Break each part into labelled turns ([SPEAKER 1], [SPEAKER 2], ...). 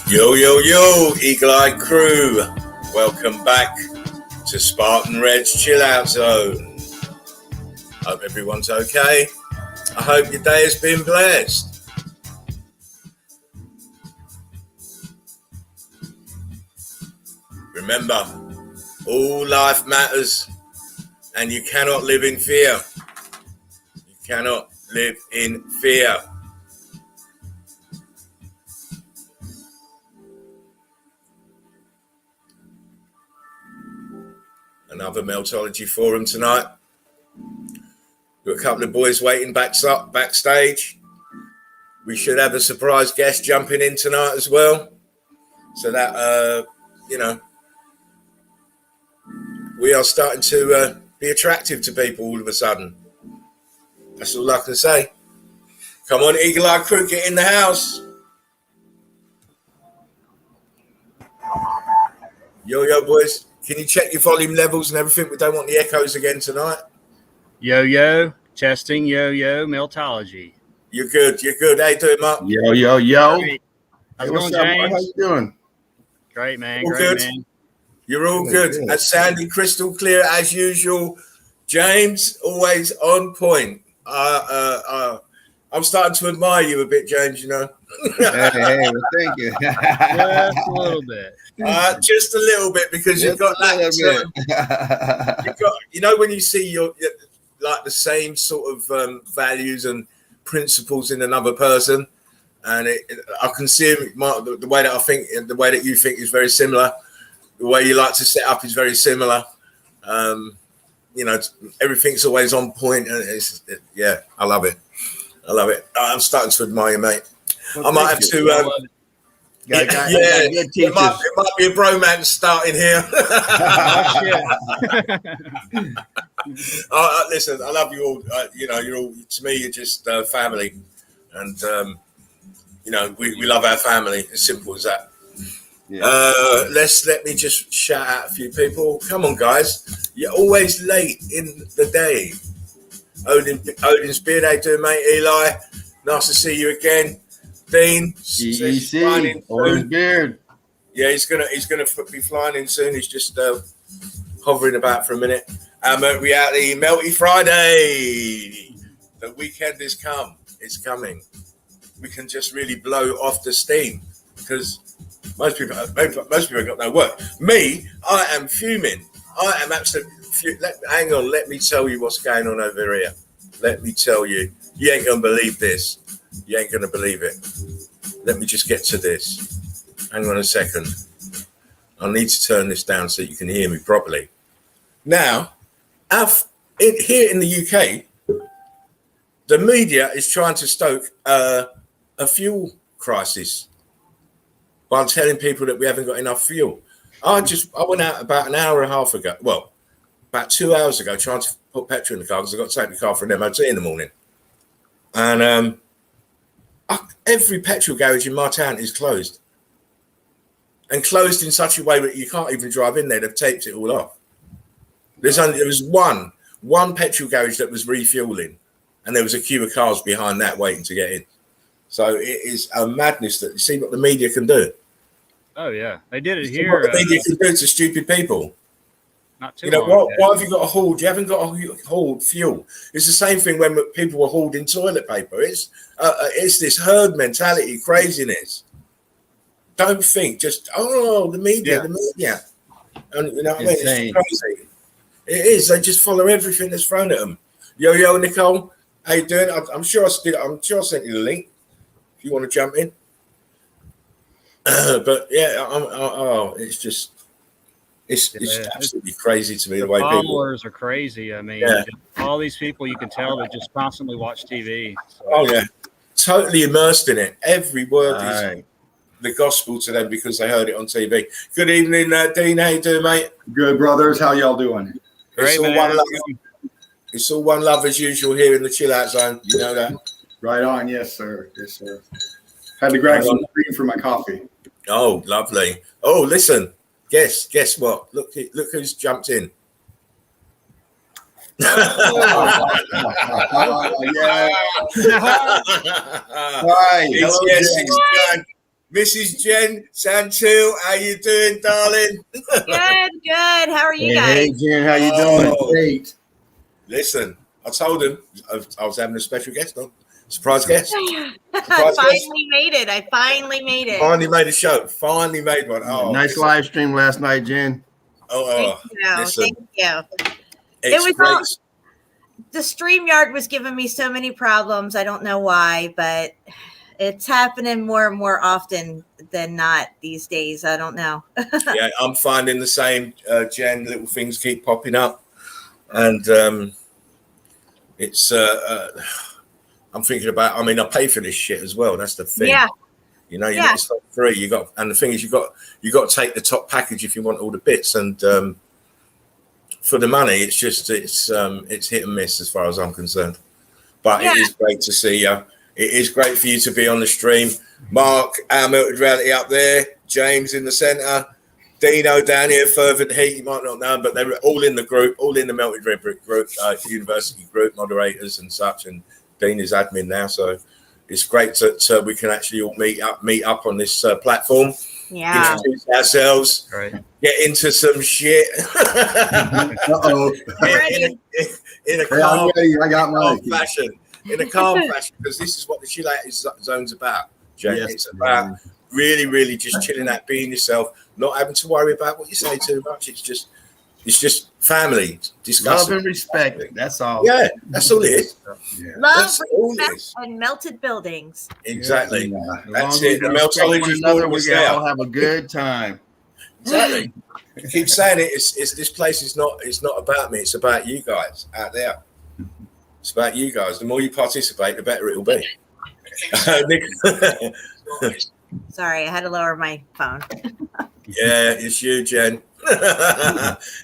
[SPEAKER 1] Yo, yo, yo, Eagle-Eyed crew. Welcome back to Spartan Red's Chill Out Zone. Hope everyone's okay. I hope your day has been blessed. Remember, all life matters and you cannot live in fear. You cannot live in fear. Another Meltology forum tonight. Got a couple of boys waiting backstage. We should have a surprise guest jumping in tonight as well. So that, we are starting to be attractive to people all of a sudden. That's all I can say. Come on, Eagle-Eyed crew, get in the house. Yo, yo, boys. Can you check your volume levels and everything? We don't want the echoes again tonight.
[SPEAKER 2] Yo, yo. Testing, yo, yo. Meltology.
[SPEAKER 1] You're good. You're good. How you doing, Mark?
[SPEAKER 3] Yo, yo, yo.
[SPEAKER 2] Great. How's it
[SPEAKER 3] What's
[SPEAKER 2] going,
[SPEAKER 3] up, Mark?
[SPEAKER 2] James?
[SPEAKER 3] How you doing?
[SPEAKER 2] Great, man.
[SPEAKER 1] All
[SPEAKER 2] Great,
[SPEAKER 1] good.
[SPEAKER 2] man.
[SPEAKER 1] You're all good.
[SPEAKER 3] Good.
[SPEAKER 1] That's sounding crystal clear as usual. James, always on point. I'm starting to admire you a bit, James, you know.
[SPEAKER 3] Hey, well, thank you.
[SPEAKER 2] Just a little bit.
[SPEAKER 1] Just a little bit, because you've got that. You've got, you know, when you see your like the same sort of values and principles in another person, and I can see the way that I think, the way that you think is very similar. The way you like to set up is very similar. You know, everything's always on point, and yeah, I love it. I love it. I'm starting to admire you, mate.
[SPEAKER 3] Well,
[SPEAKER 1] I might have to. It might be a bromance starting here. Listen, I love you all. You're all, to me, you're just family, and we love our family. As simple as that. Yeah. Let me just shout out a few people. Come on, guys! You're always late in the day. Odin's beard, how you doing, mate? Eli, nice to see you again. Dean,
[SPEAKER 3] GEC, Odin's beard.
[SPEAKER 1] Yeah, he's gonna be flying in soon. He's just hovering about for a minute. Reality Melty Friday. The weekend is come. It's coming. We can just really blow off the steam, because most people have got no work. Me, I am fuming. I am absolutely fuming. Hang on, let me tell you what's going on over here. Let me tell you. You ain't gonna believe this. You ain't gonna believe it. Let me just get to this. Hang on a second. I need to turn this down so you can hear me properly. Now, here in the UK, the media is trying to stoke a fuel crisis by telling people that we haven't got enough fuel. I went out about an hour and a half ago. Well, about 2 hours ago, trying to put petrol in the car because I got to take the car for an MOT in the morning. And every petrol garage in my town is closed. And closed in such a way that you can't even drive in there. They've taped it all off. There was one petrol garage that was refueling, and there was a queue of cars behind that waiting to get in. So it is a madness that you see what the media can do.
[SPEAKER 2] Oh, yeah. They did it here.
[SPEAKER 1] What the media can do to stupid people.
[SPEAKER 2] Not too long.
[SPEAKER 1] Why have you got to hoard? You haven't got to hoard fuel. It's the same thing when people were hoarding toilet paper. It's this herd mentality craziness. Don't think just, the media. And you know what I mean? It's crazy. It is. They just follow everything that's thrown at them. Yo, yo, Nicole, how you doing? I'm sure I sent you the link if you want to jump in. But yeah, it's absolutely crazy to me the way people.
[SPEAKER 2] Followers are crazy. I mean, all these people, you can tell that just constantly watch TV. So.
[SPEAKER 1] Oh yeah, totally immersed in it. Every word is the gospel to them because they heard it on TV. Good evening, Dean. How you doing, mate?
[SPEAKER 3] Good, brothers. How y'all doing?
[SPEAKER 2] Great,
[SPEAKER 1] It's all one love as usual here in the chill out zone. You know that.
[SPEAKER 3] Right on. Yes, sir. Yes, sir. Had to grab some cream for my coffee.
[SPEAKER 1] Oh, lovely. Oh, listen. Guess what? Look who's jumped in.
[SPEAKER 3] Yeah.
[SPEAKER 1] Right. Hello, Mrs. Jen Santil, how you doing, darling?
[SPEAKER 4] Good. How are you guys?
[SPEAKER 3] Hey, Jen, how you doing? Great.
[SPEAKER 1] Listen, I told him I was having a special guest on. Surprise guest.
[SPEAKER 4] I finally made it.
[SPEAKER 1] Finally made a show. Finally made one. Oh,
[SPEAKER 3] nice live stream last night, Jen.
[SPEAKER 1] Oh,
[SPEAKER 4] Thank you.
[SPEAKER 1] It was
[SPEAKER 4] great. The StreamYard was giving me so many problems. I don't know why, but it's happening more and more often than not these days. I don't know.
[SPEAKER 1] Yeah, I'm finding the same, Jen. Little things keep popping up. And it's... I'm thinking about. I mean, I pay for this shit as well. That's the thing.
[SPEAKER 4] Yeah.
[SPEAKER 1] You know, it's not free. And the thing is, you got to take the top package if you want all the bits. And for the money, it's hit and miss as far as I'm concerned. But it is great to see you. It is great for you to be on the stream. Mark, our Melted Reality up there. James in the centre. Dino down here further than he. You might not know him, but they're all in the group, all in the Melted Red Brick group, university group, moderators and such. And Dean is admin now, so it's great that we can actually all meet up on this platform.
[SPEAKER 4] Yeah,
[SPEAKER 1] introduce ourselves, get into some shit. in a calm fashion. In a calm fashion, because this is what the chill out zone's about, Jay. Yes, it's about really, really just chilling out, being yourself, not having to worry about what you say too much. It's just family discussing.
[SPEAKER 3] Love and respect. That's all.
[SPEAKER 1] Yeah, that's all it is.
[SPEAKER 4] Yeah. Love, respect, and melted buildings.
[SPEAKER 1] Exactly.
[SPEAKER 3] Yeah.
[SPEAKER 1] That's it. The Meltology is all
[SPEAKER 3] we all have a good time.
[SPEAKER 1] Exactly. I keep saying it. It's this place is not. It's not about me. It's about you guys out there. It's about you guys. The more you participate, the better it will be.
[SPEAKER 4] Sorry, I had to lower my phone.
[SPEAKER 1] Yeah, it's you, Jen.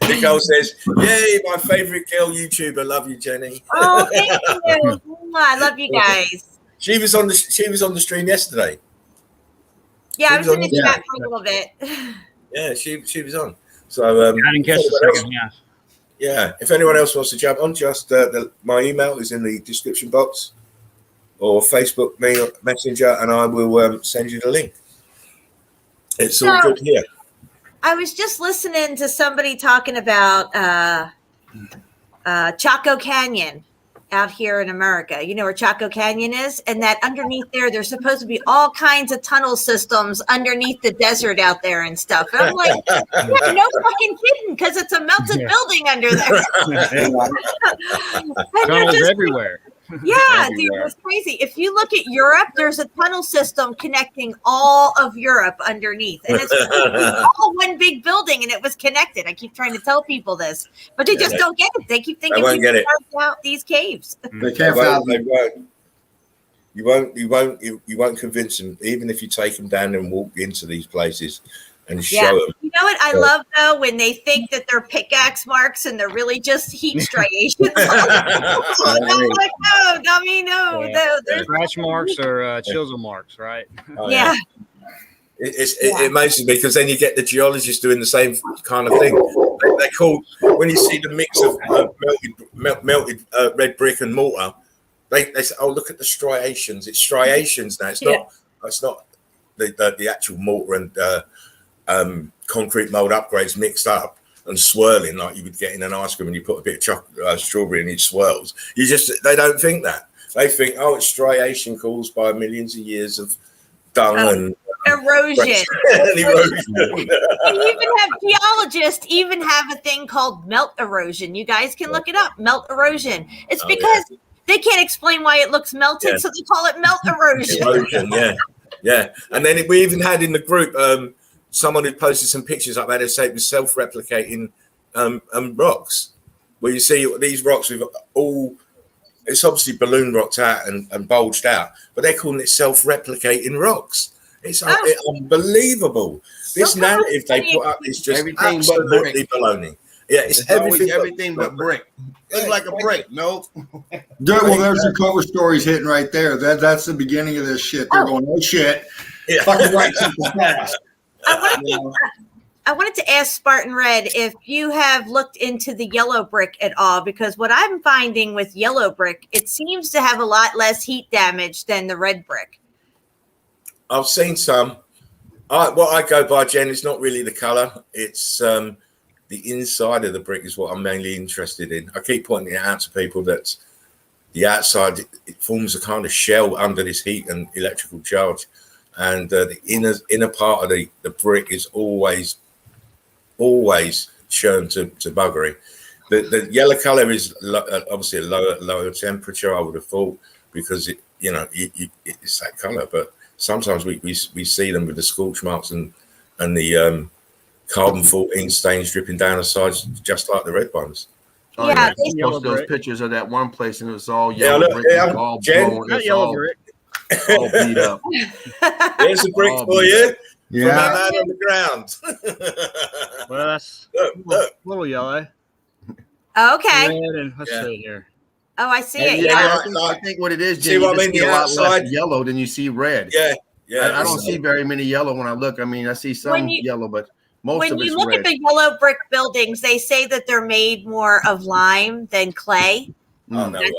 [SPEAKER 1] Nicole says, "Yay, my favorite girl YouTuber. Love you, Jenny."
[SPEAKER 4] Oh, thank you. I love you guys.
[SPEAKER 1] She was on the stream yesterday.
[SPEAKER 4] Yeah, I was in the chat for a little bit.
[SPEAKER 1] Yeah, she was on. So
[SPEAKER 2] I didn't catch the second half.
[SPEAKER 1] Yeah, if anyone else wants to jump on, just my email is in the description box, or Facebook Messenger, and I will send you the link. It's all good here.
[SPEAKER 4] I was just listening to somebody talking about Chaco Canyon out here in America. You know where Chaco Canyon is? And that underneath there's supposed to be all kinds of tunnel systems underneath the desert out there and stuff. And I'm like, yeah, no fucking kidding, because it's a melted building under there.
[SPEAKER 2] Tunnels everywhere.
[SPEAKER 4] Yeah, dude, it's crazy. If you look at Europe, there's a tunnel system connecting all of Europe underneath. And it's all one big building, and it was connected. I keep trying to tell people this, but they just don't get it. They keep thinking people carved out these caves.
[SPEAKER 3] They can't find
[SPEAKER 1] them. You won't convince them, even if you take them down and walk into these places and show them.
[SPEAKER 4] You know what I love, though, when they think that they're pickaxe marks and they're really just heat striations. I'm like, no, dummy, no.
[SPEAKER 2] Yeah. Scratch marks or chisel marks, right?
[SPEAKER 1] Oh, yeah. It amazes me, because then you get the geologists doing the same kind of thing. They call, when you see the mix of melted red brick and mortar, they say, "Oh, look at the striations. It's striations now. It's not the actual mortar and concrete mold upgrades mixed up and swirling like you would get in an ice cream when you put a bit of chocolate, strawberry in it swirls. They don't think that. They think, oh, it's striation caused by millions of years of dung and
[SPEAKER 4] erosion.
[SPEAKER 1] And erosion.
[SPEAKER 4] Geologists even have a thing called melt erosion. You guys can look it up. Melt erosion. It's because they can't explain why it looks melted, so they call it melt erosion.
[SPEAKER 1] Yeah. And then we even had in the group someone who posted some pictures up there that said it was self-replicating rocks, where you see these rocks with it's obviously balloon rocked out and bulged out, but they're calling it self-replicating rocks. It's unbelievable. This narrative they put up is just absolutely baloney. Yeah, it's
[SPEAKER 3] everything but brick. It's like a brick. Nope. Well, there's the cover stories hitting right there. That's the beginning of this shit. They're going, oh shit.
[SPEAKER 1] Yeah.
[SPEAKER 3] Fucking write something fast.
[SPEAKER 4] I wanted to ask Spartan Red if you have looked into the yellow brick at all, because what I'm finding with yellow brick, it seems to have a lot less heat damage than the red brick.
[SPEAKER 1] I've seen some. What I go by, Jen, is not really the color. It's the inside of the brick is what I'm mainly interested in. I keep pointing it out to people that the outside, it forms a kind of shell under this heat and electrical charge. And the inner part of the brick is always shown to buggery. The yellow color is obviously a lower temperature, I would have thought, because it's that color. But sometimes we see them with the scorch marks and the carbon 14 stains dripping down the sides, just like the red ones.
[SPEAKER 5] Oh,
[SPEAKER 4] Yeah,
[SPEAKER 5] yeah. Post those pictures of that one place, and it was all
[SPEAKER 1] Yeah,
[SPEAKER 5] yellow
[SPEAKER 1] look,
[SPEAKER 5] brick,
[SPEAKER 1] yeah,
[SPEAKER 5] all
[SPEAKER 1] Jen,
[SPEAKER 5] blown,
[SPEAKER 2] Not
[SPEAKER 5] it's
[SPEAKER 2] yellow
[SPEAKER 5] all,
[SPEAKER 2] brick.
[SPEAKER 5] all beat up.
[SPEAKER 1] There's a brick
[SPEAKER 5] Oh,
[SPEAKER 1] for you from
[SPEAKER 3] Yeah.
[SPEAKER 1] a man on the ground.
[SPEAKER 2] Well, that's
[SPEAKER 1] Look.
[SPEAKER 2] a little yellow.
[SPEAKER 4] Okay.
[SPEAKER 2] Red and let's
[SPEAKER 1] Yeah.
[SPEAKER 2] see here.
[SPEAKER 4] Oh, I see
[SPEAKER 5] And
[SPEAKER 4] it.
[SPEAKER 5] yeah,
[SPEAKER 4] Yeah.
[SPEAKER 5] I think what it is,
[SPEAKER 1] See
[SPEAKER 5] Jen, you
[SPEAKER 1] what I
[SPEAKER 5] just
[SPEAKER 1] mean?
[SPEAKER 5] see
[SPEAKER 1] The
[SPEAKER 5] a lot
[SPEAKER 1] outside-
[SPEAKER 5] less yellow than you see red.
[SPEAKER 1] Yeah.
[SPEAKER 5] I don't see very many yellow when I look. I mean, I see some yellow, but most
[SPEAKER 4] When
[SPEAKER 5] of it's
[SPEAKER 4] you look
[SPEAKER 5] red.
[SPEAKER 4] at the yellow brick buildings, they say that they're made more of lime than clay.
[SPEAKER 1] Oh, no way.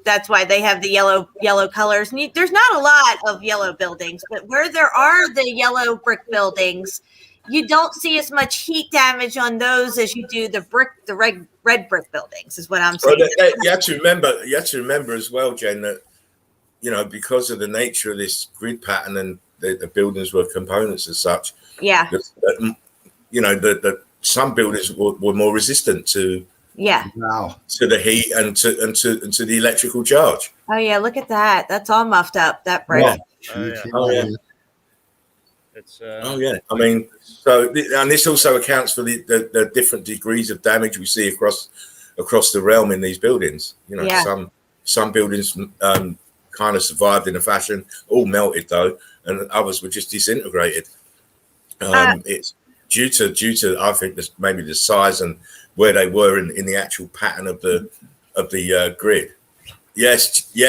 [SPEAKER 4] That's why they have the yellow colors. And there's not a lot of yellow buildings, but where there are the yellow brick buildings, you don't see as much heat damage on those as you do the red brick buildings. Is what I'm saying.
[SPEAKER 1] Well, you have to remember as well, Jen, that because of the nature of this grid pattern and the buildings were components as such.
[SPEAKER 4] Yeah.
[SPEAKER 1] That some buildings were more resistant to
[SPEAKER 3] Wow.
[SPEAKER 1] to the heat and to the electrical charge.
[SPEAKER 4] Oh yeah, look at that. That's all muffed up. That brick.
[SPEAKER 1] Yeah.
[SPEAKER 2] Oh, yeah.
[SPEAKER 1] Oh yeah.
[SPEAKER 2] It's
[SPEAKER 1] Oh yeah. I mean, and this also accounts for the different degrees of damage we see across the realm in these buildings. Some buildings kind of survived in a fashion, all melted though, and others were just disintegrated. It's due to I think maybe the size and where they were in the actual pattern of the grid. Yes. Do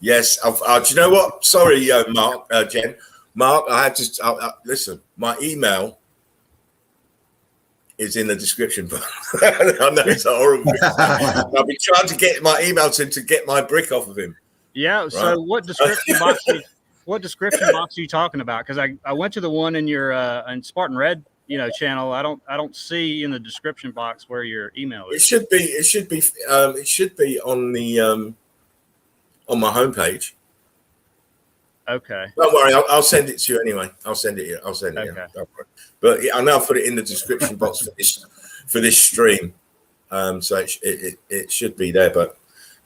[SPEAKER 1] you know what? Sorry, Mark, Jen. Mark, I had to listen. My email is in the description box. I know it's horrible. I've been trying to get my email to get my brick off of him.
[SPEAKER 2] Yeah.
[SPEAKER 1] Right.
[SPEAKER 2] So what description box? What description box are you talking about? Because I went to the one in your in Spartan Red channel. I don't see in the description box where your email is.
[SPEAKER 1] It should be on the on my homepage.
[SPEAKER 2] Okay.
[SPEAKER 1] Don't worry, I'll send it to you anyway. I'll send it. Okay. Don't worry. But I know I'll put it in the description box for this stream. So it should be there. But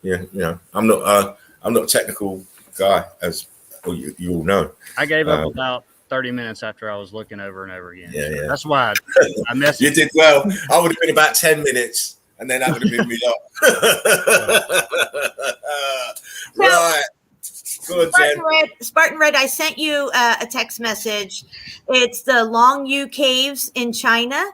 [SPEAKER 1] I'm not a technical guy, as you all know.
[SPEAKER 2] I gave up about 30 minutes after I was looking over and over again.
[SPEAKER 1] Yeah, yeah.
[SPEAKER 2] That's why I messaged.
[SPEAKER 1] You did well. I would have been about 10 minutes, and then that would have been me up. Right. Good, Jen.
[SPEAKER 4] Spartan Red, I sent you a text message. It's the Long U Caves in China.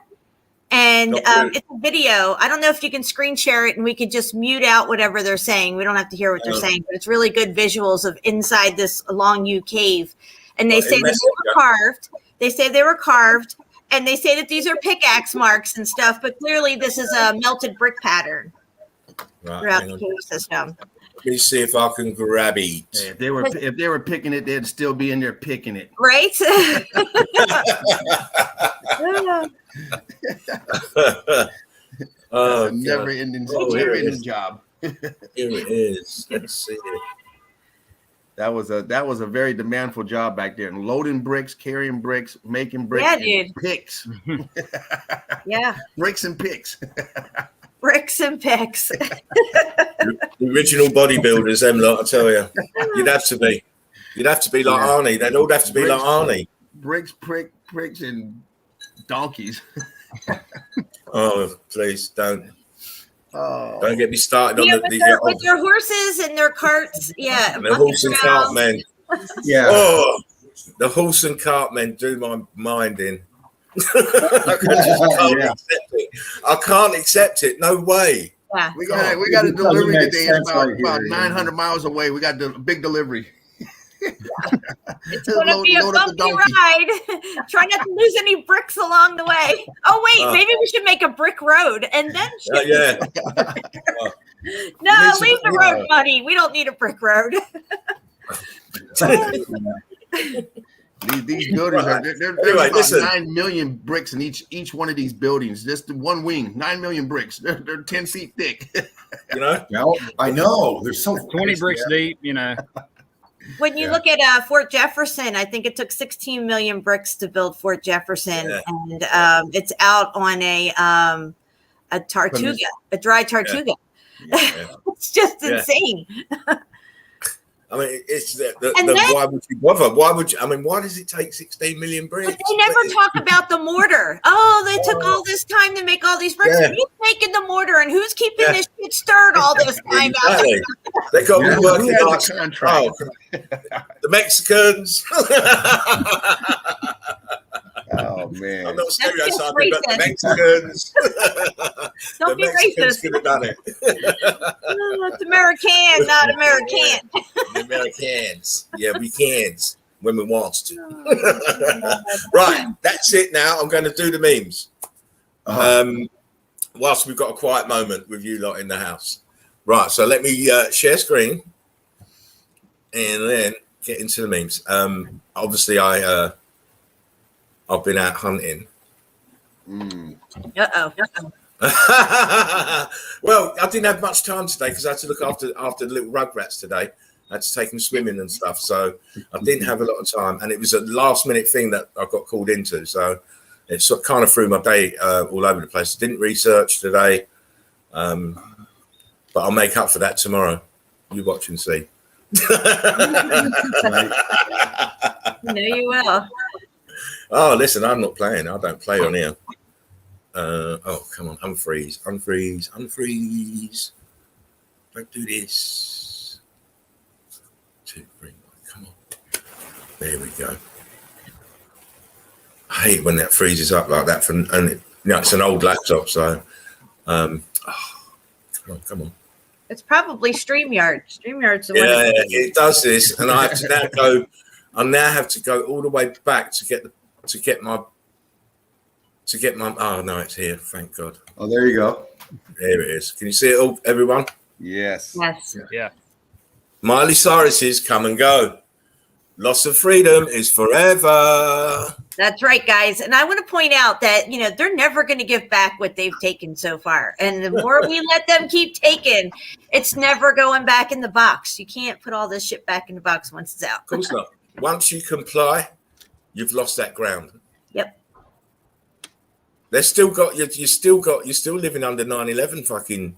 [SPEAKER 4] And it's a video. I don't know if you can screen share it and we could just mute out whatever they're saying. We don't have to hear what they're saying, but it's really good visuals of inside this Long U cave. And they say that they were carved. They say they were carved. And they say that these are pickaxe marks and stuff, but clearly this is a melted brick pattern throughout the cave system.
[SPEAKER 1] Let me see if I can grab it.
[SPEAKER 5] Yeah, if they were picking it, they'd still be in there picking it.
[SPEAKER 4] Right?
[SPEAKER 1] Oh,
[SPEAKER 5] never ending job.
[SPEAKER 1] Here it is. Let's see it.
[SPEAKER 5] That was a very demandful job back there. And loading bricks, carrying bricks, making bricks,
[SPEAKER 4] Yeah, dude.
[SPEAKER 5] Picks.
[SPEAKER 4] Yeah.
[SPEAKER 5] Bricks and picks.
[SPEAKER 4] Bricks and picks.
[SPEAKER 1] The original bodybuilders, them lot, I tell you. You'd have to be. You'd have to be like Arnie. They'd all have to be like Arnie.
[SPEAKER 5] Bricks, pricks, and donkeys.
[SPEAKER 1] Oh, please don't.
[SPEAKER 5] Oh.
[SPEAKER 1] Don't get me started on
[SPEAKER 4] with their horses and their carts. Yeah.
[SPEAKER 1] The horse and cart men.
[SPEAKER 3] Yeah.
[SPEAKER 1] Oh, the horse and cart men do my mind in. I can't accept it. No way.
[SPEAKER 4] Yeah.
[SPEAKER 5] We got a delivery
[SPEAKER 3] make
[SPEAKER 5] today.
[SPEAKER 3] sense
[SPEAKER 5] It's
[SPEAKER 3] right
[SPEAKER 5] about
[SPEAKER 3] here,
[SPEAKER 5] 900 miles away. We got the big delivery.
[SPEAKER 4] It's going to be a bumpy ride. Try not to lose any bricks along the way. Oh, wait, maybe we should make a brick road and then
[SPEAKER 1] Yeah.
[SPEAKER 4] No, leave the road, buddy. We don't need a brick road.
[SPEAKER 5] These buildings are there's
[SPEAKER 1] Anyway,
[SPEAKER 5] about
[SPEAKER 1] listen.
[SPEAKER 5] 9 million bricks in each one of these buildings. Just the one wing, 9 million bricks. They're 10 feet thick.
[SPEAKER 1] You know,
[SPEAKER 3] Yeah, I know. There's so
[SPEAKER 2] 20 bricks deep, you know.
[SPEAKER 4] When you look at Fort Jefferson, I think it took 16 million bricks to build Fort Jefferson, and it's out on a Tartuga, a dry Tartuga.
[SPEAKER 1] Yeah.
[SPEAKER 4] It's just insane.
[SPEAKER 1] I mean, it's
[SPEAKER 4] then,
[SPEAKER 1] why would you bother? Why would you? I mean, why does it take 16 million bricks?
[SPEAKER 4] But they never talk about the mortar. Oh, they took all this time to make all these bricks.
[SPEAKER 1] Yeah.
[SPEAKER 4] Who's making the mortar and who's keeping this shit stirred all this time out there?
[SPEAKER 1] They got me working
[SPEAKER 5] Who
[SPEAKER 1] like
[SPEAKER 5] has the contract?
[SPEAKER 1] the Mexicans.
[SPEAKER 5] Oh man!
[SPEAKER 1] I'm not stereotyping, but the Mexicans.
[SPEAKER 4] Don't be
[SPEAKER 1] Mexicans
[SPEAKER 4] racist.
[SPEAKER 1] could have done it.
[SPEAKER 4] It's American, not American.
[SPEAKER 1] The Americans. Yeah, we can when we want to. Right, that's it now. I'm going to do the memes. Whilst we've got a quiet moment with you lot in the house. Right, so let me share screen and then get into the memes. Obviously, I've been out hunting.
[SPEAKER 4] Uh-oh.
[SPEAKER 1] Well, I didn't have much time today because I had to look after the little rugrats today. I had to take them swimming and stuff, so I didn't have a lot of time. And it was a last-minute thing that I got called into, so it sort of kind of threw my day all over the place. I didn't research today, but I'll make up for that tomorrow. You watch and see.
[SPEAKER 4] No, you will.
[SPEAKER 1] Oh, listen, I'm not playing. I don't play on here. Oh, come on. Unfreeze. Don't do this. 2, 3, 1. Come on. There we go. I hate when that freezes up like that. It's an old laptop, so. Come on.
[SPEAKER 4] It's probably StreamYard. StreamYard's the
[SPEAKER 1] Yeah,
[SPEAKER 4] one.
[SPEAKER 1] it does this, and I have to now go. I now have to go all the way back to get my. Oh no, it's here. Thank God.
[SPEAKER 3] Oh, there you go.
[SPEAKER 1] There it is. Can you see it all, everyone?
[SPEAKER 5] Yes.
[SPEAKER 4] Yes.
[SPEAKER 2] Yeah.
[SPEAKER 1] Miley Cyrus's "Come and Go." Loss of freedom is forever.
[SPEAKER 4] That's right, guys. And I want to point out that, they're never going to give back what they've taken so far. And the more we let them keep taking, it's never going back in the box. You can't put all this shit back in the box once it's out.
[SPEAKER 1] Of course not. Once you comply, you've lost that ground.
[SPEAKER 4] Yep.
[SPEAKER 1] They've still got you're still living under 9/11 fucking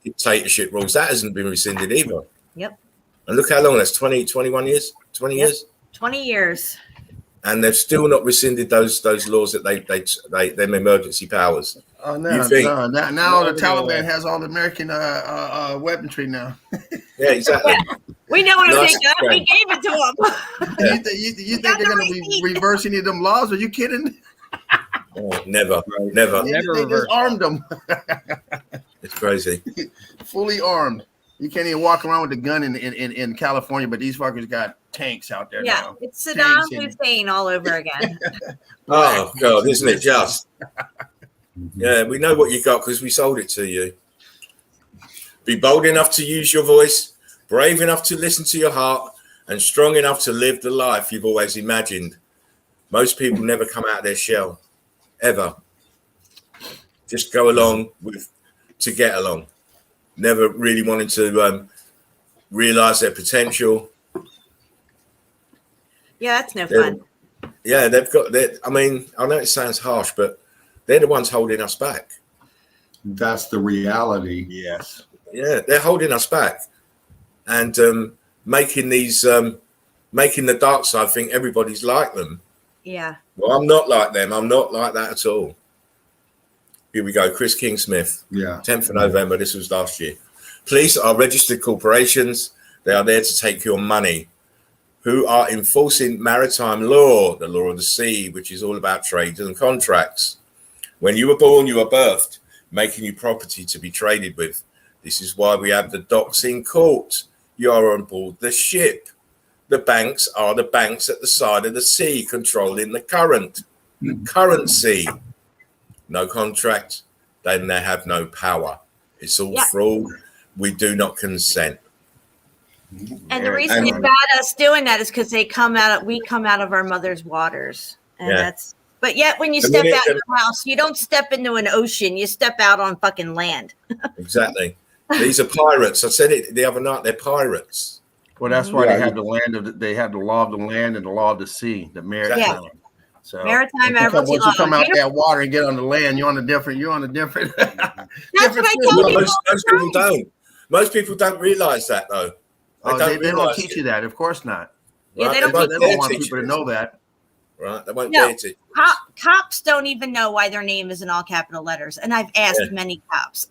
[SPEAKER 1] dictatorship rules. That hasn't been rescinded either.
[SPEAKER 4] Yep.
[SPEAKER 1] And look how long that's 21 years, 20 years.
[SPEAKER 4] 20 years.
[SPEAKER 1] And they've still not rescinded those laws that they them emergency powers.
[SPEAKER 5] Oh no!
[SPEAKER 1] You think?
[SPEAKER 5] No, now the Taliban has all the American weaponry now.
[SPEAKER 1] Yeah, exactly.
[SPEAKER 4] We know what
[SPEAKER 1] Nice
[SPEAKER 4] they got. We gave it to them.
[SPEAKER 5] You think they're going to be reverse any of them laws? Are you kidding?
[SPEAKER 1] Oh, never.
[SPEAKER 5] They just armed them.
[SPEAKER 1] It's crazy.
[SPEAKER 5] Fully armed. You can't even walk around with a gun in California, but these fuckers got tanks out there now.
[SPEAKER 4] It's Saddam Hussein all over again.
[SPEAKER 1] Oh God, isn't it just? Yeah, we know what you got because we sold it to you. Be bold enough to use your voice, brave enough to listen to your heart, and strong enough to live the life you've always imagined. Most people never come out of their shell, ever. Just go along to get along. Never really wanting to realize their potential.
[SPEAKER 4] Yeah, that's no fun.
[SPEAKER 1] Yeah, they've got that. I mean, I know it sounds harsh, but they're the ones holding us back.
[SPEAKER 3] That's the reality.
[SPEAKER 5] Yes.
[SPEAKER 1] Yeah, they're holding us back and making the dark side think everybody's like them.
[SPEAKER 4] Yeah.
[SPEAKER 1] Well, I'm not like them. I'm not like that at all. Here we go. Chris Kingsmith.
[SPEAKER 3] Yeah.
[SPEAKER 1] 10th of November. This was last year. Police are registered corporations. They are there to take your money. Who are enforcing maritime law, the law of the sea, which is all about trades and contracts. When you were born, you were birthed, making you property to be traded with. This is why we have the docks in court. You are on board the ship. The banks are the banks at the side of the sea, controlling the currency. No contract, then they have no power. It's all fraud. We do not consent.
[SPEAKER 4] And the reason about us doing that is because we come out of our mother's waters. And that's, but yet when you step out your house, you don't step into an ocean, you step out on fucking land.
[SPEAKER 1] Exactly. These are pirates. I said it the other night, they're pirates.
[SPEAKER 5] Well, that's why they have the law of the land and the law of the sea, the maritime.
[SPEAKER 4] Yeah.
[SPEAKER 5] So
[SPEAKER 4] maritime admiralty
[SPEAKER 5] once you come out that water and get on the land, you're on a different.
[SPEAKER 4] That's what I tell people.
[SPEAKER 1] Most people don't. Most people don't realize that though.
[SPEAKER 5] They don't teach you that. Of course not.
[SPEAKER 4] Yeah,
[SPEAKER 1] Right?
[SPEAKER 4] they don't
[SPEAKER 5] want people to know that.
[SPEAKER 1] Right? They won't dare to.
[SPEAKER 4] Cops don't even know why their name is in all capital letters, and I've asked many cops.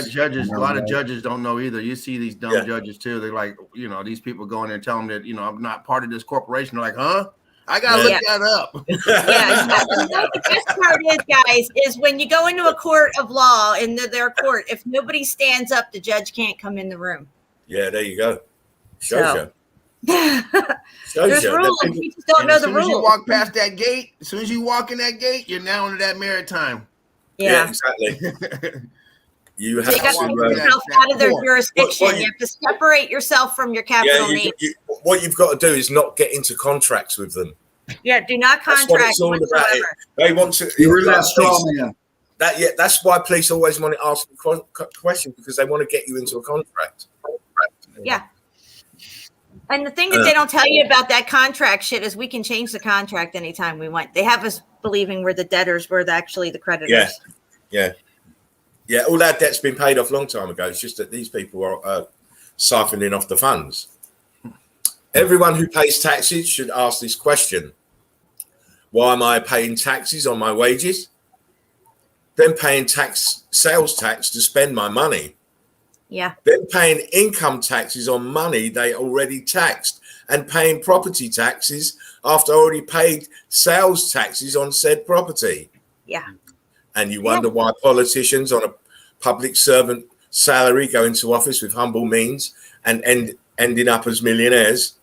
[SPEAKER 5] Judges, a lot of judges don't know either. You see these dumb judges too. They're like, these people go in there and tell them that, I'm not part of this corporation. They're like, huh? I gotta look that up.
[SPEAKER 4] The best part is, guys, is when you go into a court of law, into their court, if nobody stands up, the judge can't come in the room.
[SPEAKER 1] Yeah, there you go. Shows you.
[SPEAKER 4] There's rules. You just don't know the rules.
[SPEAKER 5] As soon as you walk past that gate, as soon as you walk in that gate, you're now into that maritime.
[SPEAKER 1] Yeah, exactly. You have
[SPEAKER 4] to take yourself out of their jurisdiction. You have to separate yourself from your capital name.
[SPEAKER 1] What you've got to do is not get into contracts with them.
[SPEAKER 4] Yeah, do not contract whatsoever.
[SPEAKER 1] They want to.
[SPEAKER 3] You're that strong man.
[SPEAKER 1] That's why police always want to ask questions, because they want to get you into a contract.
[SPEAKER 4] Yeah. And the thing that they don't tell you about that contract shit is we can change the contract anytime we want. They have us believing we're the debtors, we're actually the creditors.
[SPEAKER 1] Yeah. All that debt's been paid off a long time ago. It's just that these people are siphoning off the funds. Everyone who pays taxes should ask this question: why am I paying taxes on my wages? Then paying sales tax to spend my money.
[SPEAKER 4] Yeah.
[SPEAKER 1] Then paying income taxes on money they already taxed, and paying property taxes after I already paid sales taxes on said property.
[SPEAKER 4] Yeah.
[SPEAKER 1] And you wonder why politicians on a public servant salary go into office with humble means and ending up as millionaires.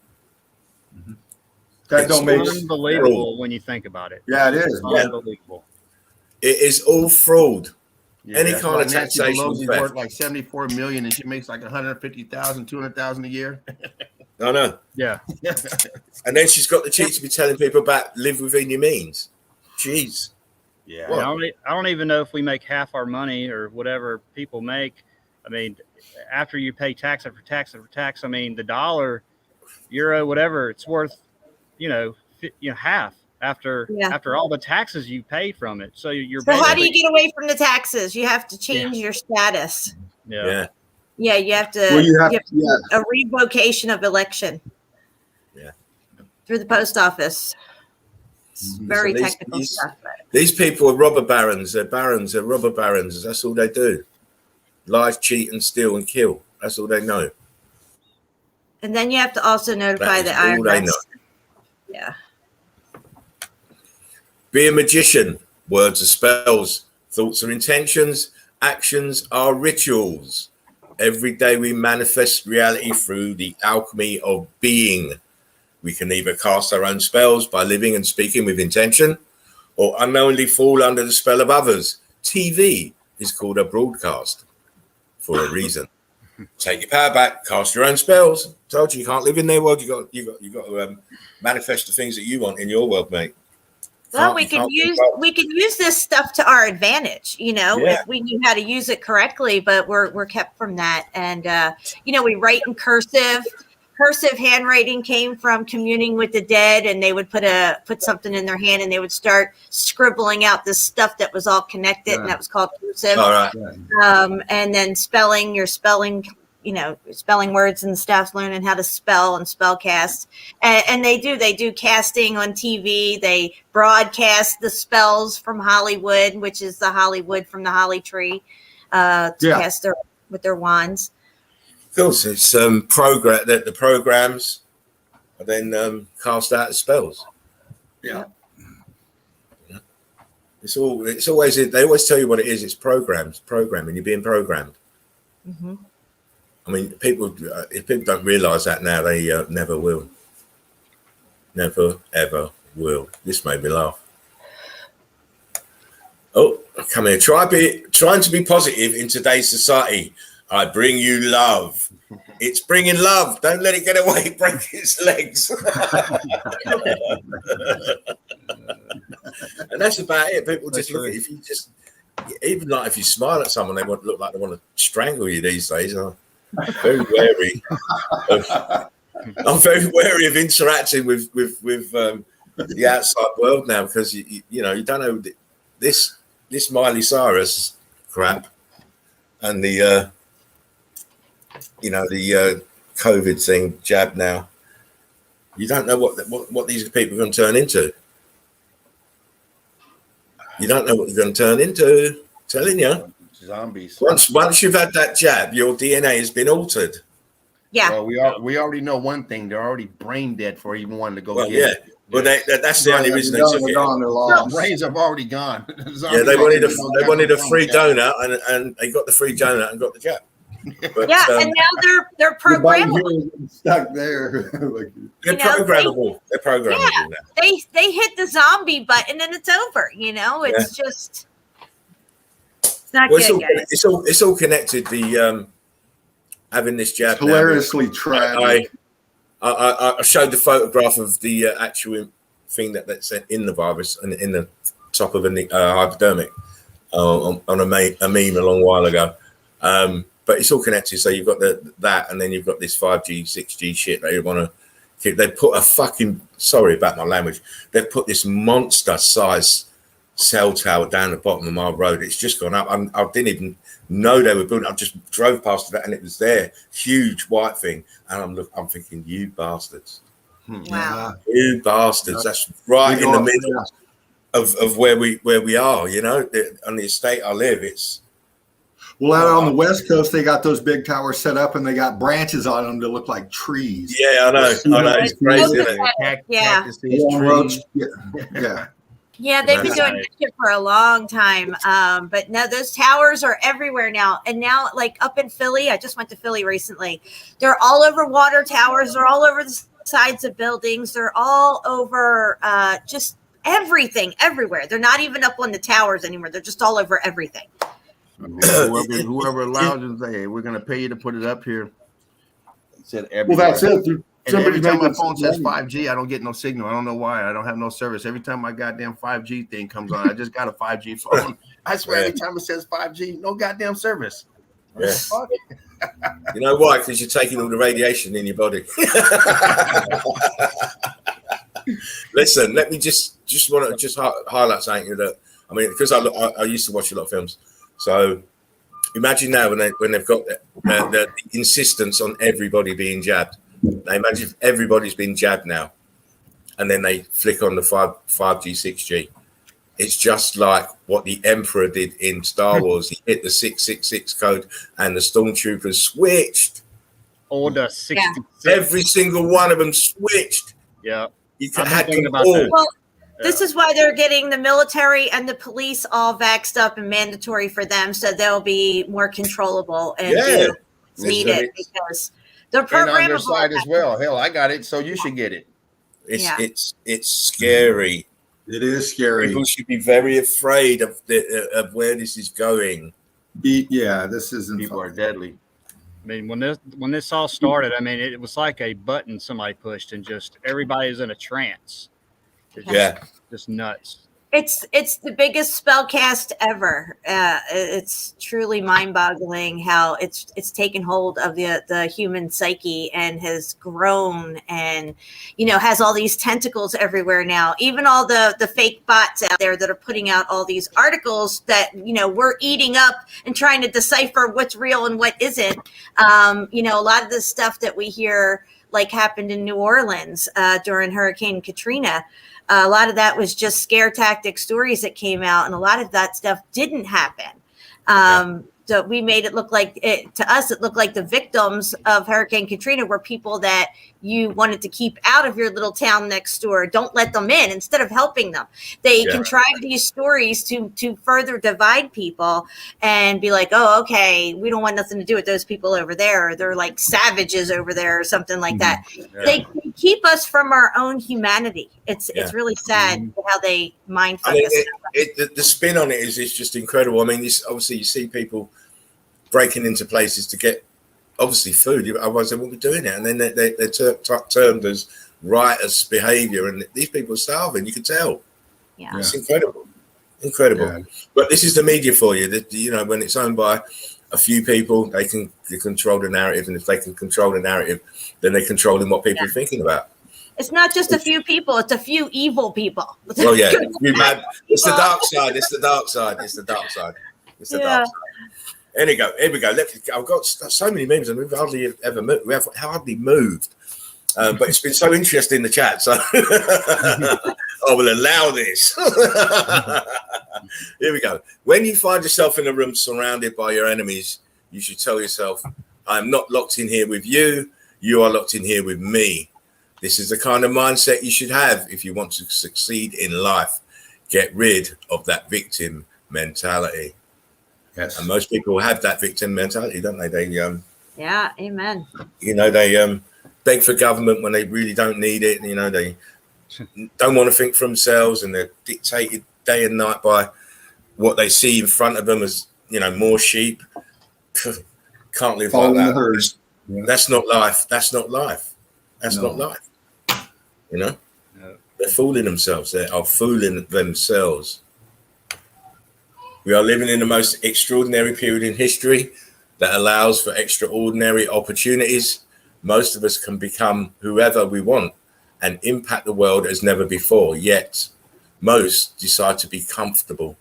[SPEAKER 3] That don't make
[SPEAKER 2] unbelievable when you think about it.
[SPEAKER 3] Yeah, it is.
[SPEAKER 2] Unbelievable.
[SPEAKER 1] It is all fraud.
[SPEAKER 5] Yeah,
[SPEAKER 1] any kind of taxation
[SPEAKER 5] is worth like 74 million, and she makes like 150,000, 200,000 a year.
[SPEAKER 1] I know.
[SPEAKER 2] Yeah.
[SPEAKER 1] And then she's got the cheek to be telling people about live within your means. Jeez.
[SPEAKER 5] Yeah.
[SPEAKER 2] I don't even know if we make half our money or whatever people make. I mean, after you pay tax after tax after tax, I mean, the dollar, euro, whatever, it's worth, half after all the taxes you pay from it. So
[SPEAKER 4] how do you get away from the taxes? You have to change your status.
[SPEAKER 2] Yeah.
[SPEAKER 4] Yeah, you have to a revocation of election.
[SPEAKER 1] Yeah.
[SPEAKER 4] Through the post office. It's very technical stuff.
[SPEAKER 1] These people are robber barons. They're robber barons. That's all they do. Lie, cheat, and steal and kill. That's all they know.
[SPEAKER 4] And then you have to also notify the IRS.
[SPEAKER 1] They know.
[SPEAKER 4] Yeah.
[SPEAKER 1] Be a magician. Words are spells. Thoughts are intentions. Actions are rituals. Every day we manifest reality through the alchemy of being. We can either cast our own spells by living and speaking with intention, or unknowingly fall under the spell of others. TV is called a broadcast for a reason. Take your power back, cast your own spells. Told you can't live in their world. You got to manifest the things that you want in your world, mate.
[SPEAKER 4] Well, we can use this stuff to our advantage, if we knew how to use it correctly, but we're kept from that. And we write in cursive. Cursive handwriting came from communing with the dead, and they would put something in their hand and they would start scribbling out this stuff that was all connected, and that was called cursive.
[SPEAKER 1] All right.
[SPEAKER 4] And then spelling words and stuff, learning how to spell and spell cast. And they do casting on TV. They broadcast the spells from Hollywood, which is the Hollywood from the holly tree, to cast with their wands.
[SPEAKER 1] Of course, it's program that the programs are then cast out as spells.
[SPEAKER 5] Yeah.
[SPEAKER 1] It's always they always tell you what it is. It's programming. You're being programmed.
[SPEAKER 4] Mm-hmm.
[SPEAKER 1] I mean, if people don't realize that now, they never will. Never ever will. This made me laugh. Oh, come here. Trying to be positive in today's society. I bring you love. It's bringing love. Don't let it get away. Break its legs. And that's about it. People just look at if you just, even like if you smile at someone, they look like they want to strangle you these days. I'm very wary. I'm very wary of interacting with the outside world now, because you know, you don't know this Miley Cyrus crap and the you know, the COVID thing, jab now. You don't know what these people are going to turn into. You don't know what they're going to turn into. I'm telling you.
[SPEAKER 5] Zombies.
[SPEAKER 1] Once you've had that jab, your DNA has been altered.
[SPEAKER 4] Yeah.
[SPEAKER 5] Well, we already know one thing. They're already brain dead for even wanting to go get it.
[SPEAKER 1] Well, that's the only reason they took it.
[SPEAKER 5] Their brains have already gone.
[SPEAKER 1] Yeah, they wanted a free donut, and they got the free donut and got the jab. But,
[SPEAKER 4] and now they're programmable.
[SPEAKER 3] Stuck there.
[SPEAKER 1] They're programmable. They're programmable now.
[SPEAKER 4] They hit the zombie button and it's over. You know, it's just it's not good, guys.
[SPEAKER 1] It's all connected. The having this jab.
[SPEAKER 3] It's hilariously tragic.
[SPEAKER 1] I showed the photograph of the actual thing that's in the virus and in the top of a hypodermic on a meme a long while ago. But it's all connected. So you've got that, and then you've got this 5G, 6G shit that you want to keep. They put a fucking, sorry about my language, they put this monster-sized cell tower down the bottom of my road. It's just gone up. I didn't even know they were building. I just drove past that, and it was there, huge white thing. And I'm thinking, you bastards.
[SPEAKER 4] Wow.
[SPEAKER 1] You bastards. That's right in the middle of where we are, you know, on the estate I live. It's,
[SPEAKER 3] well, out on the West Coast, they got those big towers set up, and they got branches on them that look like trees.
[SPEAKER 1] Yeah, I know. It's crazy.
[SPEAKER 4] Yeah, they've been doing that shit for a long time. But no, those towers are everywhere now. And now, like up in Philly, I just went to Philly recently. They're all over water towers. They're all over the sides of buildings. They're all over just everything, everywhere. They're not even up on the towers anymore. They're just all over everything.
[SPEAKER 5] I mean, whoever allows you to say, hey, we're going to pay you to put it up here. Said everywhere.
[SPEAKER 3] Well, that's it.
[SPEAKER 5] Every time my phone says 5G, I don't get no signal. I don't know why. I don't have no service. Every time my goddamn 5G thing comes on, I just got a 5G phone. I swear, every time it says 5G, no goddamn service.
[SPEAKER 1] Yeah. You know why? Because you're taking all the radiation in your body. Listen, let me just want to highlight something that, I mean, because I used to watch a lot of films. So imagine now when they've got the insistence on everybody being jabbed. Now imagine if everybody's been jabbed now, and then they flick on the 5G, 6G. It's just like what the Emperor did in Star Wars. He hit the 666 code, and the Stormtroopers switched.
[SPEAKER 2] Order 66.
[SPEAKER 1] Every single one of them switched.
[SPEAKER 2] Yeah.
[SPEAKER 1] You
[SPEAKER 2] I've
[SPEAKER 1] can
[SPEAKER 2] been
[SPEAKER 1] hack
[SPEAKER 2] thinking
[SPEAKER 1] them
[SPEAKER 2] about
[SPEAKER 1] all.
[SPEAKER 2] that.
[SPEAKER 4] Well, this is why they're getting the military and the police all vaxxed up and mandatory for them, so they'll be more controllable and do what's needed, because they're
[SPEAKER 5] And on their
[SPEAKER 4] programmable.
[SPEAKER 5] side as well. Hell, I got it, so you should get it.
[SPEAKER 1] It's scary.
[SPEAKER 3] It is scary.
[SPEAKER 1] People should be very afraid of where this is going.
[SPEAKER 3] Yeah, this isn't.
[SPEAKER 5] People are deadly.
[SPEAKER 2] I mean, when this all started, I mean, it was like a button somebody pushed, and just everybody's in a trance. It's just nuts.
[SPEAKER 4] It's the biggest spellcast ever. It's truly mind-boggling how it's taken hold of the human psyche and has grown, and has all these tentacles everywhere now. Even all the fake bots out there that are putting out all these articles that we're eating up and trying to decipher what's real and what isn't. A lot of the stuff that we hear like happened in New Orleans during Hurricane Katrina. A lot of that was just scare tactic stories that came out, and a lot of that stuff didn't happen. So we made it look like it looked like the victims of Hurricane Katrina were people that you wanted to keep out of your little town next door. Don't let them in instead of helping them. They contrived these stories to further divide people and be like, oh, okay, we don't want nothing to do with those people over there. They're like savages over there or something like that. Yeah. They keep us from our own humanity. It's really sad how they mind fuck us.
[SPEAKER 1] The spin on it is just incredible. I mean, obviously you see people breaking into places to get obviously food. Otherwise, they wouldn't be doing it. And then they're termed as riotous behavior. And these people are starving. You can tell.
[SPEAKER 4] Yeah.
[SPEAKER 1] It's incredible. Yeah. But this is the media for you. That, you know, when it's owned by a few people, they can control the narrative. And if they can control the narrative, then they're controlling what people are thinking about.
[SPEAKER 4] It's not just a few people, it's a few evil people.
[SPEAKER 1] Well, yeah. It's the dark side. It's the dark side. It's the dark side. It's the dark side. Here we go. I've got so many memes, and we've hardly ever moved. We have hardly moved. But it's been so interesting in the chat, so I will allow this. Here we go. When you find yourself in a room surrounded by your enemies, you should tell yourself, I'm not locked in here with you. You are locked in here with me. This is the kind of mindset you should have if you want to succeed in life. Get rid of that victim mentality.
[SPEAKER 3] Yes.
[SPEAKER 1] And most people have that victim mentality, don't they?
[SPEAKER 4] Yeah, amen.
[SPEAKER 1] You know, they beg for government when they really don't need it. You know, they don't want to think for themselves, and they're dictated day and night by what they see in front of them as, you know, more sheep. Can't live like that. That's not life. That's not life. That's not life. You know, they're fooling themselves. They are fooling themselves. We are living in the most extraordinary period in history that allows for extraordinary opportunities. Most of us can become whoever we want and impact the world as never before. Yet most decide to be comfortable,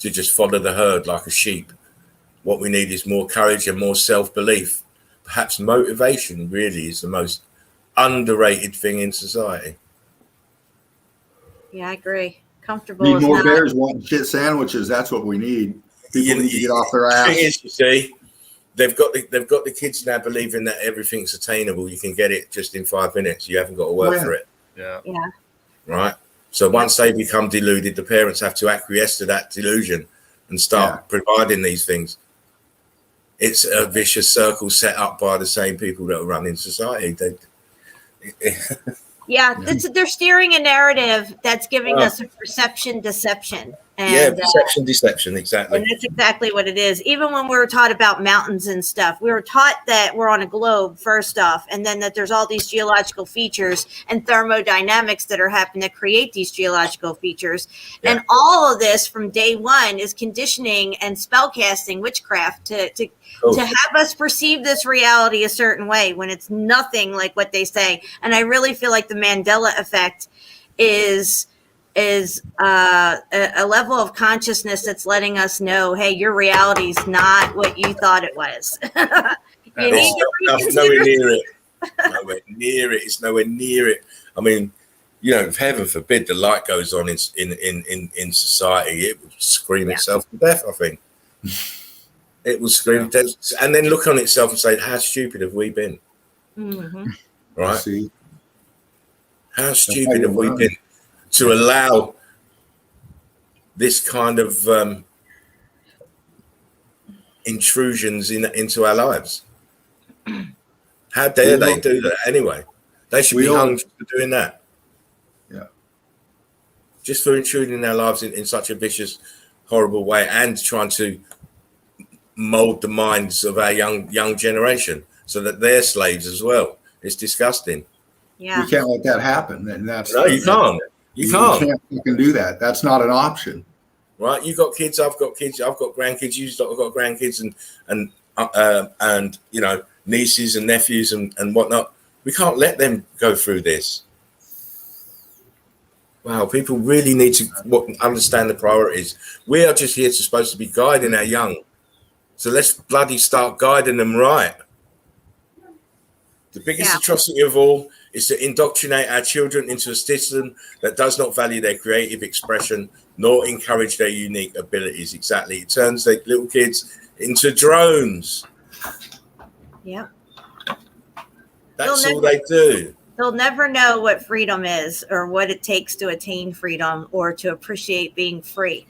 [SPEAKER 1] to just follow the herd like a sheep. What we need is more courage and more self-belief. Perhaps motivation really is the most underrated thing in society.
[SPEAKER 4] Yeah, I agree. Comfortable.
[SPEAKER 3] Need more bears wanting shit sandwiches. That's what we need. People need to get off their ass.
[SPEAKER 1] The thing is, you see, they've got the kids now believing that everything's attainable. You can get it just in 5 minutes. You haven't got to work for it.
[SPEAKER 2] Yeah.
[SPEAKER 1] Right. So once they become deluded, the parents have to acquiesce to that delusion and start providing these things. It's a vicious circle set up by the same people that are running society.
[SPEAKER 4] They're steering a narrative that's giving us a perception deception. And,
[SPEAKER 1] perception deception, exactly.
[SPEAKER 4] And that's exactly what it is. Even when we were taught about mountains and stuff, we were taught that we're on a globe, first off, and then that there's all these geological features and thermodynamics that are happening to create these geological features. Yeah. And all of this from day one is conditioning and spellcasting witchcraft to have us perceive this reality a certain way when it's nothing like what they say. And I really feel like the Mandela effect is a level of consciousness that's letting us know, hey, your reality is not what you thought it was. You need to
[SPEAKER 1] nowhere near it. Nowhere near it. It's nowhere near it. I mean, you know, heaven forbid the light goes on in society, it would scream itself to death, I think. It will scream death, and then look on itself and say, how stupid have we been?
[SPEAKER 4] Mm-hmm.
[SPEAKER 1] Right? How stupid have we been to allow this kind of intrusions into our lives? How dare they do that anyway? They should be hung for doing that.
[SPEAKER 3] Yeah.
[SPEAKER 1] Just for intruding in our lives in such a vicious, horrible way, and trying to mold the minds of our young generation so that they're slaves as well. It's disgusting.
[SPEAKER 4] Yeah.
[SPEAKER 3] We can't let that happen. And that's
[SPEAKER 1] you can't. You can't
[SPEAKER 3] fucking do that. That's not an option.
[SPEAKER 1] Right? You got kids. I've got kids. I've got grandkids. You've got grandkids, and you know, nieces and nephews and whatnot. We can't let them go through this. Wow, people really need to understand the priorities. We are just here supposed to be guiding our young. So let's bloody start guiding them right. The biggest atrocity of all is to indoctrinate our children into a system that does not value their creative expression nor encourage their unique abilities. Exactly. It turns the little kids into drones.
[SPEAKER 4] Yeah.
[SPEAKER 1] That's all they do.
[SPEAKER 4] They'll never know what freedom is or what it takes to attain freedom or to appreciate being free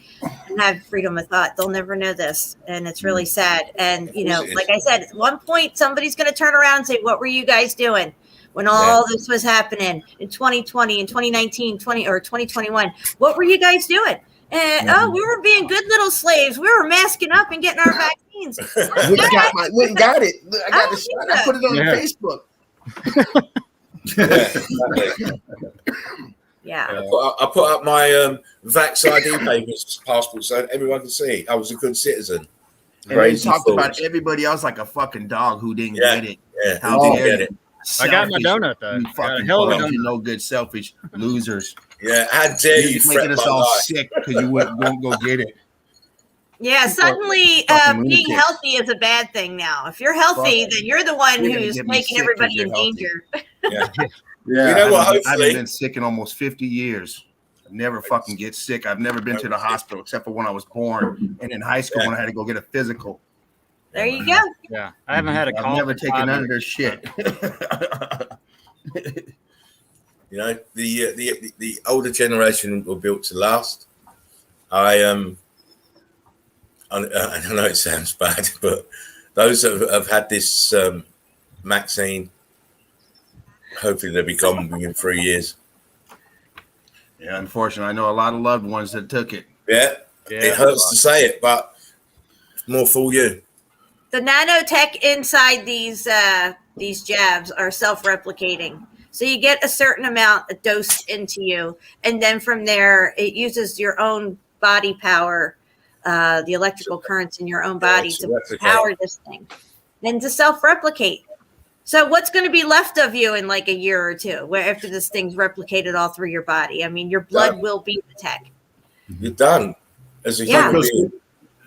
[SPEAKER 4] and have freedom of thought. They'll never know this. And it's really sad. And, you know, like I said, at one point, somebody's going to turn around and say, what were you guys doing when all this was happening in 2020 and 2019, 2021? What were you guys doing? And, we were being good little slaves. We were masking up and getting our vaccines. vaccines.
[SPEAKER 5] Went and got it. I got the shot. I put it on Facebook.
[SPEAKER 4] Yeah.
[SPEAKER 1] I put up my Vax ID papers, passport, so everyone can see I was a good citizen.
[SPEAKER 5] And they talked about everybody else like a fucking dog who didn't get it.
[SPEAKER 1] Yeah,
[SPEAKER 5] how
[SPEAKER 1] didn't
[SPEAKER 5] dare
[SPEAKER 1] get
[SPEAKER 5] you?
[SPEAKER 1] it.
[SPEAKER 2] I got my donut though.
[SPEAKER 5] You fucking
[SPEAKER 2] hell of a
[SPEAKER 5] bums,
[SPEAKER 2] donut.
[SPEAKER 5] you no good, selfish losers.
[SPEAKER 1] Yeah, how dare you
[SPEAKER 5] You're making
[SPEAKER 1] fret
[SPEAKER 5] us
[SPEAKER 1] my
[SPEAKER 5] all
[SPEAKER 1] life.
[SPEAKER 5] sick because you won't go get it.
[SPEAKER 4] Yeah, suddenly
[SPEAKER 5] fucking
[SPEAKER 4] being
[SPEAKER 5] lunatics.
[SPEAKER 4] healthy is a bad thing now. If you're healthy, then you're the one
[SPEAKER 5] You're gonna
[SPEAKER 4] who's
[SPEAKER 5] get me
[SPEAKER 4] making
[SPEAKER 5] sick
[SPEAKER 4] everybody
[SPEAKER 5] 'cause
[SPEAKER 4] in
[SPEAKER 5] you're
[SPEAKER 4] danger.
[SPEAKER 1] Yeah.
[SPEAKER 3] Yeah.
[SPEAKER 1] You know what?
[SPEAKER 5] I haven't
[SPEAKER 1] Hopefully,
[SPEAKER 5] been sick in almost 50 years. I never fucking get sick. I've never been to the hospital except for when I was born and in high school when I had to go get a physical.
[SPEAKER 4] There you go.
[SPEAKER 2] Yeah, I haven't had a
[SPEAKER 5] I've
[SPEAKER 2] cough.
[SPEAKER 5] never
[SPEAKER 2] in
[SPEAKER 5] taken
[SPEAKER 2] 5
[SPEAKER 5] none of
[SPEAKER 2] years.
[SPEAKER 5] their shit.
[SPEAKER 1] you know the older generation were built to last. I know it sounds bad, but those that have had this vaccine, hopefully they'll be gone within 3 years.
[SPEAKER 5] Yeah, unfortunately, I know a lot of loved ones that took it.
[SPEAKER 1] Yeah, it hurts to say it, but more fool you.
[SPEAKER 4] The nanotech inside these jabs are self-replicating. So you get a certain amount dosed into you, and then from there, it uses your own body power, the electrical currents in your own body to power this thing, and to self-replicate. So what's going to be left of you in like a year or two, where after this thing's replicated all through your body? I mean, your blood will be the tech.
[SPEAKER 1] You're done as a human being.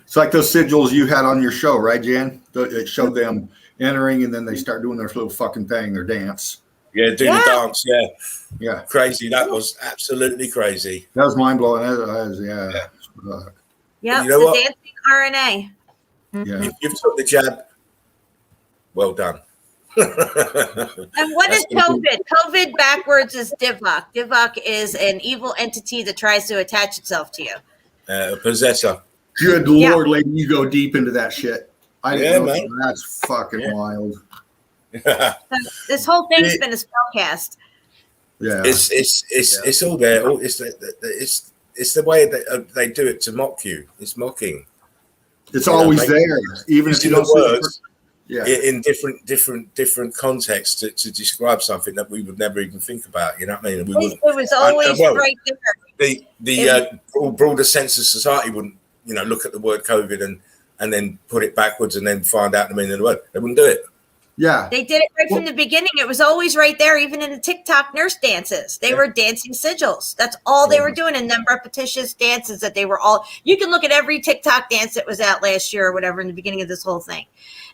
[SPEAKER 3] It's like those sigils you had on your show, right, Jan? It showed them entering, and then they start doing their little fucking thing, their dance.
[SPEAKER 1] Yeah, do the dance.
[SPEAKER 3] Yeah.
[SPEAKER 1] Crazy. That was absolutely crazy.
[SPEAKER 3] That was mind blowing. Yeah.
[SPEAKER 4] Yeah,
[SPEAKER 1] You know
[SPEAKER 4] the
[SPEAKER 1] what?
[SPEAKER 4] dancing RNA.
[SPEAKER 3] Yeah.
[SPEAKER 1] If you've took the jab, well done.
[SPEAKER 4] And what is COVID? COVID backwards is Divok. Divok is an evil entity that tries to attach itself to you.
[SPEAKER 1] Possessor.
[SPEAKER 3] Good Lord, lady, you go deep into that shit. I didn't know.
[SPEAKER 1] man.
[SPEAKER 3] That's fucking wild.
[SPEAKER 4] So this whole thing's been a spellcast.
[SPEAKER 3] Yeah.
[SPEAKER 1] It's all there. It's the way that they do it to mock you. It's mocking.
[SPEAKER 3] It's always there, even if you don't see
[SPEAKER 1] words.
[SPEAKER 3] Yeah.
[SPEAKER 1] In different contexts to describe something that we would never even think about. You know what I mean? We
[SPEAKER 4] It was always right there.
[SPEAKER 1] The broader sense of society wouldn't, look at the word COVID and then put it backwards and then find out the meaning of the word. They wouldn't do it.
[SPEAKER 3] Yeah.
[SPEAKER 4] They did it right from the beginning. It was always right there, even in the TikTok nurse dances. They were dancing sigils. That's all they were doing. And then repetitious dances that they were all, you can look at every TikTok dance that was out last year or whatever in the beginning of this whole thing.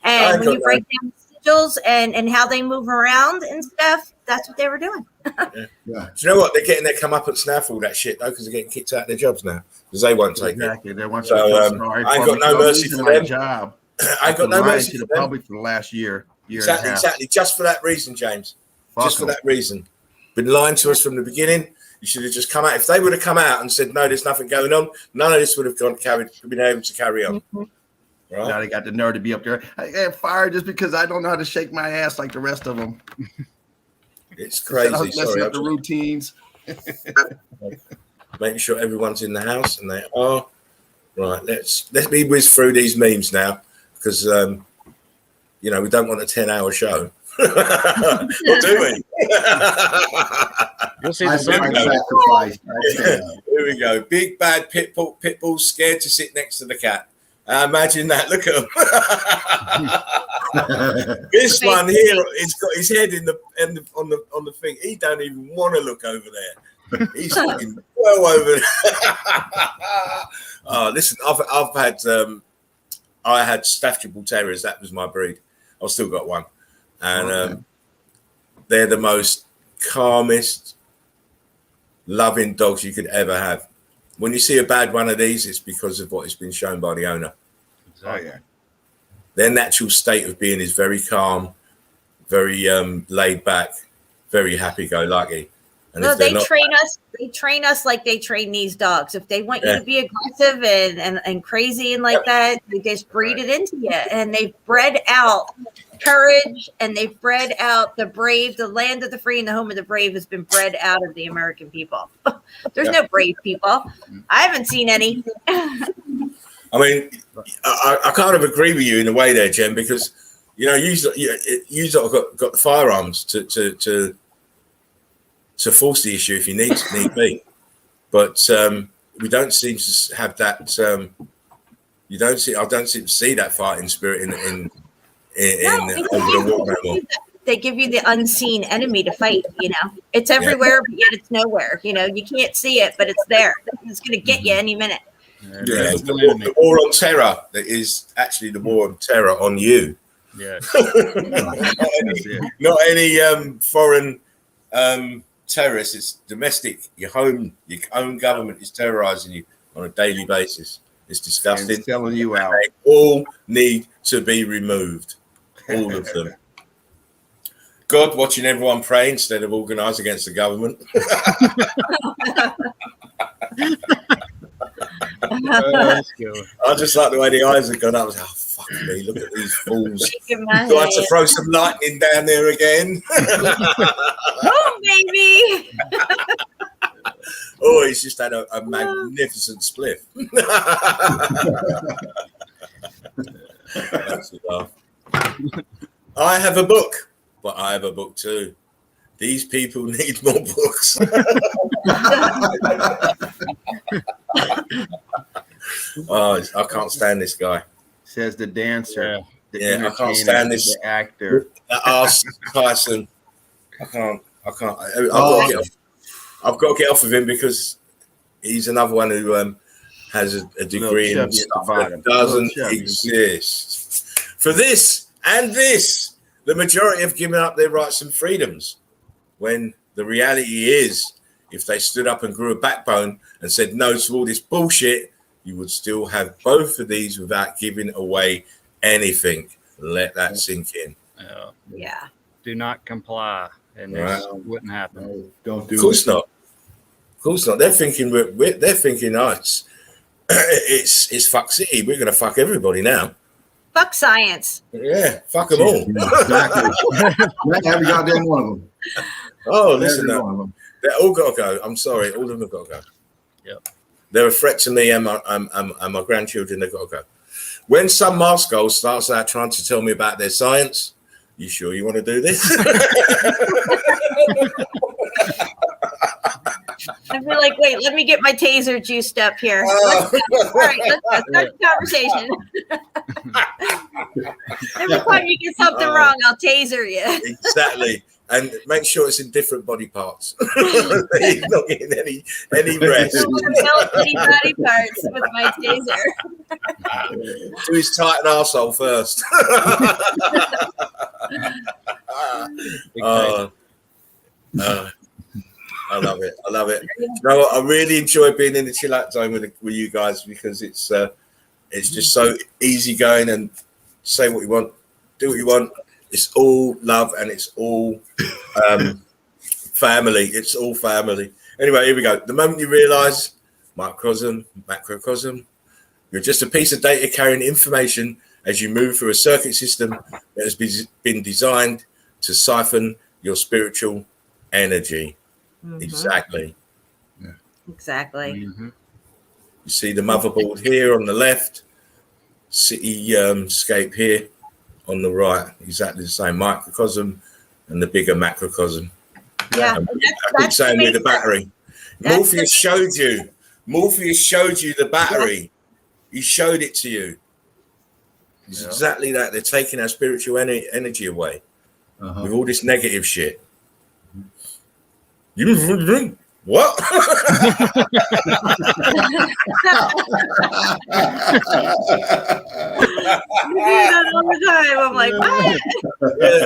[SPEAKER 4] And when you break down the sigils and how they move around and stuff, that's what they were doing.
[SPEAKER 1] Yeah. Do you know what? They're getting their comeuppance now for all that shit, though, because they're getting kicked out of their jobs now because they won't take it.
[SPEAKER 5] They want
[SPEAKER 1] so I ain't got no mercy for them.
[SPEAKER 5] Job.
[SPEAKER 1] I ain't got no mercy
[SPEAKER 5] to
[SPEAKER 1] for
[SPEAKER 5] the
[SPEAKER 1] them.
[SPEAKER 5] public for the last year.
[SPEAKER 1] Exactly. Just for that reason, James. Just for that reason. Been lying to us from the beginning. You should have just come out. If they would have come out and said, no, there's nothing going on, none of this would have been able to carry on.
[SPEAKER 4] Mm-hmm.
[SPEAKER 1] Right?
[SPEAKER 5] Now they got the nerve to be up there. I get fired just because I don't know how to shake my ass like the rest of them.
[SPEAKER 1] It's crazy.
[SPEAKER 5] Messing up the routines.
[SPEAKER 1] Making sure everyone's in the house and they are. Right, let's me whiz through these memes now because we don't want a 10-hour show. Or do we?
[SPEAKER 2] You'll see the sun.
[SPEAKER 1] Here we go. Big bad pitbull scared to sit next to the cat. Imagine that. Look at him. This one here, he's got his head on the thing. He don't even want to look over there. He's looking well over there. Listen, I had Staffordshire Bull Terriers. That was my breed. I've still got one, and they're the most calmest, loving dogs you could ever have. When you see a bad one of these, it's because of what has been shown by the owner.
[SPEAKER 5] Exactly.
[SPEAKER 1] Their natural state of being is very calm, very laid back, very happy-go-lucky. And
[SPEAKER 4] no, they train us like they train these dogs. If they want you to be aggressive and crazy and like that, they just breed it into you. And they've bred out courage and they've bred out the brave. The land of the free and the home of the brave has been bred out of the American people. There's no brave people. I haven't seen any.
[SPEAKER 1] I mean, I kind of agree with you in a way there, Jen, because you got the firearms to force the issue if you need be, but we don't seem to have that. I don't seem to see that fighting spirit in the war anymore.
[SPEAKER 4] They give you the unseen enemy to fight. It's everywhere, but yet it's nowhere. You can't see it, but it's there. It's going to get you any minute.
[SPEAKER 1] Yeah, the war on terror that is actually the war on terror on you.
[SPEAKER 2] Yeah.
[SPEAKER 1] not any foreign terrorists. It's domestic. Your own government is terrorizing you on a daily basis. It's disgusting.
[SPEAKER 5] And selling you out.
[SPEAKER 1] They all need to be removed. All of them. God watching everyone pray instead of organise against the government. I just like the way the eyes have gone up. I was like, oh, fuck me, look at these fools. Do I have to throw some lightning down there again?
[SPEAKER 4] Oh, baby.
[SPEAKER 1] Oh, he's just had a magnificent spliff. That's a laugh. I have a book, but I have a book too. These people need more books. Oh, I can't stand this guy.
[SPEAKER 5] Says the dancer.
[SPEAKER 1] Yeah, I can't stand this
[SPEAKER 5] the actor.
[SPEAKER 1] Ask Tyson. I can't. I've got to get off of him because he's another one who has a degree in stuff that doesn't exist. For this and this, the majority have given up their rights and freedoms. When the reality is, if they stood up and grew a backbone and said no to all this bullshit, you would still have both of these without giving away anything. Let that sink in.
[SPEAKER 4] Yeah.
[SPEAKER 2] Do not comply, and this wouldn't happen.
[SPEAKER 3] No, don't do
[SPEAKER 1] Of course
[SPEAKER 3] it.
[SPEAKER 1] not. Of course not. They're thinking they're thinking, it's fuck city. We're gonna fuck everybody now.
[SPEAKER 4] Fuck science.
[SPEAKER 1] Yeah, fuck them all.
[SPEAKER 3] Exactly. Every goddamn one of them.
[SPEAKER 1] Oh, listen,
[SPEAKER 3] Every one of them.
[SPEAKER 1] they all got to go. I'm sorry, all of them have got to go.
[SPEAKER 2] Yep.
[SPEAKER 1] They're a threat to me and my grandchildren. They've got to go. When some Moscow starts out trying to tell me about their science, you sure you want to do this?
[SPEAKER 4] I'd be like, wait, let me get my taser juiced up here. All right, let's start the conversation. Every time you get something wrong, I'll taser you.
[SPEAKER 1] Exactly. And make sure it's in different body parts. He's not getting any rest.
[SPEAKER 4] I'm going to melt any body parts with my taser.
[SPEAKER 1] Do his tight arsehole first. I love it. I love it. You know what? I really enjoy being in the chill out zone with you guys because it's just so easy going and say what you want, do what you want. It's all love and it's all family. It's all family. Anyway, here we go. The moment you realize microcosm, macrocosm, you're just a piece of data carrying information as you move through a circuit system that has been designed to siphon your spiritual energy. Mm-hmm. Exactly.
[SPEAKER 4] Yeah. Exactly.
[SPEAKER 2] Mm-hmm.
[SPEAKER 1] You see the motherboard here on the left, cityscape here on the right. Exactly the same microcosm and the bigger macrocosm.
[SPEAKER 4] Yeah,
[SPEAKER 1] that's saying with the battery. Morpheus showed you the battery. He showed it to you. It's exactly that. They're taking our spiritual energy away with all this negative shit. What?
[SPEAKER 4] I do that all the time. I'm like, what?
[SPEAKER 1] Yeah,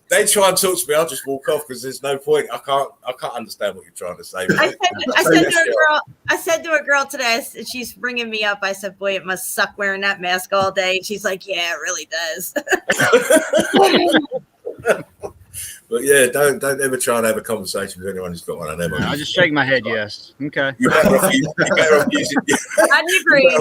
[SPEAKER 1] they try and talk to me. I'll just walk off because there's no point. I can't understand what you're trying to say.
[SPEAKER 4] I said to a girl today. She's bringing me up. I said, "Boy, it must suck wearing that mask all day." And she's like, "Yeah, it really does."
[SPEAKER 1] But yeah, don't ever try and have a conversation with anyone who's got one of them.
[SPEAKER 2] I just shake my head, yes. Okay.
[SPEAKER 1] You're better off using.
[SPEAKER 4] I'd agree.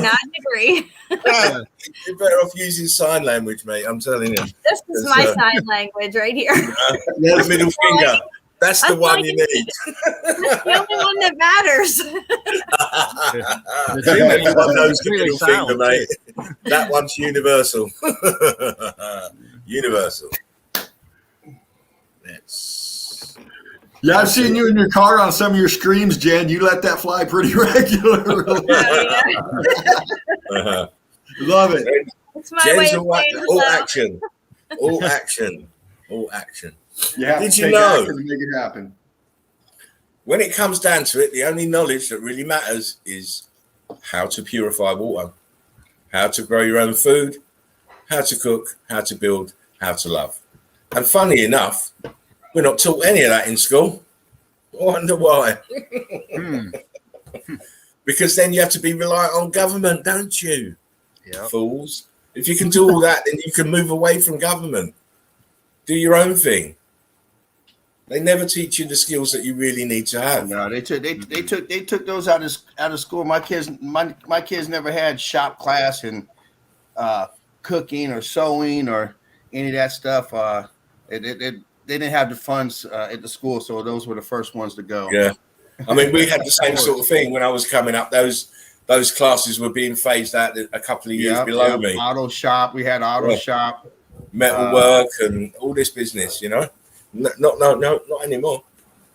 [SPEAKER 1] You're better off using sign language, mate. I'm telling you.
[SPEAKER 4] This is my sign language right here.
[SPEAKER 1] The middle finger. That's the one you need.
[SPEAKER 4] That's the only one that matters.
[SPEAKER 1] Everyone knows the
[SPEAKER 2] really
[SPEAKER 1] middle finger,
[SPEAKER 2] silent,
[SPEAKER 1] mate. That one's universal. Universal.
[SPEAKER 3] Yeah, I've seen you in your car on some of your streams, Jen. You let that fly pretty regularly. Love it.
[SPEAKER 4] It's my way of saying
[SPEAKER 1] all
[SPEAKER 4] hello.
[SPEAKER 1] action. All action. All action.
[SPEAKER 3] You have
[SPEAKER 1] Did
[SPEAKER 3] to
[SPEAKER 1] you
[SPEAKER 3] take
[SPEAKER 1] know?
[SPEAKER 3] action to make it happen.
[SPEAKER 1] When it comes down to it, the only knowledge that really matters is how to purify water, how to grow your own food, how to cook, how to build, how to love. And funny enough, we're not taught any of that in school. I wonder why. Because then you have to be reliant on government, don't you?
[SPEAKER 2] Yeah.
[SPEAKER 1] Fools. If you can do all that, then you can move away from government. Do your own thing. They never teach you the skills that you really need to have.
[SPEAKER 5] No, they took those out of school. My kids never had shop class and cooking or sewing or any of that stuff. They didn't have the funds at the school, so those were the first ones to go.
[SPEAKER 1] Yeah, I mean, we had the same sort of thing when I was coming up. Those classes were being phased out a couple of years below me.
[SPEAKER 5] Auto shop, we had auto shop,
[SPEAKER 1] metal work, and all this business. You know, not anymore.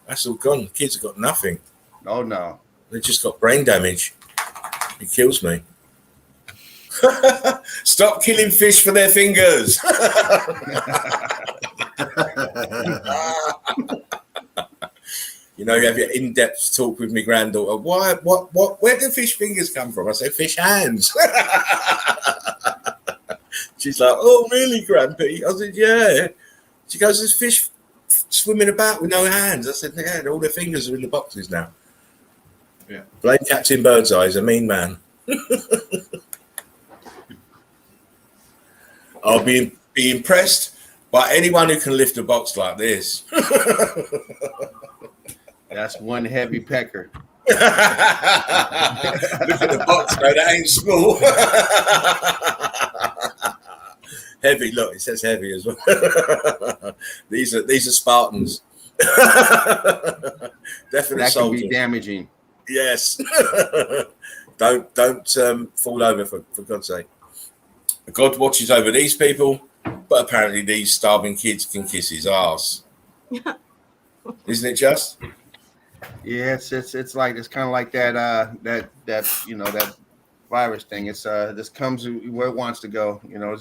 [SPEAKER 1] That's all gone. Kids have got nothing.
[SPEAKER 5] Oh no,
[SPEAKER 1] they just got brain damage. It kills me. Stop killing fish for their fingers. You know, you have your in-depth talk with my granddaughter. Why? What? Where do fish fingers come from? I said, fish hands. She's like, oh, really, Grampy? I said, yeah. She goes, there's fish swimming about with no hands. I said, yeah, all their fingers are in the boxes now.
[SPEAKER 3] Yeah.
[SPEAKER 1] Blame Captain Birdseye. He's a mean man. I'll be impressed by anyone who can lift a box like this.
[SPEAKER 5] That's one heavy pecker.
[SPEAKER 1] Look at the box, though. That ain't small. Heavy. Look, it says heavy as well. These are Spartans. Definitely
[SPEAKER 5] that
[SPEAKER 1] soldiers.
[SPEAKER 5] can be damaging.
[SPEAKER 1] Yes. Don't fall over for God's sake. God watches over these people, but apparently these starving kids can kiss his ass. Isn't it just?
[SPEAKER 5] Yeah, it's like it's kind of like that you know, that virus thing. It's this comes where it wants to go. You know,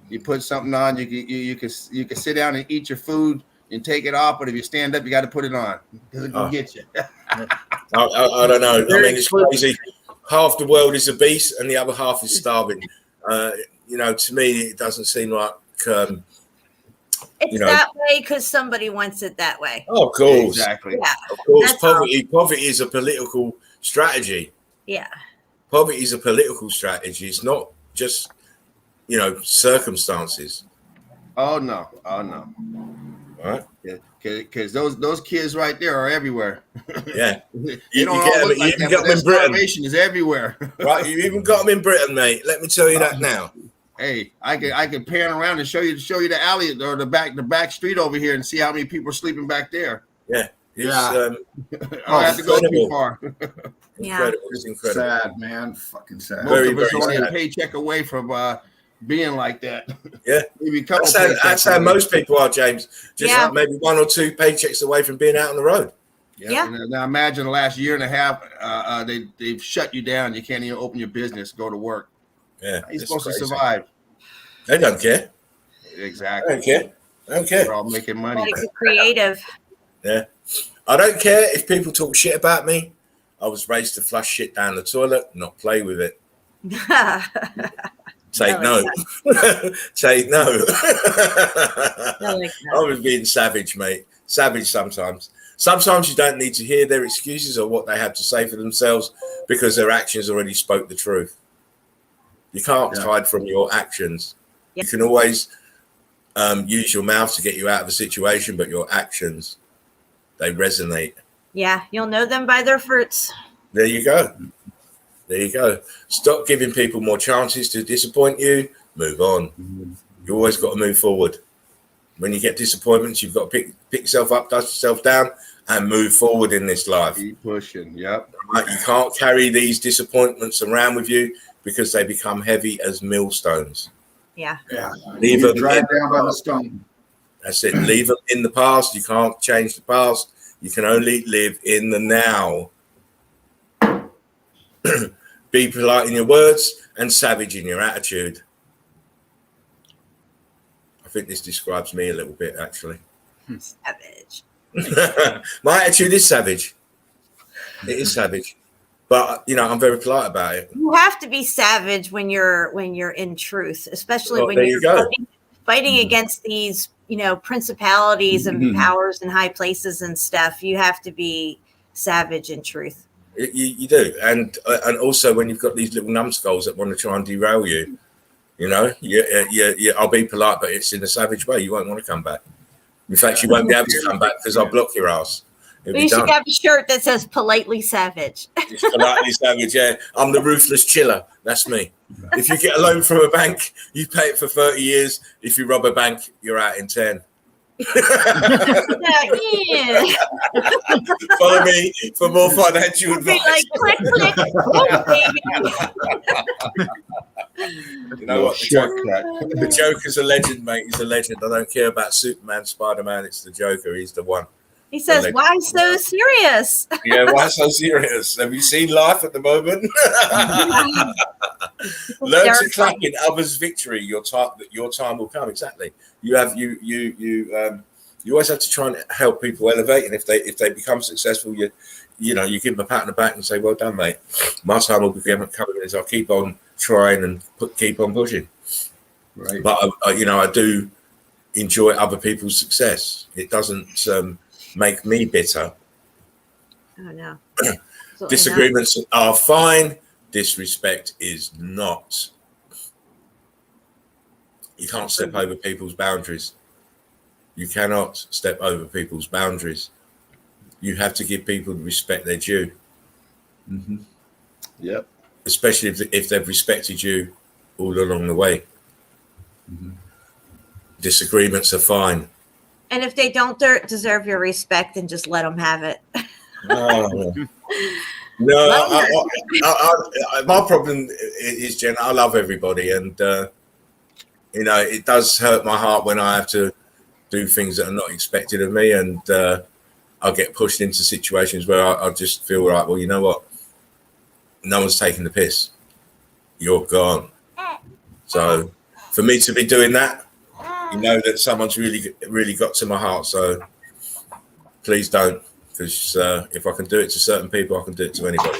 [SPEAKER 5] you put something on, you can sit down and eat your food and take it off, but if you stand up, you got to put it on because it can get you.
[SPEAKER 1] I don't know. I mean, it's crazy. Half the world is obese and the other half is starving. You know, to me, it doesn't seem like.
[SPEAKER 4] It's that way because somebody wants it that way.
[SPEAKER 1] Oh, of course,
[SPEAKER 5] Exactly.
[SPEAKER 4] Yeah,
[SPEAKER 1] of course. Poverty is a political strategy.
[SPEAKER 4] Yeah. Poverty
[SPEAKER 1] is a political strategy. It's not just circumstances.
[SPEAKER 5] Oh no.
[SPEAKER 1] Right.
[SPEAKER 5] Yeah, because those kids right there are everywhere.
[SPEAKER 1] Yeah,
[SPEAKER 5] you don't all look like that, but that starvation is everywhere.
[SPEAKER 1] Right, you even got them in Britain, mate. Let me tell you that now.
[SPEAKER 5] Hey, I can pan around and show you the alley or the back street over here and see how many people are sleeping back there.
[SPEAKER 1] Yeah,
[SPEAKER 5] I don't have to go too far.
[SPEAKER 1] Incredible. It's incredible.
[SPEAKER 3] Sad, man. Fucking sad.
[SPEAKER 5] Most of us only a paycheck away from being like that.
[SPEAKER 1] Yeah,
[SPEAKER 5] maybe
[SPEAKER 1] that's how most people are, James. Just like maybe 1 or 2 paychecks away from being out on the road.
[SPEAKER 5] Yeah. Now imagine the last year and a half, they've shut you down. You can't even open your business, go to work.
[SPEAKER 1] Yeah,
[SPEAKER 5] you're supposed to survive.
[SPEAKER 1] They don't care.
[SPEAKER 5] Exactly.
[SPEAKER 1] They don't care.
[SPEAKER 5] They're all making money.
[SPEAKER 4] Like creative.
[SPEAKER 1] Yeah, I don't care if people talk shit about me. I was raised to flush shit down the toilet, not play with it. Take no. Take no. I was being savage, mate. Savage sometimes. Sometimes you don't need to hear their excuses or what they have to say for themselves because their actions already spoke the truth. You can't hide from your actions. Yep. You can always use your mouth to get you out of a situation, but your actions, they resonate.
[SPEAKER 4] Yeah, you'll know them by their fruits.
[SPEAKER 1] There you go. There you go. Stop giving people more chances to disappoint you. Move on. You always got to move forward. When you get disappointments, you've got to pick yourself up, dust yourself down, and move forward in this life.
[SPEAKER 5] Keep pushing. Yep.
[SPEAKER 1] Right? You can't carry these disappointments around with you because they become heavy as millstones.
[SPEAKER 4] Yeah.
[SPEAKER 1] Leave them
[SPEAKER 3] dragged down by the stone.
[SPEAKER 1] That's it. Leave them in the past. You can't change the past. You can only live in the now. Be polite in your words and savage in your attitude. I think this describes me a little bit, actually.
[SPEAKER 4] Savage.
[SPEAKER 1] My attitude is savage. It is savage, but I'm very polite about it.
[SPEAKER 4] You have to be savage when you're in truth, especially when
[SPEAKER 1] there
[SPEAKER 4] you're
[SPEAKER 1] you go.
[SPEAKER 4] fighting against these, principalities and powers and high places and stuff. You have to be savage in truth.
[SPEAKER 1] You do, and also when you've got these little numbskulls that want to try and derail you, I'll be polite, but it's in a savage way. You won't want to come back. In fact, you won't be able to come back because I'll block your ass.
[SPEAKER 4] You should have a shirt that says "politely savage."
[SPEAKER 1] It's politely savage. Yeah, I'm the ruthless chiller. That's me. If you get a loan from a bank, you pay it for 30 years. If you rob a bank, you're out in 10. Follow me for more financial advice.
[SPEAKER 4] Like, click, click. Oh, baby.
[SPEAKER 1] You know what? The Joker's a legend, mate. He's a legend. I don't care about Superman, Spider-Man. It's the Joker. He's the one.
[SPEAKER 4] He says, "Why so serious?"
[SPEAKER 1] Yeah, why so serious? Have you seen life at the moment? Learn to clap in others' victory. Your time will come. Exactly. You always have to try and help people elevate, and if they become successful, you give them a pat on the back and say, "Well done, mate. My time will be coming as I keep on trying and keep on pushing."
[SPEAKER 3] Right.
[SPEAKER 1] But I do enjoy other people's success. It doesn't make me bitter.
[SPEAKER 4] Oh no.
[SPEAKER 1] Disagreements are fine. Disrespect is not. You can't step over people's boundaries. You cannot step over people's boundaries. You have to give people the respect they're due.
[SPEAKER 3] Mm-hmm.
[SPEAKER 5] Yep.
[SPEAKER 1] Especially if they've respected you all along the way.
[SPEAKER 3] Mm-hmm.
[SPEAKER 1] Disagreements are fine.
[SPEAKER 4] And if they don't deserve your respect, then just let them have it.
[SPEAKER 1] No, my problem is, Jen, I love everybody, and it does hurt my heart when I have to do things that are not expected of me, and I'll get pushed into situations where I just feel right. Well, you know what? No one's taking the piss. You're gone. So for me to be doing that, that someone's really got to my heart. So please don't, because if I can do it to certain people, I can do it to anybody.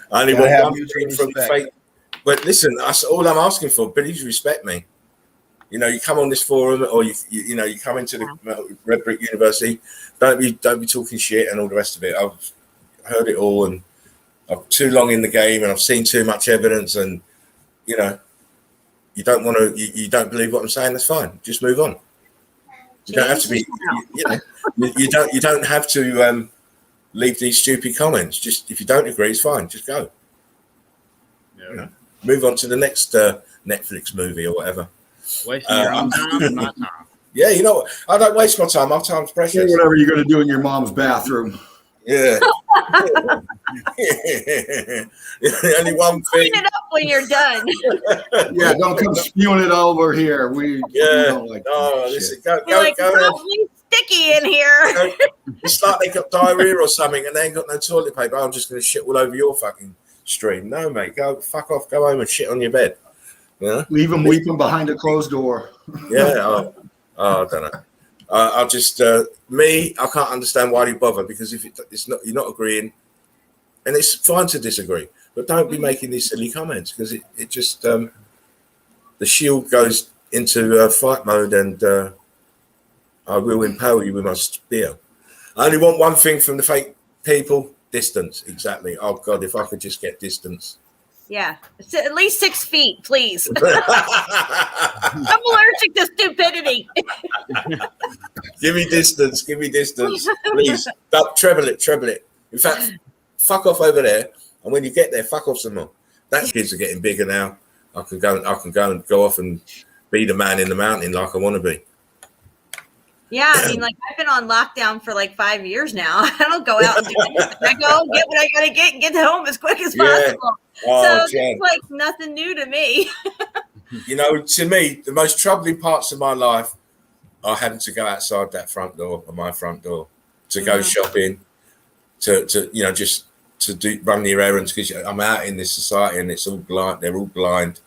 [SPEAKER 1] I only want one thing from fate. But listen, that's all I'm asking for. Please respect me. You come on this forum, or you come into the Red Brick University. Don't be talking shit and all the rest of it. I've heard it all, and I'm too long in the game, and I've seen too much evidence, and you don't want to, you don't believe what I'm saying. That's fine. Just move on. You don't have to be, you don't have to leave these stupid comments. Just if you don't agree, it's fine. Just go.
[SPEAKER 2] Yeah.
[SPEAKER 1] Move on to the next Netflix movie or whatever.
[SPEAKER 2] Wasting your own time and my time.
[SPEAKER 1] Yeah, I don't waste my time. My time's precious.
[SPEAKER 3] Whatever you're going to do in your mom's bathroom.
[SPEAKER 1] Yeah. Only one thing.
[SPEAKER 4] Clean it up when you're done.
[SPEAKER 3] Yeah, don't come spewing it over here. We don't like
[SPEAKER 1] listen, go.
[SPEAKER 4] It's awfully sticky in here.
[SPEAKER 1] It's like they got diarrhea or something and they ain't got no toilet paper. I'm just going to shit all over your fucking stream. No, mate, go fuck off. Go home and shit on your bed.
[SPEAKER 3] Leave them weeping behind a closed door.
[SPEAKER 1] Yeah, I don't know. I'll just I can't understand why you bother, because if it's not, you're not agreeing, and it's fine to disagree, but don't be making these silly comments, because it just the shield goes into fight mode, and I will impale you with my spear. I only want one thing from the fake people: distance. Exactly. Oh God, if I could just get distance.
[SPEAKER 4] Yeah, it's at least 6 feet, please. I'm allergic to stupidity.
[SPEAKER 1] Give me distance, please. Treble it. In fact, fuck off over there, and when you get there, fuck off some more. That kids are getting bigger now. I can go off and be the man in the mountain like I want to be.
[SPEAKER 4] Yeah, I mean, like I've been on lockdown for like 5 years now. I don't go out and do anything. I go get what I gotta get and get home as quick as possible. So it's like nothing new to me.
[SPEAKER 1] You know, to me, the most troubling parts of my life are having to go outside that front door or my front door to go shopping, to you know, just to run the errands, because I'm out in this society and it's all blind. They're all blind.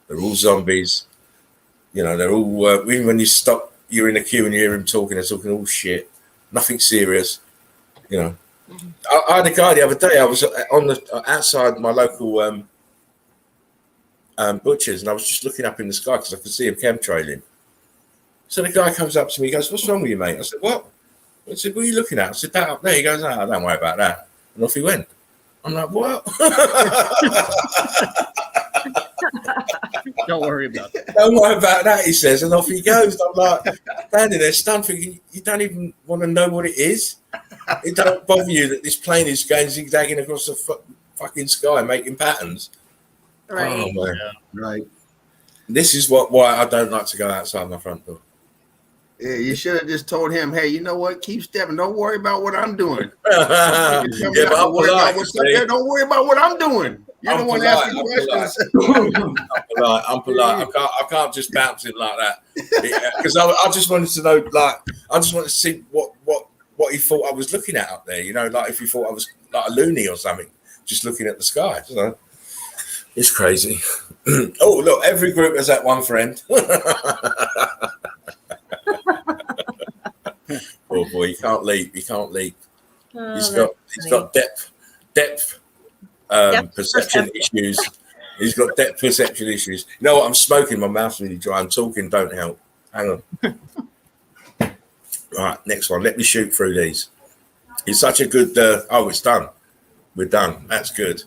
[SPEAKER 1] They're all zombies. You know, they're all even when you stop, you're in a queue and you hear them talking. They're talking all shit, nothing serious. You know, I had a guy the other day. I was on the outside my local butchers, and I was just looking up in the sky because I could see him chemtrailing. So the guy comes up to me. He goes, "What's wrong with you, mate?" I said, "What?" I said, "What are you looking at?" I said, "That up there." He goes, "Oh, don't worry about that." And off he went. I'm like, "What?"
[SPEAKER 2] Don't worry about that.
[SPEAKER 1] Don't worry about that, he says, and off he goes. I'm like, standing there, stunned, thinking, you don't even want to know what it is. It don't bother you that this plane is going zigzagging across the fucking sky, making patterns.
[SPEAKER 4] Right.
[SPEAKER 1] Oh, man.
[SPEAKER 2] Yeah.
[SPEAKER 3] Right.
[SPEAKER 1] This is why I don't like to go outside my front door.
[SPEAKER 5] Yeah, you should have just told him, hey, you know what? Keep stepping. Don't worry about what I'm doing.
[SPEAKER 1] Yeah, but I'm polite.
[SPEAKER 5] Don't worry about what I'm doing. You're the one asking questions.
[SPEAKER 1] I'm polite. I can't just bounce it like that, because I just wanted to know, like, I just wanted to see what he thought I was looking at up there. You know, like if he thought I was like a loony or something, just looking at the sky. You know, it's crazy. Oh, look, every group has that one friend. Oh boy, you can't leap. You can't leap. He's got depth perception issues. He's got depth perception issues. You know what? I'm smoking. My mouth's really dry. I'm talking. Don't help. Hang on. Right, next one. Let me shoot through these. It's such a good. Oh, it's done. We're done. That's good.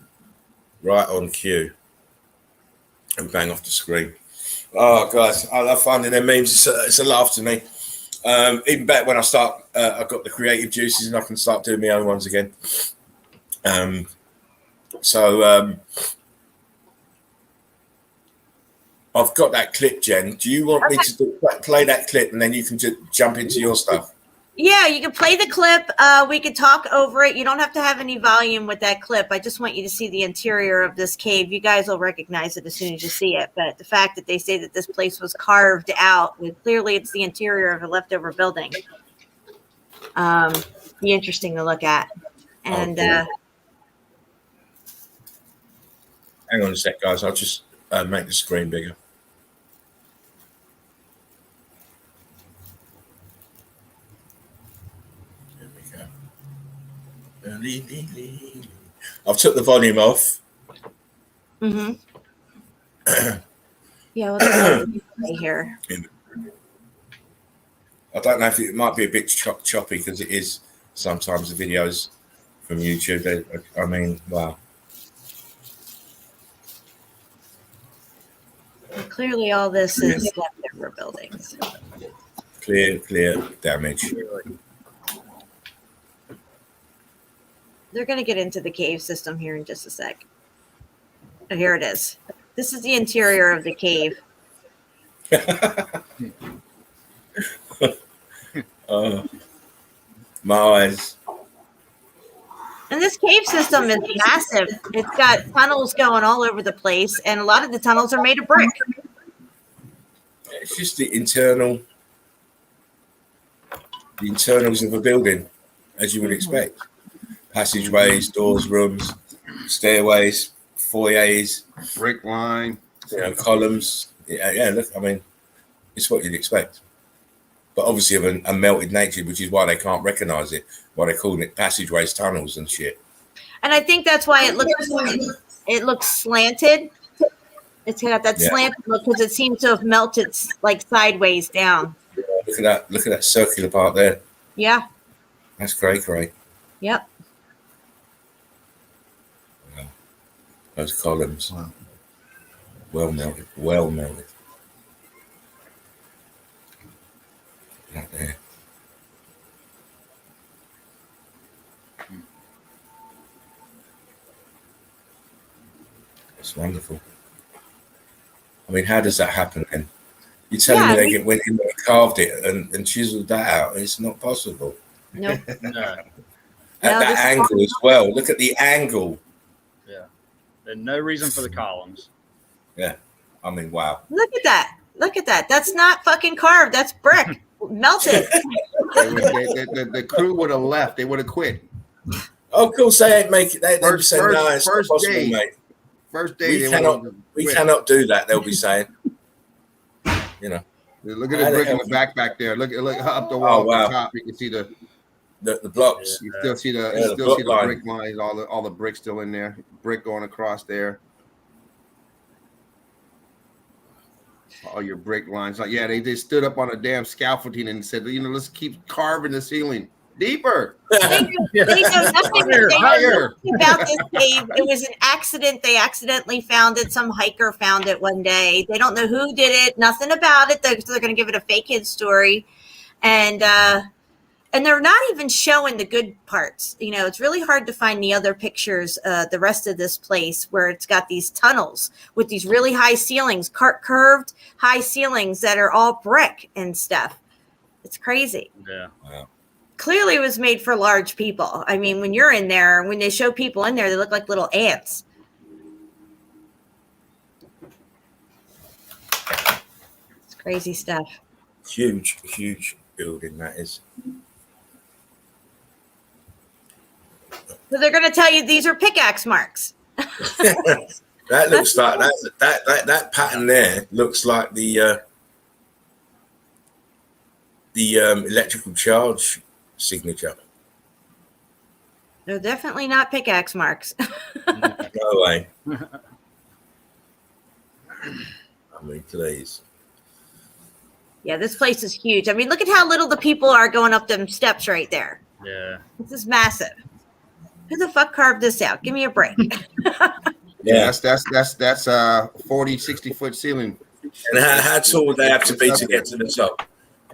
[SPEAKER 1] Right on cue. And bang off the screen. Oh, guys, I love finding their memes. It's a laugh to me. Even better when I start. I've got the creative juices and I can start doing my own ones again. So I've got that clip, Jen. Do you want me to play that clip and then you can just jump into your stuff?
[SPEAKER 4] Yeah, you can play the clip. We could talk over it. You don't have to have any volume with that clip. I just want you to see the interior of this cave. You guys will recognize it as soon as you see it. But the fact that they say that this place was carved out, clearly it's the interior of a leftover building. Be interesting to look at. And
[SPEAKER 1] hang on a sec, guys. I'll just make the screen bigger. I've took the volume off.
[SPEAKER 4] yeah, well, here.
[SPEAKER 1] I don't know if it might be a bit choppy because it is sometimes the videos from YouTube. I mean, wow.
[SPEAKER 4] Well, clearly, all this is leftover buildings.
[SPEAKER 1] Clear damage.
[SPEAKER 4] They're going to get into the cave system here in just a sec. Oh, here it is. This is the interior of the cave.
[SPEAKER 1] My eyes.
[SPEAKER 4] And this cave system is massive. It's got tunnels going all over the place, and a lot of the tunnels are made of brick.
[SPEAKER 1] It's just the internals of a building, as you would expect. Passageways, doors, rooms, stairways, foyers,
[SPEAKER 5] Brick line,
[SPEAKER 1] columns. Yeah. Look, I mean, it's what you'd expect, but obviously of a melted nature, which is why they can't recognize it. Why they're calling it passageways, tunnels, and shit.
[SPEAKER 4] And I think that's why it looks slanted. It's got that slanted look because it seems to have melted like sideways down.
[SPEAKER 1] Yeah, look at that circular part there.
[SPEAKER 4] Yeah.
[SPEAKER 1] That's cray.
[SPEAKER 4] Yep.
[SPEAKER 1] Wow. Those columns.
[SPEAKER 3] Wow.
[SPEAKER 1] Well melted. Right there. It's wonderful. I mean, how does that happen then? You're telling me they went in and carved it and chiseled that out? It's not possible.
[SPEAKER 4] Nope.
[SPEAKER 2] No.
[SPEAKER 1] At that angle as well. Look at the angle.
[SPEAKER 2] Yeah. And no reason for the columns.
[SPEAKER 1] Yeah. I mean, wow.
[SPEAKER 4] Look at that. Look at that. That's not fucking carved. That's brick. Melted.
[SPEAKER 5] The crew would have left. They would have quit.
[SPEAKER 1] Oh, of course, they ain't make it. They
[SPEAKER 5] First
[SPEAKER 1] say, no, it's not possible,
[SPEAKER 5] day.
[SPEAKER 1] mate.
[SPEAKER 5] First day,
[SPEAKER 1] we cannot do that. They'll be saying, you know.
[SPEAKER 5] Look at the brick in the back there. Look up the wall. At the top. You can see the
[SPEAKER 1] blocks.
[SPEAKER 5] You still see the brick lines. All the bricks still in there. Brick going across there. All your brick lines. Like, yeah, they stood up on a damn scaffolding and said, let's keep carving the ceiling deeper.
[SPEAKER 4] They know nothing about this cave. It was an accident. They accidentally found it. Some hiker found it one day. They don't know who did it. Nothing about it. They're going to give it a fake kid story, and they're not even showing the good parts. It's really hard to find the other pictures, the rest of this place where it's got these tunnels with these really high ceilings, curved high ceilings that are all brick and stuff. It's crazy.
[SPEAKER 2] Yeah.
[SPEAKER 1] Wow.
[SPEAKER 4] Clearly it was made for large people. I mean, when you're in there, when they show people in there, they look like little ants. It's crazy stuff.
[SPEAKER 1] Huge building that is.
[SPEAKER 4] So they're going to tell you these are pickaxe marks.
[SPEAKER 1] That looks like that pattern there looks like the electrical charge signature.
[SPEAKER 4] They're definitely not pickaxe marks.
[SPEAKER 1] No way. I mean, please.
[SPEAKER 4] Yeah, this place is huge. I mean, look at how little the people are going up them steps right there.
[SPEAKER 2] Yeah.
[SPEAKER 4] This is massive. Who the fuck carved this out? Give me a break.
[SPEAKER 1] Yeah,
[SPEAKER 5] that's 40, 60 foot ceiling.
[SPEAKER 1] And how tall would they have to be to get to the top?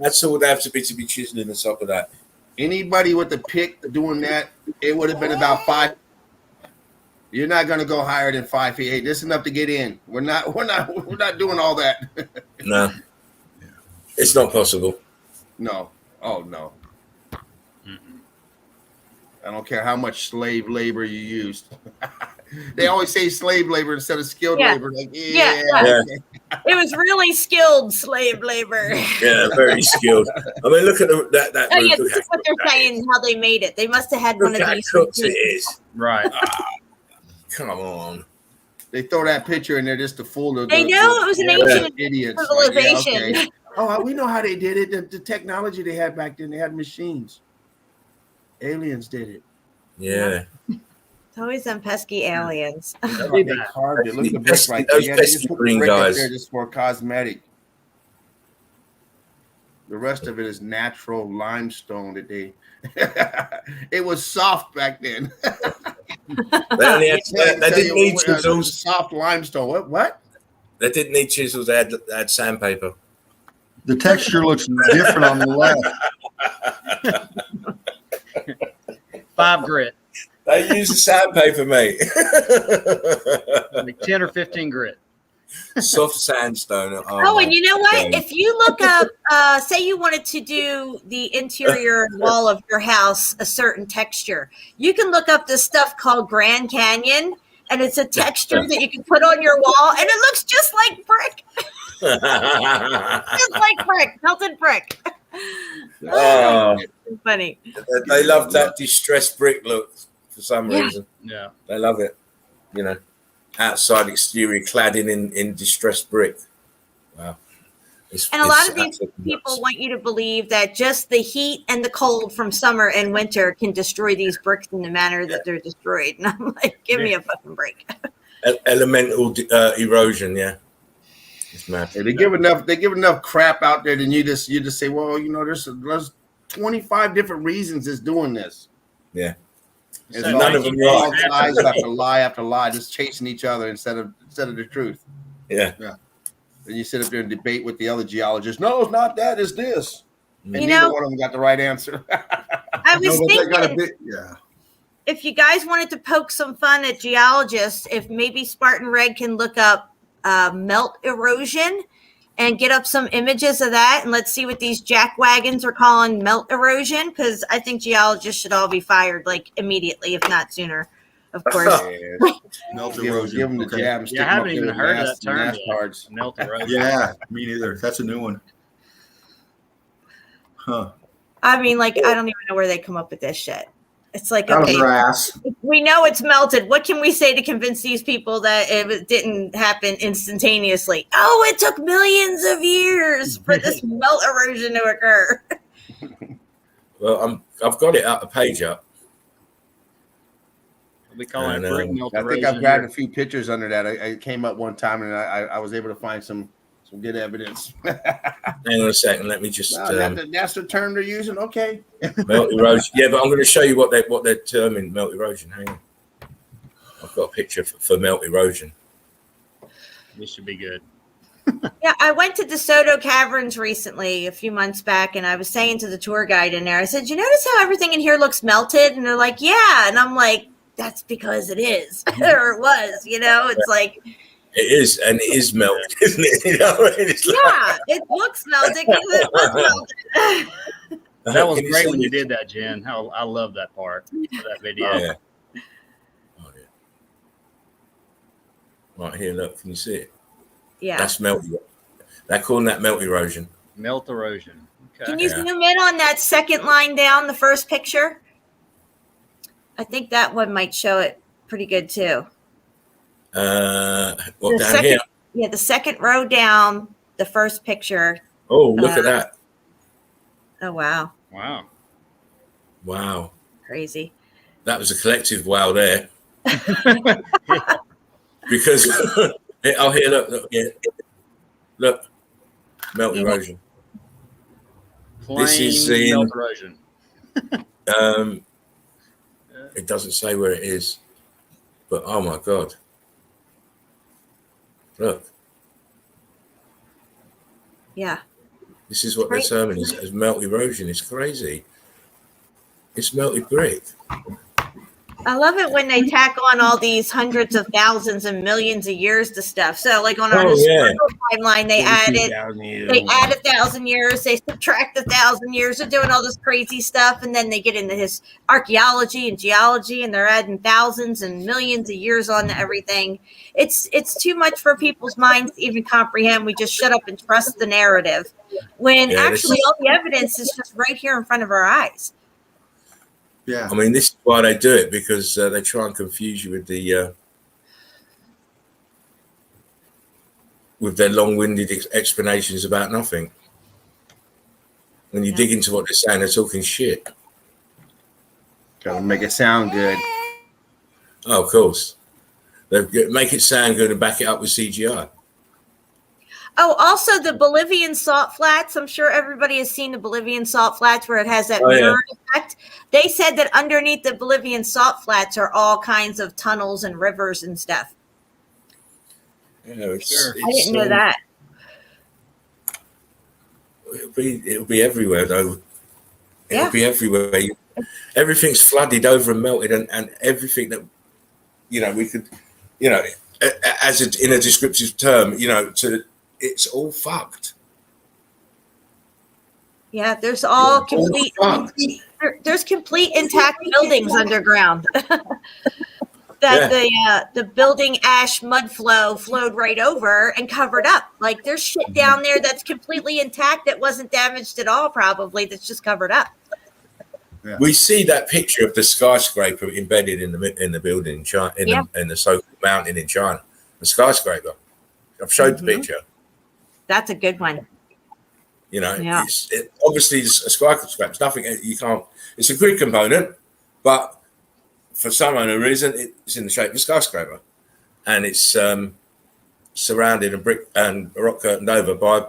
[SPEAKER 1] How tall would they have to be chiseling the top of that?
[SPEAKER 5] Anybody with the pick doing that, it would have been about 5. You're not going to go higher than 5 feet. Hey, this is enough to get in. We're not doing all that.
[SPEAKER 1] No, it's not possible.
[SPEAKER 5] No. Oh no. I don't care how much slave labor you used. They always say slave labor instead of skilled labor. Like, yeah.
[SPEAKER 4] It was really skilled slave labor.
[SPEAKER 1] Yeah, very skilled. I mean, look at that.
[SPEAKER 4] Oh, yeah, this is what they're saying, how they made it. They must have had one of these.
[SPEAKER 1] Cooked it is.
[SPEAKER 2] Right.
[SPEAKER 1] Come on.
[SPEAKER 5] They throw that picture in there just to fool the.
[SPEAKER 4] They know it was an ancient
[SPEAKER 5] idiots.
[SPEAKER 4] civilization.
[SPEAKER 5] Like, yeah, okay. Oh, we know how they did it. The technology they had back then, they had machines. Aliens did it.
[SPEAKER 1] Yeah.
[SPEAKER 4] It's always them pesky aliens.
[SPEAKER 5] They carved it. Look at the brick right there. Yeah, they just put the brick up there just for cosmetic. The rest of it is natural limestone that they. It was soft back then.
[SPEAKER 1] They didn't need chisels.
[SPEAKER 5] Soft limestone. What?
[SPEAKER 1] They didn't need chisels. They had sandpaper.
[SPEAKER 3] The texture looks different on the left.
[SPEAKER 2] 5 grit.
[SPEAKER 1] They use the sandpaper, mate.
[SPEAKER 2] Like 10 or 15 grit.
[SPEAKER 1] Soft sandstone.
[SPEAKER 4] Oh, and you know what? If you look up, say you wanted to do the interior wall of your house a certain texture, you can look up this stuff called Grand Canyon, and it's a texture that you can put on your wall, and it looks just like brick. Just like brick, melted brick. Funny.
[SPEAKER 1] They love that distressed brick look for some reason.
[SPEAKER 2] Yeah.
[SPEAKER 1] They love it. Outside exterior cladding in distressed brick. Wow.
[SPEAKER 4] And a lot of these people want you to believe that just the heat and the cold from summer and winter can destroy these bricks in the manner that they're destroyed. And I'm like, give me a fucking break.
[SPEAKER 1] Elemental erosion, yeah. It's mad.
[SPEAKER 5] They give enough crap out there, then you just say, well, there's 25 different reasons it's doing this.
[SPEAKER 1] Yeah.
[SPEAKER 5] It's
[SPEAKER 1] none of them are
[SPEAKER 5] lies after lie, just chasing each other instead of the truth.
[SPEAKER 1] Yeah.
[SPEAKER 5] Then you sit up there and debate with the other geologists. No, it's not that. It's this. And
[SPEAKER 4] neither
[SPEAKER 5] one of them got the right answer.
[SPEAKER 4] I was thinking, if you guys wanted to poke some fun at geologists, if maybe Spartan Red can look up melt erosion and get up some images of that, and let's see what these jack wagons are calling melt erosion, because I think geologists should all be fired like immediately, if not sooner. Of course.
[SPEAKER 3] Melt
[SPEAKER 5] Give
[SPEAKER 3] erosion.
[SPEAKER 5] them the
[SPEAKER 3] Okay.
[SPEAKER 5] jab. And stick
[SPEAKER 2] Yeah, I
[SPEAKER 5] them
[SPEAKER 2] haven't
[SPEAKER 5] up
[SPEAKER 2] even
[SPEAKER 5] there
[SPEAKER 2] heard of
[SPEAKER 5] with
[SPEAKER 2] that term yet.
[SPEAKER 5] cards.
[SPEAKER 2] Melt erosion.
[SPEAKER 3] Yeah, me neither. That's a new one. Huh.
[SPEAKER 4] I mean, like, I don't even know where they come up with this shit. It's like,
[SPEAKER 3] Out of
[SPEAKER 4] okay,
[SPEAKER 3] their ass.
[SPEAKER 4] we know it's melted. What can we say to convince these people that it didn't happen instantaneously? Oh, it took millions of years for this melt erosion to occur.
[SPEAKER 1] Well, I've got it out, the page up.
[SPEAKER 2] We call it
[SPEAKER 1] And,
[SPEAKER 2] brick melt
[SPEAKER 5] I think
[SPEAKER 2] erosion
[SPEAKER 5] I've grabbed
[SPEAKER 2] here.
[SPEAKER 5] a few pictures under that. I came up one time and I was able to find some good evidence.
[SPEAKER 1] Hang on a second. Let me just
[SPEAKER 5] That's the term they're using. Okay.
[SPEAKER 1] melt erosion. Yeah, but I'm going to show you what they're terming melt erosion. Hang on. I've got a picture for melt erosion.
[SPEAKER 2] This should be good.
[SPEAKER 4] Yeah, I went to DeSoto Caverns recently, a few months back, and I was saying to the tour guide in there, I said, you notice how everything in here looks melted? And they're like, yeah. And I'm like, that's because it is, or it was, it's like.
[SPEAKER 1] It is, and it is melted, isn't it? You know what I mean?
[SPEAKER 4] It looks melted because it was melted.
[SPEAKER 2] That was great when you did that, Jen. I love that part of that video.
[SPEAKER 1] Yeah. Oh, yeah. Right here, look, can you see it?
[SPEAKER 4] Yeah.
[SPEAKER 1] That's melt. They're calling that melt erosion.
[SPEAKER 2] Melt erosion. Okay.
[SPEAKER 4] Can you zoom in on that second line down, the first picture? I think that one might show it pretty good too.
[SPEAKER 1] What, down
[SPEAKER 4] second,
[SPEAKER 1] here?
[SPEAKER 4] Yeah, the second row down, the first picture.
[SPEAKER 1] Oh, look at that.
[SPEAKER 4] Oh, wow.
[SPEAKER 2] Wow.
[SPEAKER 1] Wow.
[SPEAKER 4] Crazy.
[SPEAKER 1] That was a collective wow there. Because, oh, here, look, yeah. Look, melt erosion.
[SPEAKER 2] Plain
[SPEAKER 1] This is in,
[SPEAKER 2] melt erosion.
[SPEAKER 1] it doesn't say where it is, but oh my God. Look.
[SPEAKER 4] Yeah.
[SPEAKER 1] This is what they're terming as melt erosion. It's crazy. It's melted brick.
[SPEAKER 4] I love it when they tack on all these hundreds of thousands and millions of years to stuff. So, like on our historical timeline, they added 1,000 years. They subtract 1,000 years. They're doing all this crazy stuff, and then they get into his archaeology and geology, and they're adding thousands and millions of years on to everything. It's too much for people's minds to even comprehend. We just shut up and trust the narrative, when actually all the evidence is just right here in front of our eyes.
[SPEAKER 3] Yeah,
[SPEAKER 1] I mean, this is why they do it, because they try and confuse you with their long-winded explanations about nothing. When you dig into what they're saying, they're talking shit.
[SPEAKER 5] Gotta make it sound good.
[SPEAKER 1] Oh, of course. They make it sound good and back it up with CGI.
[SPEAKER 4] Oh, also the Bolivian salt flats. I'm sure everybody has seen the Bolivian salt flats where it has that mirror effect. They said that underneath the Bolivian salt flats are all kinds of tunnels and rivers and stuff.
[SPEAKER 1] You know,
[SPEAKER 4] I didn't know that.
[SPEAKER 1] It'll be everywhere, though. It'll be everywhere. Everything's flooded over and melted, and everything that, we could, as in a descriptive term, it's all fucked.
[SPEAKER 4] Yeah, there's all complete. There's complete intact buildings underground. The building ash mud flow flowed right over and covered up. Like there's shit down there that's completely intact that wasn't damaged at all. Probably that's just covered up.
[SPEAKER 3] Yeah.
[SPEAKER 1] We see that picture of the skyscraper embedded in the building in China, in the so-called mountain in China. The skyscraper. I've showed the picture.
[SPEAKER 4] That's a good one.
[SPEAKER 1] Obviously a skyscraper. It's nothing. You can't. It's a grid component, but for some unknown reason, it's in the shape of a skyscraper, and it's surrounded and brick and rock curtained over by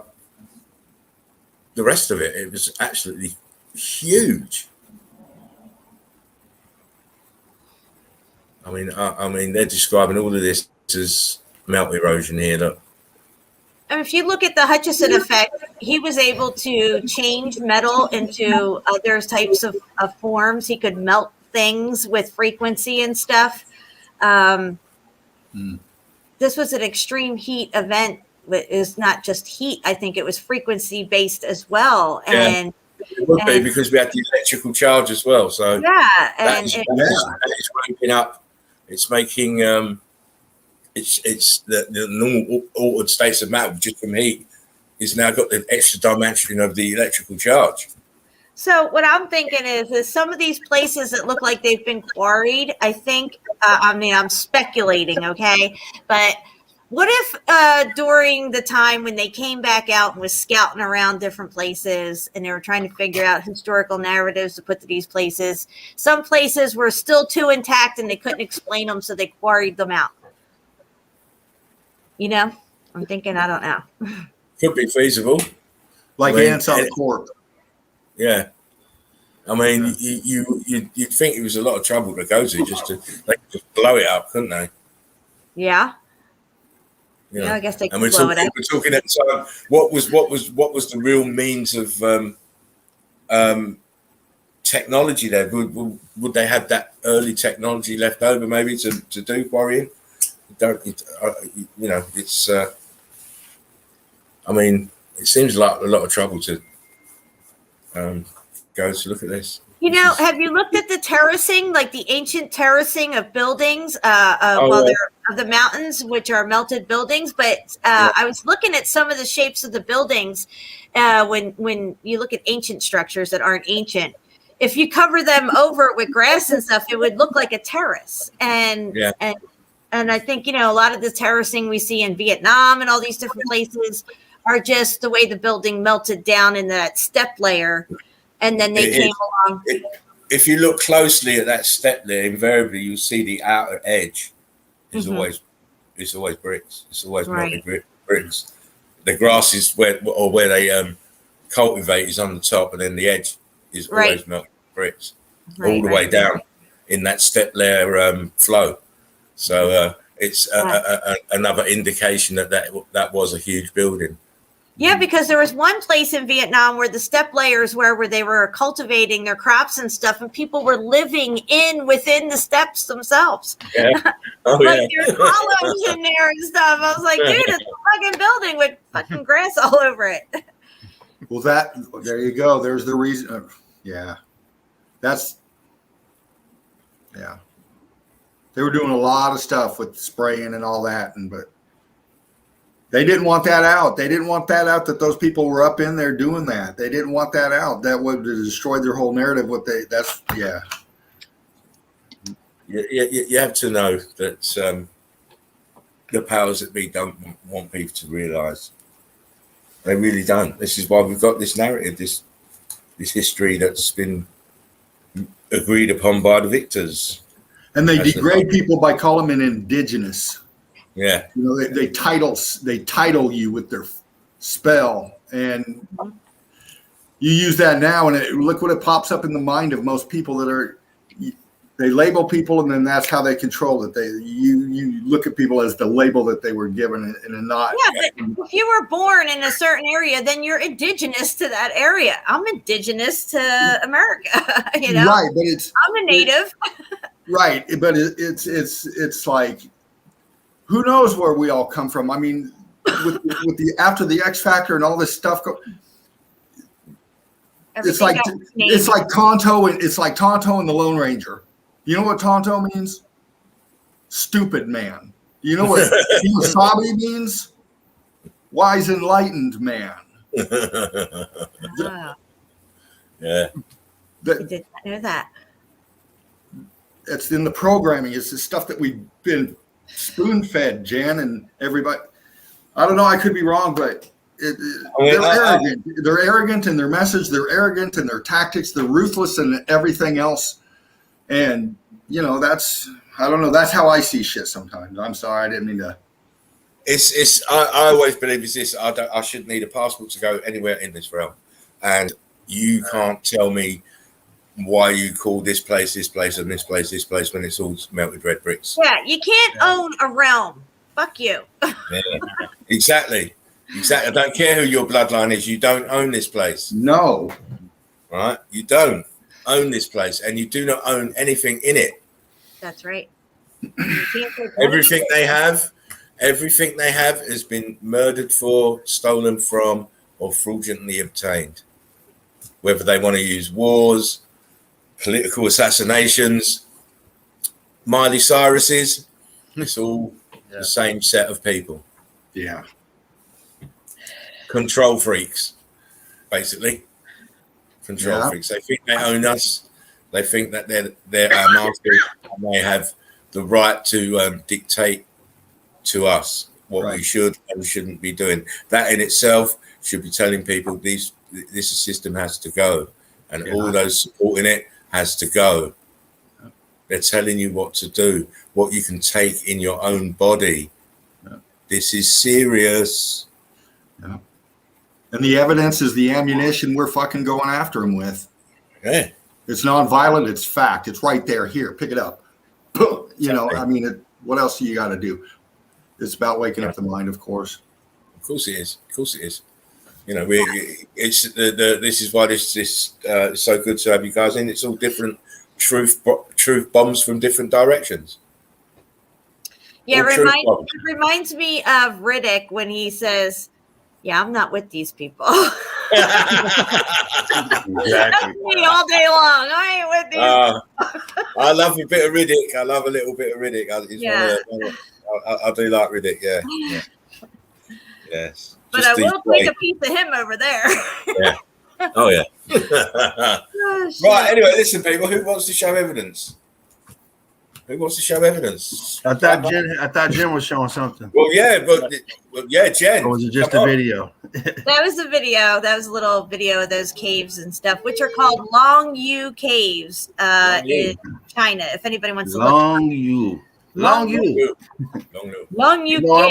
[SPEAKER 1] the rest of it. It was absolutely huge. I mean, they're describing all of this as melt erosion here. Look.
[SPEAKER 4] And if you look at the Hutchison effect, he was able to change metal into other types of forms. He could melt things with frequency and stuff. This was an extreme heat event is not just heat. I think it was frequency based as well.
[SPEAKER 1] Yeah.
[SPEAKER 4] And
[SPEAKER 1] it would be because we had the electrical charge as well. So
[SPEAKER 4] yeah,
[SPEAKER 1] that
[SPEAKER 4] and
[SPEAKER 1] is ramping up. It's making it's the normal altered states of matter just from heat is now got the extra dimension of the electrical charge.
[SPEAKER 4] so what I'm thinking is some of these places that look like they've been quarried, I think, I mean, I'm speculating, okay? But what if during the time when they came back out and was scouting around different places and they were trying to figure out historical narratives to put to these places, some places were still too intact and they couldn't explain them, so they quarried them out? You know, I'm thinking, I don't know.
[SPEAKER 1] Could be feasible.
[SPEAKER 3] Like ants on a cork.
[SPEAKER 1] Yeah. I mean, you'd think it was a lot of trouble to go to just just blow it up, couldn't they?
[SPEAKER 4] Yeah.
[SPEAKER 1] You know?
[SPEAKER 4] Yeah, I guess they could
[SPEAKER 1] and we're
[SPEAKER 4] blow it up.
[SPEAKER 1] talking at the time. What was the real means of technology there? Would they have that early technology left over maybe to do quarrying? It's. I mean, it seems like a lot of trouble to go to look at this.
[SPEAKER 4] You know, have you looked at the terracing, like the ancient terracing of buildings, of the mountains, which are melted buildings? But I was looking at some of the shapes of the buildings when you look at ancient structures that aren't ancient. If you cover them over with grass and stuff, it would look like a terrace. And I think, you know, a lot of the terracing we see in Vietnam and all these different places are just the way the building melted down in that step layer. And then they came along.
[SPEAKER 1] If you look closely at that step there, invariably you'll see the outer edge is always bricks. It's always melted bricks. The grass is where they cultivate is on the top, and then the edge is always melted bricks all the way down in that step layer flow. So it's another indication that was a huge building.
[SPEAKER 4] Yeah, because there was one place in Vietnam where the step layers where they were cultivating their crops and stuff, and people were living within the steps themselves.
[SPEAKER 1] Yeah. Oh,
[SPEAKER 4] like there's hollows in there and stuff. I was like, dude, it's a fucking building with fucking grass all over it.
[SPEAKER 3] Well, there you go. There's the reason. Yeah. They were doing a lot of stuff with spraying and all that, but they didn't want that out. They didn't want that out that those people were up in there doing that. They didn't want that out. That would have destroyed their whole narrative.
[SPEAKER 1] You have to know that the powers that be don't want people to realise. They really don't. This is why we've got this narrative, this history that's been agreed upon by the victors.
[SPEAKER 3] And they degrade people by calling them indigenous.
[SPEAKER 1] Yeah,
[SPEAKER 3] you know, they title you with their spell, and you use that now, and look what it pops up in the mind of most people they label people, and then that's how they control it. You look at people as the label that they were given, and not.
[SPEAKER 4] Yeah, but if you were born in a certain area, then you're indigenous to that area. I'm indigenous to America, you know.
[SPEAKER 3] Right, but
[SPEAKER 4] I'm a native.
[SPEAKER 3] Right, but it's like, who knows where we all come from? I mean, with the after the X Factor and all this stuff, it's like Tonto and the Lone Ranger. You know what Tonto means? Stupid man. You know what Wasabi means? Wise, enlightened man.
[SPEAKER 4] Wow.
[SPEAKER 1] Yeah.
[SPEAKER 4] I did not know that.
[SPEAKER 3] It's in the programming. It's the stuff that we've been spoon-fed, Jan, and everybody. I don't know. I could be wrong, but they're arrogant. They're arrogant in their message. They're arrogant in their tactics. They're ruthless in everything else. And, you know, I don't know. That's how I see shit sometimes. I'm sorry. I didn't mean to.
[SPEAKER 1] I always believe it's this. I shouldn't need a passport to go anywhere in this realm. And you can't tell me why you call this place, and this place when it's all melted red bricks.
[SPEAKER 4] Yeah, you can't own a realm. Fuck you.
[SPEAKER 1] Yeah, exactly. I don't care who your bloodline is. You don't own this place.
[SPEAKER 3] No.
[SPEAKER 1] Right? You don't own this place, and you do not own anything in it.
[SPEAKER 4] That's right.
[SPEAKER 1] Everything they have, Everything they have has been murdered for, stolen from, or fraudulently obtained. Whether they want to use wars, political assassinations, Miley Cyrus's, it's all the same set of people.
[SPEAKER 3] Yeah.
[SPEAKER 1] Control freaks, basically. Control freaks. They think they own us. They think that they're our masters, and they have the right to dictate to us what we should and shouldn't be doing. That in itself should be telling people this system has to go, and all those supporting it has to go. They're telling you what to do, what you can take in your own body. This is serious.
[SPEAKER 3] Yeah. And the evidence is the ammunition we're fucking going after them with.
[SPEAKER 1] Yeah.
[SPEAKER 3] It's non-violent. It's fact. It's right there. Here, pick it up. You know, I mean, what else do you got to do? It's about waking up the mind, of course.
[SPEAKER 1] Of course it is. Of course it is. You know, this is why this is so good to have you guys in. It's all different truth bombs from different directions.
[SPEAKER 4] Yeah, it reminds me of Riddick when he says, "Yeah, I'm not with these people." That's me all day long. I ain't with these.
[SPEAKER 1] I love a bit of Riddick. I love a little bit of Riddick. I do like Riddick. Yeah. Yes.
[SPEAKER 4] But I will take a piece of him over there.
[SPEAKER 1] Yeah. Oh yeah. Right. Anyway, listen, people. Who wants to show evidence? Who wants to show evidence?
[SPEAKER 5] I thought Jen was showing something.
[SPEAKER 1] Well, yeah, Jen.
[SPEAKER 5] Or was it just a video?
[SPEAKER 4] That was a video. That was a little video of those caves and stuff, which are called Long Yu Caves in China. If anybody wants to look.
[SPEAKER 5] Long Yu.
[SPEAKER 4] I'm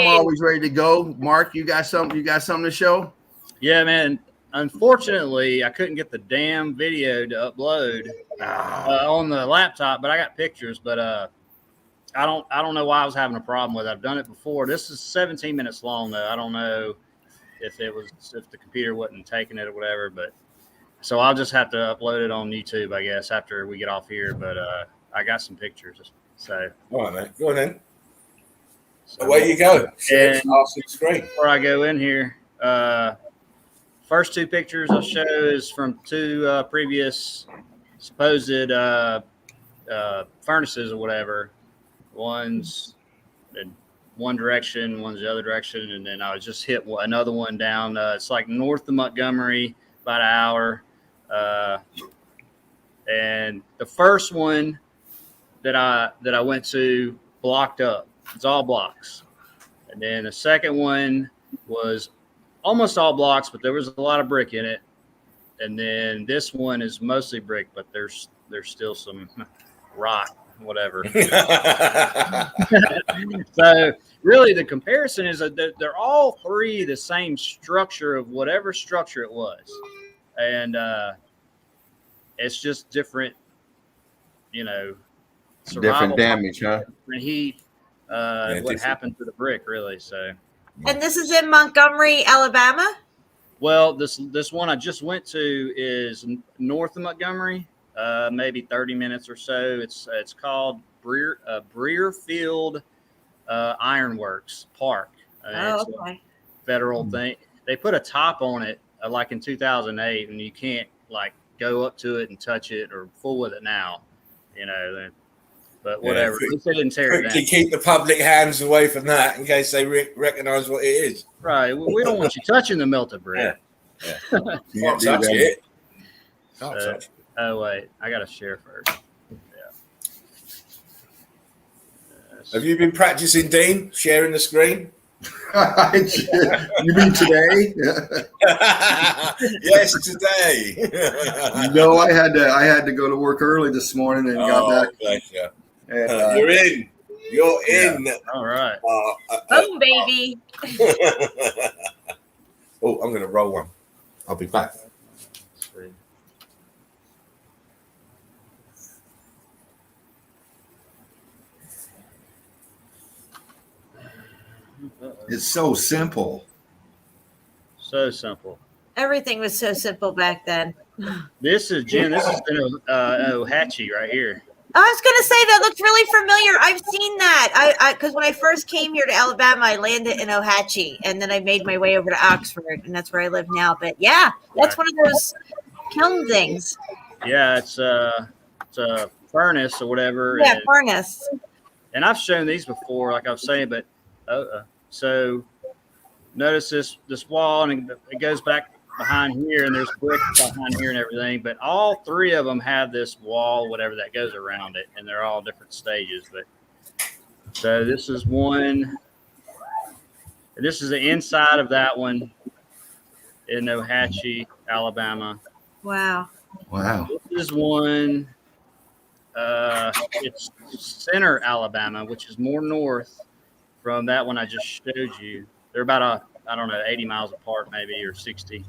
[SPEAKER 5] always ready to go. Mark, you got something? You got something to show?
[SPEAKER 2] Yeah, man. Unfortunately, I couldn't get the damn video to upload on the laptop, but I got pictures. But I don't know why I was having a problem with it. I've done it before. This is 17 minutes long, though. I don't know if the computer wasn't taking it or whatever. But so I'll just have to upload it on YouTube, I guess, after we get off here. But I got some pictures. So
[SPEAKER 1] all right, man. Go on then. So away you go.
[SPEAKER 2] And
[SPEAKER 1] screen.
[SPEAKER 2] before I go in here, first two pictures I'll show is from two previous supposed furnaces or whatever. One's in one direction, one's the other direction, and then I just hit another one down. It's like north of Montgomery, about an hour. And the first one that I went to blocked up. It's all blocks. And then the second one was almost all blocks, but there was a lot of brick in it. And then this one is mostly brick, but there's still some rock, whatever. So really the comparison is that they're all three the same structure of whatever structure it was. And it's just different,
[SPEAKER 5] different damage, huh?
[SPEAKER 2] Different heat, what happened to the brick, really. So.
[SPEAKER 4] And this is in Montgomery, Alabama?
[SPEAKER 2] Well, this one I just went to is north of Montgomery, maybe 30 minutes or so. It's called Breerfield Ironworks Park. It's a federal thing. They put a top on it like in 2008, and you can't like go up to it and touch it or fool with it now, But whatever. They didn't tear it down.
[SPEAKER 1] Keep the public hands away from that in case they recognize what it is.
[SPEAKER 2] Right. We don't want you touching the melted brick.
[SPEAKER 1] Yeah. Can't touch it. Can't touch it.
[SPEAKER 2] Oh, wait. I got to share first. Yeah.
[SPEAKER 1] Have you been practicing, Dean, sharing the screen?
[SPEAKER 3] You mean today?
[SPEAKER 1] Yes, today.
[SPEAKER 3] No, I had to go to work early this morning and got back.
[SPEAKER 1] Bless you. And, you're in. You're in.
[SPEAKER 2] All right.
[SPEAKER 4] Boom, baby.
[SPEAKER 1] Oh, I'm going to roll one. I'll be back.
[SPEAKER 3] It's so simple.
[SPEAKER 2] So simple.
[SPEAKER 4] Everything was so simple back then.
[SPEAKER 2] This is Jen. This is an Ohatchee right here.
[SPEAKER 4] I was going to say that looked really familiar. I've seen that. Because when I first came here to Alabama, I landed in Ohatchee, and then I made my way over to Oxford, and that's where I live now. But yeah, that's one of those kiln things.
[SPEAKER 2] Yeah, it's a furnace or whatever.
[SPEAKER 4] Yeah, furnace.
[SPEAKER 2] And I've shown these before, like I was saying, but so notice this wall, and it goes back behind here, and there's bricks behind here and everything. But all three of them have this wall, whatever that goes around it, and they're all different stages. But so this is one. This is the inside of that one in Ohatchee, Alabama.
[SPEAKER 4] Wow.
[SPEAKER 2] This is one. It's Center, Alabama, which is more north from that one I just showed you. They're about 80 miles apart, maybe, or 60.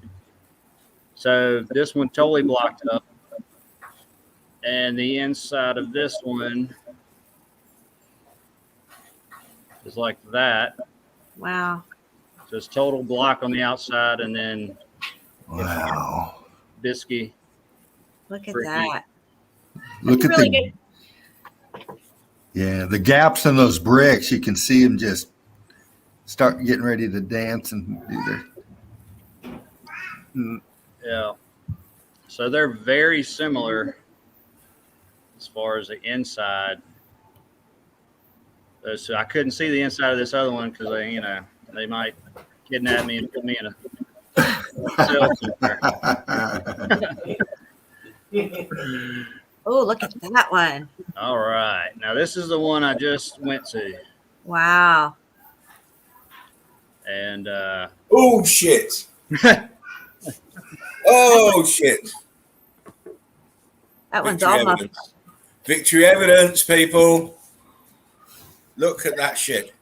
[SPEAKER 2] So this one totally blocked up, and the inside of this one is like that.
[SPEAKER 4] Wow.
[SPEAKER 2] So it's total block on the outside, and then bisky.
[SPEAKER 4] Look at that.
[SPEAKER 3] Look at the gaps in those bricks. You can see them just start getting ready to dance and do their.
[SPEAKER 2] Yeah. So they're very similar as far as the inside. So I couldn't see the inside of this other one because they might kidnap me and put me in a cell somewhere.
[SPEAKER 4] Oh, look at that one.
[SPEAKER 2] All right. Now this is the one I just went to.
[SPEAKER 4] Wow.
[SPEAKER 2] And
[SPEAKER 1] oh shit. Oh shit.
[SPEAKER 4] That one's all muffled.
[SPEAKER 1] Victory evidence, people. Look at that shit.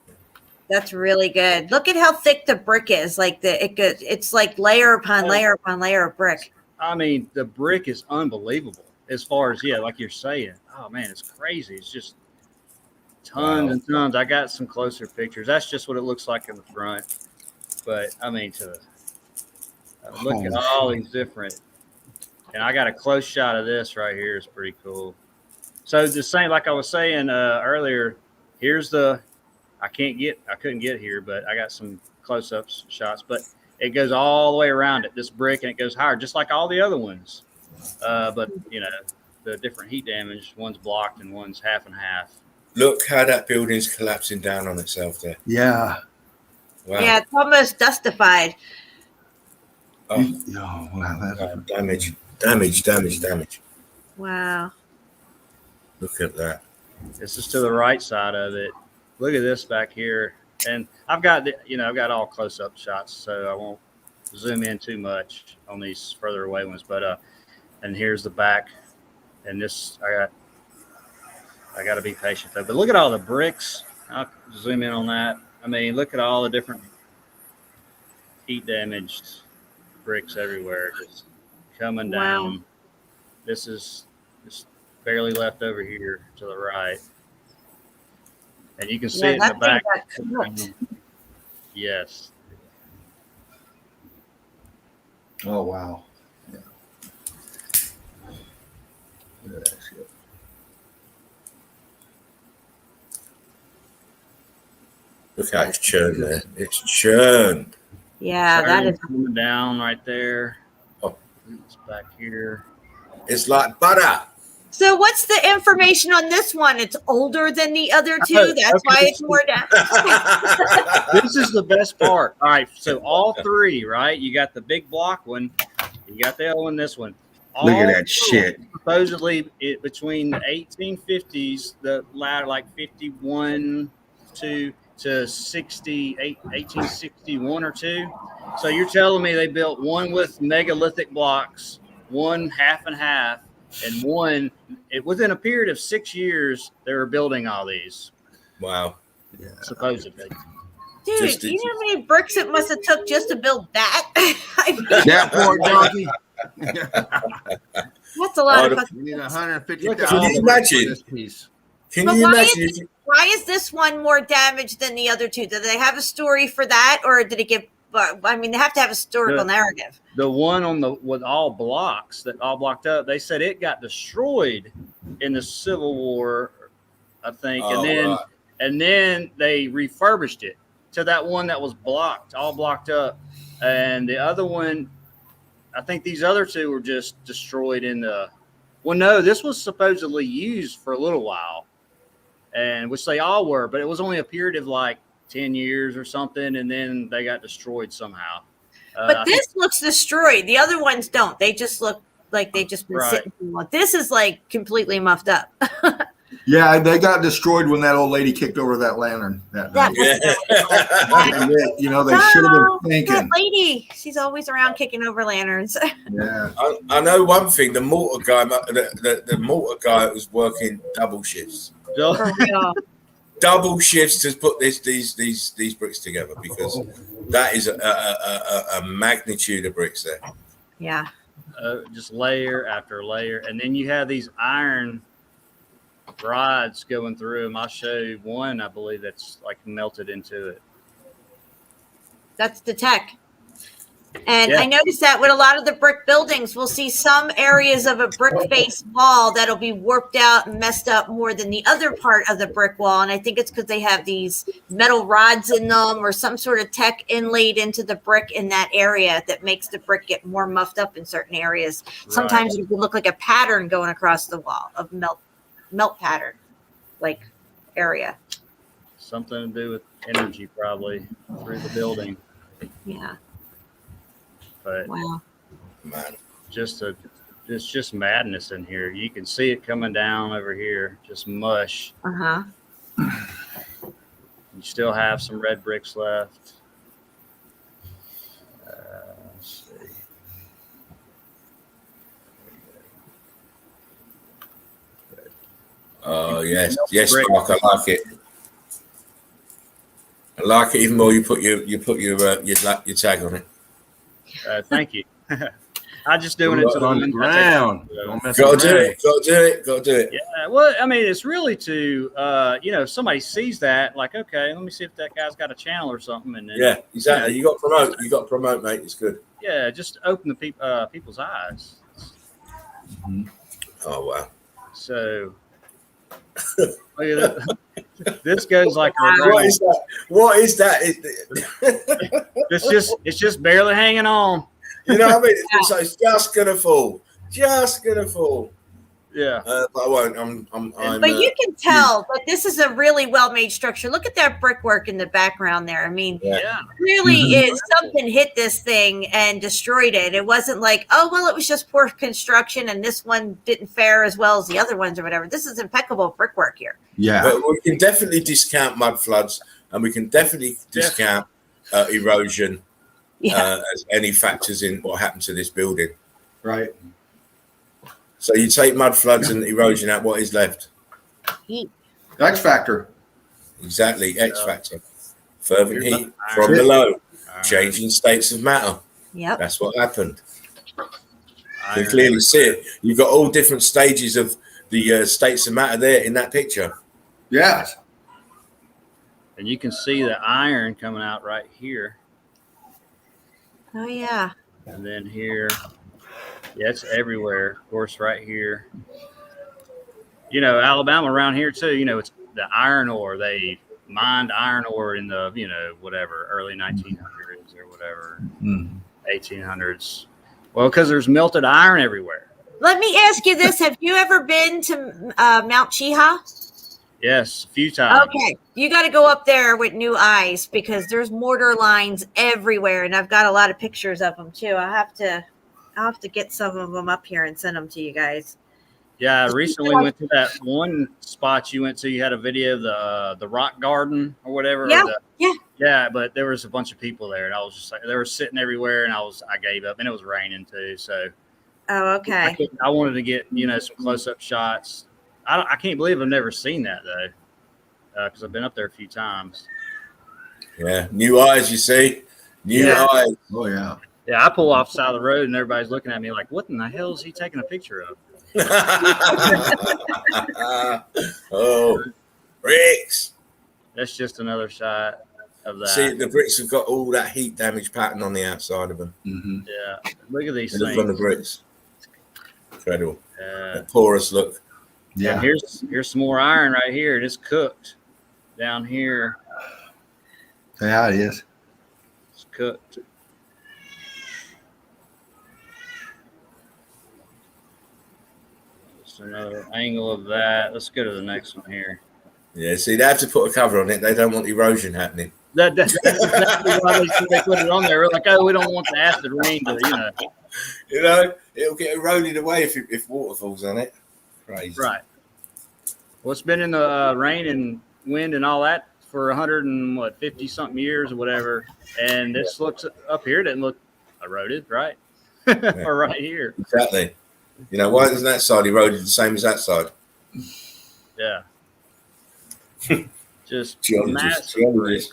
[SPEAKER 4] That's really good. Look at how thick the brick is. Like it's like layer upon layer upon layer of brick.
[SPEAKER 2] I mean, the brick is unbelievable as far as like you're saying. Oh man, it's crazy. It's just tons and tons. I got some closer pictures. That's just what it looks like in the front. But I mean, look at all these different. And I got a close shot of this right here. It's pretty cool. So the same, like I was saying earlier, here's I couldn't get here, but I got some close-ups shots. But it goes all the way around it, this brick, and it goes higher, just like all the other ones. But the different heat damage, one's blocked and one's half and half.
[SPEAKER 1] Look how that building's collapsing down on itself there.
[SPEAKER 3] Yeah.
[SPEAKER 1] Wow.
[SPEAKER 4] Yeah, it's almost dustified.
[SPEAKER 1] Oh,
[SPEAKER 3] wow.
[SPEAKER 1] Damage.
[SPEAKER 4] Wow.
[SPEAKER 1] Look at that.
[SPEAKER 2] This is to the right side of it. Look at this back here. And I've got all close-up shots, so I won't zoom in too much on these further away ones. But and here's the back. And this I got to be patient though. But look at all the bricks. I'll zoom in on that. I mean, look at all the different heat damaged bricks everywhere, just coming down.
[SPEAKER 4] Wow.
[SPEAKER 2] This is just barely left over here to the right. And you can see it in the back. Yes.
[SPEAKER 3] Oh, wow. Yeah. Look at that shit.
[SPEAKER 1] Look how it's churned there. It's churned.
[SPEAKER 4] Yeah, that is
[SPEAKER 2] coming down right there.
[SPEAKER 1] Oh,
[SPEAKER 2] it's back here.
[SPEAKER 1] It's like butter.
[SPEAKER 4] So what's the information on this one? It's older than the other two. That's why it's more down.
[SPEAKER 2] This is the best part. All right, so all three, right? You got the big block one, you got the other one, this one.
[SPEAKER 3] Look at that shit.
[SPEAKER 2] Supposedly, between the 1850s, the latter like 51 to 1861 or two. So you're telling me they built one with megalithic blocks, one half and half, and one within a period of 6 years they were building all these.
[SPEAKER 1] Wow.
[SPEAKER 2] Yeah. Supposedly.
[SPEAKER 4] Dude, you know how many bricks it must have took just to build that?
[SPEAKER 5] That poor donkey.
[SPEAKER 4] That's a lot of
[SPEAKER 5] You need 150.
[SPEAKER 1] Can you imagine?
[SPEAKER 5] This piece.
[SPEAKER 1] Can you imagine?
[SPEAKER 4] Why is this one more damaged than the other two? Did they have a story for that, or did it get? I mean, they have to have a historical narrative.
[SPEAKER 2] The one with all blocks that all blocked up, they said it got destroyed in the Civil War, I think,
[SPEAKER 1] Oh,
[SPEAKER 2] and then they refurbished it to that one that was all blocked up, and the other one, I think these other two were just destroyed in the. Well, no, this was supposedly used for a little while, and which they all were, but it was only a period of like 10 years or something, and then they got destroyed somehow.
[SPEAKER 4] But this looks destroyed. The other ones don't. They just look like they've just been sitting too long. This is like completely muffed up.
[SPEAKER 3] Yeah, they got destroyed when that old lady kicked over that lantern. That night. And they should have been thinking.
[SPEAKER 4] That lady, she's always around kicking over lanterns.
[SPEAKER 3] Yeah,
[SPEAKER 1] I know one thing. The mortar guy, the mortar guy was working double shifts.
[SPEAKER 4] For real.
[SPEAKER 1] Double shifts to put these bricks together, because that is a magnitude of bricks there.
[SPEAKER 4] Yeah.
[SPEAKER 2] Just layer after layer, and then you have these iron rods going through them. I'll show you one, I believe, that's like melted into it.
[SPEAKER 4] That's the tech. And I noticed that with a lot of the brick buildings, we'll see some areas of a brick face wall that'll be warped out and messed up more than the other part of the brick wall. And I think it's because they have these metal rods in them or some sort of tech inlaid into the brick in that area that makes the brick get more muffed up in certain areas. Right. Sometimes it would look like a pattern going across the wall of melt pattern, like area.
[SPEAKER 2] Something to do with energy, probably, through the building.
[SPEAKER 4] Yeah.
[SPEAKER 2] But
[SPEAKER 4] wow,
[SPEAKER 1] man,
[SPEAKER 2] it's just madness in here. You can see it coming down over here, just mush.
[SPEAKER 4] You
[SPEAKER 2] still have some red bricks left. Let's see.
[SPEAKER 1] Oh yes, Mark, I like it. I like it even more. You put your tag on it.
[SPEAKER 2] Thank you. I'm just doing it to
[SPEAKER 5] on the ground.
[SPEAKER 1] Go do it.
[SPEAKER 2] Yeah. Well, I mean, it's really to, if somebody sees that, like, okay, let me see if that guy's got a channel or something. And then,
[SPEAKER 1] yeah, exactly. You got to promote, mate. It's good.
[SPEAKER 2] Yeah, just open the people's eyes.
[SPEAKER 1] Mm-hmm. Oh wow.
[SPEAKER 2] So look at that. This goes like
[SPEAKER 1] what is that?
[SPEAKER 2] It's just barely hanging on.
[SPEAKER 1] You know what I mean? It's just gonna fall. Yeah. But I won't.
[SPEAKER 4] But you can tell that this is a really well-made structure. Look at that brickwork in the background there. I mean, really is something hit this thing and destroyed it. It wasn't like, oh, well, it was just poor construction and this one didn't fare as well as the other ones or whatever. This is impeccable brickwork here.
[SPEAKER 3] Yeah.
[SPEAKER 1] But we can definitely discount mud floods, and we can definitely discount erosion as any factors in what happened to this building.
[SPEAKER 3] Right.
[SPEAKER 1] So you take mud floods and erosion out, what is left?
[SPEAKER 4] Heat.
[SPEAKER 3] X factor.
[SPEAKER 1] Exactly, X factor. Fervent heat from below, changing states of matter.
[SPEAKER 4] Yep.
[SPEAKER 1] That's what happened. You can clearly see it. You've got all different stages of the states of matter there in that picture.
[SPEAKER 3] Yes.
[SPEAKER 2] And you can see the iron coming out right here.
[SPEAKER 4] Oh, yeah.
[SPEAKER 2] And then here. Yeah, it's everywhere. Of course, right here. Alabama around here, too, it's the iron ore. They mined iron ore in the, early 1900s or whatever, 1800s. Well, because there's melted iron everywhere.
[SPEAKER 4] Let me ask you this. Have you ever been to Mount Cheeha?
[SPEAKER 2] Yes, a few times.
[SPEAKER 4] Okay. You got to go up there with new eyes because there's mortar lines everywhere. And I've got a lot of pictures of them, too. I'll have to get some of them up here and send them to you guys.
[SPEAKER 2] Yeah, I recently went to that one spot you went to. You had a video of the rock garden or whatever. Yeah, but there was a bunch of people there, and I was just like, they were sitting everywhere, and I gave up, and it was raining too. So,
[SPEAKER 4] okay.
[SPEAKER 2] I wanted to get some close-up shots. I can't believe I've never seen that though, because I've been up there a few times.
[SPEAKER 1] Yeah, new eyes, you see, new eyes.
[SPEAKER 3] Oh yeah.
[SPEAKER 2] Yeah, I pull off the side of the road, and everybody's looking at me like, "What in the hell is he taking a picture of?"
[SPEAKER 1] Oh, bricks.
[SPEAKER 2] That's just another shot of that.
[SPEAKER 1] See, the bricks have got all that heat damage pattern on the outside of them.
[SPEAKER 3] Mm-hmm.
[SPEAKER 2] Yeah, look at these
[SPEAKER 1] Look
[SPEAKER 2] things.
[SPEAKER 1] on the bricks. Incredible.
[SPEAKER 2] Yeah.
[SPEAKER 1] The porous look.
[SPEAKER 3] Yeah.
[SPEAKER 2] And here's some more iron right here. It is cooked down here.
[SPEAKER 3] Yeah, it is.
[SPEAKER 2] It's cooked. Just another angle of that. Let's go to the next one here.
[SPEAKER 1] Yeah, see, they have to put a cover on it. They don't want erosion happening.
[SPEAKER 2] That's exactly why they put it on there. We're like, oh, we don't want the acid rain to,
[SPEAKER 1] It'll get eroded away if water falls on it. Crazy.
[SPEAKER 2] Right. Well, it's been in the rain and wind and all that for 150 something years or whatever. And this looks up here, didn't look eroded, right? Or right here.
[SPEAKER 1] Exactly. Why isn't that side eroded the same as that side?
[SPEAKER 2] Yeah. Just
[SPEAKER 1] Geologist.
[SPEAKER 2] massive brick.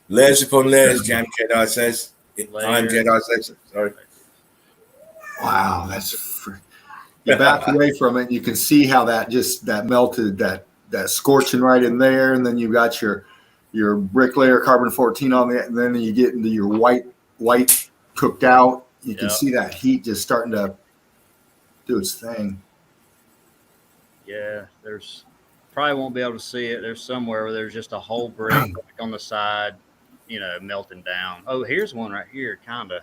[SPEAKER 1] Layers upon layers, Jam Jedi says. I'm
[SPEAKER 2] Layers.
[SPEAKER 1] Jedi says. Sorry.
[SPEAKER 3] Wow, you back away from it, you can see how that melted, that scorching right in there, and then you got your brick layer carbon 14 on it, and then you get into your white cooked out. You can see that heat just starting to do its thing.
[SPEAKER 2] Yeah, there's probably won't be able to see it. There's somewhere where there's just a whole brick on the side, melting down. Oh, here's one right here, kind of.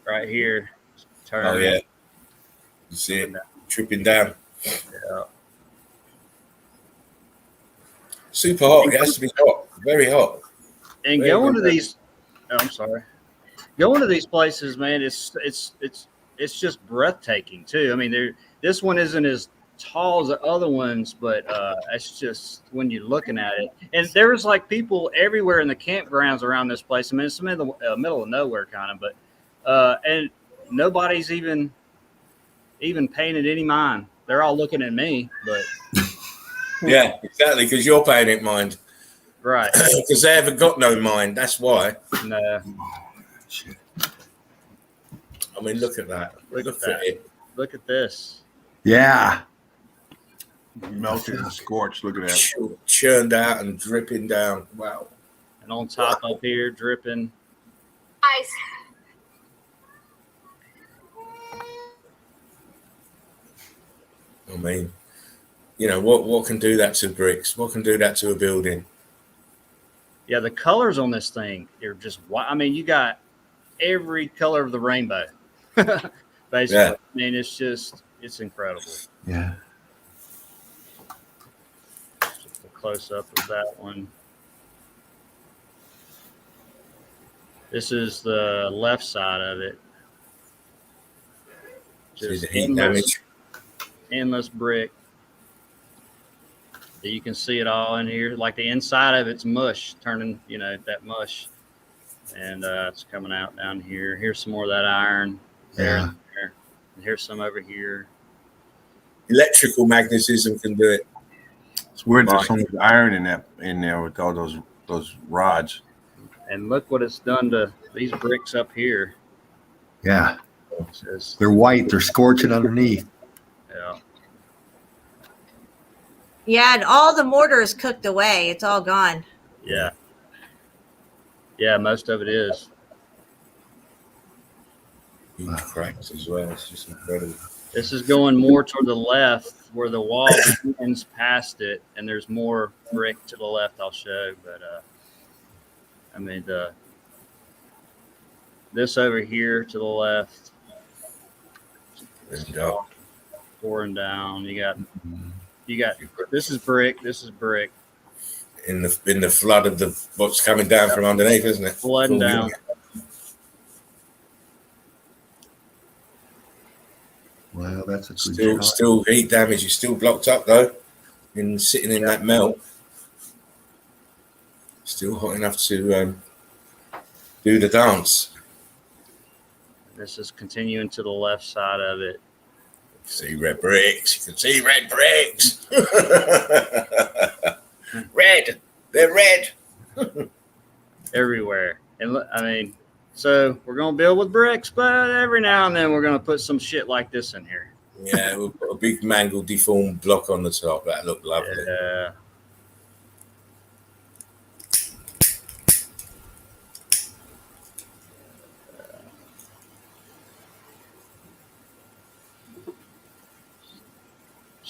[SPEAKER 2] Right here. Turn.
[SPEAKER 1] Oh, yeah. You see it tripping down.
[SPEAKER 2] Yeah.
[SPEAKER 1] Super hot. It has to be hot. Very hot.
[SPEAKER 2] And going to these, I'm sorry. Going to these places, man, it's just breathtaking too. I mean, this one isn't as tall as the other ones, but it's just when you're looking at it. And there's like people everywhere in the campgrounds around this place. I mean, it's in the middle of nowhere, kind of, but and nobody's even paying it any mind. They're all looking at me, but
[SPEAKER 1] yeah, exactly, because you're paying it mind,
[SPEAKER 2] right?
[SPEAKER 1] Because they haven't got no mind. That's why.
[SPEAKER 2] No.
[SPEAKER 1] I mean, look at that. Look at it.
[SPEAKER 2] Look at this.
[SPEAKER 3] Yeah.
[SPEAKER 5] Melted and scorched. Look at that.
[SPEAKER 1] Churned out and dripping down. Wow.
[SPEAKER 2] And on top up here, dripping.
[SPEAKER 4] Ice.
[SPEAKER 1] I mean, what can do that to bricks? What can do that to a building?
[SPEAKER 2] Yeah, the colors on this thing are just white. I mean, you got every color of the rainbow. Basically.
[SPEAKER 1] Yeah.
[SPEAKER 2] I mean, it's incredible.
[SPEAKER 3] Yeah.
[SPEAKER 2] Just a close up of that one. This is the left side of it.
[SPEAKER 1] See the heat damage.
[SPEAKER 2] Endless brick. You can see it all in here. Like the inside of it's mush, turning, that mush. And it's coming out down here. Here's some more of that iron.
[SPEAKER 3] Yeah.
[SPEAKER 2] There. And here's some over here.
[SPEAKER 1] Electrical magnetism can do it.
[SPEAKER 5] It's weird. There's so much iron in there with all those rods.
[SPEAKER 2] And look what it's done to these bricks up here.
[SPEAKER 3] Yeah. They're white. They're scorching underneath.
[SPEAKER 2] Yeah.
[SPEAKER 4] Yeah, and all the mortar is cooked away. It's all gone.
[SPEAKER 2] Yeah. Yeah, most of it is.
[SPEAKER 1] Huge cracks as well. It's just incredible.
[SPEAKER 2] This is going more toward the left where the wall ends past it, and there's more brick to the left I'll show. But, I mean, this over here to the left. Pouring down. You got this is brick.
[SPEAKER 1] In the flood of what's coming down from underneath, isn't it?
[SPEAKER 2] Flooding down.
[SPEAKER 3] Well, that's a good
[SPEAKER 1] still heat damage. Is still blocked up though, sitting in that melt. Still hot enough to do the dance.
[SPEAKER 2] This is continuing to the left side of it.
[SPEAKER 1] See red bricks. You can see red bricks. Red. They're red.
[SPEAKER 2] Everywhere. And I mean, so we're going to build with bricks, but every now and then we're going to put some shit like this in here.
[SPEAKER 1] Yeah, we'll put a big mangled, deformed block on the top. That looked lovely.
[SPEAKER 2] Yeah.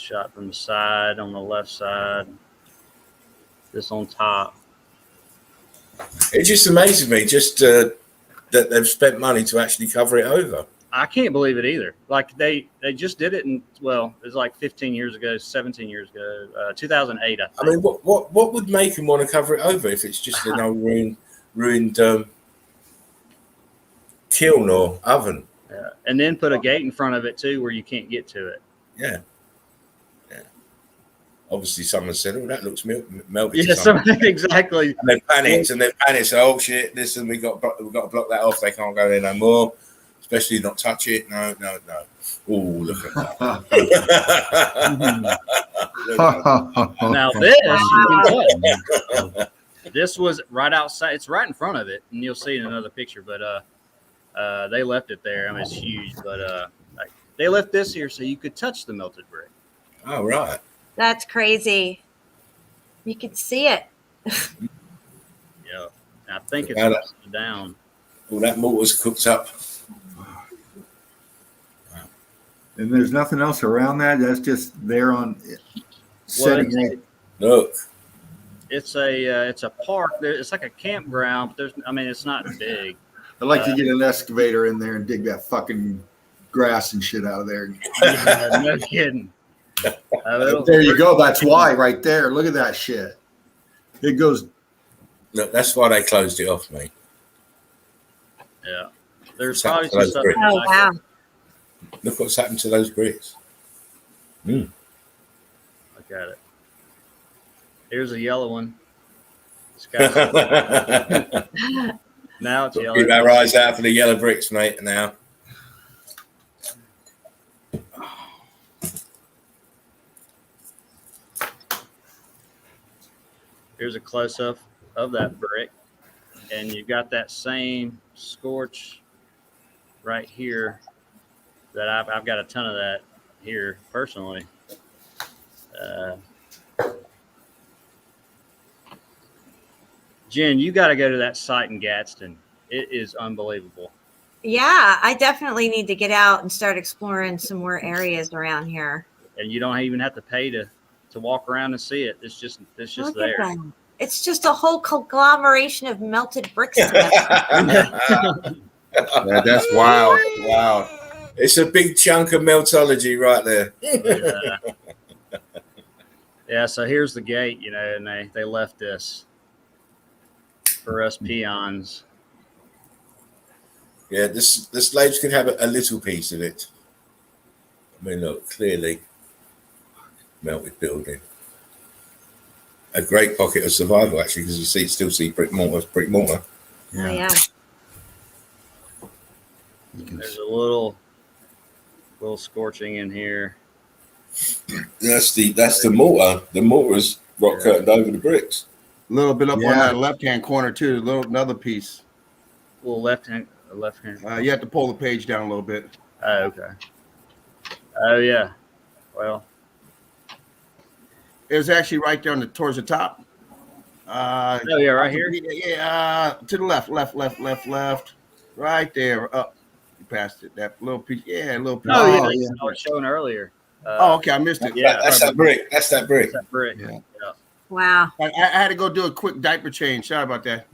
[SPEAKER 2] shot from the side on the left side. This on top.
[SPEAKER 1] It just amazes me that they've spent money to actually cover it over.
[SPEAKER 2] I can't believe it either. Like they just did it it was like 15 years ago, 17 years ago, 2008. I think.
[SPEAKER 1] I mean, what would make them want to cover it over if it's just an old ruined kiln or oven?
[SPEAKER 2] Yeah. And then put a gate in front of it too, where you can't get to it.
[SPEAKER 1] Yeah. Obviously, someone said, "Oh, that looks melted."
[SPEAKER 2] Yes, exactly.
[SPEAKER 1] And they've panicked. Oh shit! Listen, we got to block that off. They can't go there no more. Especially not touch it. No. Oh, look at that.
[SPEAKER 2] Now this you can touch. This was right outside. It's right in front of it, and you'll see in another picture. But they left it there. I mean, it's huge. But they left this here so you could touch the melted brick.
[SPEAKER 1] Oh, right.
[SPEAKER 4] That's crazy. You can see it.
[SPEAKER 2] Yeah, I think it's upside down.
[SPEAKER 1] Well, that mortar's cooked up.
[SPEAKER 3] And there's nothing else around that. That's just there on setting.
[SPEAKER 1] Look,
[SPEAKER 2] it's a park. It's like a campground, but it's not big.
[SPEAKER 3] I'd like to get an excavator in there and dig that fucking grass and shit out of there.
[SPEAKER 2] Yeah, no kidding.
[SPEAKER 3] There you go. That's why right there. Look at that shit. It goes.
[SPEAKER 1] Look, that's why they closed it off, mate.
[SPEAKER 2] Yeah. There's probably some stuff.
[SPEAKER 4] Oh, wow.
[SPEAKER 1] Look what's happened to those bricks.
[SPEAKER 2] Look at it. Here's a yellow one. Now it's yellow.
[SPEAKER 1] Keep our eyes out for the yellow bricks, mate, now.
[SPEAKER 2] Here's a close-up of that brick. And you've got that same scorch right here that I've got a ton of that here personally. Jen, you got to go to that site in Gadsden. It is unbelievable.
[SPEAKER 4] Yeah, I definitely need to get out and start exploring some more areas around here.
[SPEAKER 2] And you don't even have to pay to walk around and see it. It's just
[SPEAKER 4] Look
[SPEAKER 2] there.
[SPEAKER 4] at that. It's just a whole conglomeration of melted bricks.
[SPEAKER 5] Yeah, that's wild. Wow.
[SPEAKER 1] It's a big chunk of meltology right there.
[SPEAKER 2] Yeah, so here's the gate, and they left this for us peons.
[SPEAKER 1] Yeah, the slaves could have a little piece of it. I mean, look, clearly melted building. A great pocket of survival, actually, because you still see brick mortar.
[SPEAKER 4] Yeah.
[SPEAKER 2] There's a little scorching in here.
[SPEAKER 1] That's the mortar. The mortar is rock curtained over the bricks.
[SPEAKER 5] A little bit up on that left-hand corner too. Another piece.
[SPEAKER 2] A little left hand.
[SPEAKER 5] You have to pull the page down a little bit.
[SPEAKER 2] Oh, okay. Oh yeah. Well,
[SPEAKER 5] it was actually right there towards the top.
[SPEAKER 2] Oh yeah, right here.
[SPEAKER 5] Yeah, to the left. Right there. Up. You passed it. That little piece. Yeah, a little piece.
[SPEAKER 2] Oh yeah. I was showing earlier.
[SPEAKER 5] Okay, I missed it.
[SPEAKER 2] Yeah,
[SPEAKER 1] that's that brick.
[SPEAKER 2] That's that brick.
[SPEAKER 5] Yeah.
[SPEAKER 4] Wow.
[SPEAKER 5] I had to go do a quick diaper change. Sorry about that.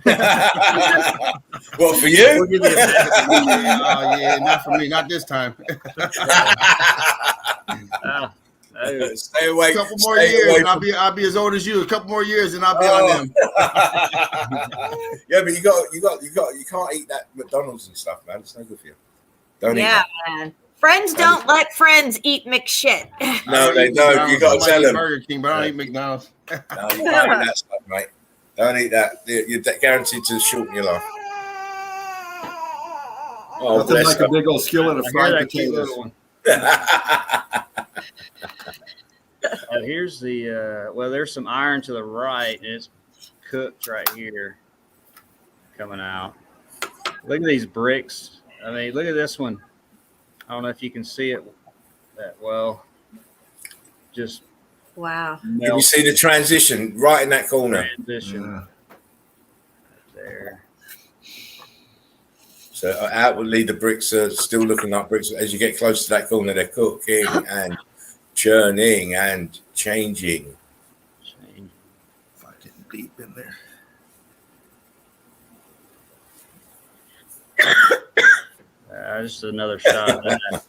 [SPEAKER 1] What, for you?
[SPEAKER 5] Yeah, not for me. Not this time.
[SPEAKER 1] Stay away.
[SPEAKER 5] A couple more years, and I'll be as old as you. A couple more years, and I'll be on them.
[SPEAKER 1] Yeah, but you can't eat that McDonald's and stuff, man. It's no good for you. Don't eat that.
[SPEAKER 4] Man. Friends don't let friends eat McShit.
[SPEAKER 1] No, they don't. You got to tell them.
[SPEAKER 5] Burger King, but I don't eat McDonald's.
[SPEAKER 1] No, you can't eat that stuff, mate. Don't eat that. You're guaranteed to shorten your life. Oh,
[SPEAKER 3] nothing like a big old skillet of fried potatoes.
[SPEAKER 2] Here's the there's some iron to the right, and it's cooked right here, coming out. Look at these bricks. I mean, look at this one. I don't know if you can see it that well. Just
[SPEAKER 4] wow.
[SPEAKER 1] Can you see the transition right in that corner?
[SPEAKER 2] Right there.
[SPEAKER 1] So outwardly, the bricks are still looking like bricks. As you get close to that corner, they're cooking and churning and changing.
[SPEAKER 3] Fucking deep in there.
[SPEAKER 2] Just another shot of that.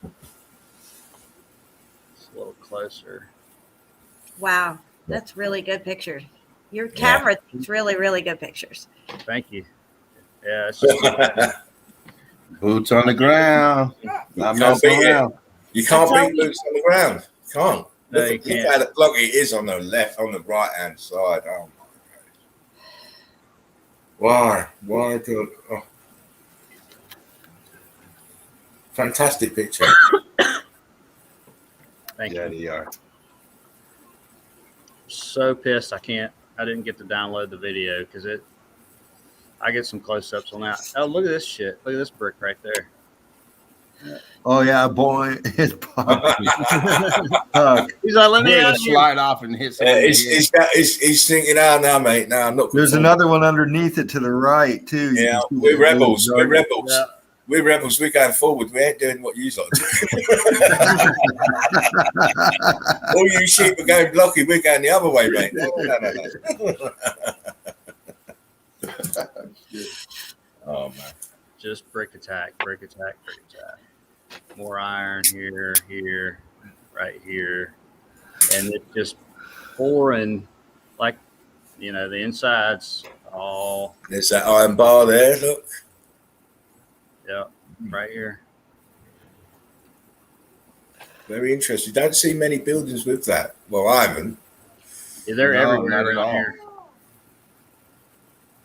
[SPEAKER 2] It's a little closer.
[SPEAKER 4] Wow, that's really good pictures. Your camera takes really, really good pictures.
[SPEAKER 2] Thank you. Yeah, it's just
[SPEAKER 5] Boots on the ground. Not
[SPEAKER 1] Can't beat
[SPEAKER 5] messing
[SPEAKER 1] it.
[SPEAKER 5] around.
[SPEAKER 1] You can't beat boots on the ground. Can't.
[SPEAKER 2] No,
[SPEAKER 1] Look
[SPEAKER 2] you
[SPEAKER 1] how the block it is on the right hand side. Oh my God. Why do? Oh. Fantastic picture.
[SPEAKER 2] thank
[SPEAKER 5] Yeah,
[SPEAKER 2] you.
[SPEAKER 5] they are.
[SPEAKER 2] So pissed I didn't get to download the video because I get some close-ups on that. Oh, look at this shit. Look at this brick right there.
[SPEAKER 3] Oh yeah, boy, it's popping.
[SPEAKER 2] He's like, let me
[SPEAKER 5] Ready
[SPEAKER 2] out
[SPEAKER 5] to
[SPEAKER 2] here.
[SPEAKER 5] slide off and hit something.
[SPEAKER 1] He's thinking, now, mate. No, I'm not.
[SPEAKER 3] There's another one underneath it to the right too. You
[SPEAKER 1] Yeah,
[SPEAKER 3] can see
[SPEAKER 1] we're
[SPEAKER 3] the little
[SPEAKER 1] rebels. We're
[SPEAKER 3] dark-
[SPEAKER 1] rebels.
[SPEAKER 2] Yeah.
[SPEAKER 1] We're rebels. We're going forward. We ain't doing what you lot do. All you sheep are going blocky. We're going the other way, mate. No. Oh man.
[SPEAKER 2] Just brick attack. More iron here, right here. And it's just pouring like, the insides all,
[SPEAKER 1] There's that iron bar there. Look.
[SPEAKER 2] right here.
[SPEAKER 1] Very interesting. You don't see many buildings with that. Well, I haven't.
[SPEAKER 2] Yeah, they're
[SPEAKER 5] No,
[SPEAKER 2] everywhere
[SPEAKER 5] not at
[SPEAKER 2] around
[SPEAKER 5] all.
[SPEAKER 2] here.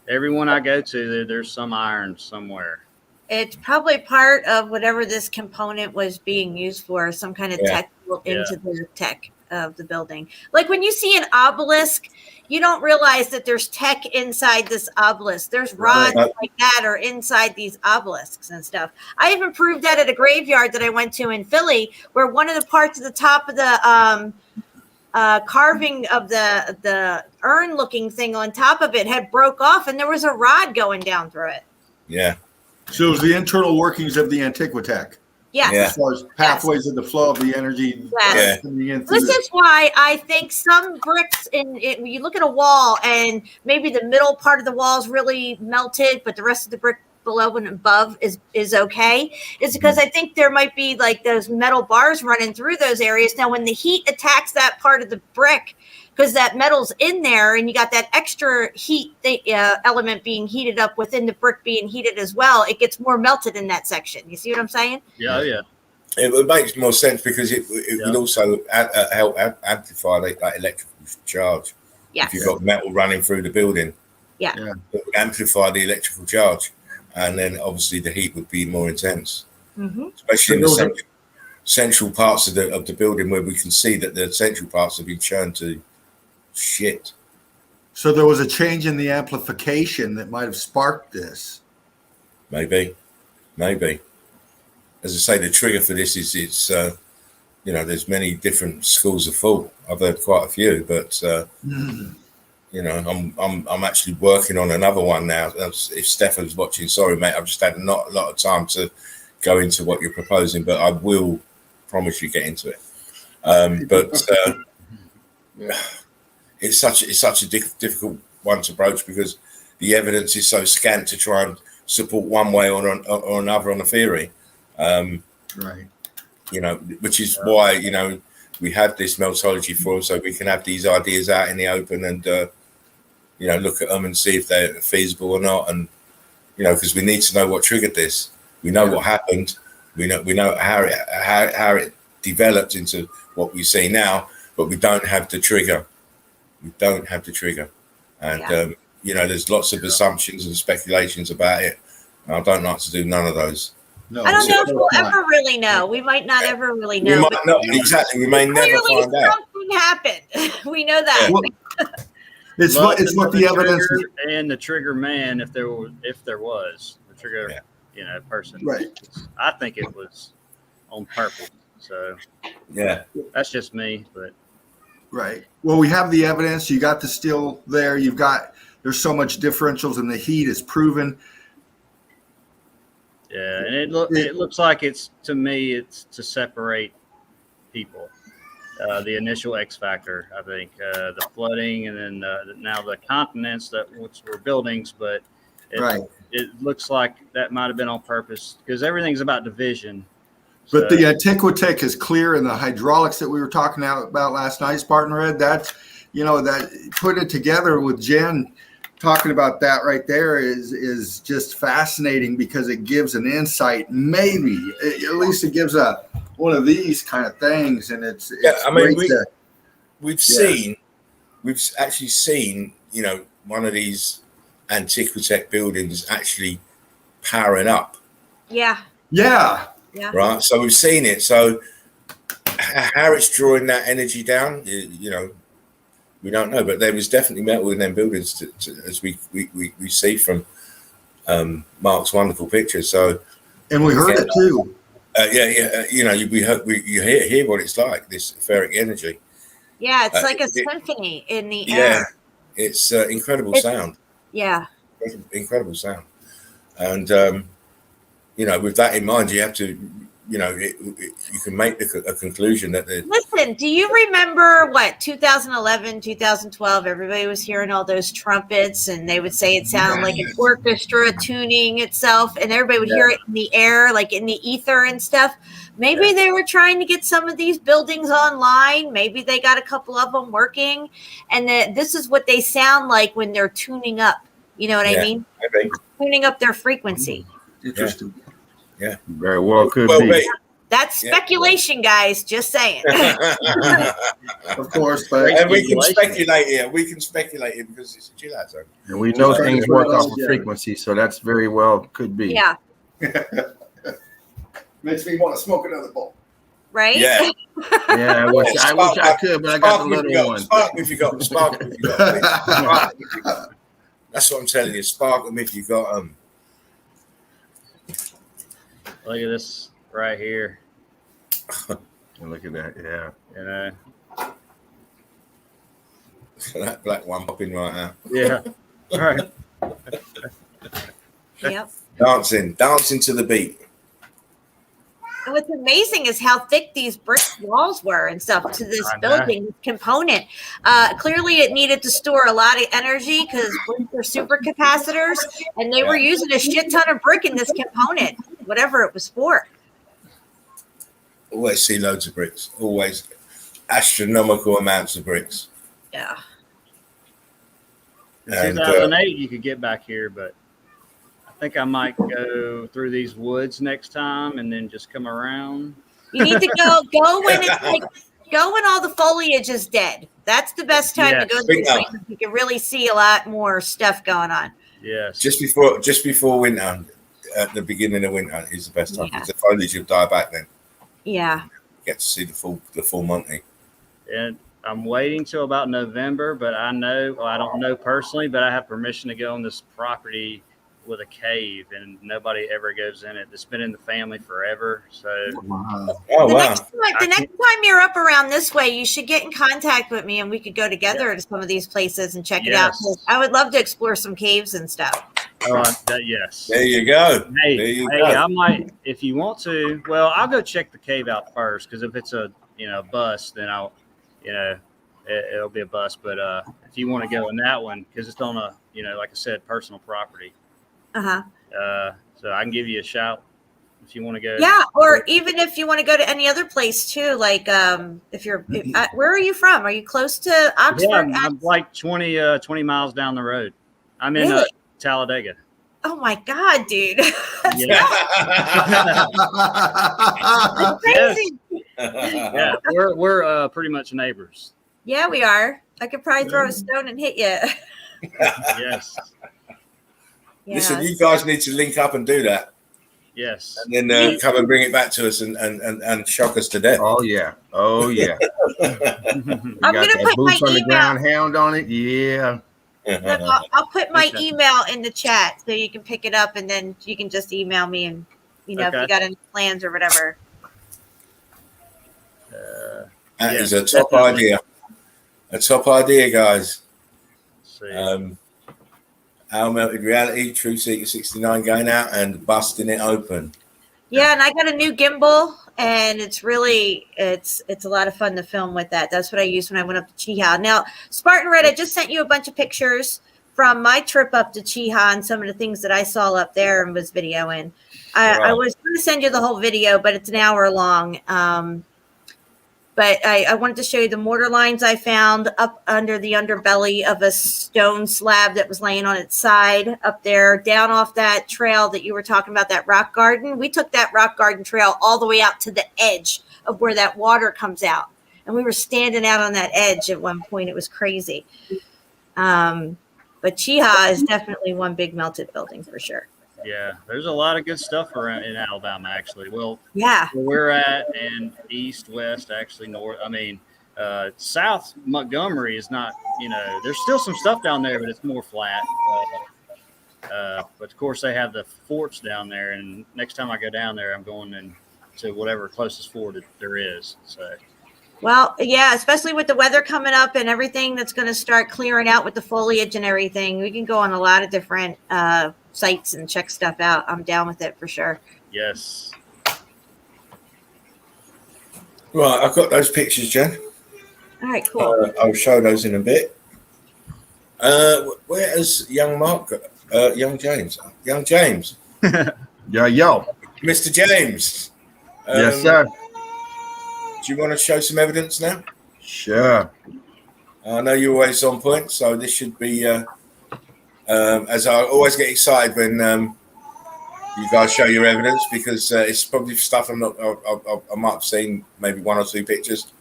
[SPEAKER 2] Everyone I go to, there's some iron somewhere.
[SPEAKER 4] It's probably part of whatever this component was being used for, some kind of tech into the tech of the building. Like when you see an obelisk, you don't realize that there's tech inside this obelisk. There's rods like that are inside these obelisks and stuff. I even proved that at a graveyard that I went to in Philly, where one of the parts of the top of the carving of the urn looking thing on top of it had broke off, and there was a rod going down through it.
[SPEAKER 1] Yeah.
[SPEAKER 3] So it was the internal workings of the Antiquitech.
[SPEAKER 4] Yes.
[SPEAKER 1] Yeah.
[SPEAKER 3] As far as pathways of the flow of the energy.
[SPEAKER 4] Yes.
[SPEAKER 3] Coming in through
[SPEAKER 4] This is why I think some bricks when you look at a wall and maybe the middle part of the wall is really melted, but the rest of the brick below and above is okay. It's because I think there might be like those metal bars running through those areas. Now, when the heat attacks that part of the brick, because that metal's in there and you got that extra heat element being heated up within the brick being heated as well, it gets more melted in that section. You see what I'm saying?
[SPEAKER 2] Yeah, yeah.
[SPEAKER 1] It makes more sense because it would also help amplify that electrical charge.
[SPEAKER 4] Yes.
[SPEAKER 1] If you've got metal running through the building,
[SPEAKER 4] Yeah.
[SPEAKER 1] it would amplify the electrical charge, and then obviously the heat would be more intense, especially in the central parts of the building where we can see that the central parts have been churned to shit.
[SPEAKER 3] So there was a change in the amplification that might have sparked this.
[SPEAKER 1] Maybe. As I say, the trigger for this is there's many different schools of thought. I've heard quite a few, but I'm actually working on another one now. If Stefan's watching, sorry mate, I've just had not a lot of time to go into what you're proposing, but I will promise you get into it. It's such a difficult one to broach because the evidence is so scant to try and support one way or another on a theory.
[SPEAKER 3] Right.
[SPEAKER 1] Which is why we have this Meltology forum, so we can have these ideas out in the open and look at them and see if they're feasible or not, and because we need to know what triggered this. We know what happened. We know how it developed into what we see now, but we don't have the trigger. And there's lots of assumptions and speculations about it. I don't like to do none of those.
[SPEAKER 3] No,
[SPEAKER 4] I don't know if we'll ever really know. We might not ever really know.
[SPEAKER 1] We might not exactly. We may never
[SPEAKER 4] Clearly,
[SPEAKER 1] find out.
[SPEAKER 4] something happened. We know that.
[SPEAKER 3] Well, it's what the evidence is.
[SPEAKER 2] And the trigger man, if there was the trigger, person.
[SPEAKER 3] Right.
[SPEAKER 2] I think it was on purpose. So
[SPEAKER 1] Yeah.
[SPEAKER 2] that's just me, but
[SPEAKER 3] Right. Well, we have the evidence. You got the steel there. There's so much differentials in the heat. It's proven.
[SPEAKER 2] yeah, and it looks like it's to separate people. the initial X factor. I think the flooding, and then now the continents which were buildings, but it looks like that might have been on purpose because everything's about division.
[SPEAKER 3] But the Antiquitech is clear, and the hydraulics that we were talking about last night, Spartan Red, that put it together with Jen talking about that right there is just fascinating because it gives an insight. Maybe at least it gives one of these kind of things, and it's
[SPEAKER 1] I mean, we've actually seen one of these Antiquitech buildings actually powering up.
[SPEAKER 4] Yeah.
[SPEAKER 1] Right. So we've seen it. So how it's drawing that energy down, we don't know. But there was definitely metal in them buildings, as we see from Mark's wonderful pictures. So,
[SPEAKER 3] and we heard it too.
[SPEAKER 1] You hear what it's like, this ferric energy.
[SPEAKER 4] Yeah, it's like a symphony in the air.
[SPEAKER 1] It's incredible sound.
[SPEAKER 4] Yeah,
[SPEAKER 1] incredible sound, and with that in mind, you have to, you can make a conclusion that.
[SPEAKER 4] Listen, do you remember 2011, 2012? Everybody was hearing all those trumpets, and they would say it sounded like an orchestra tuning itself, and everybody would hear it in the air, like in the ether and stuff. Maybe they were trying to get some of these buildings online. Maybe they got a couple of them working, and this is what they sound like when they're tuning up. You know what I mean? Tuning up their frequency.
[SPEAKER 3] Interesting.
[SPEAKER 1] Yeah,
[SPEAKER 6] very well could be.
[SPEAKER 4] That's speculation, guys. Just saying.
[SPEAKER 3] Of course, but
[SPEAKER 1] and we can speculate here. We can speculate here because it's a chill out zone,
[SPEAKER 6] and we know things work off of frequency, so that's very well could be.
[SPEAKER 4] Yeah.
[SPEAKER 3] Makes me want to smoke another bowl.
[SPEAKER 4] Right?
[SPEAKER 1] Yeah.
[SPEAKER 6] Yeah, I wish I could, but I got the little one.
[SPEAKER 1] Spark if you got. Spark if you got. That's what I'm telling you. Spark them if you got them.
[SPEAKER 2] Look at this right here.
[SPEAKER 6] Look at that, yeah.
[SPEAKER 1] That black one popping right now.
[SPEAKER 2] Yeah. All right.
[SPEAKER 4] Yep.
[SPEAKER 1] Dancing to the beat.
[SPEAKER 4] And what's amazing is how thick these brick walls were and stuff to this building component. Clearly, it needed to store a lot of energy because bricks are supercapacitors, and they were using a shit ton of brick in this component, whatever it was for.
[SPEAKER 1] Always see loads of bricks. Always astronomical amounts of bricks.
[SPEAKER 4] Yeah.
[SPEAKER 2] In 2008, you could get back here, but I think I might go through these woods next time and then just come around.
[SPEAKER 4] You need to go when it's go when all the foliage is dead. That's the best time to go to these places. You can really see a lot more stuff going on.
[SPEAKER 2] Yes.
[SPEAKER 1] Just before winter, at the beginning of winter is the best time because the foliage will die back then.
[SPEAKER 4] Yeah.
[SPEAKER 1] You get to see the full Monty.
[SPEAKER 2] And I'm waiting till about November, but I don't know personally, but I have permission to go on this property with a cave, and nobody ever goes in it. It's been in the family forever. So
[SPEAKER 4] the next time you're up around this way, you should get in contact with me, and we could go together to some of these places and check it out. I would love to explore some caves and stuff.
[SPEAKER 2] Yes.
[SPEAKER 1] There you go.
[SPEAKER 2] Hey, I might, if you want to. Well, I'll go check the cave out first, because if it's a bust, then I'll it'll be a bust. But if you want to go in that one, because it's on a like I said, personal property. So I can give you a shout if you want to go.
[SPEAKER 4] Yeah, or even if you want to go to any other place too. Like if you're, where are you from? Are you close to Oxford?
[SPEAKER 2] Yeah, I'm like 20 miles down the road. I'm in Talladega.
[SPEAKER 4] Oh my God, dude! That's crazy.
[SPEAKER 2] Yeah, we're pretty much neighbors.
[SPEAKER 4] Yeah, we are. I could probably throw a stone and hit you.
[SPEAKER 2] Yes.
[SPEAKER 4] Yeah.
[SPEAKER 1] Listen, you guys need to link up and do that.
[SPEAKER 2] Yes.
[SPEAKER 1] And then come and bring it back to us and shock us to death.
[SPEAKER 6] Oh yeah. I'm
[SPEAKER 4] gonna put my
[SPEAKER 6] on the
[SPEAKER 4] email.
[SPEAKER 6] ground hound on it. Yeah.
[SPEAKER 4] I'll put my email in the chat so you can pick it up, and then you can just email me, and if you got any plans or whatever.
[SPEAKER 1] That is a top idea. A top idea, guys. Our Melted Reality, True Seeker 69 going out and busting it open.
[SPEAKER 4] Yeah, and I got a new gimbal and it's a lot of fun to film with that. That's what I used when I went up to Chiha. Now, Spartan Red, I just sent you a bunch of pictures from my trip up to Chiha and some of the things that I saw up there and was videoing. I was going to send you the whole video, but it's an hour long. But I wanted to show you the mortar lines I found up under the underbelly of a stone slab that was laying on its side up there, down off that trail that you were talking about, that rock garden. We took that rock garden trail all the way out to the edge of where that water comes out. And we were standing out on that edge at one point. It was crazy. But Chiha is definitely one big melted building for sure.
[SPEAKER 2] Yeah, there's a lot of good stuff around in Alabama, actually. Well,
[SPEAKER 4] yeah,
[SPEAKER 2] where we're at, and east, west, actually north. I mean, south Montgomery is not, there's still some stuff down there, but it's more flat. But of course, they have the forts down there, and next time I go down there, I'm going to whatever closest fort there is. So.
[SPEAKER 4] Well, yeah, especially with the weather coming up and everything that's going to start clearing out with the foliage and everything. We can go on a lot of different sites and check stuff out. I'm down with it for sure.
[SPEAKER 2] Yes.
[SPEAKER 1] Right, I've got those pictures, Jen.
[SPEAKER 4] All right, cool.
[SPEAKER 1] I'll show those in a bit. Where is young Mark? Young James. Young James.
[SPEAKER 6] Yo.
[SPEAKER 1] Mr. James.
[SPEAKER 6] Yes, sir.
[SPEAKER 1] Do you want to show some evidence now?
[SPEAKER 6] Sure.
[SPEAKER 1] I know you're always on point, so this should be, as I always get excited when you guys show your evidence, because it's probably stuff I might have seen maybe one or two pictures,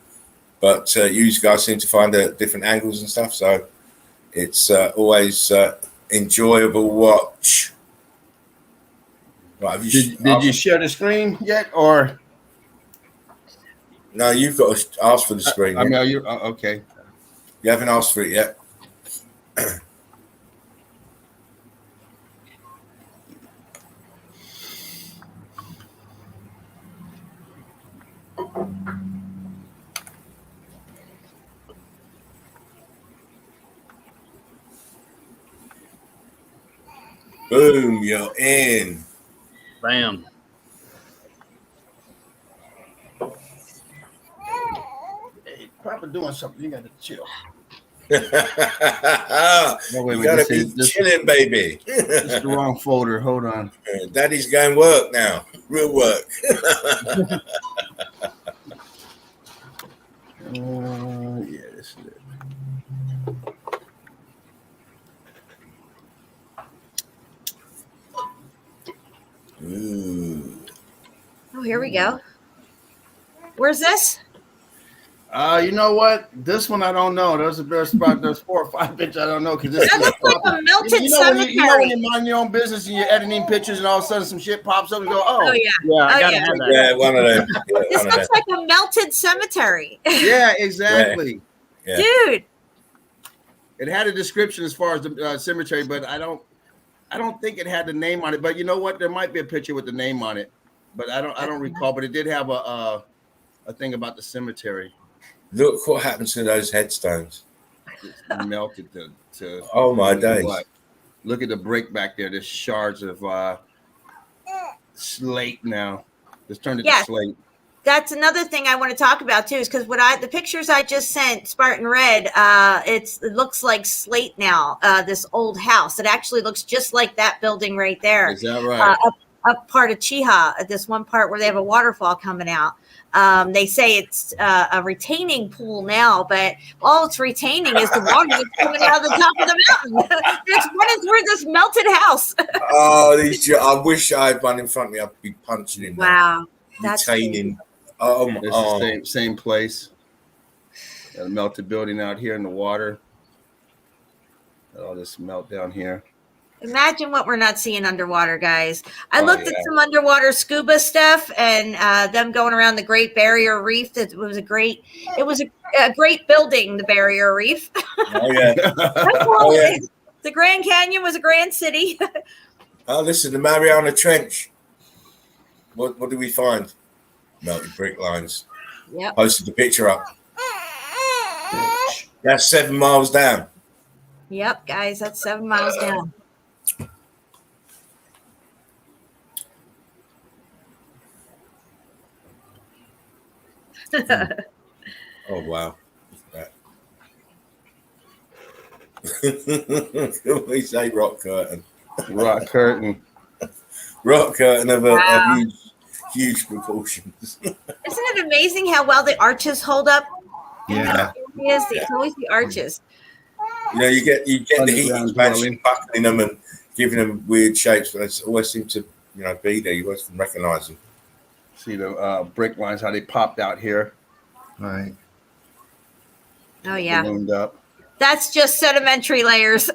[SPEAKER 1] but you guys seem to find different angles and stuff, so it's always enjoyable watch. Right,
[SPEAKER 5] did you share the screen yet, or?
[SPEAKER 1] No, you've got to ask for the screen.
[SPEAKER 5] I mean, you okay?
[SPEAKER 1] You haven't asked for it yet. Boom, you're in.
[SPEAKER 2] Bam.
[SPEAKER 5] Probably doing something. You got to chill.
[SPEAKER 1] You gotta be chilling, baby.
[SPEAKER 5] It's the wrong folder. Hold on.
[SPEAKER 1] Daddy's going work now. Real work.
[SPEAKER 5] Yeah, this is it.
[SPEAKER 1] Ooh.
[SPEAKER 4] Oh, here we go. Where's this?
[SPEAKER 5] You know what? This one I don't know. There's 4 or 5 pictures I don't know, because this
[SPEAKER 4] that looks like a melted cemetery.
[SPEAKER 5] When you mind your own business and you're editing pictures and all of a sudden some shit pops up and you go,
[SPEAKER 4] oh yeah,
[SPEAKER 2] I gotta have that.
[SPEAKER 1] Yeah, one of them. Yeah,
[SPEAKER 4] this looks like a melted cemetery.
[SPEAKER 5] Yeah, exactly.
[SPEAKER 1] Yeah.
[SPEAKER 4] Dude.
[SPEAKER 5] It had a description as far as the cemetery, but I don't think it had the name on it. But you know what? There might be a picture with the name on it, but I don't recall. But it did have a thing about the cemetery.
[SPEAKER 1] Look what happened to those headstones.
[SPEAKER 5] It's melted to
[SPEAKER 1] oh my days.
[SPEAKER 5] Look at the break back there. There's shards of slate now. It's turned into slate.
[SPEAKER 4] That's another thing I want to talk about too, is because the pictures I just sent, Spartan Red, it looks like slate now. This old house, it actually looks just like that building right there.
[SPEAKER 5] Is that right?
[SPEAKER 4] Up part of Chiha, this one part where they have a waterfall coming out. They say it's a retaining pool now, but all it's retaining is the water that's coming out of the top of the mountain. It's running through this melted house.
[SPEAKER 1] Oh, I wish I had one in front of me. I'd be punching him.
[SPEAKER 4] Wow, that's
[SPEAKER 1] retaining.
[SPEAKER 5] It's the same place. Got a melted building out here in the water. All this melt down here.
[SPEAKER 4] Imagine what we're not seeing underwater, guys. I looked at some underwater scuba stuff and them going around the Great Barrier Reef. It was a great building, the Barrier Reef.
[SPEAKER 1] Oh yeah.
[SPEAKER 4] The Grand Canyon was a grand city.
[SPEAKER 1] Oh, listen, the Mariana Trench. What did we find? Melted brick lines.
[SPEAKER 4] Yep.
[SPEAKER 1] Posted the picture up. That's 7 miles down.
[SPEAKER 4] Yep, guys, that's 7 miles down.
[SPEAKER 1] Oh wow. Can we say rock curtain?
[SPEAKER 5] Rock curtain.
[SPEAKER 1] Rock curtain of
[SPEAKER 4] Wow.
[SPEAKER 1] huge proportions.
[SPEAKER 4] Isn't it amazing how well the arches hold up?
[SPEAKER 3] Yeah.
[SPEAKER 4] It's always the arches.
[SPEAKER 1] You know, you get the heat
[SPEAKER 5] Underground
[SPEAKER 1] expansion
[SPEAKER 5] dwelling.
[SPEAKER 1] buckling them and giving them weird shapes, but they always seem to, be there. You always can recognize them.
[SPEAKER 5] See the brick lines, how they popped out here.
[SPEAKER 3] Right.
[SPEAKER 4] Oh yeah.
[SPEAKER 5] Ballooned up.
[SPEAKER 4] That's just sedimentary layers.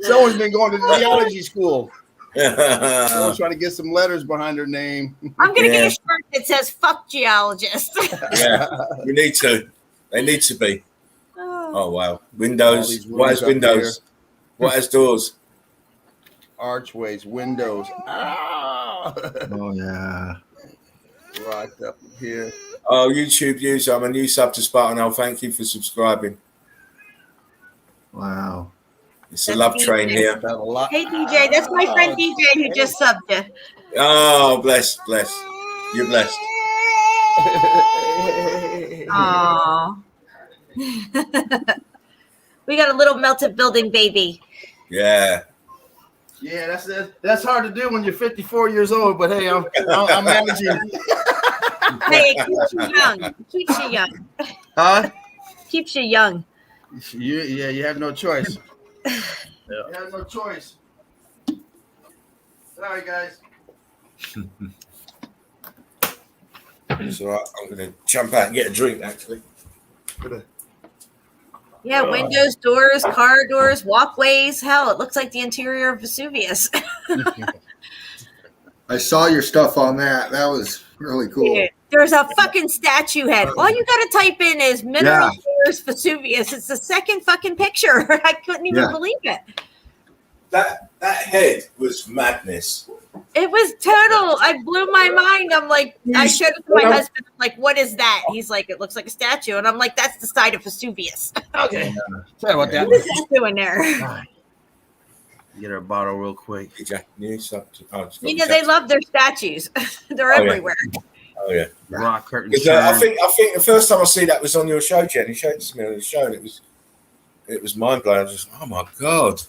[SPEAKER 5] Someone's been going to geology school. Someone's
[SPEAKER 1] Yeah,
[SPEAKER 5] trying to get some letters behind their name.
[SPEAKER 4] I'm gonna
[SPEAKER 1] Yeah.
[SPEAKER 4] get a shirt that says "fuck geologist."
[SPEAKER 1] we need to. They need to be.
[SPEAKER 4] Oh.
[SPEAKER 1] Oh wow,
[SPEAKER 5] All
[SPEAKER 1] windows.
[SPEAKER 5] these
[SPEAKER 1] What has
[SPEAKER 5] rooms up
[SPEAKER 1] windows? What has doors?
[SPEAKER 5] Archways, windows. Ah!
[SPEAKER 3] Oh yeah.
[SPEAKER 5] Rocked up here.
[SPEAKER 1] Oh, YouTube user. I'm a new sub to Spartan. Oh, thank you for subscribing.
[SPEAKER 3] Wow.
[SPEAKER 1] It's a
[SPEAKER 4] That's
[SPEAKER 1] love train
[SPEAKER 4] DJ.
[SPEAKER 1] here.
[SPEAKER 5] Got a lot.
[SPEAKER 4] Hey DJ, that's my friend DJ who just subbed you.
[SPEAKER 1] Oh, bless. You're blessed.
[SPEAKER 4] Aww. We got a little melted building baby.
[SPEAKER 1] Yeah.
[SPEAKER 5] Yeah, that's hard to do when you're 54 years old. But hey, I'm managing.
[SPEAKER 4] Hey, it keeps you young. It keeps you young.
[SPEAKER 5] Huh?
[SPEAKER 4] Keeps you young.
[SPEAKER 5] You have no choice. You have no choice. Sorry, guys.
[SPEAKER 1] It's all right. I'm going to jump out and get a drink, actually.
[SPEAKER 4] Yeah, windows, doors, car doors, walkways. Hell, it looks like the interior of Vesuvius.
[SPEAKER 3] I saw your stuff on that. That was really cool.
[SPEAKER 4] Dude, there's a fucking statue head. All you got to type in is mineral layers Vesuvius. It's the second fucking picture. I couldn't even believe it.
[SPEAKER 1] That head was madness.
[SPEAKER 4] It was total. I blew my mind. I'm like, I showed it to my husband. I'm like, what is that? He's like, it looks like a statue. And I'm like, that's the side of Vesuvius.
[SPEAKER 5] Okay. Sorry about that.
[SPEAKER 4] What is that doing there?
[SPEAKER 5] Get our bottle real quick.
[SPEAKER 4] You know, they love their statues. They're everywhere.
[SPEAKER 1] Oh yeah.
[SPEAKER 5] Rock curtain.
[SPEAKER 1] I think the first time I see that was on your show, Jen. You showed it to me on the show, and it was mind blowing. I was just, oh my god.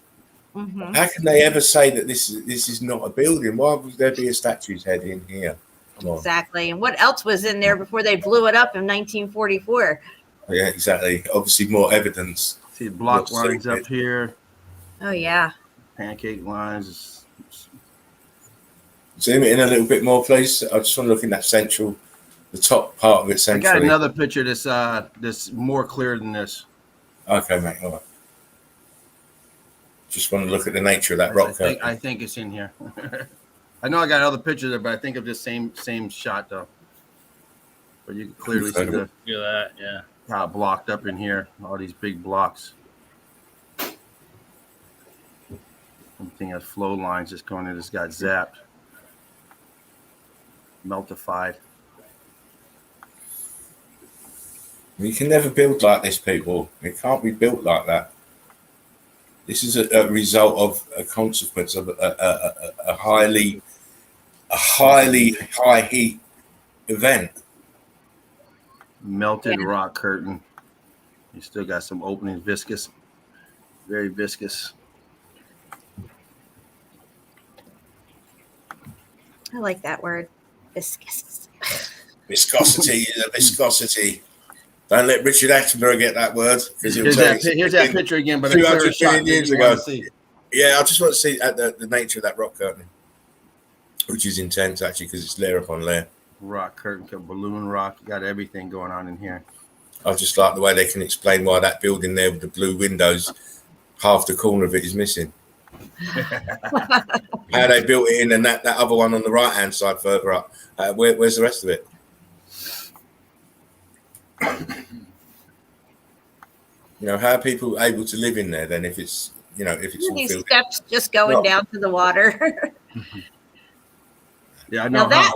[SPEAKER 4] Mm-hmm.
[SPEAKER 1] How can they ever say that this is not a building? Why would there be a statue's head in here? Come on.
[SPEAKER 4] Exactly. And what else was in there before they blew it up in 1944?
[SPEAKER 1] Yeah, exactly. Obviously, more evidence.
[SPEAKER 5] See block lines up here.
[SPEAKER 4] Oh yeah.
[SPEAKER 5] Pancake lines.
[SPEAKER 1] Zoom it in a little bit more, please. I just want to look in that the top part of it.
[SPEAKER 5] I
[SPEAKER 1] Centrally.
[SPEAKER 5] got another picture that's more clear than this.
[SPEAKER 1] Okay, mate. All right. Just want to look at the nature of that rock.
[SPEAKER 5] I think it's in here. I know I got other pictures there, but I think of this same shot though. But you can clearly see how blocked up in here. All these big blocks. Everything has flow lines just going in. Just got zapped, meltified.
[SPEAKER 1] You can never build like this, people. It can't be built like that. This is a result of a consequence of a highly high heat event.
[SPEAKER 5] Melted rock curtain. You still got some openings, viscous, very viscous.
[SPEAKER 4] I like that word. Viscous.
[SPEAKER 1] Viscosity is a viscosity. Don't let Richard Attenborough get that word.
[SPEAKER 5] Here's that picture again, but
[SPEAKER 1] 200 million years ago.
[SPEAKER 5] See.
[SPEAKER 1] Yeah, I just want to see the nature of that rock curtain, which is intense actually because it's layer upon layer.
[SPEAKER 5] Rock curtain, balloon rock. You got everything going on in here.
[SPEAKER 1] I just like the way they can explain why that building there with the blue windows, half the corner of it is missing. How they built it in, and that other one on the right hand side further up. Where's the rest of it? How are people able to live in there then if it's all
[SPEAKER 4] These
[SPEAKER 1] filled?
[SPEAKER 4] steps just going down to the water.
[SPEAKER 5] Yeah, I know.
[SPEAKER 4] Now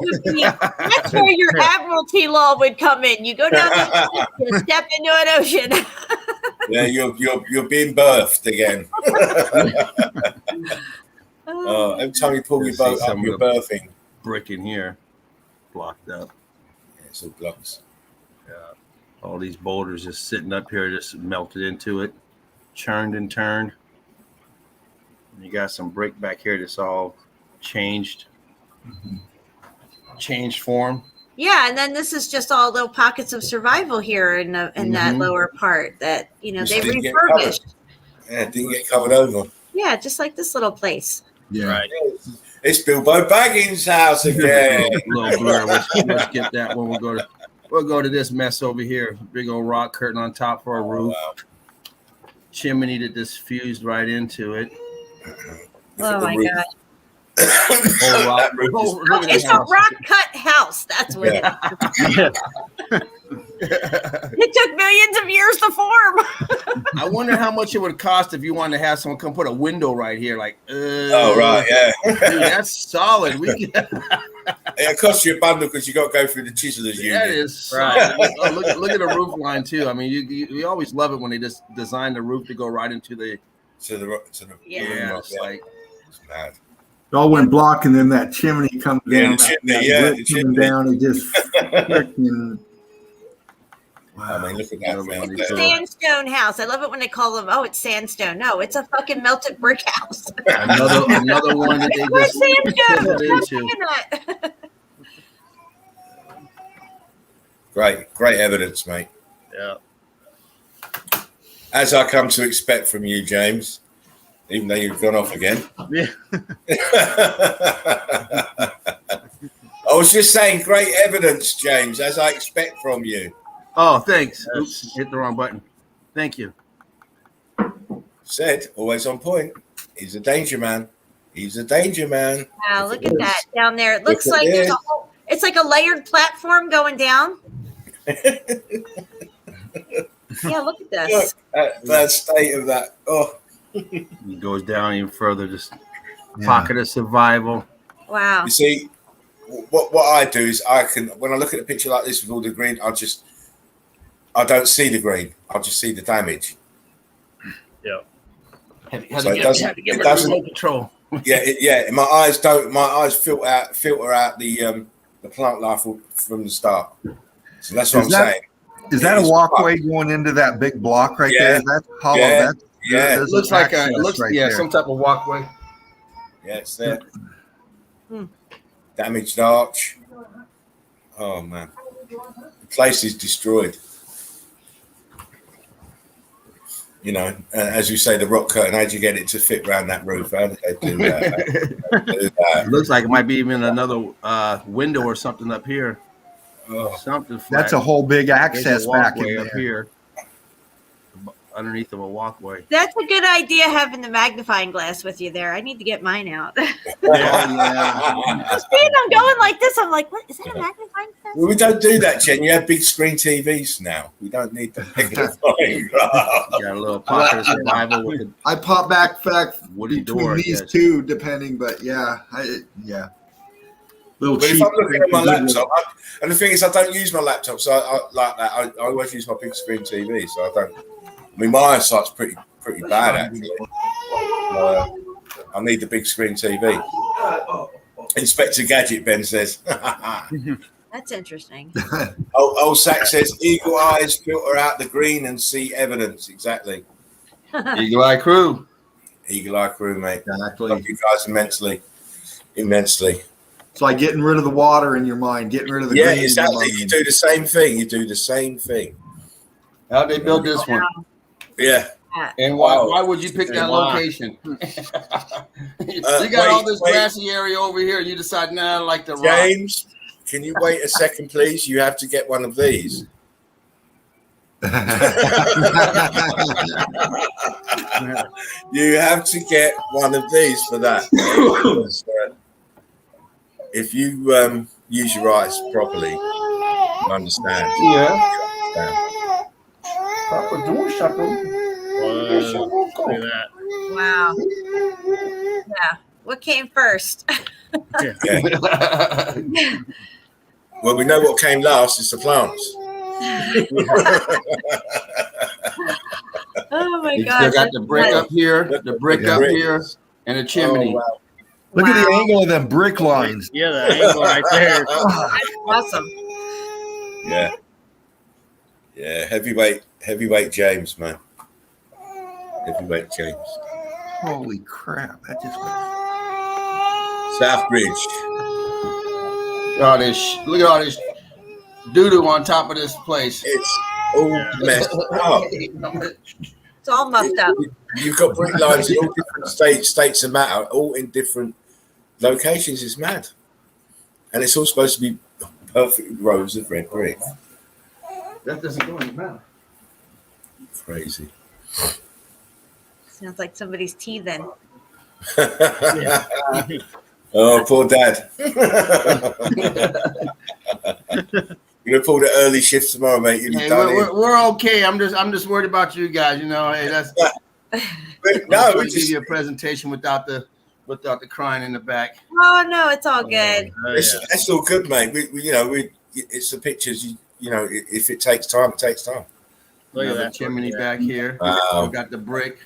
[SPEAKER 4] that's where your admiralty law would come in. You go down and step into an ocean.
[SPEAKER 1] Yeah, you're being birthed again. Every time you pull your boat up, you're birthing.
[SPEAKER 5] Brick in here, blocked up.
[SPEAKER 1] It's all blocks.
[SPEAKER 6] All these boulders just sitting up here, just melted into it, churned and turned. And you got some brick back here that's all changed form.
[SPEAKER 4] Yeah, and then this is just all little pockets of survival here in that lower part that they refurbished.
[SPEAKER 1] Yeah, it didn't get covered over.
[SPEAKER 4] Yeah, just like this little place.
[SPEAKER 3] Yeah.
[SPEAKER 2] Right.
[SPEAKER 1] It's Bilbo Baggins' house again.
[SPEAKER 6] Little blur. Let's get that one. We'll go to this mess over here. Big old rock curtain on top for a roof.
[SPEAKER 1] Wow.
[SPEAKER 6] Chimney that just fused right into it.
[SPEAKER 4] Oh my god.
[SPEAKER 6] Whole rock roof.
[SPEAKER 4] It's a rock cut house. That's what it is. It took millions of years to form.
[SPEAKER 6] I wonder how much it would cost if you wanted to have someone come put a window right here. Like,
[SPEAKER 1] oh, right, yeah.
[SPEAKER 6] Dude, that's solid.
[SPEAKER 1] It costs you a bundle because you got to go through the chiselers unit.
[SPEAKER 6] That is right. Look at the roof line too. I mean, you always love it when they just design the roof to go right into the.
[SPEAKER 4] Yeah.
[SPEAKER 6] It's like
[SPEAKER 1] it's mad.
[SPEAKER 3] It all went block, and then that chimney comes down.
[SPEAKER 1] The chimney,
[SPEAKER 3] down. It just freaking.
[SPEAKER 1] Wow. I mean, look at that.
[SPEAKER 4] It's a sandstone house. I love it when they call them, it's sandstone. No, it's a fucking melted brick house.
[SPEAKER 6] another one that they
[SPEAKER 4] Where's
[SPEAKER 6] just
[SPEAKER 4] sandstone?
[SPEAKER 1] Great evidence, mate.
[SPEAKER 2] Yeah.
[SPEAKER 1] As I come to expect from you, James, even though you've gone off again.
[SPEAKER 2] Yeah.
[SPEAKER 1] I was just saying, great evidence, James, as I expect from you.
[SPEAKER 6] Oh, thanks. Oops, hit the wrong button. Thank you.
[SPEAKER 1] Said, always on point. He's a danger man. He's a danger man.
[SPEAKER 4] Wow, look at that down there. It looks like there's it's like a layered platform going down. Yeah, look at this.
[SPEAKER 1] Look, that state of that. Oh.
[SPEAKER 6] It goes down even further, just pocket of survival.
[SPEAKER 4] Wow.
[SPEAKER 1] You see, what I do is when I look at a picture like this with all the green, I don't see the green. I'll just see the damage.
[SPEAKER 2] Yeah.
[SPEAKER 6] Had to get rid of remote control.
[SPEAKER 1] Yeah. My eyes filter out the plant life from the start. So that's what I'm saying.
[SPEAKER 3] Is that a walkway going into that big block right there? That's hollow.
[SPEAKER 1] Yeah.
[SPEAKER 6] It looks like some type of walkway.
[SPEAKER 1] Yeah, it's there. Damaged arch. Oh man, the place is destroyed. You know, as you say, the rock curtain. How'd you get it to fit around that roof? How did they do that?
[SPEAKER 6] It looks like it might be even another window or something up here.
[SPEAKER 1] Oh.
[SPEAKER 6] Something flat.
[SPEAKER 3] That's a whole big access back in
[SPEAKER 6] up
[SPEAKER 3] there.
[SPEAKER 6] here, underneath of a walkway.
[SPEAKER 4] That's a good idea having the magnifying glass with you there. I need to get mine out.
[SPEAKER 6] Yeah.
[SPEAKER 4] See, I'm going like this. I'm like, what is that, a magnifying glass?
[SPEAKER 1] Well, we don't do that, Jen. You have big screen TVs now. We don't need the magnifying glass.
[SPEAKER 6] Got a little pocket of survival with the
[SPEAKER 3] I pop back
[SPEAKER 6] woody
[SPEAKER 3] between
[SPEAKER 6] door.
[SPEAKER 3] these two, depending, but little
[SPEAKER 1] But
[SPEAKER 3] cheap.
[SPEAKER 1] if I'm looking at my laptop, and the thing is, I don't use my laptop, so I like that. I always use my big screen TV, so I don't. I mean, my eyesight's pretty bad actually. I need the big screen TV. Inspector Gadget, Ben says.
[SPEAKER 4] That's interesting.
[SPEAKER 1] Old Sack says, eagle eyes filter out the green and see evidence. Exactly.
[SPEAKER 5] Eagle Eye Crew.
[SPEAKER 1] Eagle Eye Crew, mate.
[SPEAKER 3] Exactly.
[SPEAKER 1] Love you guys immensely.
[SPEAKER 3] It's like getting rid of the water in your mind, getting rid of the
[SPEAKER 1] Yeah,
[SPEAKER 3] green
[SPEAKER 1] exactly.
[SPEAKER 3] in your
[SPEAKER 1] You
[SPEAKER 3] mind.
[SPEAKER 1] do the same thing.
[SPEAKER 5] How'd they build this one?
[SPEAKER 1] Yeah.
[SPEAKER 5] And why would you pick that location? You got all this grassy area over here. You decide, I like the rock.
[SPEAKER 1] James, can you wait a second, please? You have to get one of these. You have to get one of these for that. If you use your eyes properly, you understand.
[SPEAKER 5] Yeah. Papa doing something.
[SPEAKER 2] Look at that.
[SPEAKER 4] Wow. Yeah. What came first?
[SPEAKER 1] Yeah. Well, we know what came last. It's the plants.
[SPEAKER 4] Oh my
[SPEAKER 5] You
[SPEAKER 4] God.
[SPEAKER 5] still got the brick up here, and a chimney.
[SPEAKER 1] Oh, wow.
[SPEAKER 3] Look at the angle of them brick lines.
[SPEAKER 2] Yeah, the angle right there.
[SPEAKER 4] That's awesome.
[SPEAKER 1] Yeah. Yeah. Heavyweight James, man. Heavyweight James.
[SPEAKER 5] Holy crap! That just went.
[SPEAKER 1] Southbridge.
[SPEAKER 5] Look at all this doo-doo on top of this place.
[SPEAKER 1] It's all messed up.
[SPEAKER 4] It's all muffed up.
[SPEAKER 1] You've got brick lines in all different states of matter, all in different locations. It's mad. And it's all supposed to be perfect rows of red brick.
[SPEAKER 5] That doesn't go in your mouth.
[SPEAKER 1] Crazy.
[SPEAKER 4] Sounds like somebody's teething.
[SPEAKER 1] Oh, poor dad. You're gonna pull the early shift tomorrow, mate. You'll be done.
[SPEAKER 5] We're okay. I'm just worried about you guys. You know, hey, that's
[SPEAKER 1] no.
[SPEAKER 5] We give you a presentation without the crying in the back.
[SPEAKER 4] Oh no, it's all good.
[SPEAKER 1] It's all good, mate. It's the pictures. You know, if it takes time, it takes time.
[SPEAKER 2] Look at that
[SPEAKER 5] chimney back here.
[SPEAKER 1] Wow.
[SPEAKER 5] We got the brick.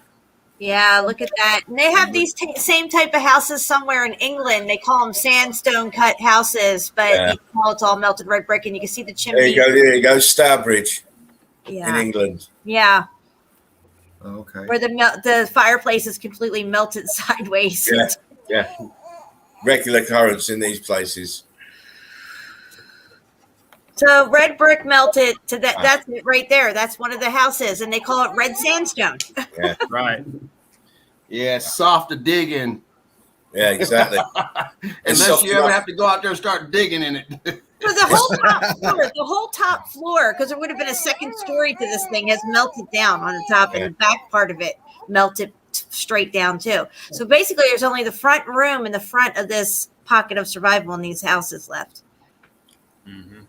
[SPEAKER 4] Yeah, look at that. And they have these same type of houses somewhere in England. They call them sandstone cut houses, but it's all melted red brick, and you can see the chimney.
[SPEAKER 1] There you go, Starbridge in
[SPEAKER 4] Yeah,
[SPEAKER 1] England.
[SPEAKER 4] yeah.
[SPEAKER 5] Oh, okay.
[SPEAKER 4] Where the fireplace is completely melted sideways.
[SPEAKER 1] Yeah. Regular occurrence in these places.
[SPEAKER 4] So red brick melted to that. That's it right there. That's one of the houses, and they call it red sandstone.
[SPEAKER 1] Yeah,
[SPEAKER 2] right.
[SPEAKER 5] Yeah, soft to dig in.
[SPEAKER 1] Yeah, exactly.
[SPEAKER 5] Unless you ever have to go out there and start digging in it.
[SPEAKER 4] So the whole top floor, because there would have been a second story to this thing, has melted down on the top, and the back part of it melted straight down too. So basically, there's only the front room in the front of this pocket of survival in these houses left.
[SPEAKER 1] Mm-hmm.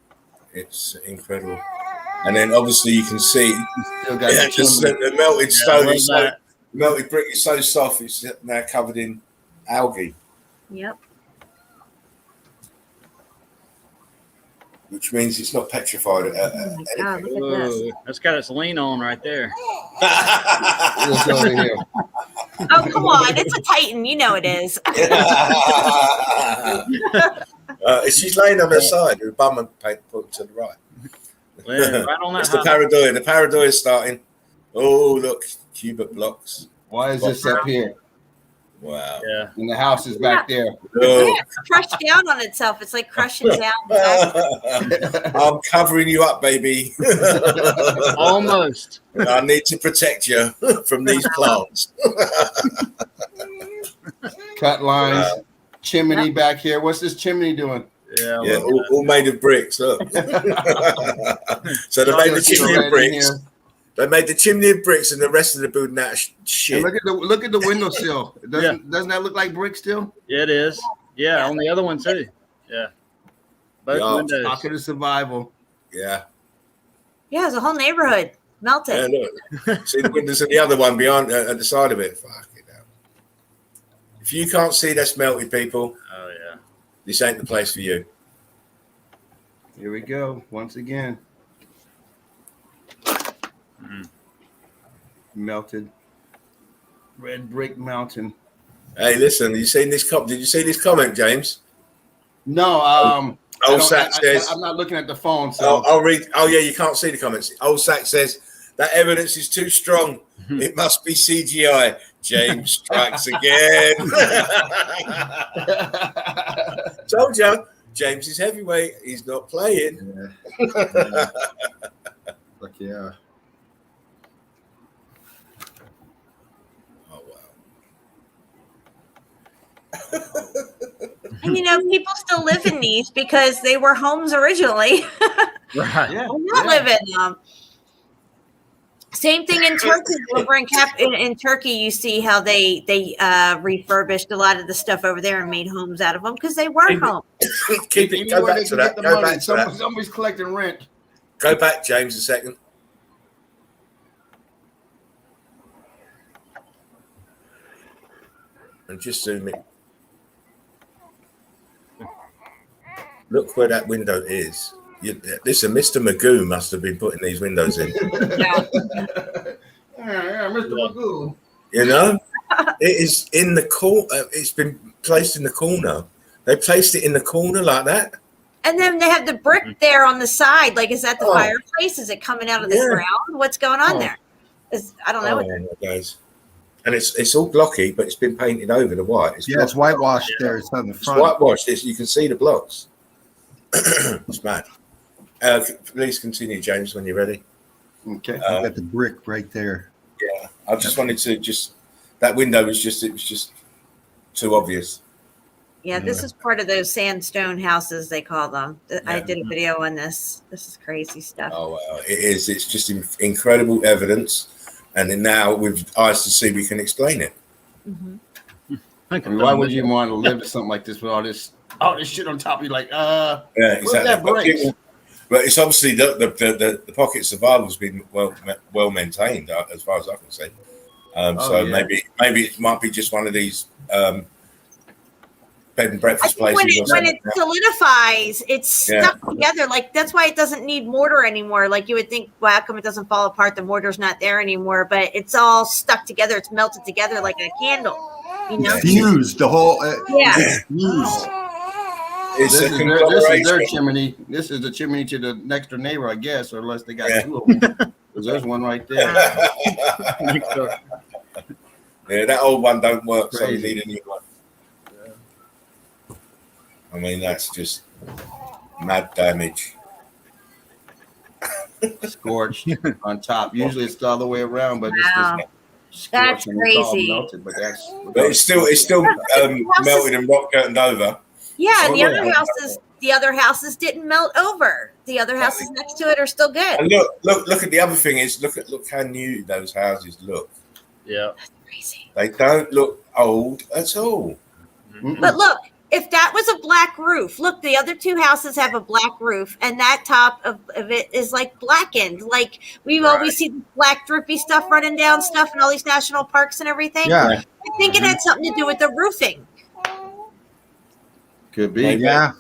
[SPEAKER 1] It's incredible. And then obviously you can see the melted stone is melted brick is so soft it's now covered in algae.
[SPEAKER 4] Yep.
[SPEAKER 1] Which means it's not petrified.
[SPEAKER 4] Oh my God, look at this.
[SPEAKER 2] That's got its lean on right there.
[SPEAKER 5] Look over here.
[SPEAKER 4] Oh, come on. It's a Titan. You know it is.
[SPEAKER 1] She's laying on her side with her bum and put to the right.
[SPEAKER 2] Yeah, right on that.
[SPEAKER 1] It's the Paradoia. The Paradoia is starting. Oh, look. Cubic blocks.
[SPEAKER 5] Why is this up here?
[SPEAKER 1] Wow.
[SPEAKER 2] Yeah.
[SPEAKER 5] And the house is back there.
[SPEAKER 1] Oh.
[SPEAKER 4] Yeah, it's crushed down on itself. It's like crushing down.
[SPEAKER 1] I'm covering you up, baby.
[SPEAKER 2] Almost.
[SPEAKER 1] I need to protect you from these plants.
[SPEAKER 5] Cut lines. Chimney back here. What's this chimney doing?
[SPEAKER 2] Yeah,
[SPEAKER 1] all made of bricks. Look. So they made the chimney of bricks. They made the chimney of bricks, and the rest of the building out of shit.
[SPEAKER 5] And look at the windowsill. Doesn't that look like brick still?
[SPEAKER 2] Yeah, it is. Yeah, on the other one too. Yeah. Both windows.
[SPEAKER 5] Pocket of survival.
[SPEAKER 1] Yeah.
[SPEAKER 4] Yeah, it's a whole neighborhood melted.
[SPEAKER 1] Yeah, look. See the windows of the other one behind at the side of it. Fuck it out. If you can't see that's melted, people.
[SPEAKER 2] Oh yeah.
[SPEAKER 1] This ain't the place for you.
[SPEAKER 5] Here we go. Once again. Melted. Red brick mountain.
[SPEAKER 1] Hey, listen, did you see this comment, James?
[SPEAKER 5] No,
[SPEAKER 1] Sack says
[SPEAKER 5] I'm not looking at the phone, so
[SPEAKER 1] I'll read. Oh yeah, you can't see the comments. Old Sack says that evidence is too strong. It must be CGI. James strikes again. Told you, James is heavyweight. He's not playing.
[SPEAKER 3] Yeah. Fuck yeah.
[SPEAKER 1] Oh wow.
[SPEAKER 4] And people still live in these because they were homes originally.
[SPEAKER 2] Right.
[SPEAKER 5] yeah.
[SPEAKER 4] We're not living in them. Same thing in Turkey. Over in Turkey, you see how they refurbished a lot of the stuff over there and made homes out of them because they were homes.
[SPEAKER 1] Keep it. Go back to that. Go back to that.
[SPEAKER 5] Somebody's collecting rent.
[SPEAKER 1] Go back, James, a second. And just zoom in. Look where that window is. Listen, Mr. Magoo must have been putting these windows in.
[SPEAKER 4] Yeah.
[SPEAKER 5] Yeah, Mr. Magoo.
[SPEAKER 1] You know, it is in the corner. It's been placed in the corner. They placed it in the corner like that.
[SPEAKER 4] And then they have the brick there on the side. Like, is that the fireplace? Is it coming out of the ground? What's going on there? I don't know.
[SPEAKER 1] Guys. And it's all blocky, but it's been painted over the white.
[SPEAKER 3] It's whitewashed there. It's on the front.
[SPEAKER 1] It's whitewashed. You can see the blocks. It's mad. Please continue, James, when you're ready.
[SPEAKER 3] Okay. I got the brick right there.
[SPEAKER 1] Yeah. I just wanted to that window was just too obvious.
[SPEAKER 4] Yeah, this is part of those sandstone houses, they call them. I did a video on this. This is crazy stuff.
[SPEAKER 1] Oh, wow. It is. It's just incredible evidence. And then now with eyes to see, we can explain it.
[SPEAKER 4] Mm-hmm.
[SPEAKER 5] I mean, why would you want to live to something like this with all this shit on top of you? Like,
[SPEAKER 1] yeah, exactly. But it's obviously the pocket survival has been well maintained, as far as I can see. Maybe it might be just one of these bed and breakfast places.
[SPEAKER 4] When it solidifies, it's stuck together. Like, that's why it doesn't need mortar anymore. Like, you would think, well, how come it doesn't fall apart? The mortar's not there anymore, but it's all stuck together. It's melted together like a candle. You know,
[SPEAKER 3] fused the whole.
[SPEAKER 4] Fused.
[SPEAKER 5] This is their chimney. This is the chimney to the next door neighbor, I guess, or unless they got two of them. Because there's one right there.
[SPEAKER 1] Yeah, that old one don't work, so you need a new one. I mean, that's just mad damage.
[SPEAKER 5] Scorched on top. Usually it's the other way around, but
[SPEAKER 4] wow. That's crazy.
[SPEAKER 5] Melted, but
[SPEAKER 1] it's still melted and rock curtained over.
[SPEAKER 4] Yeah, and the other houses didn't melt over. The other houses next to it are still good.
[SPEAKER 1] And look at the other thing is look how new those houses look.
[SPEAKER 2] Yeah,
[SPEAKER 4] that's crazy.
[SPEAKER 1] They don't look old at all.
[SPEAKER 4] Mm-mm. But look, if that was a black roof, look, the other two houses have a black roof, and that top of it is like blackened. Like we always see black drippy stuff running down stuff in all these national parks and everything.
[SPEAKER 3] Yeah,
[SPEAKER 4] I think it had something to do with the roofing.
[SPEAKER 5] Could be.
[SPEAKER 1] Maybe.
[SPEAKER 2] Yeah.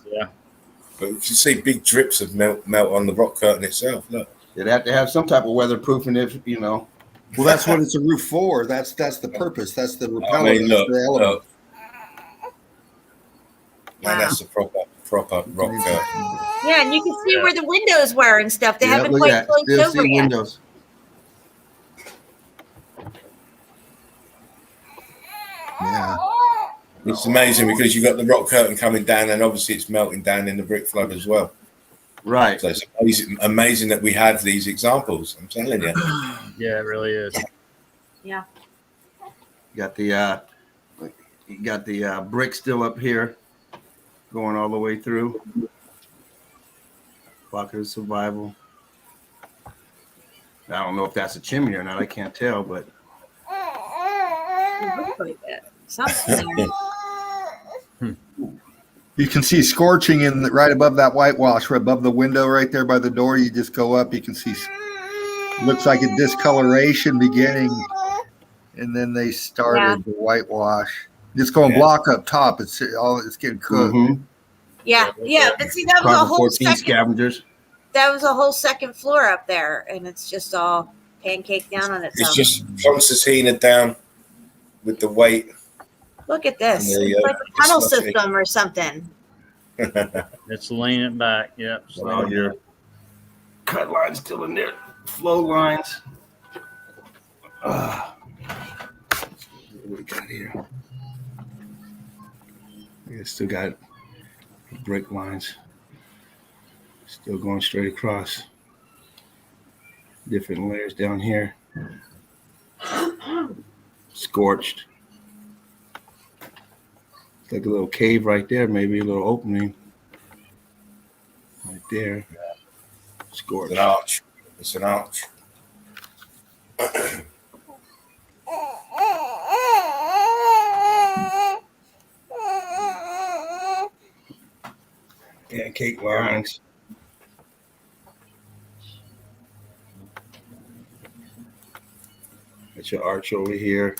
[SPEAKER 1] But you can see big drips of melt on the rock curtain itself. Look,
[SPEAKER 5] you'd have to have some type of weatherproofing if you know.
[SPEAKER 3] Well, that's what it's a roof for. That's the purpose. That's the repellent.
[SPEAKER 1] I mean, look.
[SPEAKER 4] Wow.
[SPEAKER 1] That's a proper rock curtain.
[SPEAKER 4] Yeah, and you can see where the windows were and stuff. They haven't quite closed over yet.
[SPEAKER 5] Windows.
[SPEAKER 3] Yeah.
[SPEAKER 1] It's amazing because you've got the rock curtain coming down, and obviously it's melting down in the brick flood as well.
[SPEAKER 5] Right.
[SPEAKER 1] So it's amazing that we have these examples. I'm telling you.
[SPEAKER 2] Yeah, it really is.
[SPEAKER 4] Yeah.
[SPEAKER 5] You got the brick still up here, going all the way through. Pocket of survival. I don't know if that's a chimney or not. I can't tell, but
[SPEAKER 4] It looks like that. Something.
[SPEAKER 3] You can see scorching right above that whitewash, right above the window right there by the door. You just go up, you can see looks like a discoloration beginning, and then they started the whitewash. Just going block up top. It's getting cooked.
[SPEAKER 5] Mm-hmm.
[SPEAKER 4] Yeah. But see, that was a whole
[SPEAKER 5] 14 scavengers.
[SPEAKER 4] That was a whole second floor up there, and it's just all pancaked down on itself.
[SPEAKER 1] It's just concertina down with the weight.
[SPEAKER 4] Look at this. It's like a tunnel system or something.
[SPEAKER 2] It's leaning back. Yep.
[SPEAKER 5] Well, your cut lines still in there. Flow lines. What do we got here? We still got brick lines. Still going straight across. Different layers down here. Scorched. It's like a little cave right there, maybe a little opening. Right there. Scorched.
[SPEAKER 1] It's an arch. It's an arch.
[SPEAKER 5] Pancake lines. That's your arch over here.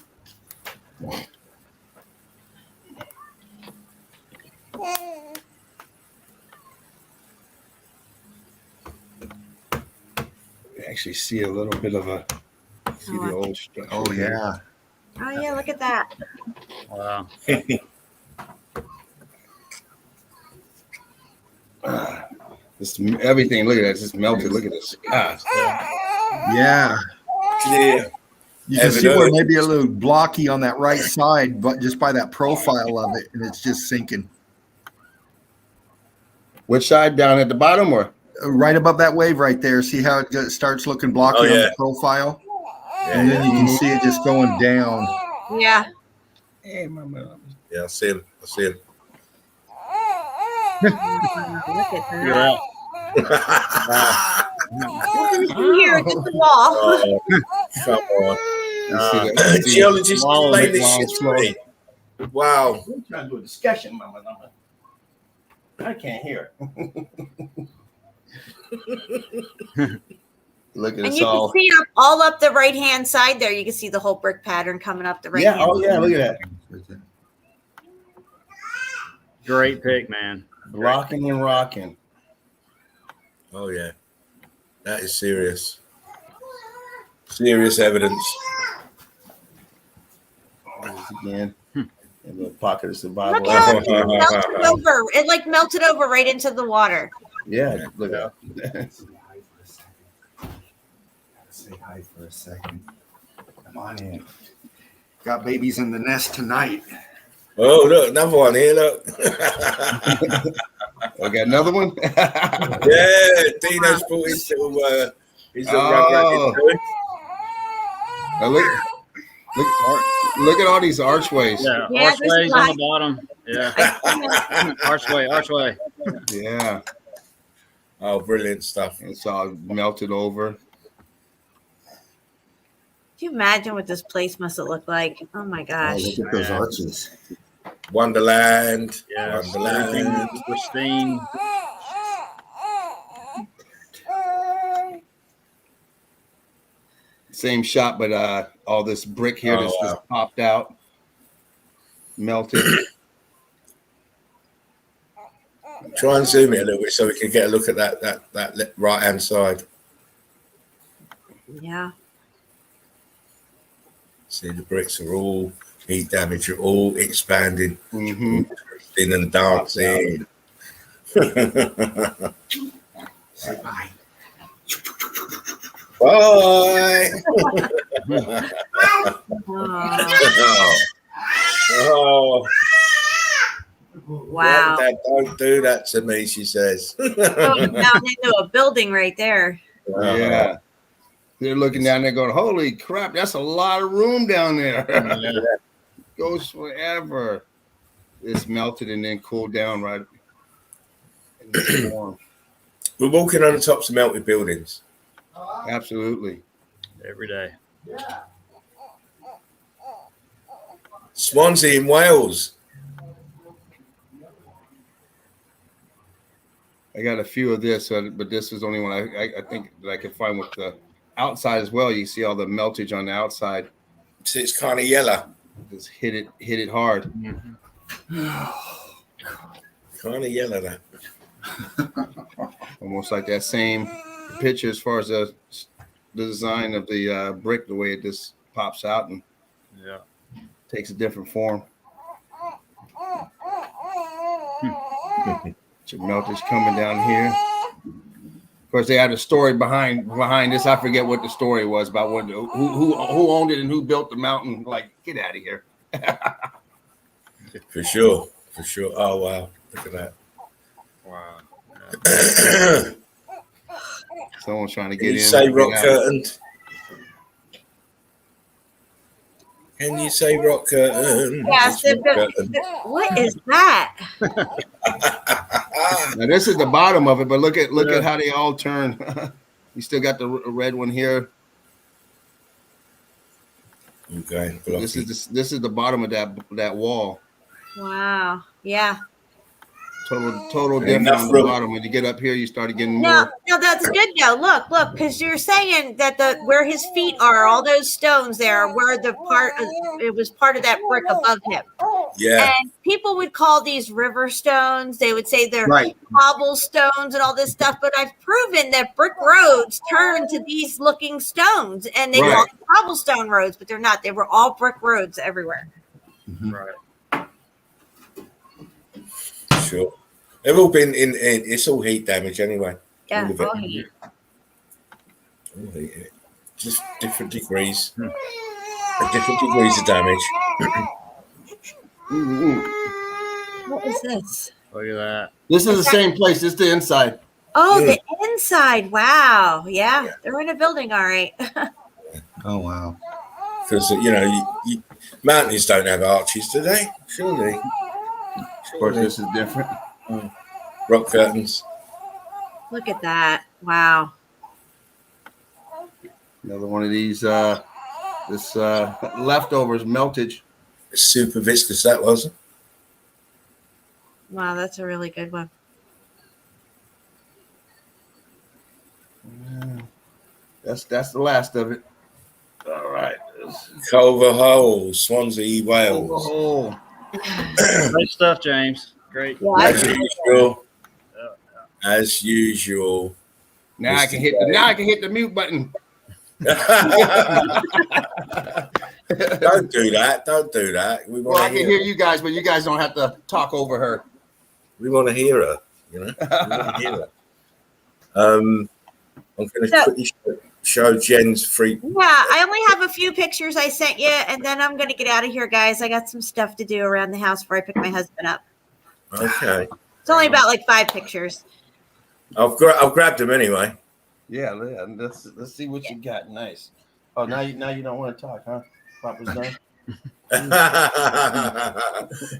[SPEAKER 5] You actually see a little bit of the old structure.
[SPEAKER 3] Oh yeah.
[SPEAKER 4] Oh yeah, look at that.
[SPEAKER 2] Wow.
[SPEAKER 5] Just everything. Look at that. It's just melted. Look at this. God.
[SPEAKER 3] Yeah.
[SPEAKER 1] Clear.
[SPEAKER 3] You can see where maybe a little blocky on that right side, but just by that profile of it, and it's just sinking.
[SPEAKER 5] Which side? Down at the bottom or?
[SPEAKER 3] Right above that wave right there. See how it starts looking blocky on the profile? And then you can see it just going down.
[SPEAKER 4] Yeah.
[SPEAKER 5] Hey, mama.
[SPEAKER 1] Yeah, I see him.
[SPEAKER 4] Look at that. What can you see here? Just the wall.
[SPEAKER 1] Oh, come on. Geologists explain this shit to me. Wow.
[SPEAKER 5] I'm trying to do a discussion, mama. I can't hear. Look at
[SPEAKER 4] and
[SPEAKER 5] us
[SPEAKER 4] you
[SPEAKER 5] all.
[SPEAKER 4] can see all up the right hand side there. You can see the whole brick pattern coming up the right hand.
[SPEAKER 5] Oh yeah, look at that.
[SPEAKER 2] Great pick, man.
[SPEAKER 5] Blocking and rocking.
[SPEAKER 1] Oh yeah. That is serious. Serious evidence.
[SPEAKER 5] Again. In the pocket of survival.
[SPEAKER 4] Look how it melted over. It like melted over right into the water.
[SPEAKER 5] Yeah, look out.
[SPEAKER 3] Say hi for a second. Come on in. Got babies in the nest tonight.
[SPEAKER 1] Oh, look, another one here, look.
[SPEAKER 5] I got another one?
[SPEAKER 1] Yeah, Dino's put his little rug into
[SPEAKER 5] Now look at all these archways.
[SPEAKER 2] Yeah,
[SPEAKER 4] Yeah,
[SPEAKER 2] archways on the bottom. Yeah. Archway.
[SPEAKER 5] Yeah.
[SPEAKER 1] Oh, brilliant stuff.
[SPEAKER 5] It's all melted over.
[SPEAKER 4] Can you imagine what this place must have looked like? Oh my gosh.
[SPEAKER 3] Oh, look at those arches.
[SPEAKER 1] Wonderland.
[SPEAKER 2] Yeah.
[SPEAKER 1] Wonderland.
[SPEAKER 2] Pristine.
[SPEAKER 5] Same shot, but all this brick here just popped out, melted.
[SPEAKER 1] Try and zoom it a little bit so we can get a look at that right hand side.
[SPEAKER 4] Yeah.
[SPEAKER 1] See, the bricks are all heat damage, are all expanding,
[SPEAKER 5] Mm-hmm.
[SPEAKER 1] in and dancing.
[SPEAKER 3] Say bye.
[SPEAKER 1] Bye. Oh.
[SPEAKER 4] Wow.
[SPEAKER 1] Dad, don't do that to me, she says.
[SPEAKER 4] Going down into a building right there.
[SPEAKER 5] Yeah. They're looking down there going, holy crap, that's a lot of room down there. Goes forever. It's melted and then cooled down right in the storm.
[SPEAKER 1] We're walking on the tops of melted buildings.
[SPEAKER 5] Absolutely.
[SPEAKER 2] Every day.
[SPEAKER 1] Swansea in Wales.
[SPEAKER 5] I got a few of this, but this is the only one I think that I could find with the outside as well. You see all the meltage on the outside.
[SPEAKER 1] So it's kind of yellow.
[SPEAKER 5] Just hit it hard.
[SPEAKER 1] Kind of yellow, that.
[SPEAKER 5] Almost like that same picture as far as the design of the brick, the way it just pops out and takes a different form. Meltage coming down here. Of course, they had a story behind this. I forget what the story was about who owned it and who built the mountain. Like, get out of here.
[SPEAKER 1] For sure. Oh wow, look at that.
[SPEAKER 2] Wow.
[SPEAKER 5] Someone's trying to
[SPEAKER 1] Can
[SPEAKER 5] get
[SPEAKER 1] you
[SPEAKER 5] in.
[SPEAKER 1] say rock curtained? Can you say rock curtain?
[SPEAKER 4] Yes. What is that?
[SPEAKER 5] Now this is the bottom of it, but look at how they all turn. You still got the red one here.
[SPEAKER 1] Okay.
[SPEAKER 5] This is the bottom of that wall.
[SPEAKER 4] Wow. Yeah.
[SPEAKER 5] Total different on the bottom. When you get up here, you start getting more.
[SPEAKER 4] No, that's good though. Look, because you're saying that where his feet are, all those stones there, where it was part of that brick above him.
[SPEAKER 1] Yeah.
[SPEAKER 4] And people would call these river stones. They would say they're cobblestones and all this stuff. But I've proven that brick roads turn to these looking stones, and they call them cobblestone roads, but they're not. They were all brick roads everywhere.
[SPEAKER 2] Right.
[SPEAKER 1] Sure. They've all been in. It's all heat damage anyway.
[SPEAKER 4] Yeah,
[SPEAKER 1] All of it.
[SPEAKER 4] all heat.
[SPEAKER 1] All heat. Just different degrees. Different degrees of damage.
[SPEAKER 4] What is this?
[SPEAKER 2] Look at that.
[SPEAKER 5] This is the same place. This is the inside.
[SPEAKER 4] Oh, the inside. Wow. Yeah, they're in a building. All right.
[SPEAKER 5] Oh wow.
[SPEAKER 1] Because mountains don't have arches, do they? Surely.
[SPEAKER 5] Of course, this is different.
[SPEAKER 1] Rock curtains.
[SPEAKER 4] Look at that. Wow.
[SPEAKER 5] Another one of these. This leftovers meltage.
[SPEAKER 1] Super viscous that was.
[SPEAKER 4] Wow, that's a really good one.
[SPEAKER 5] That's the last of it. All right.
[SPEAKER 1] Culver Hole, Swansea, Wales.
[SPEAKER 5] Oh,
[SPEAKER 2] Great stuff, James. Great.
[SPEAKER 4] Yeah,
[SPEAKER 1] As usual. As usual.
[SPEAKER 5] now I can hit the mute button.
[SPEAKER 1] Don't do that. Don't do that.
[SPEAKER 5] Well, I can hear you guys, but you guys don't have to talk over her.
[SPEAKER 1] We want to hear her. We want to hear her. I'm going to quickly show Jen's free.
[SPEAKER 4] Yeah, I only have a few pictures I sent you, and then I'm going to get out of here, guys. I got some stuff to do around the house before I pick my husband up.
[SPEAKER 1] Okay.
[SPEAKER 4] It's only about like 5 pictures.
[SPEAKER 1] I've grabbed them anyway.
[SPEAKER 5] Yeah, let's see what you got. Nice. Oh, now you don't want to talk, huh? Papa's done.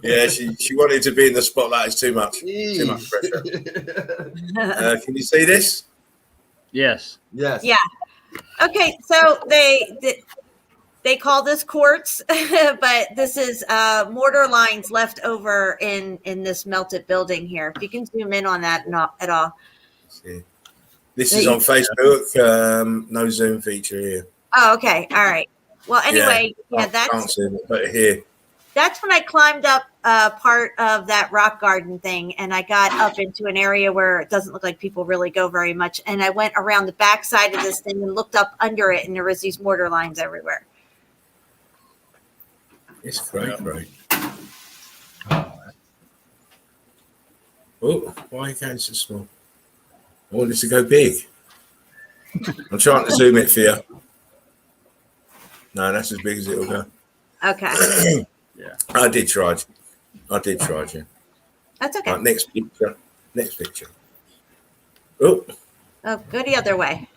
[SPEAKER 1] Yeah, she wanted to be in the spotlight. It's too much. Too much pressure. Can you see this?
[SPEAKER 2] Yes.
[SPEAKER 5] Yes.
[SPEAKER 4] Yeah. Okay, so they call this quartz, but this is mortar lines left over in this melted building here. If you can zoom in on that at all.
[SPEAKER 1] See. This is on Facebook. No Zoom feature here.
[SPEAKER 4] Oh, okay. All right. Well, anyway,
[SPEAKER 1] I can't see it, but here.
[SPEAKER 4] That's when I climbed up part of that rock garden thing, and I got up into an area where it doesn't look like people really go very much. And I went around the back side of this thing and looked up under it, and there was these mortar lines everywhere.
[SPEAKER 1] It's great. Oh, why are you going so small? I want it to go big. I'm trying to zoom it for you. No, that's as big as it'll go.
[SPEAKER 4] Okay.
[SPEAKER 2] Yeah.
[SPEAKER 1] I did try, Jim.
[SPEAKER 4] That's okay.
[SPEAKER 1] Right, next picture. Oh,
[SPEAKER 4] Go the other way.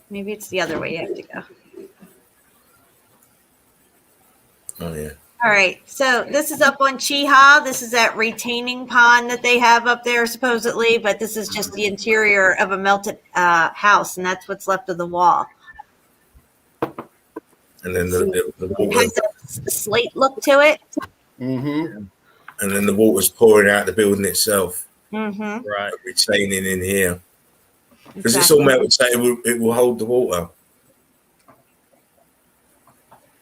[SPEAKER 4] Maybe it's the other way you have to go.
[SPEAKER 1] oh yeah.
[SPEAKER 4] All right. So this is up on Chiha. This is that retaining pond that they have up there, supposedly, but this is just the interior of a melted house, and that's what's left of the wall.
[SPEAKER 1] And then the
[SPEAKER 4] It
[SPEAKER 1] water,
[SPEAKER 4] has a slate look to it.
[SPEAKER 5] Mm-hmm.
[SPEAKER 1] and then the water's pouring out the building itself,
[SPEAKER 4] Mm-hmm.
[SPEAKER 2] Right.
[SPEAKER 1] retaining in here because it's all melted, so it will hold the water.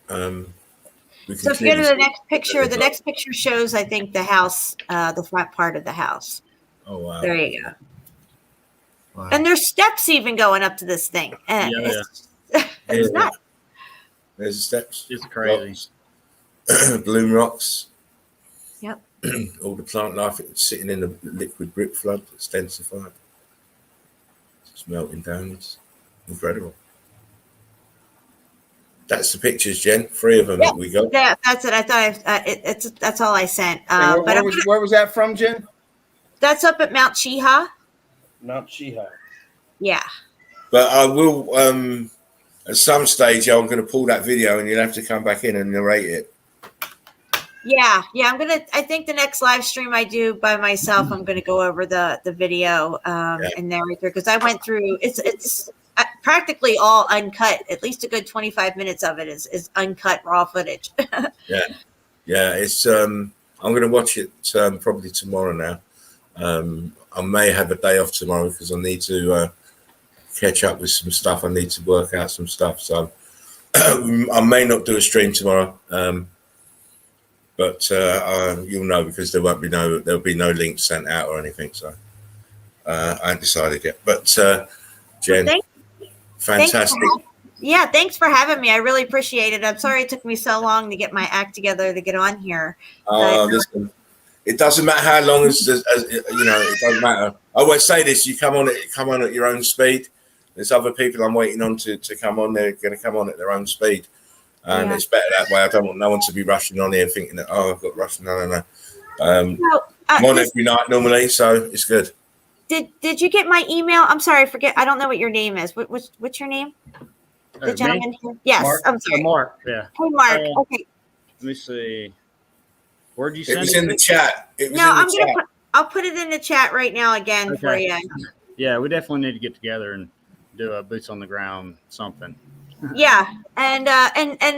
[SPEAKER 4] So if you go to the next picture shows, I think, the house, the front part of the house.
[SPEAKER 1] Oh wow!
[SPEAKER 4] There you go.
[SPEAKER 5] Wow.
[SPEAKER 4] And there's steps even going up to this thing. It's not.
[SPEAKER 1] There's the steps.
[SPEAKER 2] It's crazy.
[SPEAKER 1] Rocks. Bloom rocks.
[SPEAKER 4] Yep.
[SPEAKER 1] All the plant life sitting in the liquid brick flood, it's densified. It's melting down. It's incredible. That's the pictures, Jen. 3 of them that we got.
[SPEAKER 4] Yeah, that's it. I thought that's all I sent.
[SPEAKER 5] Where was that from, Jen?
[SPEAKER 4] That's up at Mount Chiha.
[SPEAKER 5] Mount Chiha.
[SPEAKER 4] Yeah.
[SPEAKER 1] But I will, at some stage, I'm going to pull that video and you'll have to come back in and narrate it.
[SPEAKER 4] Yeah. I think the next live stream I do by myself, I'm going to go over the video and narrate through, because I went through, it's practically all uncut. At least a good 25 minutes of it is uncut raw footage.
[SPEAKER 1] Yeah. It's I'm going to watch it probably tomorrow now. I may have a day off tomorrow because I need to catch up with some stuff. I need to work out some stuff. So I may not do a stream tomorrow, but you'll know because there'll be no links sent out or anything. So I haven't decided yet. But Jen, fantastic.
[SPEAKER 4] Thanks for having me. I really appreciate it. I'm sorry it took me so long to get my act together to get on here.
[SPEAKER 1] Listen, it doesn't matter how long as you know. It doesn't matter. I always say this: you come on at your own speed. There's other people I'm waiting on to come on. They're going to come on at their own speed, and it's better that way. I don't want no one to be rushing on here thinking that I've got rushing. No. I'm on every night normally, so it's good.
[SPEAKER 4] Did you get my email? I'm sorry, I forget. I don't know what your name is. What's your name? The gentleman here? Yes,
[SPEAKER 2] Mark.
[SPEAKER 4] I'm sorry.
[SPEAKER 2] Mark. Yeah.
[SPEAKER 4] Hey, Mark. Okay.
[SPEAKER 2] Let me see. Where'd you
[SPEAKER 1] It
[SPEAKER 2] send
[SPEAKER 1] was
[SPEAKER 2] it?
[SPEAKER 1] in the chat.
[SPEAKER 4] I'll put it in the chat right now again for you.
[SPEAKER 2] Yeah, we definitely need to get together and do a boots on the ground something.
[SPEAKER 4] Yeah, and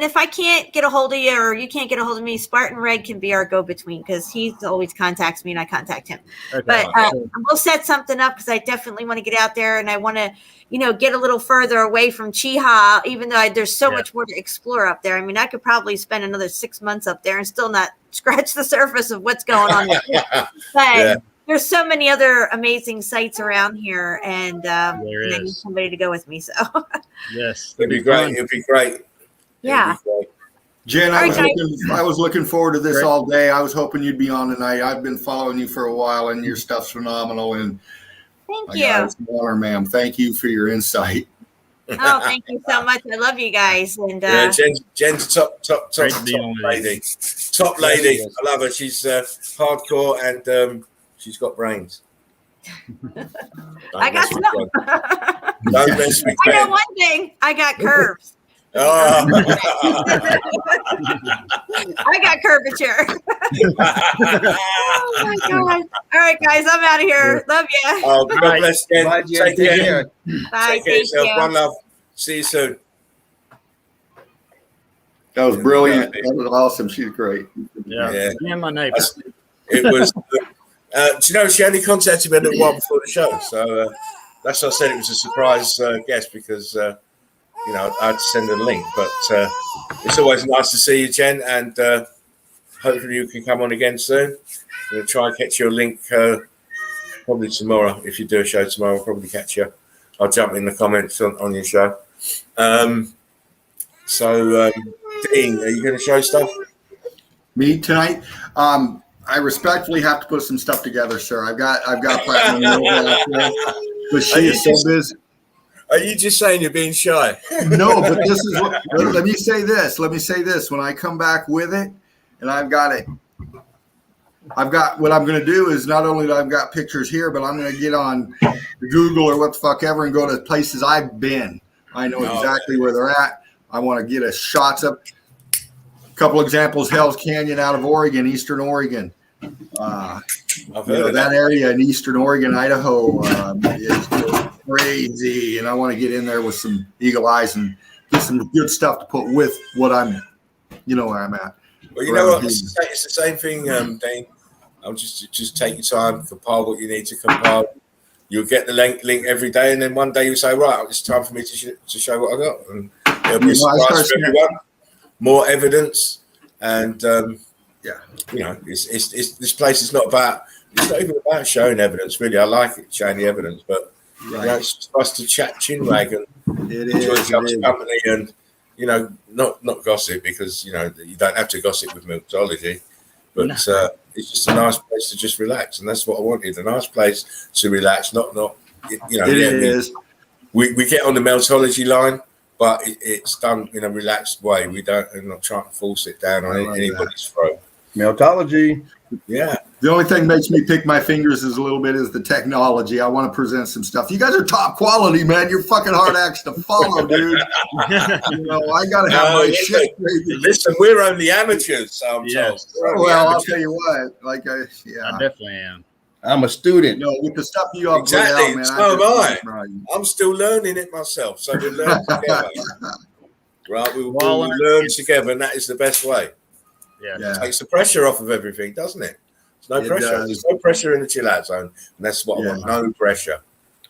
[SPEAKER 4] if I can't get a hold of you or you can't get a hold of me, Spartan Red can be our go-between because he always contacts me and I contact him.
[SPEAKER 2] Okay.
[SPEAKER 4] But we'll set something up because I definitely want to get out there and I want to, get a little further away from Chiha, even though there's so much more to explore up there. I mean, I could probably spend another 6 months up there and still not scratch the surface of what's going on. But there's so many other amazing sites around here, and I need somebody to go with me. So
[SPEAKER 2] yes,
[SPEAKER 1] it'd be great. It'd be great.
[SPEAKER 4] Yeah.
[SPEAKER 3] Jen, I was looking forward to this all day. I was hoping you'd be on tonight. I've been following you for a while, and your stuff's phenomenal. And
[SPEAKER 4] thank you.
[SPEAKER 3] It's an honor, ma'am. Thank you for your insight.
[SPEAKER 4] Oh, thank you so much. I love you guys. And
[SPEAKER 1] Jen's top lady. Top lady. I love her. She's hardcore and she's got brains.
[SPEAKER 4] I got some.
[SPEAKER 1] Don't mess with
[SPEAKER 4] I know one thing. I got curves.
[SPEAKER 1] Oh.
[SPEAKER 4] I got curvature. Oh my God. All right, guys, I'm out of here. Love you.
[SPEAKER 1] Oh, God bless Jen.
[SPEAKER 5] Bye, Jen.
[SPEAKER 1] Take care.
[SPEAKER 4] Bye.
[SPEAKER 1] Take care of yourself. One love. See you soon.
[SPEAKER 3] That was brilliant. That was awesome. She's great.
[SPEAKER 2] Yeah. Me and my neighbor.
[SPEAKER 1] It was. Do you know she only contacted me a little while before the show, so that's why I said it was a surprise guest because I had to send her the link. But it's always nice to see you, Jen, and hopefully you can come on again soon. I'm going to try and catch your link probably tomorrow. If you do a show tomorrow, I'll probably catch you. I'll jump in the comments on your show. Dean, are you going to show stuff?
[SPEAKER 3] Me tonight? I respectfully have to put some stuff together, sir. I've got platinum, but she is so busy.
[SPEAKER 1] Are you just saying you're being shy?
[SPEAKER 3] No, but this is what. Let me say this. When I come back with it, and I've got what I'm going to do is not only that I've got pictures here, but I'm going to get on Google or what the fuck ever and go to places I've been. I know exactly where they're at. I want to get a shots of. Couple examples: Hell's Canyon out of Oregon, Eastern Oregon. That area in Eastern Oregon, Idaho, is crazy, and I want to get in there with some eagle eyes and get some good stuff to put with what I'm, where I'm at.
[SPEAKER 1] Well, you know what? It's the same thing, Dane. I'll just take your time, compile what you need to compile. You'll get the link every day, and then one day you say, right, it's time for me to show what I got, and it'll be a surprise for everyone. More evidence, and it's this place is not even about showing evidence really. I like it showing the evidence, but it's supposed to chat chinwag and enjoy each other's company, and not gossip because you don't have to gossip with MELTOLOGY, but it's just a nice place to just relax, and that's what I wanted, a nice place to relax, not
[SPEAKER 3] it is.
[SPEAKER 1] We get on the MELTOLOGY line. But it's done in a relaxed way. We're not trying to force it down on anybody's throat.
[SPEAKER 5] MELTOLOGY.
[SPEAKER 3] Yeah. The only thing that makes me pick my fingers is the technology. I want to present some stuff. You guys are top quality, man. You're fucking hard acts to follow, dude. I got to have my shit.
[SPEAKER 1] Listen, we're only amateurs. So
[SPEAKER 3] I'll tell you what.
[SPEAKER 2] I definitely am.
[SPEAKER 5] I'm a student.
[SPEAKER 3] With the stuff you all
[SPEAKER 1] put out, man. So am I. I'm still learning it myself. So we'll learn together. Right? We'll learn together, and that is the best way. Yeah. It takes the pressure off of everything, doesn't it? There's no pressure. There's no pressure in the chill out zone. And that's what I want. No pressure.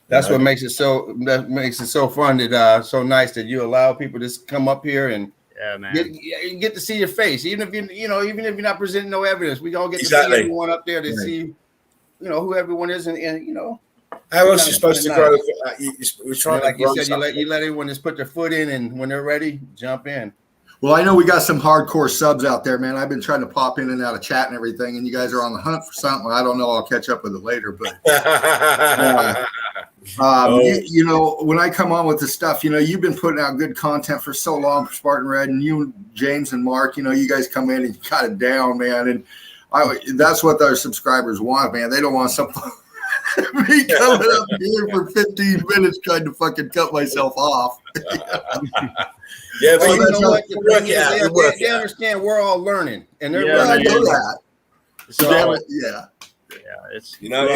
[SPEAKER 5] That's what makes it so fun that so nice that you allow people to come up here and get to see your face. Even if even if you're not presenting no evidence, we all get to see everyone up there to see who everyone is, and
[SPEAKER 1] how else are you supposed to grow? We're trying
[SPEAKER 5] like you said, you let everyone just put their foot in, and when they're ready, jump in.
[SPEAKER 3] Well, I know we got some hardcore subs out there, man. I've been trying to pop in and out of chat and everything, and you guys are on the hunt for something. I don't know. I'll catch up with it later, but you know, when I come on with the stuff, you know, you've been putting out good content for so long for Spartan Red, and you, James and Mark, you know, you guys come in and you got it down, man. And that's what our subscribers want, man. They don't want something me coming up here for 15 minutes trying to fucking cut myself off.
[SPEAKER 1] Yeah, but
[SPEAKER 5] Well,
[SPEAKER 1] you know what?
[SPEAKER 5] They understand we're all learning, and they're
[SPEAKER 3] I
[SPEAKER 5] learning.
[SPEAKER 3] know that.
[SPEAKER 2] So,
[SPEAKER 3] Yeah.
[SPEAKER 2] it's
[SPEAKER 1] You know,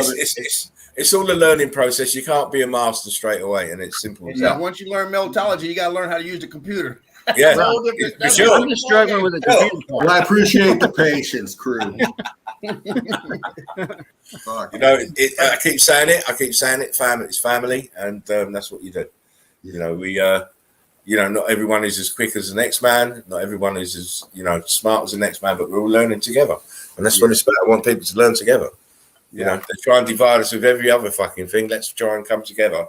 [SPEAKER 1] it's all a learning process. You can't be a master straight away, and it's simple.
[SPEAKER 5] And once you learn meltology, you got to learn how to use the computer.
[SPEAKER 1] Yeah,
[SPEAKER 5] Whole different-
[SPEAKER 1] for sure.
[SPEAKER 2] I'm just struggling with the computer part.
[SPEAKER 3] Well, I appreciate the patience, crew. Fuck.
[SPEAKER 1] You know, I keep saying it. Family, it's family, and that's what you do. You know, you know, not everyone is as quick as the next man. Not everyone is as, you know, smart as the next man, but we're all learning together, and that's what it's about. I want people to learn together. You know, they try and divide us with every other fucking thing. Let's try and come together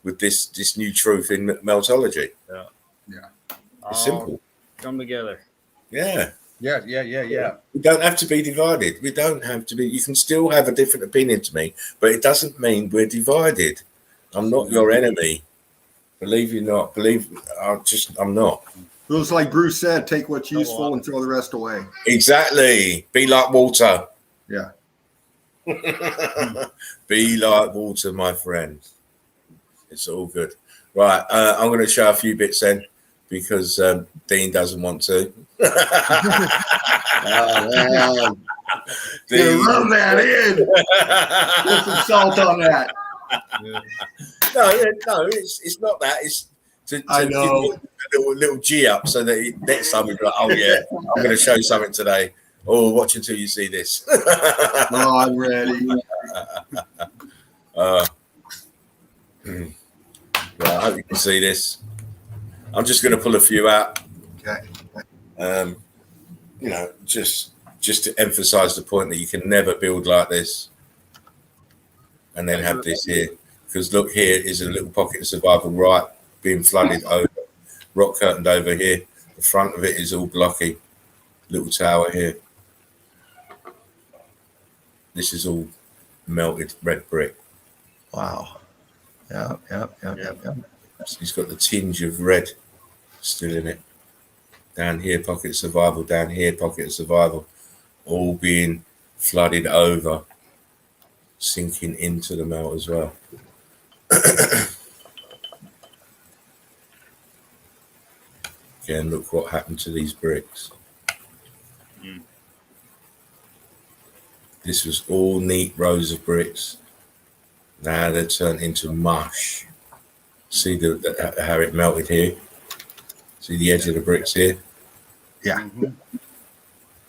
[SPEAKER 1] with this new truth in meltology. It's simple.
[SPEAKER 2] Come together.
[SPEAKER 1] Yeah.
[SPEAKER 5] Yeah.
[SPEAKER 1] We don't have to be divided. We don't have to be. You can still have a different opinion to me, but it doesn't mean we're divided. I'm not your enemy. Believe you not. I'm not.
[SPEAKER 3] It was like Bruce said, take what's useful and throw the rest away.
[SPEAKER 1] Exactly. Be like water.
[SPEAKER 3] Yeah.
[SPEAKER 1] Be like water, my friend. It's all good. Right. I'm going to show a few bits then, because Dean doesn't want to.
[SPEAKER 3] Dean, rub that in. Put some salt on that.
[SPEAKER 1] No, it's not that. It's to
[SPEAKER 3] I know.
[SPEAKER 1] give a little G up so that next time we'll be like, oh yeah, I'm going to show you something today. Oh, watch until you see this.
[SPEAKER 3] Oh, I'm ready.
[SPEAKER 1] Right, I hope you can see this. I'm just going to pull a few out.
[SPEAKER 3] Okay.
[SPEAKER 1] You know, just to emphasize the point that you can never build like this and then have this here. Because look, here is a little pocket of survival right being flooded over, rock curtained over here. The front of it is all blocky. Little tower here. This is all melted red brick.
[SPEAKER 3] Wow. Yeah.
[SPEAKER 1] So he's got the tinge of red still in it. Down here, pocket of survival. Down here, pocket of survival. All being flooded over, sinking into the melt as well. Again, look what happened to these bricks. This was all neat rows of bricks. Now they're turned into mush. See how it melted here? See the edge of the bricks here?
[SPEAKER 3] Yeah.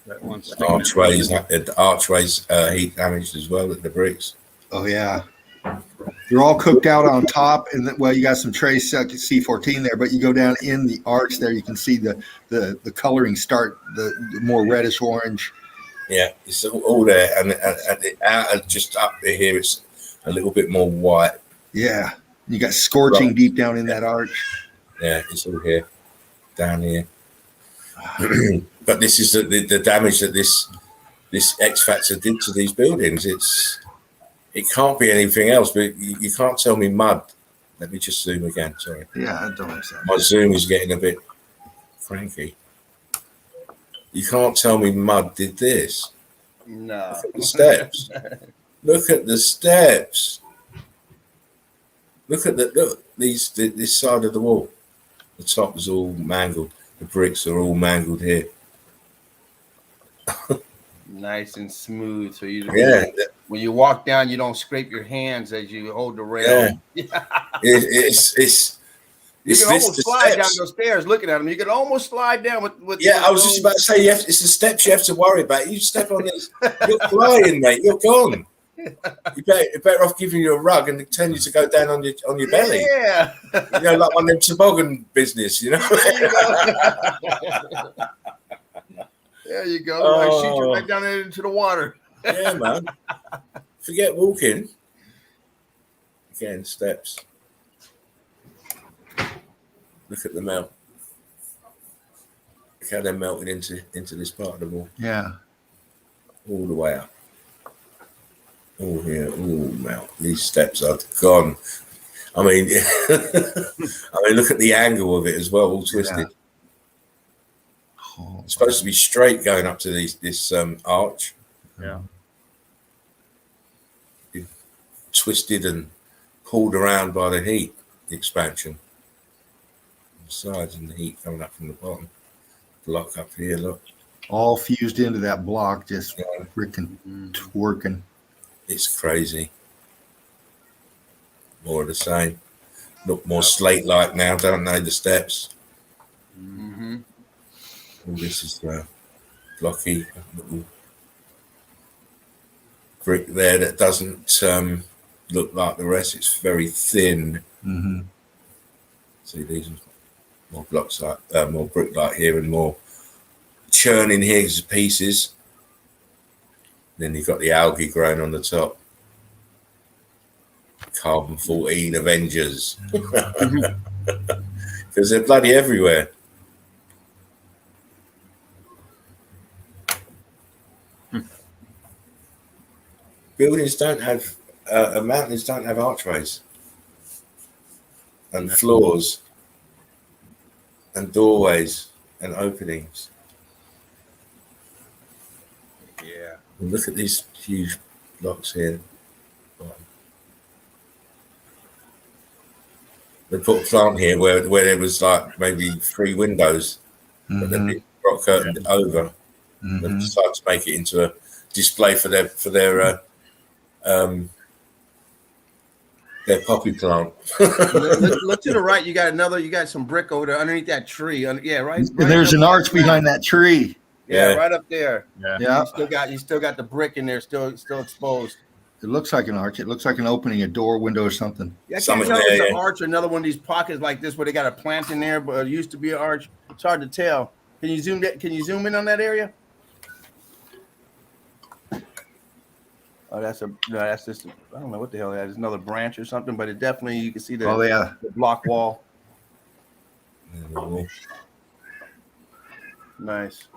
[SPEAKER 2] That one's
[SPEAKER 1] Archways heat damaged as well at the bricks.
[SPEAKER 3] Oh yeah. They're all cooked out on top, and well, you got some trace C14 there, but you go down in the arch there, you can see the coloring start the more reddish orange.
[SPEAKER 1] Yeah, it's all there, and just up here, it's a little bit more white.
[SPEAKER 3] Yeah, you got scorching deep down in that arch.
[SPEAKER 1] Yeah, it's all here, down here. But this is the damage that this X Factor did to these buildings. It can't be anything else, but you can't tell me mud. Let me just zoom again. Sorry.
[SPEAKER 3] Yeah, I don't understand.
[SPEAKER 1] My zoom is getting a bit cranky. You can't tell me mud did this.
[SPEAKER 5] No.
[SPEAKER 1] Look at the steps. Look at the steps. Look this side of the wall. The top is all mangled. The bricks are all mangled here.
[SPEAKER 5] Nice and smooth. So when you walk down, you don't scrape your hands as you hold the rail.
[SPEAKER 1] Yeah.
[SPEAKER 5] You can almost slide down those stairs looking at them. You can almost slide down with
[SPEAKER 1] Yeah, I was just about to say, it's the steps you have to worry about. You step on this, you're flying, mate. You're gone. You're better off giving you a rug and telling you to go down on your belly.
[SPEAKER 5] Yeah.
[SPEAKER 1] You know, like one of them toboggan business, you know?
[SPEAKER 5] There you go. I shoot you right down into the water.
[SPEAKER 1] Yeah, man. Forget walking. Again, steps. Look at the melt. Look how they're melting into this part of the wall.
[SPEAKER 3] Yeah.
[SPEAKER 1] All the way up. Oh yeah, oh melt. These steps are gone. I mean, look at the angle of it as well, all twisted.
[SPEAKER 3] Yeah. Oh,
[SPEAKER 1] It's supposed to be straight going up to this arch.
[SPEAKER 2] Yeah.
[SPEAKER 1] Twisted and pulled around by the heat, the expansion. The sides and the heat coming up from the bottom. Block up here, look.
[SPEAKER 3] all fused into that block, just freaking twerking.
[SPEAKER 1] It's crazy. More of the same. Look more slate-like now, don't they, the steps?
[SPEAKER 5] Mm-hmm.
[SPEAKER 1] All this is blocky little brick there that doesn't look like the rest. It's very thin.
[SPEAKER 3] Mm-hmm.
[SPEAKER 1] See, these are more blocks like more brick like here and more churning here as pieces. Then you've got the algae growing on the top. Carbon 14 Avengers. Because they're bloody everywhere. Buildings don't have mountains don't have archways and floors and doorways and openings.
[SPEAKER 5] Yeah.
[SPEAKER 1] And look at these huge blocks here. They put a plant here where there was like maybe 3 windows, but then they rock curtained over. They decided to make it into a display for their poppy plant.
[SPEAKER 5] look to the right. You got some brick over there underneath that tree. Yeah, right.
[SPEAKER 3] And there's an arch behind that tree.
[SPEAKER 5] Yeah, right up there.
[SPEAKER 3] Yeah.
[SPEAKER 5] You still got the brick in there, still exposed.
[SPEAKER 3] It looks like an arch. It looks like an opening, a door, window, or something.
[SPEAKER 5] Yeah, I can't tell if it's an arch or another one of these pockets like this where they got a plant in there, but it used to be an arch. It's hard to tell. Can you zoom in on that area? Oh, that's just I don't know what the hell that is. Another branch or something, but it definitely you can see the, the block wall. Nice.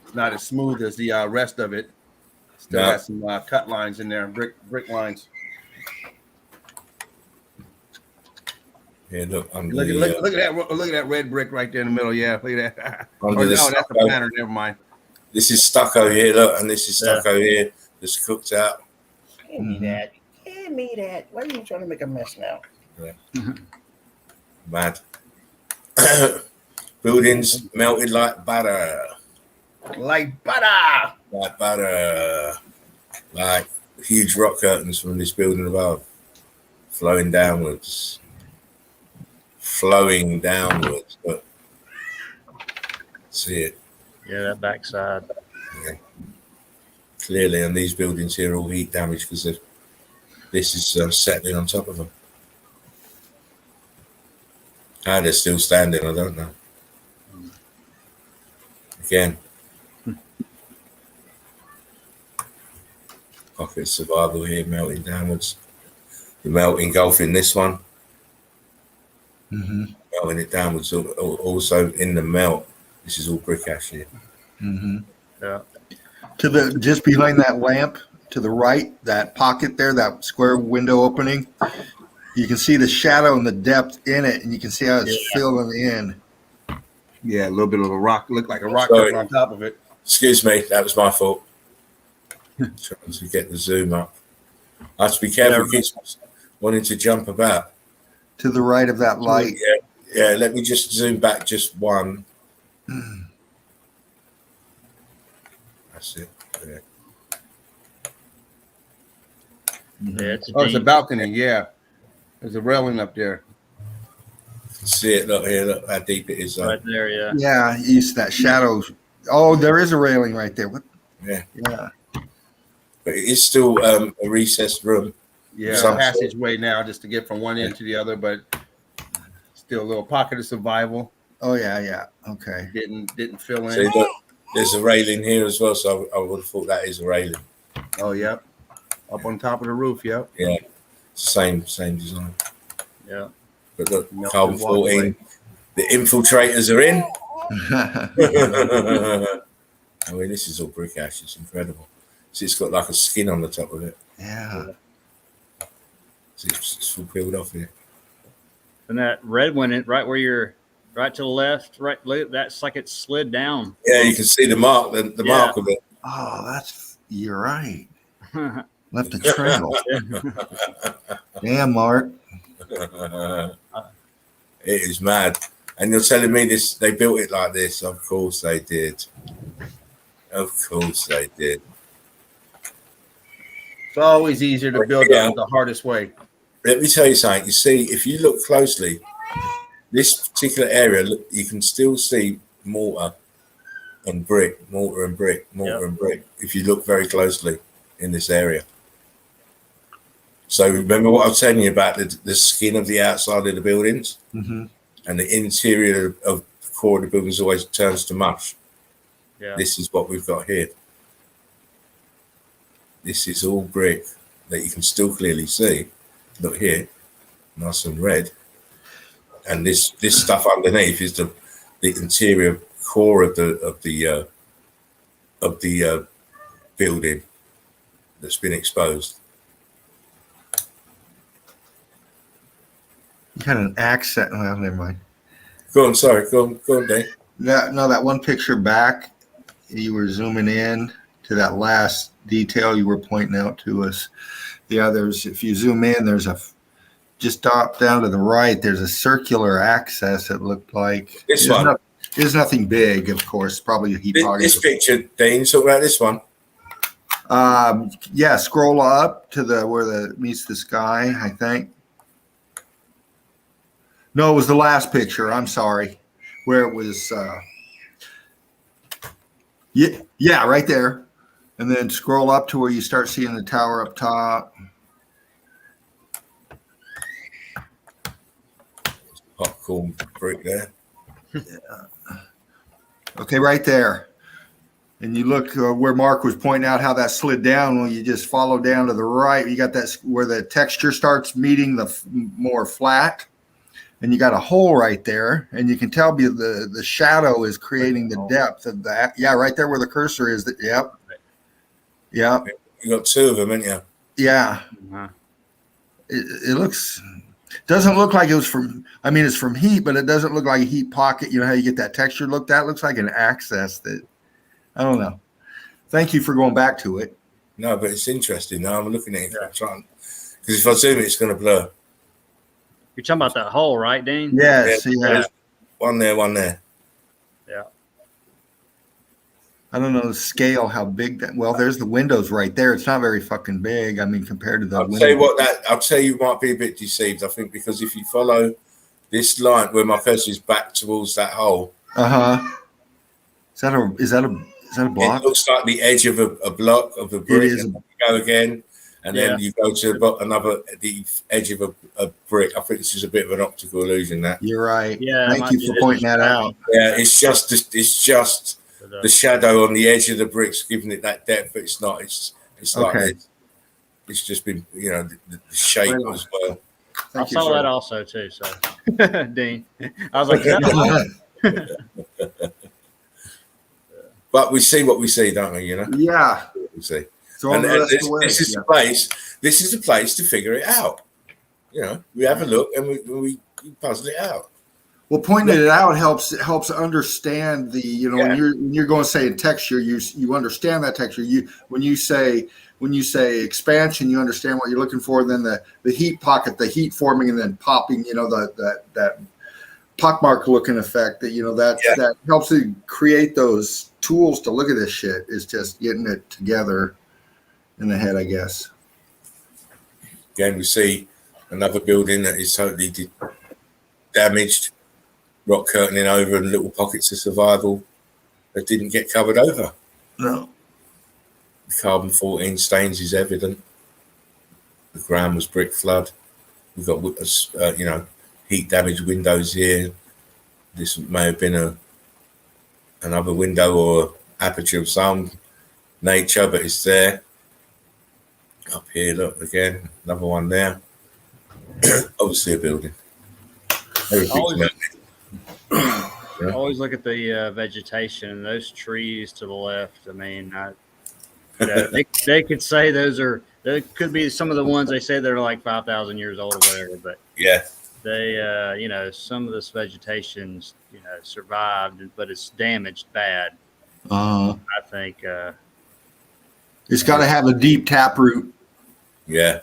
[SPEAKER 5] It's not as smooth as the rest of it. Still got some cut lines in there, brick lines.
[SPEAKER 1] Yeah, look at
[SPEAKER 5] that red brick right there in the middle. Yeah, look at that.
[SPEAKER 1] That's
[SPEAKER 5] the planter. Never mind.
[SPEAKER 1] This is stucco here, look, and this is stucco here. That's cooked out.
[SPEAKER 5] Hand me that. Hand me that. Why are you trying to make a mess now?
[SPEAKER 1] Yeah. Mad. Buildings melted like butter.
[SPEAKER 5] Like butter.
[SPEAKER 1] Like butter. Like huge rock curtains from this building above. Flowing downwards. But see it.
[SPEAKER 2] Yeah, that backside.
[SPEAKER 1] Yeah. Clearly, and these buildings here are all heat damaged because this is settling on top of them. How they're still standing, I don't know. Again, pocket of survival here, melting downwards. The melt engulfing this one. Melting it downwards. Also in the melt, this is all brick ash here.
[SPEAKER 2] Yeah.
[SPEAKER 3] To the just behind that lamp, to the right, that pocket there, that square window opening, you can see the shadow and the depth in it, and you can see how it's filling in.
[SPEAKER 5] Yeah, a little bit of a rock, look like a rock on top of it.
[SPEAKER 1] Excuse me, that was my fault. Trying to get the zoom up. I have to be careful. Kids wanting to jump about.
[SPEAKER 3] To the right of that light.
[SPEAKER 1] Yeah. Let me just zoom back just one. That's it. Yeah.
[SPEAKER 2] It's
[SPEAKER 5] a balcony. Yeah, there's a railing up there.
[SPEAKER 1] See it? Look here. Look how deep it is.
[SPEAKER 2] right there. Yeah.
[SPEAKER 3] Yeah, you see that shadow. Oh, there is a railing right there. What?
[SPEAKER 1] Yeah.
[SPEAKER 3] Yeah.
[SPEAKER 1] But it is still a recessed room.
[SPEAKER 5] Yeah, passageway now just to get from one end to the other, but still a little pocket of survival.
[SPEAKER 3] Oh yeah. Okay.
[SPEAKER 5] Didn't fill in.
[SPEAKER 1] See, look, there's a railing here as well, so I would have thought that is a railing.
[SPEAKER 5] Oh, yep. Up on top of the roof, yep.
[SPEAKER 1] Yeah. Same design.
[SPEAKER 2] Yeah.
[SPEAKER 1] But look, carbon 14. The infiltrators are in. I mean, this is all brick ash. It's incredible. See, it's got like a skin on the top of it.
[SPEAKER 3] Yeah.
[SPEAKER 1] See, it's all peeled off here.
[SPEAKER 2] And that red one, right where you're right to the left, right, that's like it slid down.
[SPEAKER 1] Yeah, you can see the mark, the mark of it.
[SPEAKER 3] Oh, you're right. Left a trail. Damn, Mark.
[SPEAKER 1] It is mad. And you're telling me they built it like this? Of course they did. Of course they did.
[SPEAKER 5] It's always easier to build up the hardest way.
[SPEAKER 1] Let me tell you something. You see, if you look closely, this particular area, you can still see mortar and brick. If you look very closely in this area. So remember what I was telling you about the skin of the outside of the buildings?
[SPEAKER 3] Mm-hmm.
[SPEAKER 1] And the interior of the core of the buildings always turns to mush.
[SPEAKER 2] Yeah.
[SPEAKER 1] This is what we've got here. This is all brick that you can still clearly see. Look here, nice and red. And this stuff underneath is the interior core of the building that's been exposed.
[SPEAKER 3] You had an accent. Well, never mind.
[SPEAKER 1] Go on, sorry. Go on, Dave.
[SPEAKER 3] That one picture back, you were zooming in to that last detail you were pointing out to us. The others, if you zoom in, there's just down to the right, there's a circular access, it looked like.
[SPEAKER 1] This one.
[SPEAKER 3] There's nothing big, of course, probably a heat pocket.
[SPEAKER 1] This picture, Dean, talk about this one.
[SPEAKER 3] Yeah, scroll up to where meets the sky, I think. No, it was the last picture. I'm sorry, where it was. Yeah, right there, and then scroll up to where you start seeing the tower up top.
[SPEAKER 1] Popcorn brick there.
[SPEAKER 3] Yeah. Okay, right there. And you look where Mark was pointing out how that slid down. When you just follow down to the right, you got that where the texture starts meeting the more flat. And you got a hole right there, and you can tell the shadow is creating the depth of that. Yeah, right there where the cursor is. Yep. Yep.
[SPEAKER 1] You got two of them, haven't you?
[SPEAKER 3] Yeah.
[SPEAKER 2] Uh-huh.
[SPEAKER 3] It doesn't look like it was from. I mean, it's from heat, but it doesn't look like a heat pocket. You know how you get that texture look? That looks like an access that. I don't know. Thank you for going back to it.
[SPEAKER 1] No, but it's interesting. Now I'm looking at it. Because if I zoom it, it's going to blur.
[SPEAKER 2] You're talking about that hole, right, Dean?
[SPEAKER 3] Yes. Yeah.
[SPEAKER 1] One there.
[SPEAKER 2] Yeah.
[SPEAKER 3] I don't know the scale, how big that. Well, there's the windows right there. It's not very fucking big. I mean, compared to the.
[SPEAKER 1] I'll tell you might be a bit deceived. I think because if you follow this line where my cursor is back towards that hole.
[SPEAKER 3] Is that a block?
[SPEAKER 1] It looks like the edge of a block of a brick. And you go again, and then you go to the edge of a brick. I think this is a bit of an optical illusion. That
[SPEAKER 3] you're right.
[SPEAKER 2] Yeah.
[SPEAKER 3] Thank you for pointing that out.
[SPEAKER 1] Yeah, it's just the shadow on the edge of the bricks giving it that depth, but it's not. It's like this. It's just been the shape as well.
[SPEAKER 2] I saw that also too. So, Dean, I was like,
[SPEAKER 1] but we see what we see, don't we?
[SPEAKER 3] Yeah.
[SPEAKER 1] We see.
[SPEAKER 3] And
[SPEAKER 1] this is the place. This is the place to figure it out. We have a look and we puzzle it out.
[SPEAKER 3] Well, pointing it out helps understand the when you're going to say in texture, you understand that texture. When you say expansion, you understand what you're looking for. Then the heat pocket, the heat forming and then popping. That pockmark looking effect. That helps you create those tools to look at this shit. Is just getting it together in the head, I guess.
[SPEAKER 1] Again, we see another building that is totally damaged, rock curtaining over and little pockets of survival that didn't get covered over.
[SPEAKER 3] No.
[SPEAKER 1] The carbon-14 stains is evident. The ground was brick flood. We've got, heat damaged windows here. This may have been another window or aperture of some nature, but it's there. Up here, look again, another one there. Obviously a building. Everything's melted. Yeah.
[SPEAKER 2] Always look at the vegetation and those trees to the left. I mean, they could say they could be some of the ones they say they're like 5,000 years old or whatever, but
[SPEAKER 1] Yeah.
[SPEAKER 2] they, some of this vegetation's, survived, but it's damaged bad. I think.
[SPEAKER 3] It's got to have a deep taproot.
[SPEAKER 1] Yeah.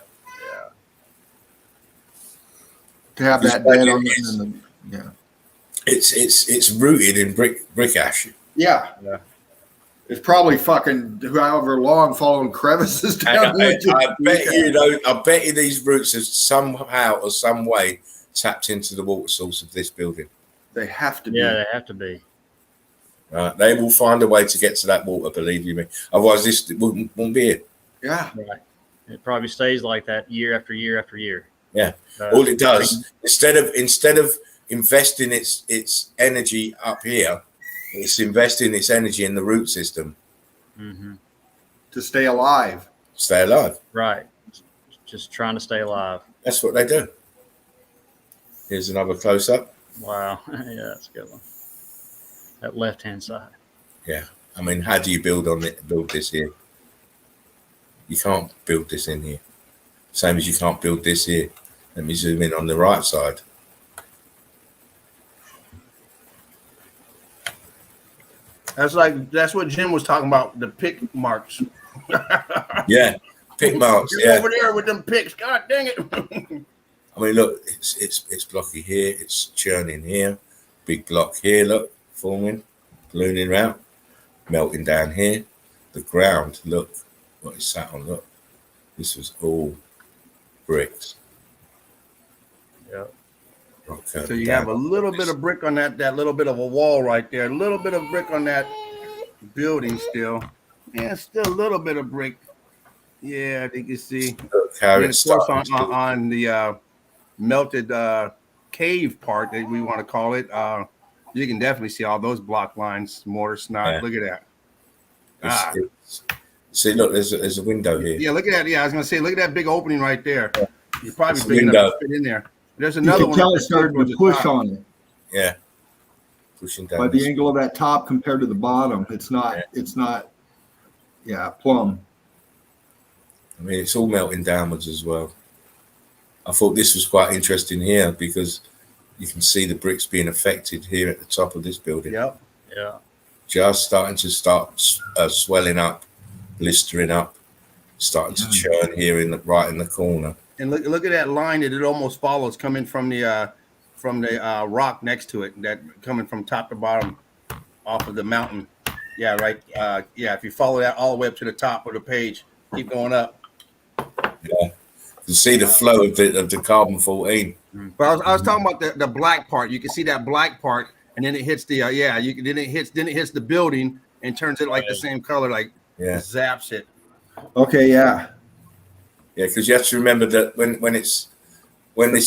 [SPEAKER 3] To have that dead on the yeah.
[SPEAKER 1] It's rooted in brick ash.
[SPEAKER 3] Yeah. It's probably fucking however long following crevices down.
[SPEAKER 1] I bet you these roots have somehow or some way tapped into the water source of this building.
[SPEAKER 3] They have to be.
[SPEAKER 2] Yeah, they have to be.
[SPEAKER 1] They will find a way to get to that water, believe you me. Otherwise, this wouldn't be it.
[SPEAKER 3] Yeah.
[SPEAKER 2] Right. It probably stays like that year after year after year.
[SPEAKER 1] Yeah. All it does, instead of investing its energy up here, it's investing its energy in the root system.
[SPEAKER 2] Mm-hmm.
[SPEAKER 3] To stay alive.
[SPEAKER 1] Stay alive.
[SPEAKER 2] Right. Just trying to stay alive.
[SPEAKER 1] That's what they do. Here's another close up.
[SPEAKER 2] Wow. Yeah, that's a good one. That left-hand side.
[SPEAKER 1] Yeah. I mean, how do you build this here? You can't build this in here. Same as you can't build this here. Let me zoom in on the right side.
[SPEAKER 5] That's what Jim was talking about, the pick marks.
[SPEAKER 1] Yeah, pick marks.
[SPEAKER 5] You're
[SPEAKER 1] Yeah,
[SPEAKER 5] over there with them picks. God dang it!
[SPEAKER 1] I mean, look, it's blocky here. It's churning here. Big block here. Look, forming, ballooning out, melting down here. The ground. Look what it's sat on. Look, this was all bricks.
[SPEAKER 2] Yeah.
[SPEAKER 5] So you have a little bit of brick on that little bit of a wall right there. A little bit of brick on that building still. Yeah, still a little bit of brick. Yeah, I think you see.
[SPEAKER 1] Look how
[SPEAKER 5] And
[SPEAKER 1] it's
[SPEAKER 5] of course on the melted cave part that we want to call it. You can definitely see all those block lines, mortar snot.
[SPEAKER 1] Yeah.
[SPEAKER 5] Look at that.
[SPEAKER 1] See, look, there's a window here.
[SPEAKER 5] Yeah, look at that. Yeah, I was gonna say, look at that big opening right there. You're probably
[SPEAKER 1] It's a
[SPEAKER 5] big enough
[SPEAKER 1] window.
[SPEAKER 5] to fit in there. There's
[SPEAKER 3] You
[SPEAKER 5] another
[SPEAKER 3] can
[SPEAKER 5] one.
[SPEAKER 3] tell
[SPEAKER 5] up
[SPEAKER 3] it's starting
[SPEAKER 5] there
[SPEAKER 3] to
[SPEAKER 5] towards
[SPEAKER 3] push
[SPEAKER 5] the top.
[SPEAKER 3] on it.
[SPEAKER 1] Yeah, pushing down.
[SPEAKER 3] By the
[SPEAKER 1] this-
[SPEAKER 3] angle of that top compared to the bottom, it's not. Yeah, plumb.
[SPEAKER 1] I mean, it's all melting downwards as well. I thought this was quite interesting here because you can see the bricks being affected here at the top of this building.
[SPEAKER 5] Yep.
[SPEAKER 2] Yeah.
[SPEAKER 1] Just starting to swelling up, blistering up, starting to churn here right in the corner.
[SPEAKER 5] And look at that line that it almost follows coming from the rock next to it, that coming from top to bottom off of the mountain. Yeah, right. Yeah, if you follow that all the way up to the top of the page, keep going up.
[SPEAKER 1] Yeah, you can see the flow of the carbon 14.
[SPEAKER 5] But I was talking about the black part. You can see that black part, and then it hits the then it hits the building and turns it like the same color, like zaps it.
[SPEAKER 3] Okay, yeah.
[SPEAKER 1] Yeah, because you have to remember that when this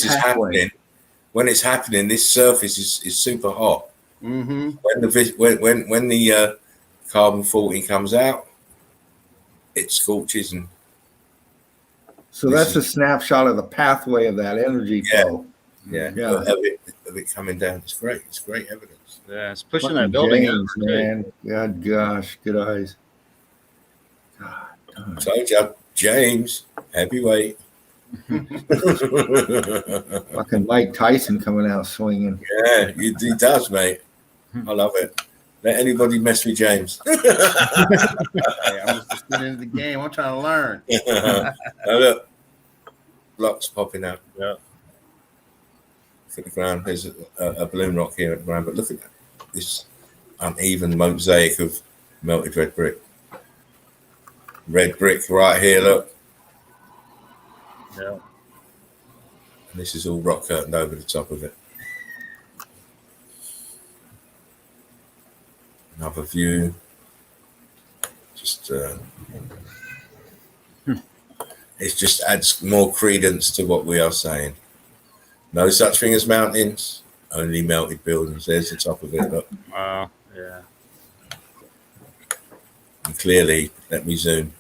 [SPEAKER 1] is happening, this surface is super hot.
[SPEAKER 5] Mm-hmm.
[SPEAKER 1] When the carbon 14 comes out, it scorches and.
[SPEAKER 3] So that's a snapshot of the pathway of that energy flow.
[SPEAKER 1] Yeah. Of it coming down. It's great. It's great evidence.
[SPEAKER 2] Yeah, it's pushing
[SPEAKER 3] Fucking
[SPEAKER 2] that building
[SPEAKER 3] James,
[SPEAKER 2] over, too.
[SPEAKER 3] man. God, gosh, good eyes. God,
[SPEAKER 1] Told you, James, heavyweight.
[SPEAKER 3] fucking Mike Tyson coming out swinging.
[SPEAKER 1] Yeah, he does, mate. I love it. Let anybody mess with James.
[SPEAKER 5] Hey, I'm just getting into the game. I'm trying to learn.
[SPEAKER 1] Now look, blocks popping out.
[SPEAKER 2] Yeah.
[SPEAKER 1] Look at the ground. There's a balloon rock here at the ground, but look at that. This uneven mosaic of melted red brick. Red brick right here, look.
[SPEAKER 2] Yeah.
[SPEAKER 1] And this is all rock curtained over the top of it. Another view. Just it just adds more credence to what we are saying. No such thing as mountains, only melted buildings. There's the top of it. Look.
[SPEAKER 2] Wow. Yeah.
[SPEAKER 1] And clearly, let me zoom.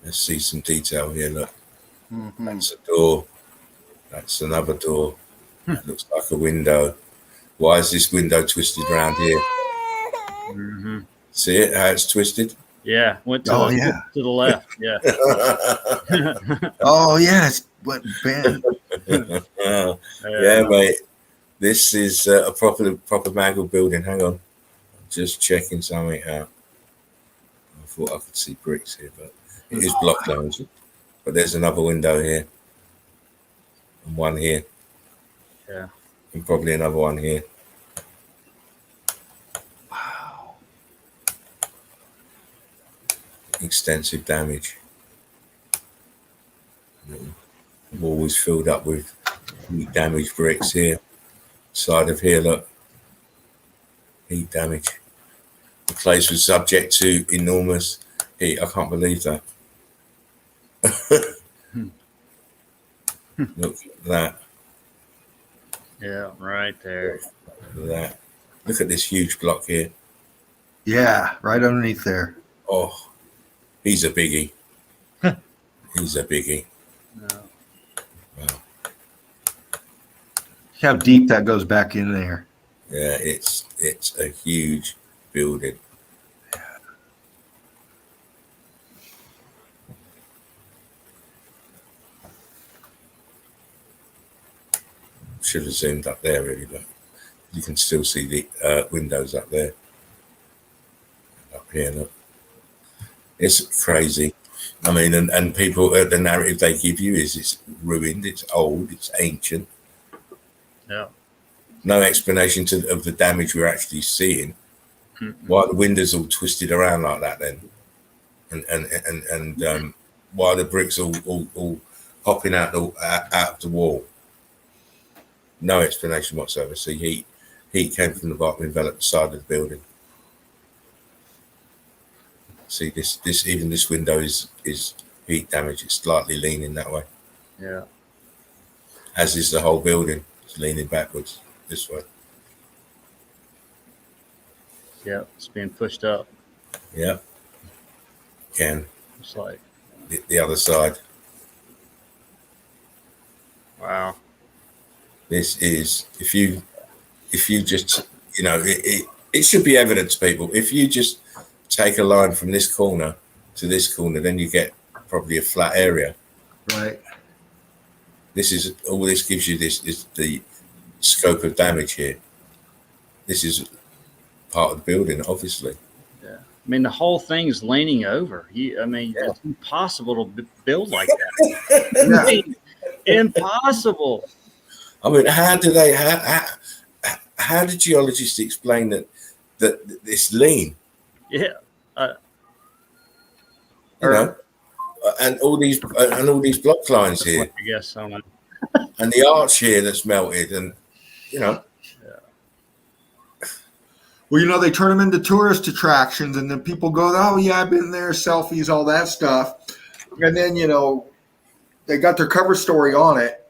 [SPEAKER 1] Let's see some detail here. Look,
[SPEAKER 5] Mm-hmm.
[SPEAKER 1] that's a door. That's another door. That looks like a window. Why is this window twisted around here?
[SPEAKER 2] Mm-hmm.
[SPEAKER 1] See it? How it's twisted?
[SPEAKER 2] Yeah, went to to the left. Yeah.
[SPEAKER 3] Oh yeah, it's what Ben.
[SPEAKER 1] Yeah, mate. This is a proper mangled building. Hang on, I'm just checking something out. I thought I could see bricks here, but it is block lines. But there's another window here, and one here.
[SPEAKER 2] Yeah.
[SPEAKER 1] And probably another one here.
[SPEAKER 3] Wow.
[SPEAKER 1] Extensive damage. Wall is filled up with heat damage bricks here. Side of here, look. Heat damage. The place was subject to enormous heat. I can't believe that. Look at that.
[SPEAKER 2] Yeah, right there.
[SPEAKER 1] Look at that. Look at this huge block here.
[SPEAKER 3] Yeah, right underneath there.
[SPEAKER 1] Oh, he's a biggie. He's a biggie.
[SPEAKER 2] No.
[SPEAKER 1] Wow.
[SPEAKER 3] See how deep that goes back in there.
[SPEAKER 1] Yeah, it's a huge building. Should have zoomed up there really, but you can still see the windows up there. Up here, look. It's crazy. I mean, and people, the narrative they give you is it's ruined, it's old, it's ancient.
[SPEAKER 2] Yeah.
[SPEAKER 1] No explanation of the damage we're actually seeing.
[SPEAKER 2] Mm-hmm.
[SPEAKER 1] Why the windows all twisted around like that then, and why the bricks all popping out of the wall. No explanation whatsoever. See, heat came from the bottom, enveloped the side of the building. See, even this window is heat damage. It's slightly leaning that way.
[SPEAKER 2] Yeah.
[SPEAKER 1] As is the whole building. It's leaning backwards this way.
[SPEAKER 2] Yeah, it's being pushed up.
[SPEAKER 1] Yeah. Again,
[SPEAKER 2] It's like,
[SPEAKER 1] the other side.
[SPEAKER 2] wow.
[SPEAKER 1] This is if you just it should be evident to people. If you just take a line from this corner to this corner, then you get probably a flat area.
[SPEAKER 3] Right.
[SPEAKER 1] This is all this gives you. This is the scope of damage here. This is part of the building, obviously.
[SPEAKER 2] Yeah. I mean, the whole thing's leaning over. It's impossible to build like that.
[SPEAKER 3] Yeah.
[SPEAKER 2] I mean, impossible.
[SPEAKER 1] I mean, how do geologists explain that this lean?
[SPEAKER 2] Yeah.
[SPEAKER 1] And all these block lines here,
[SPEAKER 2] I guess. I don't know.
[SPEAKER 1] and the arch here that's melted, and
[SPEAKER 3] Well, they turn them into tourist attractions, and then people go, "Oh yeah, I've been there," selfies, all that stuff, and then they got their cover story on it.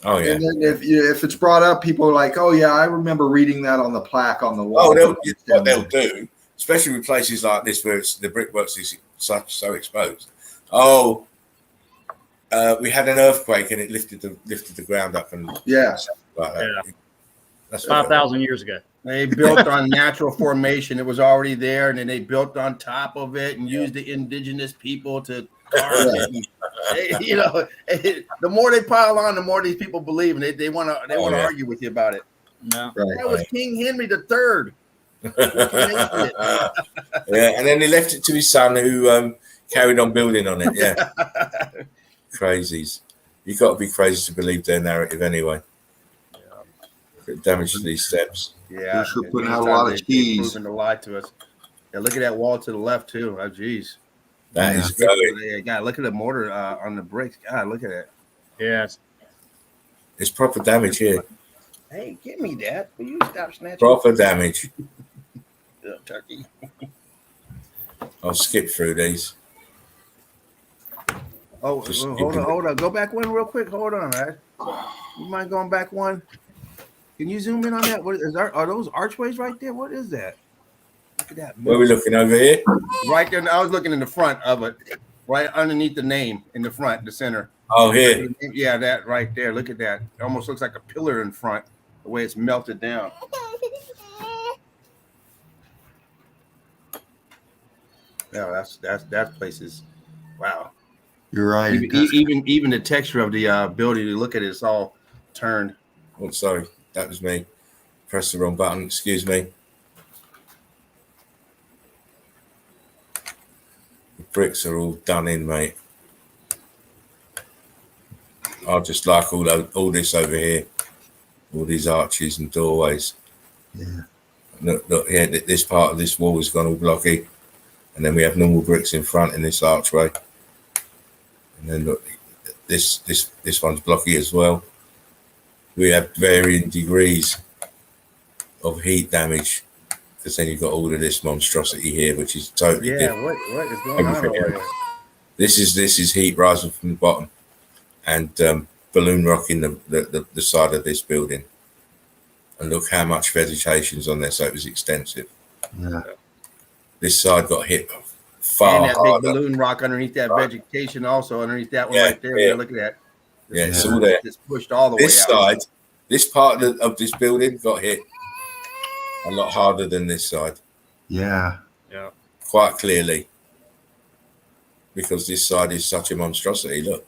[SPEAKER 1] Oh yeah.
[SPEAKER 3] And then if it's brought up, people are like, "Oh yeah, I remember reading that on the plaque on the wall."
[SPEAKER 1] Oh, what they'll do, especially with places like this where the brickworks is so exposed. Oh, we had an earthquake and it lifted the ground up and
[SPEAKER 3] Yeah.
[SPEAKER 1] like that.
[SPEAKER 2] Yeah.
[SPEAKER 1] That's
[SPEAKER 2] 5,000 years ago.
[SPEAKER 5] They built on natural formation. It was already there, and then they built on top of it and used the indigenous people to carve it. And the more they pile on, the more these people believe, and they want to argue with you about it.
[SPEAKER 2] No.
[SPEAKER 3] Right.
[SPEAKER 5] That was King Henry III.
[SPEAKER 1] Yeah, and then he left it to his son who carried on building on it. Yeah. Crazies. You've got to be crazy to believe their narrative anyway. It damages these steps.
[SPEAKER 5] Yeah,
[SPEAKER 3] You're putting out a lot of cheese.
[SPEAKER 5] Proving to lie to us. Yeah, look at that wall to the left too. Oh, geez.
[SPEAKER 1] That is going.
[SPEAKER 5] God, look at the mortar on the bricks. God, look at it.
[SPEAKER 2] Yeah.
[SPEAKER 1] It's proper damage here.
[SPEAKER 5] Hey, give me that. Will you stop snatching?
[SPEAKER 1] Proper damage.
[SPEAKER 5] Turkey.
[SPEAKER 1] I'll skip through these.
[SPEAKER 5] Oh,
[SPEAKER 1] Just
[SPEAKER 5] hold on. Go back one real quick. Hold on, right? You mind going back one? Can you zoom in on that? Are those archways right there? What is that? Look at that.
[SPEAKER 1] Where are we looking over here?
[SPEAKER 5] Right there. I was looking in the front of it, right underneath the name in the front, the center.
[SPEAKER 1] Oh, here.
[SPEAKER 5] Yeah, that right there. Look at that. It almost looks like a pillar in front, the way it's melted down. Yeah, that place is wow.
[SPEAKER 3] You're right.
[SPEAKER 5] Even the texture of the building, you look at it, it's all turned.
[SPEAKER 1] Oh, sorry, that was me. Pressed the wrong button. Excuse me. The bricks are all done in, mate. I just like all this over here, all these arches and doorways.
[SPEAKER 3] Yeah.
[SPEAKER 1] Look here, this part of this wall has gone all blocky, and then we have normal bricks in front in this archway, and then look, this one's blocky as well. We have varying degrees of heat damage, because then you've got all of this monstrosity here, which is totally different.
[SPEAKER 5] What is going on over here?
[SPEAKER 1] This is heat rising from the bottom, and balloon rocking the side of this building. And look how much vegetation's on there, so it was extensive.
[SPEAKER 3] Yeah.
[SPEAKER 1] This side got hit far
[SPEAKER 5] And that
[SPEAKER 1] harder.
[SPEAKER 5] big balloon rock underneath that vegetation, also underneath that one
[SPEAKER 1] Yeah,
[SPEAKER 5] right there.
[SPEAKER 1] yeah.
[SPEAKER 5] Look at that.
[SPEAKER 1] Yeah, it's all there.
[SPEAKER 5] It's pushed all the way out.
[SPEAKER 1] This side, this part of this building got hit a lot harder than this side,
[SPEAKER 3] Yeah.
[SPEAKER 2] Yeah.
[SPEAKER 1] quite clearly, because this side is such a monstrosity. Look,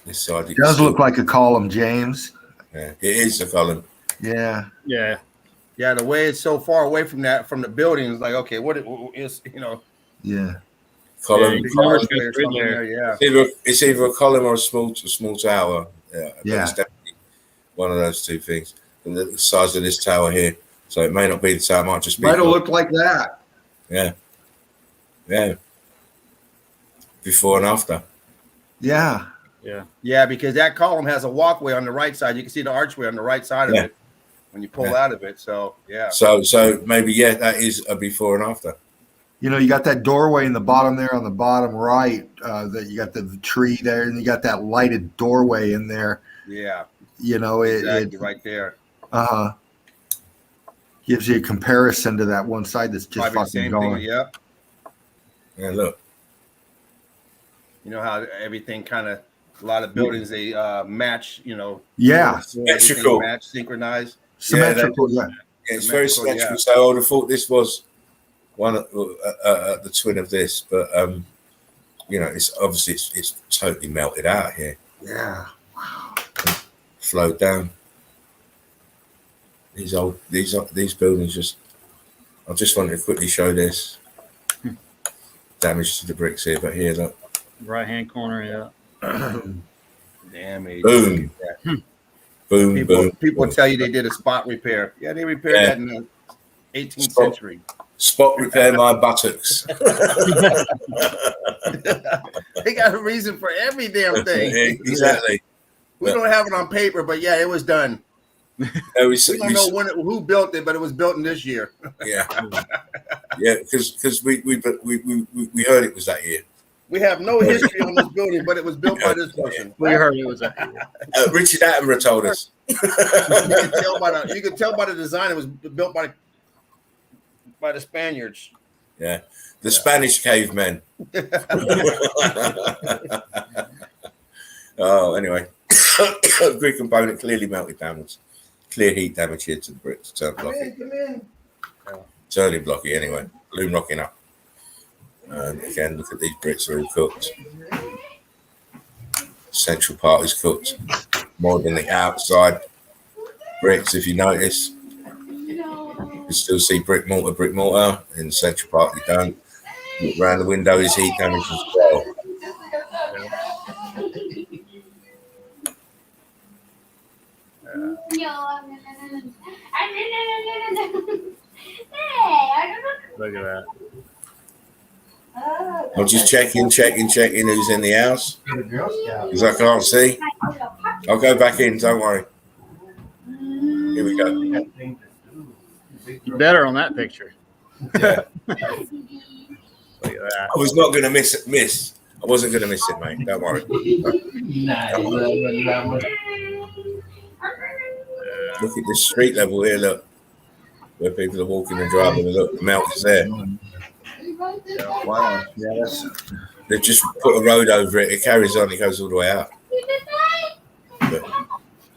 [SPEAKER 1] this side
[SPEAKER 3] It does look like a column, James.
[SPEAKER 1] Yeah, it is a column.
[SPEAKER 3] Yeah.
[SPEAKER 2] Yeah.
[SPEAKER 5] Yeah, the way it's so far away from the building is like, okay, what is,
[SPEAKER 3] Yeah.
[SPEAKER 1] Column.
[SPEAKER 2] Yeah,
[SPEAKER 1] column.
[SPEAKER 2] Go through there.
[SPEAKER 5] Yeah.
[SPEAKER 1] It's either a column or a small tower. Yeah, but
[SPEAKER 3] Yeah.
[SPEAKER 1] it's definitely one of those two things. And the size of this tower here, so it may not be the tower. It might just be.
[SPEAKER 3] Might have looked like that.
[SPEAKER 1] Yeah. Yeah. Before and after.
[SPEAKER 3] Yeah.
[SPEAKER 2] Yeah.
[SPEAKER 5] Yeah, because that column has a walkway on the right side. You can see the archway on the right side of
[SPEAKER 1] Yeah.
[SPEAKER 5] it when you pull
[SPEAKER 1] Yeah.
[SPEAKER 5] out of it. So yeah.
[SPEAKER 1] So maybe that is a before and after.
[SPEAKER 3] You know, you got that doorway in the bottom there on the bottom right. That you got the tree there, and you got that lighted doorway in there.
[SPEAKER 5] Yeah.
[SPEAKER 3] You know,
[SPEAKER 5] Exactly right there.
[SPEAKER 3] Gives you a comparison to that one side that's just
[SPEAKER 5] Probably the
[SPEAKER 3] fucking
[SPEAKER 5] same
[SPEAKER 3] gone.
[SPEAKER 5] thing. Yep.
[SPEAKER 1] Yeah, look.
[SPEAKER 5] You know how everything kind of a lot of buildings they match.
[SPEAKER 3] Yeah.
[SPEAKER 1] Symmetrical.
[SPEAKER 5] Match, synchronized.
[SPEAKER 3] Symmetrical. Yeah.
[SPEAKER 1] It's very
[SPEAKER 5] Symmetrical,
[SPEAKER 1] symmetrical.
[SPEAKER 5] yeah.
[SPEAKER 1] So I would have thought this was one of the twin of this, but it's obviously it's totally melted out here,
[SPEAKER 3] Yeah.
[SPEAKER 1] flowed down. These buildings just. I just wanted to quickly show this damage to the bricks here, but here look.
[SPEAKER 2] Right hand corner. Yeah.
[SPEAKER 5] Damage.
[SPEAKER 1] Boom. Boom, boom.
[SPEAKER 5] People
[SPEAKER 1] boom.
[SPEAKER 5] tell you they did a spot repair. Yeah, they repaired
[SPEAKER 1] Yeah.
[SPEAKER 5] that in the 18th
[SPEAKER 1] Spot.
[SPEAKER 5] century.
[SPEAKER 1] Spot repair my buttocks.
[SPEAKER 5] They got a reason for every damn thing.
[SPEAKER 1] Exactly.
[SPEAKER 5] We don't have it on paper, but yeah, it was done. We don't know who built it, but it was built in this year.
[SPEAKER 1] Yeah, yeah, because we heard it was that year.
[SPEAKER 5] We have no history on this building, but it was built by this person.
[SPEAKER 2] We heard it was a.
[SPEAKER 1] Richard Attenborough told us.
[SPEAKER 5] You could tell by the design it was built by the Spaniards.
[SPEAKER 1] Yeah, the Spanish cavemen. Oh, anyway, grid component clearly melted downwards. Clear heat damage here to the bricks. Turn blocky.
[SPEAKER 5] Come in.
[SPEAKER 1] Turning blocky anyway. Balloon rocking up. And again, look at these bricks are all cooked. Central part is cooked more than the outside bricks. If you notice, you can still see brick mortar. In the central part, you don't. Look around the window is heat damage as well.
[SPEAKER 2] Look at that.
[SPEAKER 1] I'm just checking who's in the house because I can't see. I'll go back in. Don't worry. Here we go.
[SPEAKER 2] You're better on that picture.
[SPEAKER 1] Yeah.
[SPEAKER 2] Look at that.
[SPEAKER 1] I was not going to miss. I wasn't going to miss it, mate. Don't worry. Look at this street level here. Look, where people are walking and driving. Look, the melt is there.
[SPEAKER 3] Wow. Yeah,
[SPEAKER 1] They've just put a road over it. It carries on. It goes all the way out. But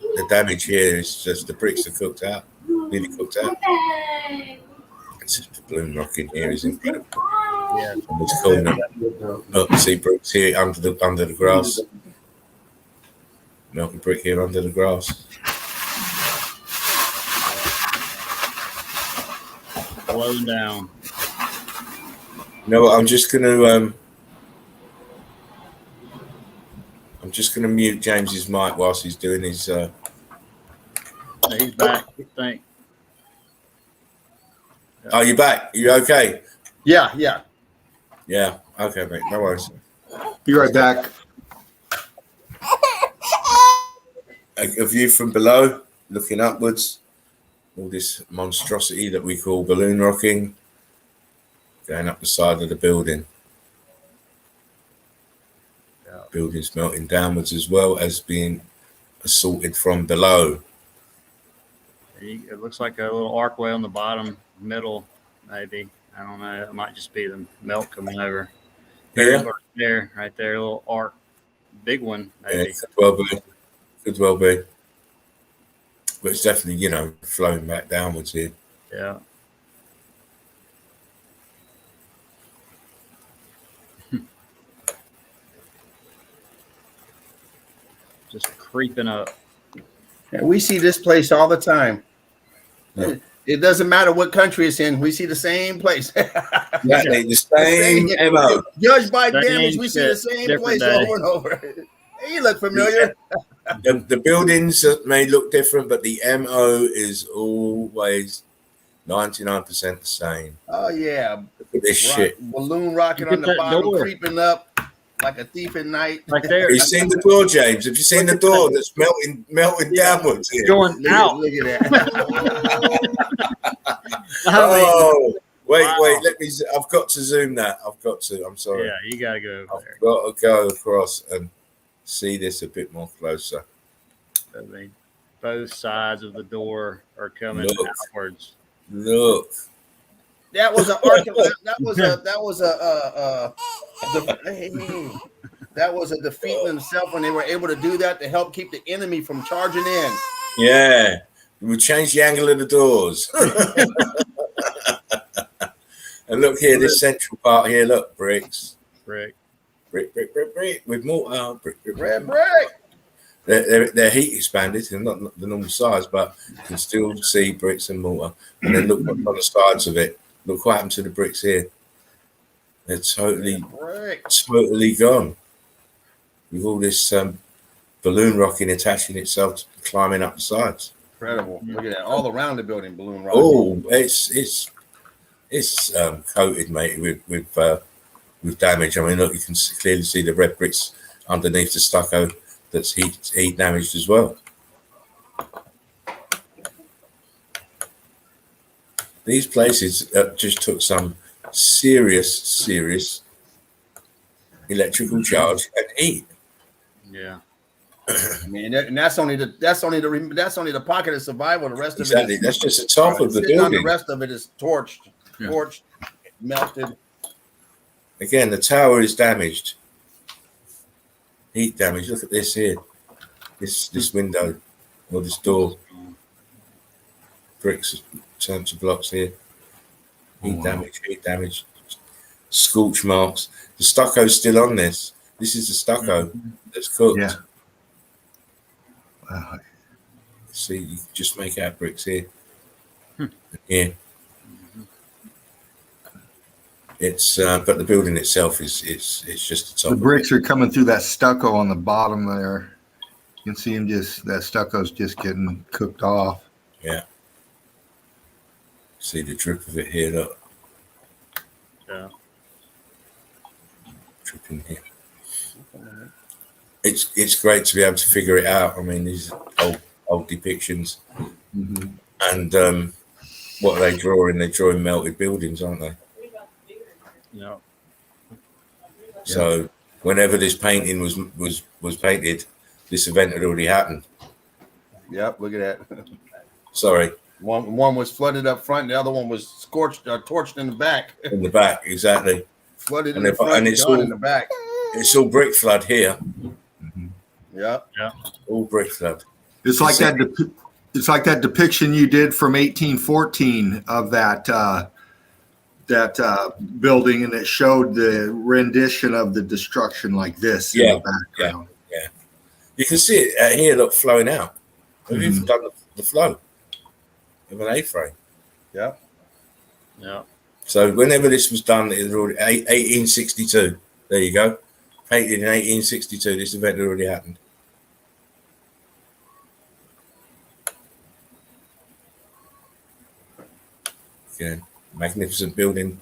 [SPEAKER 1] the damage here is just the bricks are cooked out, really cooked out. It's just the balloon rock in here is incredible.
[SPEAKER 2] Yeah.
[SPEAKER 1] From this corner, up, see bricks here under the grass. Melted brick here under the grass.
[SPEAKER 2] Blowing down.
[SPEAKER 1] You know what? I'm just gonna mute James's mic whilst he's doing his.
[SPEAKER 2] He's back. I think.
[SPEAKER 1] Oh, you back? You okay?
[SPEAKER 5] Yeah.
[SPEAKER 1] Yeah. Okay, mate. No worries.
[SPEAKER 3] Be right back.
[SPEAKER 1] A view from below, looking upwards. All this monstrosity that we call balloon rocking, going up the side of the building.
[SPEAKER 2] Yeah.
[SPEAKER 1] Buildings melting downwards as well as being assaulted from below.
[SPEAKER 2] It looks like a little archway on the bottom middle, maybe. I don't know. It might just be the melt coming over.
[SPEAKER 1] Yeah.
[SPEAKER 2] There, right there, a little arc, big one, maybe.
[SPEAKER 1] Yeah, could well be. Could well be. But it's definitely, flowing back downwards here.
[SPEAKER 2] Yeah. Just creeping up.
[SPEAKER 5] And we see this place all the time.
[SPEAKER 1] Yeah.
[SPEAKER 5] It doesn't matter what country it's in. We see the same place.
[SPEAKER 1] Exactly, the same MO.
[SPEAKER 5] Judged by
[SPEAKER 2] Same
[SPEAKER 5] damage, we see the
[SPEAKER 2] shit,
[SPEAKER 5] same
[SPEAKER 2] different
[SPEAKER 5] place
[SPEAKER 2] day.
[SPEAKER 5] over and over. Hey, you look familiar.
[SPEAKER 1] The buildings may look different, but the MO is always 99% the same.
[SPEAKER 5] Oh yeah,
[SPEAKER 1] Look at this shit.
[SPEAKER 5] balloon rocket
[SPEAKER 2] Look
[SPEAKER 5] on
[SPEAKER 2] at
[SPEAKER 5] the
[SPEAKER 2] that
[SPEAKER 5] bottom,
[SPEAKER 2] door.
[SPEAKER 5] creeping up like a thief at night.
[SPEAKER 2] Right there.
[SPEAKER 1] Have you seen the door, James? Have you seen the door that's melting downwards here?
[SPEAKER 2] Going out.
[SPEAKER 5] Look at that.
[SPEAKER 1] Oh, wait,
[SPEAKER 2] Wow.
[SPEAKER 1] let me. I've got to zoom that. I'm sorry.
[SPEAKER 2] Yeah, you got to go over there.
[SPEAKER 1] I've got to go across and see this a bit more closer.
[SPEAKER 2] I mean, both sides of the door are coming
[SPEAKER 1] Look.
[SPEAKER 2] outwards.
[SPEAKER 1] Look.
[SPEAKER 5] That was a defeat in itself when they were able to do that to help keep the enemy from charging in.
[SPEAKER 1] Yeah. We changed the angle of the doors. And look here, this central part here, look, bricks.
[SPEAKER 2] Brick.
[SPEAKER 1] Brick, with mortar, brick.
[SPEAKER 5] Red brick.
[SPEAKER 1] They're heat expanded, and not the normal size, but you can still see bricks and mortar. And then look on the sides of it. Look what happened to the bricks here. They're totally gone. With all this balloon rocking attaching itself to climbing up the sides.
[SPEAKER 5] Incredible. Look at that. All around the building, balloon rocket.
[SPEAKER 1] Oh, it's coated, mate, with damage. I mean, look, you can clearly see the red bricks underneath the stucco that's heat damaged as well. These places just took some serious electrical charge and heat.
[SPEAKER 2] Yeah.
[SPEAKER 5] I mean, and that's only the pocket of survival. The rest
[SPEAKER 1] Exactly.
[SPEAKER 5] of it is
[SPEAKER 1] That's just the top of the
[SPEAKER 5] sitting on.
[SPEAKER 1] building.
[SPEAKER 5] The rest of it is torched, melted.
[SPEAKER 1] Again, the tower is damaged. Heat damage. Look at this here. This window or this door. Bricks turned to blocks here. Heat damage. Scorch marks. The stucco's still on this. This is the stucco that's cooked.
[SPEAKER 3] Yeah. Wow.
[SPEAKER 1] See, you can just make out bricks here. Here. It's but the building itself is just the top.
[SPEAKER 3] The bricks are coming through that stucco on the bottom there. You can see them that stucco's just getting cooked off.
[SPEAKER 1] Yeah. See the drip of it here, look.
[SPEAKER 2] Yeah.
[SPEAKER 1] Dripping here. It's great to be able to figure it out. I mean, these old depictions, and what are they drawing? They're drawing melted buildings, aren't they?
[SPEAKER 2] Yeah.
[SPEAKER 1] So whenever this painting was painted, this event had already happened.
[SPEAKER 5] Yep, look at that.
[SPEAKER 1] Sorry.
[SPEAKER 5] One was flooded up front, the other one was scorched, torched in the back.
[SPEAKER 1] In the back, exactly.
[SPEAKER 5] Flooded in
[SPEAKER 1] And
[SPEAKER 5] the front,
[SPEAKER 1] it's
[SPEAKER 5] gone
[SPEAKER 1] all-
[SPEAKER 5] in the back.
[SPEAKER 1] It's all brick flood here.
[SPEAKER 5] Yeah.
[SPEAKER 1] All brick flood.
[SPEAKER 3] It's like that. It's like that depiction you did from 1814 of that building, and it showed the rendition of the destruction like this in the background.
[SPEAKER 1] Yeah. You can see it out here, look, flowing out. We've even done the flow of an A-frame.
[SPEAKER 5] Yeah.
[SPEAKER 2] Yeah.
[SPEAKER 1] So whenever this was done, it was already 1862. There you go. Painted in 1862. This event had already happened. Again, magnificent building.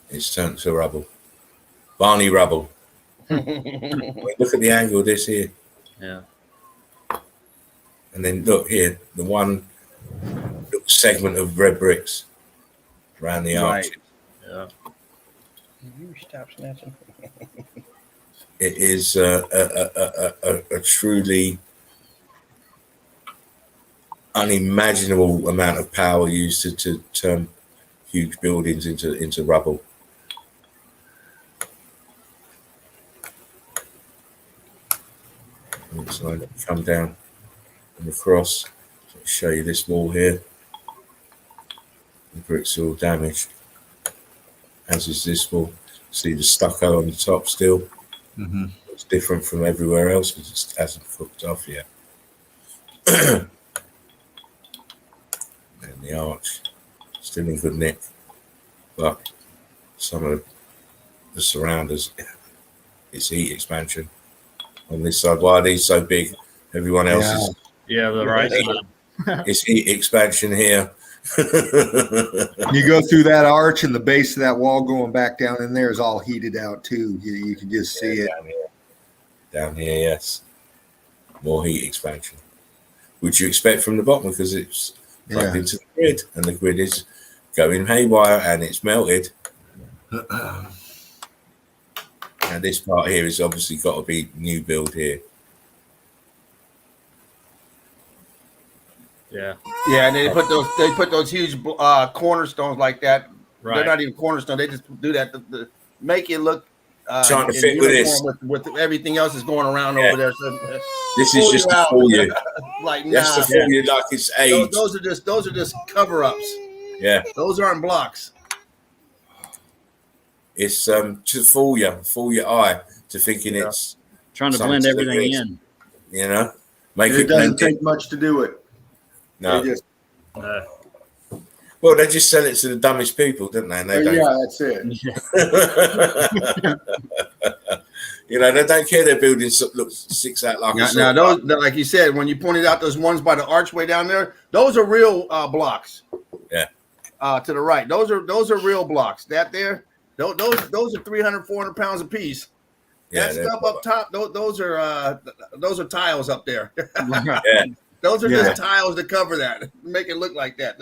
[SPEAKER 1] It's turned to rubble. Barney rubble. Look at the angle of this here.
[SPEAKER 2] Yeah.
[SPEAKER 1] And then look here, the one little segment of red bricks around the arch.
[SPEAKER 2] Yeah.
[SPEAKER 5] You stop snatching.
[SPEAKER 1] It is a truly unimaginable amount of power used to turn huge buildings into rubble. So I come down and across. So I'll show you this wall here. The bricks are all damaged, as is this wall. See the stucco on the top still. It's different from everywhere else because it hasn't cooked off yet. And the arch still in good nick, but some of the surrounders, it's heat expansion on this side. Why are these so big? Everyone else is.
[SPEAKER 2] Yeah, the right side.
[SPEAKER 1] It's heat expansion here.
[SPEAKER 3] You go through that arch, and the base of that wall going back down in there is all heated out too. You can just see it.
[SPEAKER 1] Down here, yes. More heat expansion. Which you expect from the bottom because it's plugged into the grid, and the grid is going haywire and it's melted. And this part here is obviously got to be new build here.
[SPEAKER 2] Yeah.
[SPEAKER 5] Yeah, and they put those huge cornerstones like that.
[SPEAKER 2] Right.
[SPEAKER 5] They're not even cornerstones. They just do that to make it look
[SPEAKER 1] Trying to fit with this.
[SPEAKER 5] with everything else that's going around over there. So,
[SPEAKER 1] This is just to fool you.
[SPEAKER 5] Like
[SPEAKER 1] That's to fool you like it's age.
[SPEAKER 5] Those are just cover-ups.
[SPEAKER 1] Yeah.
[SPEAKER 5] Those aren't blocks.
[SPEAKER 1] It's to fool your eye to thinking it's
[SPEAKER 2] trying to blend everything in.
[SPEAKER 1] You know, make
[SPEAKER 3] it doesn't take much to do it.
[SPEAKER 1] No.
[SPEAKER 3] They just,
[SPEAKER 1] well, they just sell it to the dumbest people, don't they? And they don't.
[SPEAKER 3] yeah, that's it.
[SPEAKER 1] You know, they don't care their building looks sticks out like
[SPEAKER 5] now those, like you said, when you pointed out those ones by the archway down there, those are real blocks.
[SPEAKER 1] Yeah.
[SPEAKER 5] To the right, those are real blocks. That there, those are 300, 400 pounds a piece.
[SPEAKER 1] Yeah,
[SPEAKER 5] that stuff up top, those are tiles up there.
[SPEAKER 1] Yeah.
[SPEAKER 5] Those are just tiles to cover that, make it look like that.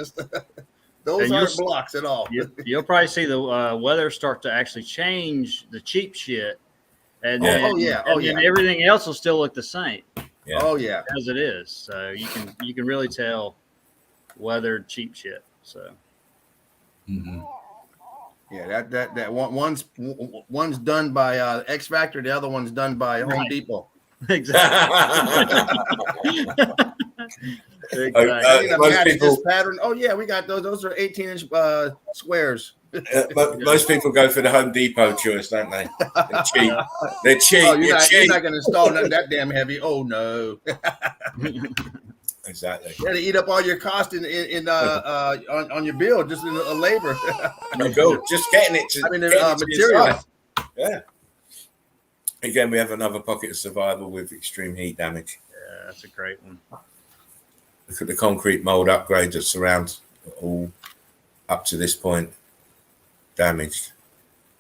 [SPEAKER 5] Those aren't blocks at all.
[SPEAKER 2] You'll probably see the weather start to actually change the cheap shit, and then, and everything else will still look the same.
[SPEAKER 1] Yeah.
[SPEAKER 5] Oh yeah,
[SPEAKER 2] as it is. So you can really tell weathered cheap shit. So.
[SPEAKER 5] Yeah, that one's done by X Factor, the other one's done by Home Depot.
[SPEAKER 2] Exactly.
[SPEAKER 5] This pattern. Oh yeah, we got those. Those are 18-inch squares.
[SPEAKER 1] Most people go for the Home Depot choice, don't they? They're cheap. They're cheap.
[SPEAKER 5] Oh, you're not going to install nothing that damn heavy. Oh no.
[SPEAKER 1] Exactly.
[SPEAKER 5] You got to eat up all your cost on your bill, just in labor.
[SPEAKER 1] Just getting it to
[SPEAKER 5] materials.
[SPEAKER 1] Yeah. Again, we have another pocket of survival with extreme heat damage.
[SPEAKER 2] Yeah, that's a great one.
[SPEAKER 1] Look at the concrete mold upgrades that surround all up to this point. Damaged,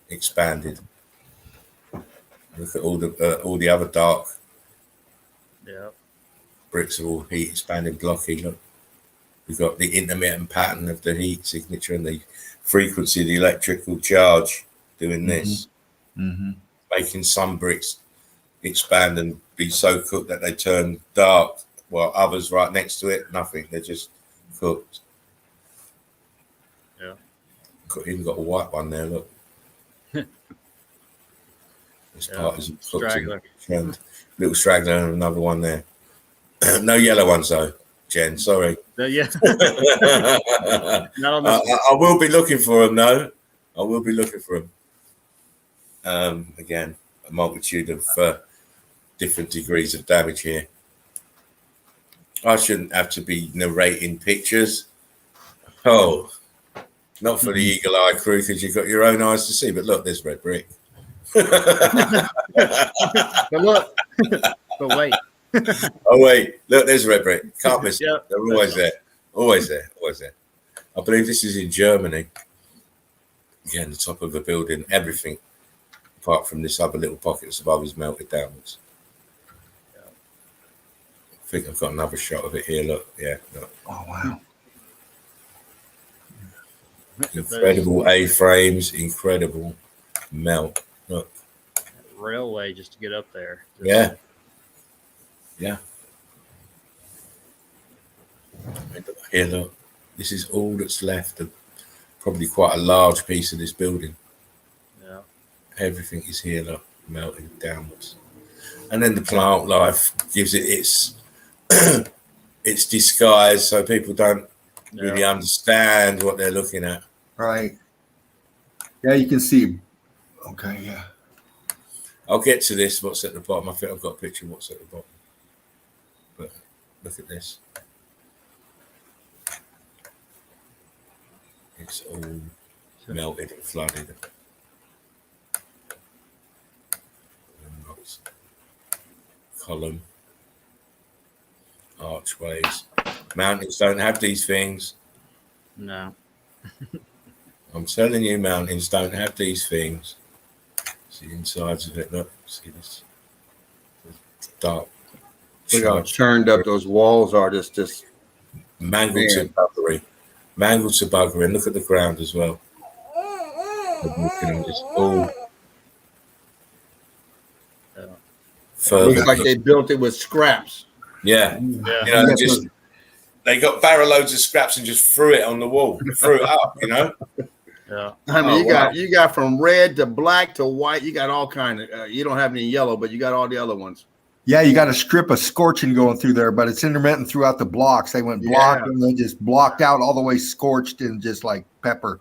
[SPEAKER 1] expanded. Look at all the other dark.
[SPEAKER 2] Yeah.
[SPEAKER 1] Bricks are all heat expanded, blocky. Look, we've got the intermittent pattern of the heat signature and the frequency of the electrical charge doing this. Making some bricks expand and be so cooked that they turn dark, while others right next to it, nothing. They're just cooked.
[SPEAKER 2] Yeah.
[SPEAKER 1] Even got a white one there, look. This part is cooked
[SPEAKER 2] straggler.
[SPEAKER 1] and little straggler and another one there. No yellow ones though, Jen. Sorry.
[SPEAKER 2] Yeah. Not on
[SPEAKER 1] I
[SPEAKER 2] this
[SPEAKER 1] will be looking for them though. I will be looking for them. Again, a multitude of different degrees of damage here. I shouldn't have to be narrating pictures. Oh, not for the eagle eye crew because you've got your own eyes to see. But look, there's red brick.
[SPEAKER 2] But look, but wait.
[SPEAKER 1] Oh wait, look, there's red brick. Can't miss them.
[SPEAKER 2] Yep.
[SPEAKER 1] They're always there. Always there. Always there. I believe this is in Germany. Again, the top of a building, everything apart from this other little pockets above is melted downwards. I think I've got another shot of it here. Look, yeah. Look.
[SPEAKER 3] Oh wow!
[SPEAKER 1] Incredible A-frames, incredible melt. Look.
[SPEAKER 2] Railway just to get up there.
[SPEAKER 1] Yeah. Yeah. Here, look. This is all that's left of probably quite a large piece of this building.
[SPEAKER 2] Yeah.
[SPEAKER 1] Everything is here, look, melting downwards. And then the plant life gives it its its disguise, so people don't really understand what they're looking at.
[SPEAKER 3] Right. Yeah, you can see. Okay, yeah.
[SPEAKER 1] I'll get to this, what's at the bottom. I think I've got a picture of what's at the bottom. But look at this. It's all melted and flooded. Column. Archways. Mountains don't have these things.
[SPEAKER 2] No.
[SPEAKER 1] I'm telling you, mountains don't have these things. See the insides of it. Look, see this dark.
[SPEAKER 5] Look how churned up those walls are. Just
[SPEAKER 1] mangled to buggery. Mangled to buggery. And look at the ground as well.
[SPEAKER 5] Looks like they built it with scraps.
[SPEAKER 1] Yeah. You know, they got barrel loads of scraps and just threw it on the wall, threw it up, you know.
[SPEAKER 2] Yeah.
[SPEAKER 5] I mean, you got from red to black to white. You got all kind of. You don't have any yellow, but you got all the other ones.
[SPEAKER 3] Yeah, you got a strip of scorching going through there, but it's intermittent throughout the blocks. They went blocked and then just blocked out all the way, scorched and just like pepper.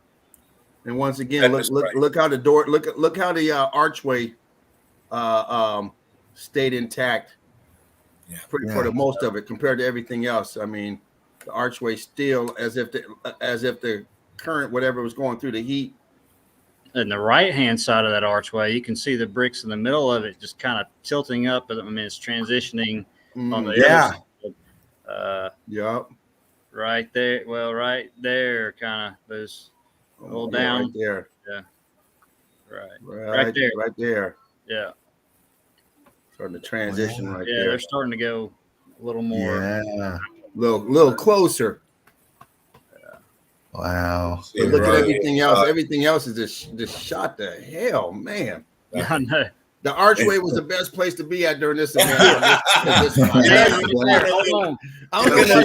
[SPEAKER 5] And once again, look how the door. Look how the archway stayed intact.
[SPEAKER 1] Yeah.
[SPEAKER 5] For the most of it compared to everything else. I mean, the archway still as if the current whatever was going through the heat.
[SPEAKER 2] And the right-hand side of that archway, you can see the bricks in the middle of it just kind of tilting up. I mean, it's transitioning on the other side.
[SPEAKER 5] Yep.
[SPEAKER 2] Right there. Well, right there, kind of those a little down.
[SPEAKER 5] Right there.
[SPEAKER 2] Yeah.
[SPEAKER 5] Right there. Right there.
[SPEAKER 2] Yeah.
[SPEAKER 5] Starting to transition right
[SPEAKER 2] there.
[SPEAKER 5] there.
[SPEAKER 2] They're starting to go a little more.
[SPEAKER 3] Yeah.
[SPEAKER 5] Little closer.
[SPEAKER 3] Wow.
[SPEAKER 5] But look at everything else. Everything else is just shot to hell, man.
[SPEAKER 2] I know.
[SPEAKER 5] The archway was the best place to be at during this event. This
[SPEAKER 2] Hold on.
[SPEAKER 5] I don't know if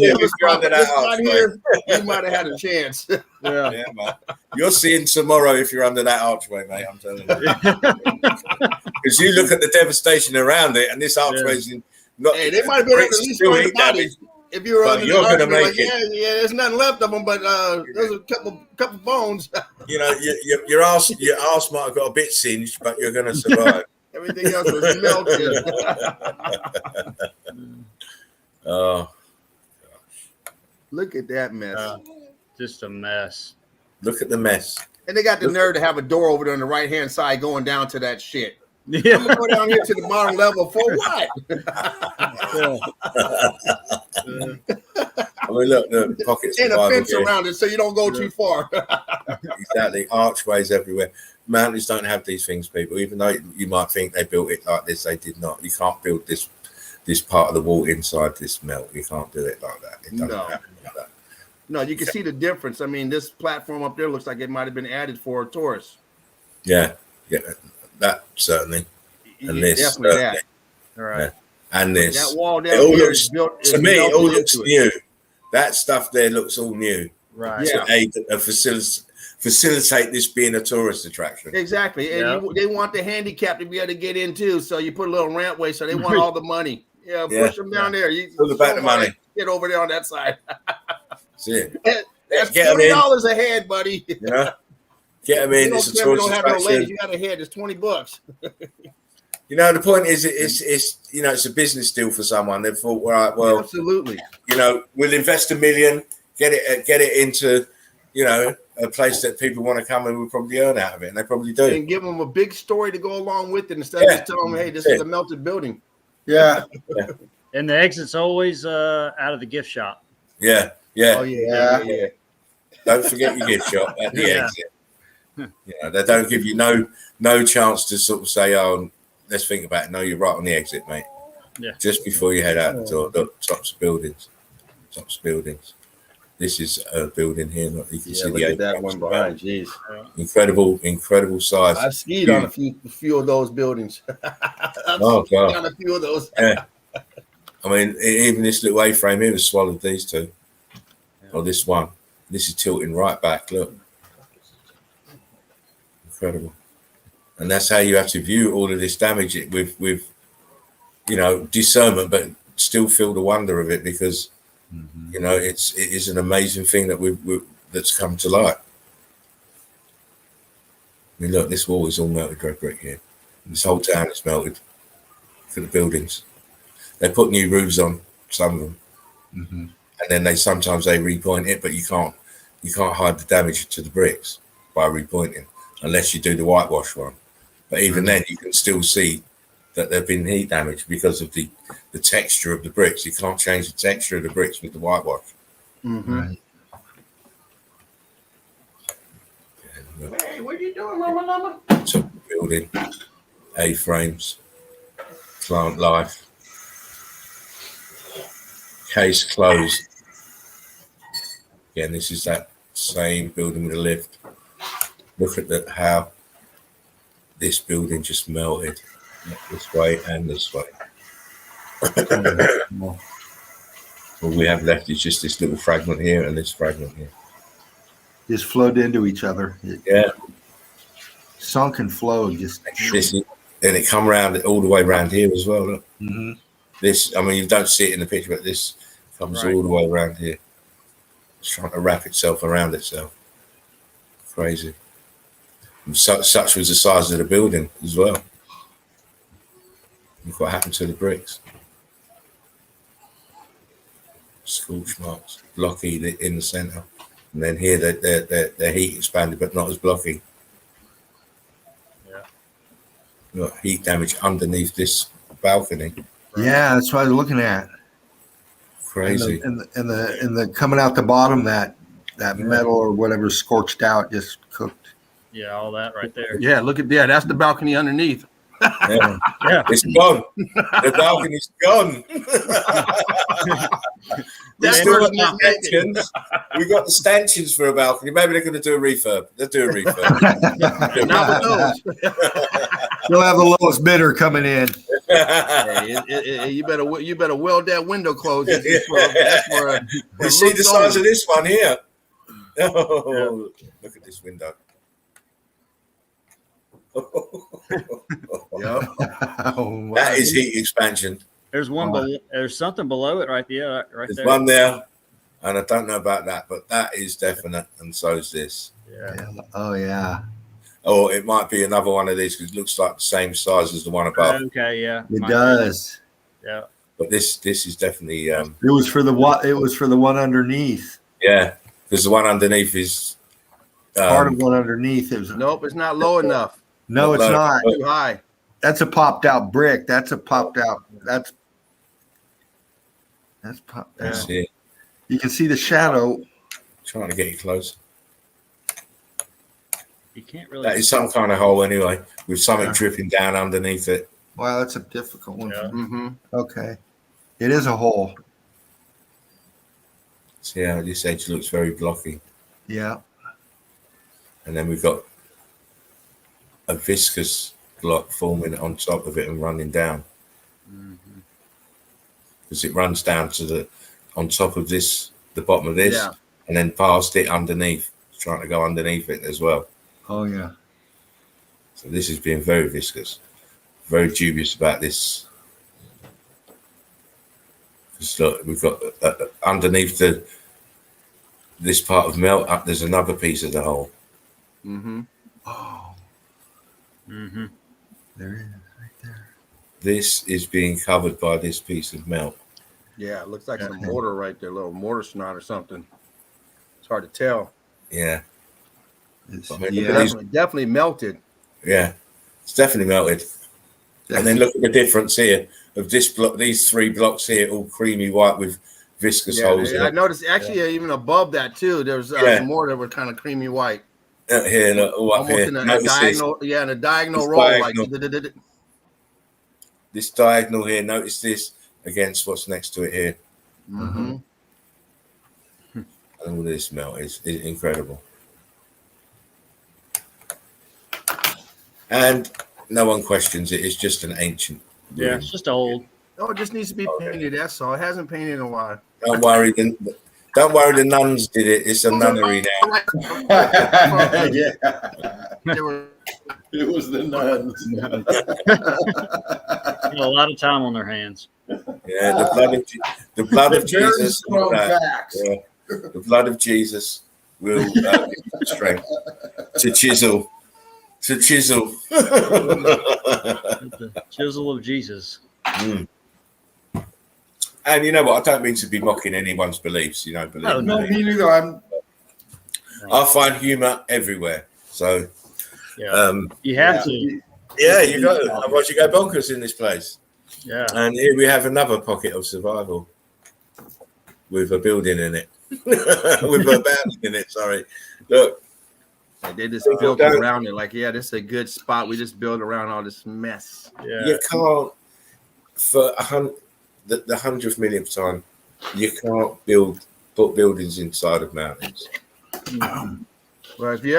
[SPEAKER 5] here, you might have had a chance.
[SPEAKER 1] Yeah, man. You're seeing tomorrow if you're under that archway, mate. I'm telling you. Because you look at the devastation around it, and this archway is not.
[SPEAKER 5] Hey, they might have been at least 20 bodies. If you were under the archway, like, there's nothing left of them, but there's a couple bones.
[SPEAKER 1] You know, your arse might have got a bit singed, but you're going to survive.
[SPEAKER 5] Everything else was melted.
[SPEAKER 1] Oh, gosh.
[SPEAKER 5] Look at that mess.
[SPEAKER 2] Just a mess.
[SPEAKER 1] Look at the mess.
[SPEAKER 5] And they got the nerve to have a door over there on the right-hand side going down to that shit.
[SPEAKER 2] Yeah.
[SPEAKER 5] I'm gonna go down here to the bottom level for what?
[SPEAKER 1] I mean, look, the pockets
[SPEAKER 5] and a fence around it so you don't go too far.
[SPEAKER 1] Exactly. Archways everywhere. Mountains don't have these things, people. Even though you might think they built it like this, they did not. You can't build this part of the wall inside this melt. You can't do it like that. It doesn't happen like that.
[SPEAKER 5] No, you can see the difference. I mean, this platform up there looks like it might have been added for a tourist.
[SPEAKER 1] Yeah, that certainly. And this
[SPEAKER 5] definitely
[SPEAKER 1] certainly.
[SPEAKER 2] All right.
[SPEAKER 1] Yeah. And this.
[SPEAKER 5] That wall down here is built.
[SPEAKER 1] To me, it all looks new. That stuff there looks all new.
[SPEAKER 2] Right.
[SPEAKER 5] Yeah.
[SPEAKER 1] A facilitate this being a tourist attraction.
[SPEAKER 5] Exactly. And they want the handicap to be able to get in too. So you put a little rampway, so they want all the money. Yeah, push them down there. You
[SPEAKER 1] pull back the money.
[SPEAKER 5] Get over there on that side.
[SPEAKER 1] That's it.
[SPEAKER 5] That's $40 a head, buddy.
[SPEAKER 1] Yeah. Get them in. It's a tourist attraction.
[SPEAKER 5] You got a head. It's $20.
[SPEAKER 1] You know, the point is, it's you know, it's a business deal for someone. They thought, right, well,
[SPEAKER 5] absolutely.
[SPEAKER 1] You know, we'll invest $1 million, get it into, you know, a place that people want to come and we'll probably earn out of it, and they probably do.
[SPEAKER 5] And give them a big story to go along with it instead of just telling them, hey, this is a melted building.
[SPEAKER 3] Yeah.
[SPEAKER 2] And the exit's always out of the gift shop.
[SPEAKER 1] Yeah. Yeah.
[SPEAKER 5] Oh, yeah.
[SPEAKER 1] Don't forget your gift shop at the exit. You know, they don't give you no chance to sort of say, oh, let's think about it. No, you're right on the exit, mate.
[SPEAKER 2] Yeah.
[SPEAKER 1] Just before you head out the door. Look, tops of buildings. This is a building here. Look, you can see
[SPEAKER 5] look at that one behind. Jeez.
[SPEAKER 1] Incredible size.
[SPEAKER 5] I've skied on a few of those buildings.
[SPEAKER 1] Oh, God.
[SPEAKER 5] On a few of those.
[SPEAKER 1] Yeah. I mean, even this little A-frame here has swallowed these two. Or this one. This is tilting right back. Look. Incredible. And that's how you have to view all of this damage with you know, discernment, but still feel the wonder of it, because you know, it is an amazing thing that that's come to light. I mean, look, this wall is all melted red brick here. This whole town is melted for the buildings. They put new roofs on some of them, and then they sometimes repoint it, but you can't hide the damage to the bricks by repointing unless you do the whitewash one. But even then, you can still see that there've been heat damage because of the texture of the bricks. You can't change the texture of the bricks with the whitewash.
[SPEAKER 3] Right.
[SPEAKER 5] Hey, what are you doing, Mama?
[SPEAKER 1] Top of the building, A-frames, plant life, case closed. Again, this is that same building with a lift. Look at how this building just melted this way and this way. All we have left is just this little fragment here and this fragment here.
[SPEAKER 3] Just flowed into each other. Sunk and flowed. Just
[SPEAKER 1] and it come around all the way around here as well. Look. This, I mean, you don't see it in the picture, but this comes all the way around here. It's trying to wrap itself around itself. Crazy. And such was the size of the building as well. Look what happened to the bricks. Scorch marks, blocky in the centre. And then here they're heat expanded, but not as blocky.
[SPEAKER 2] Yeah.
[SPEAKER 1] Look, heat damage underneath this balcony.
[SPEAKER 3] yeah, that's what I was looking at.
[SPEAKER 1] Crazy.
[SPEAKER 3] And the coming out the bottom, that metal or whatever scorched out, just cooked.
[SPEAKER 2] Yeah, all that right there.
[SPEAKER 5] Yeah, look at that. That's the balcony underneath.
[SPEAKER 1] Yeah. It's gone. The balcony's gone. We still got the stanchions. We got the stanchions for a balcony. Maybe they're going to do a refurb. They'll do a refurb.
[SPEAKER 5] Not with those.
[SPEAKER 3] You'll have the lowest bidder coming in.
[SPEAKER 5] Hey, you better weld that window closed.
[SPEAKER 1] You see the size of this one here. Oh, look at this window. That is heat expansion.
[SPEAKER 2] There's one. There's something below it right there.
[SPEAKER 1] There's
[SPEAKER 2] there.
[SPEAKER 1] one there, and I don't know about that, but that is definite, and so is this.
[SPEAKER 2] Yeah.
[SPEAKER 3] Oh yeah.
[SPEAKER 1] Or it might be another one of these because it looks like the same size as the one above.
[SPEAKER 2] Okay. Yeah.
[SPEAKER 3] It does.
[SPEAKER 2] Yeah.
[SPEAKER 1] But this is definitely.
[SPEAKER 3] It was for the what? It was for the one underneath.
[SPEAKER 1] Yeah, because the one underneath is
[SPEAKER 3] Part of one underneath. It was
[SPEAKER 5] Nope, it's not low enough.
[SPEAKER 3] no, it's not.
[SPEAKER 5] Too high.
[SPEAKER 3] That's a popped out brick. That's a popped out. That's popped out.
[SPEAKER 1] see,
[SPEAKER 3] You can see the shadow.
[SPEAKER 1] trying to get you close.
[SPEAKER 2] You can't really.
[SPEAKER 1] That is some kind of hole anyway, with something dripping down underneath it.
[SPEAKER 3] Wow, that's a difficult one.
[SPEAKER 2] Yeah.
[SPEAKER 5] Mm-hmm.
[SPEAKER 3] Okay, it is a hole.
[SPEAKER 1] See how this edge looks very blocky.
[SPEAKER 3] Yeah.
[SPEAKER 1] And then we've got a viscous block forming on top of it and running down. Because it runs down to on top of this, the bottom of this, and then past it underneath. trying to go underneath it as well.
[SPEAKER 3] Oh yeah.
[SPEAKER 1] So this has been very viscous. Very dubious about this. Just look, we've got underneath this part of melt up. There's another piece of the hole.
[SPEAKER 5] Mm-hmm.
[SPEAKER 3] Oh,
[SPEAKER 2] Mm-hmm.
[SPEAKER 3] there it is, right there.
[SPEAKER 1] This is being covered by this piece of melt.
[SPEAKER 5] Yeah, it looks like some mortar right there, little mortar snot or something. It's hard to tell.
[SPEAKER 1] Yeah.
[SPEAKER 3] It's,
[SPEAKER 1] I mean,
[SPEAKER 3] yeah.
[SPEAKER 5] Definitely melted.
[SPEAKER 1] Yeah, it's definitely melted. And then look at the difference here of this block, these 3 blocks here, all creamy white with viscous holes in
[SPEAKER 5] I
[SPEAKER 1] it.
[SPEAKER 5] noticed actually even above that too. There's some more that were kind of creamy white.
[SPEAKER 1] Here, look, all up
[SPEAKER 5] Almost
[SPEAKER 1] here.
[SPEAKER 5] in a
[SPEAKER 1] Notice
[SPEAKER 5] diagonal, in a diagonal
[SPEAKER 1] It's
[SPEAKER 5] roll,
[SPEAKER 1] diagonal.
[SPEAKER 5] like
[SPEAKER 1] this diagonal here. Notice this against what's next to it here.
[SPEAKER 5] mm-hmm.
[SPEAKER 1] And all this melt is incredible. And no one questions it. It's just an ancient.
[SPEAKER 2] Yeah,
[SPEAKER 1] ruin.
[SPEAKER 2] it's just old.
[SPEAKER 5] Oh, it just needs to be painted. That's all. It hasn't painted in a while.
[SPEAKER 1] Don't worry. Don't worry. The nuns did it. It's a nunnery now.
[SPEAKER 3] Yeah.
[SPEAKER 5] They were-
[SPEAKER 3] It was the nuns.
[SPEAKER 2] They got a lot of time on their hands.
[SPEAKER 1] Yeah, the blood of
[SPEAKER 3] Very
[SPEAKER 1] Jesus.
[SPEAKER 3] strong facts.
[SPEAKER 1] Yeah, the blood of Jesus will give you strength to chisel.
[SPEAKER 2] The chisel of Jesus.
[SPEAKER 1] Mm. And you know what? I don't mean to be mocking anyone's beliefs. Believe
[SPEAKER 2] No,
[SPEAKER 3] No,
[SPEAKER 1] me.
[SPEAKER 3] me neither.
[SPEAKER 1] I find humor everywhere. So,
[SPEAKER 2] Yeah, you have to.
[SPEAKER 1] yeah, you got to. Otherwise, you go bonkers in this place.
[SPEAKER 2] Yeah.
[SPEAKER 1] And here we have another pocket of survival with a building in it. With a building in it. Sorry. Look.
[SPEAKER 5] Like they just built around it. Like, yeah, this is a good spot. We just build around all this mess.
[SPEAKER 2] Yeah.
[SPEAKER 1] You can't, for the 100th millionth time, you can't put buildings inside of mountains.
[SPEAKER 5] Well, if you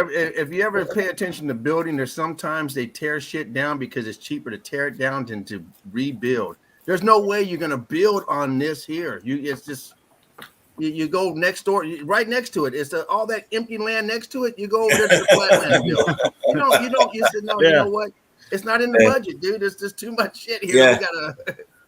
[SPEAKER 5] ever pay attention to building, there's sometimes they tear shit down because it's cheaper to tear it down than to rebuild. There's no way you're gonna build on this here. It's just you go next door, right next to it. It's all that empty land next to it. You go over there to the flat land build. You don't. You said no.
[SPEAKER 2] Yeah.
[SPEAKER 5] You know what? It's not in the budget, dude. There's just too much shit here.
[SPEAKER 1] Yeah.
[SPEAKER 5] We gotta.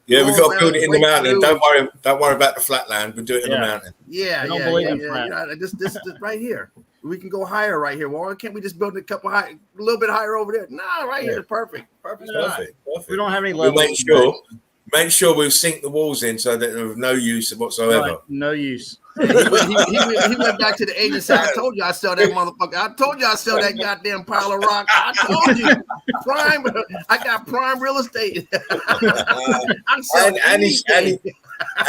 [SPEAKER 1] Yeah, we've got to build it in the
[SPEAKER 5] Break
[SPEAKER 1] mountain.
[SPEAKER 5] through.
[SPEAKER 1] Don't worry about the flat land. We'll do it in the mountain.
[SPEAKER 5] Yeah,
[SPEAKER 2] I don't believe in flat.
[SPEAKER 5] This right here. We can go higher right here. Well, why can't we just build a couple high, a little bit higher over there? No, right here is perfect. Perfect spot.
[SPEAKER 1] Perfect.
[SPEAKER 2] We don't have any
[SPEAKER 1] We'll
[SPEAKER 2] levels.
[SPEAKER 1] make sure we'll sink the walls in so that they're of no use whatsoever.
[SPEAKER 2] Right, no use.
[SPEAKER 5] He went back to the agency. I told you I sell that motherfucker. I told you I sell that goddamn pile of rock. I told you, prime. I got prime real estate. I'm selling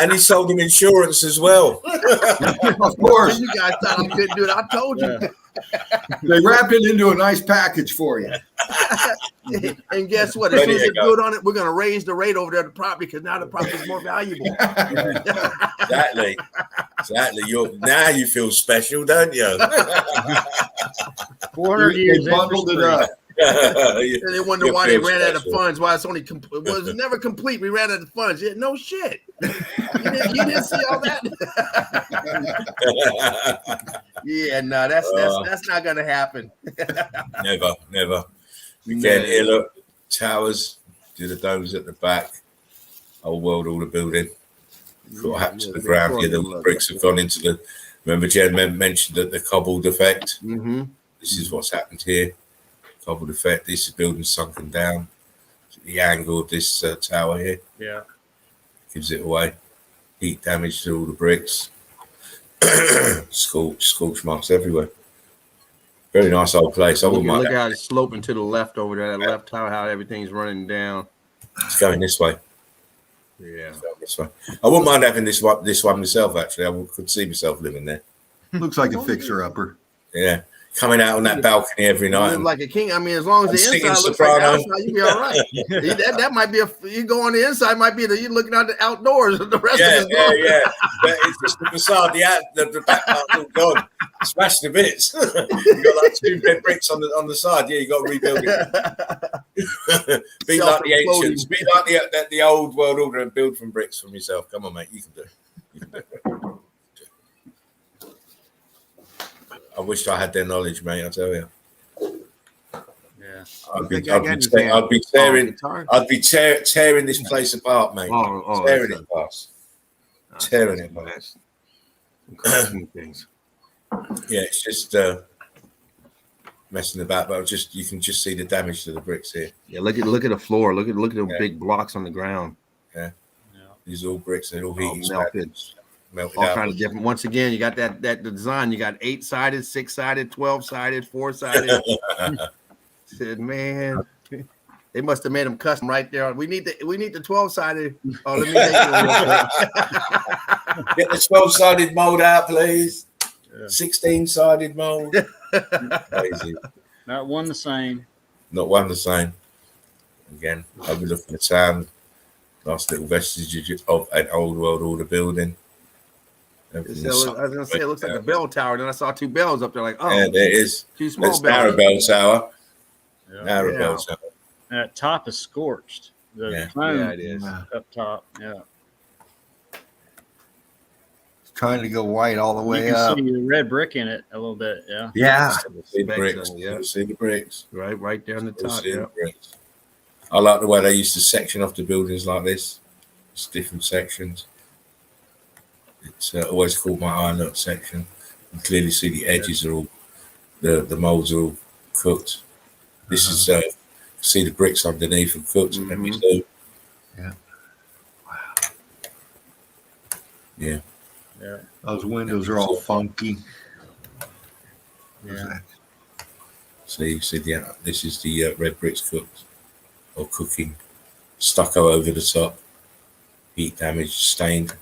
[SPEAKER 1] and he sold him insurance as well.
[SPEAKER 3] Of course.
[SPEAKER 5] You guys thought I couldn't do it. I told you.
[SPEAKER 2] Yeah.
[SPEAKER 3] They wrapped it into a nice package for you.
[SPEAKER 5] And guess what? As soon as they build on it, we're going to raise the rate over there to property because now the property is more valuable.
[SPEAKER 1] Exactly. Now you feel special, don't you?
[SPEAKER 2] 400 years.
[SPEAKER 3] They bundled it
[SPEAKER 2] interest
[SPEAKER 3] up.
[SPEAKER 5] And they wonder
[SPEAKER 1] You
[SPEAKER 5] why they
[SPEAKER 1] feel
[SPEAKER 5] ran out of
[SPEAKER 1] special.
[SPEAKER 5] funds. Why it's only it was never complete. We ran out of funds. Yeah, no shit. You didn't see all that. Yeah, no, that's not gonna happen.
[SPEAKER 1] Never. Again, here look, towers, do the domes at the back, whole world, all the building. What happened to the ground here? The bricks have gone into the. Remember, Jen mentioned that the cobbled effect.
[SPEAKER 5] Mm-hmm.
[SPEAKER 1] This is what's happened here. Cobbled effect. This is building sunken down. The angle of this tower here
[SPEAKER 2] Yeah.
[SPEAKER 1] gives it away. Heat damage to all the bricks. Scorch marks everywhere. Very nice old place. I wouldn't mind
[SPEAKER 5] Look
[SPEAKER 1] that.
[SPEAKER 5] how it's sloping to the left over there. That left tower, how everything's running down.
[SPEAKER 1] It's going this way.
[SPEAKER 5] Yeah.
[SPEAKER 1] It's going this way. I wouldn't mind having this one myself. Actually, I could see myself living there.
[SPEAKER 3] Looks like a fixer-upper.
[SPEAKER 1] Yeah, coming out on that balcony every
[SPEAKER 5] You
[SPEAKER 1] night.
[SPEAKER 5] live like a king. I mean, as long as
[SPEAKER 1] I'm
[SPEAKER 5] the
[SPEAKER 1] singing
[SPEAKER 5] inside looks
[SPEAKER 1] soprano.
[SPEAKER 5] like the outside, you be all right. that might be you go on the inside, might be you looking out the outdoors. The rest of it's gone.
[SPEAKER 1] Yeah. But it's just the facade, the back part's all gone, smashed to bits. You got like 2 red bricks on the side. Yeah, you got to rebuild it. Be like the ancients. Be like the old world order and build from bricks from yourself. Come on, mate, you can do it. I wish I had their knowledge, mate. I tell you.
[SPEAKER 2] Yeah.
[SPEAKER 1] I'd be tearing this place apart, mate. Tearing it apart. Tearing it apart.
[SPEAKER 6] Things.
[SPEAKER 1] Yeah, it's just messing about, but you can just see the damage to the bricks here.
[SPEAKER 6] Yeah, look at the floor. Look at the big blocks on the ground.
[SPEAKER 1] Yeah. These are all bricks. They're all heating
[SPEAKER 6] melted all
[SPEAKER 1] out.
[SPEAKER 6] kind of different. Once again, you got that design. You got 8-sided, 6-sided, 12-sided, 4-sided. Said, man, they must have made them custom right there. We need the 12-sided. Oh, let me make it.
[SPEAKER 1] Get the 12-sided mold out, please. 16-sided mold. Crazy.
[SPEAKER 2] Not one the same.
[SPEAKER 1] Not one the same. Again, I'll be looking at the town. Last little vestiges of an old world order building.
[SPEAKER 6] I was gonna say it looks like a bell tower. Then I saw 2 bells up there. Like, oh,
[SPEAKER 1] yeah, there is.
[SPEAKER 6] 2 small
[SPEAKER 1] bells. Bell tower. Narrow bell tower.
[SPEAKER 2] And that top is scorched. The
[SPEAKER 6] yeah, it is
[SPEAKER 2] up top. Yeah.
[SPEAKER 3] It's trying to go white all the way
[SPEAKER 2] you can
[SPEAKER 3] up.
[SPEAKER 2] see the red brick in it a little bit. Yeah.
[SPEAKER 3] Yeah.
[SPEAKER 1] See the bricks. See the bricks.
[SPEAKER 6] Right down the top. Yeah.
[SPEAKER 1] I like the way they used to section off the buildings like this. It's different sections. It's always called my eye nut section. You can clearly see the edges are all, the molds are all cooked. This is, see the bricks underneath and cooked. Let me see.
[SPEAKER 3] Yeah. Wow.
[SPEAKER 1] Yeah.
[SPEAKER 2] Yeah.
[SPEAKER 3] Those windows are all funky.
[SPEAKER 2] Yeah.
[SPEAKER 1] See, this is the red bricks cooked or cooking. Stucco over the top. Heat damage, stained.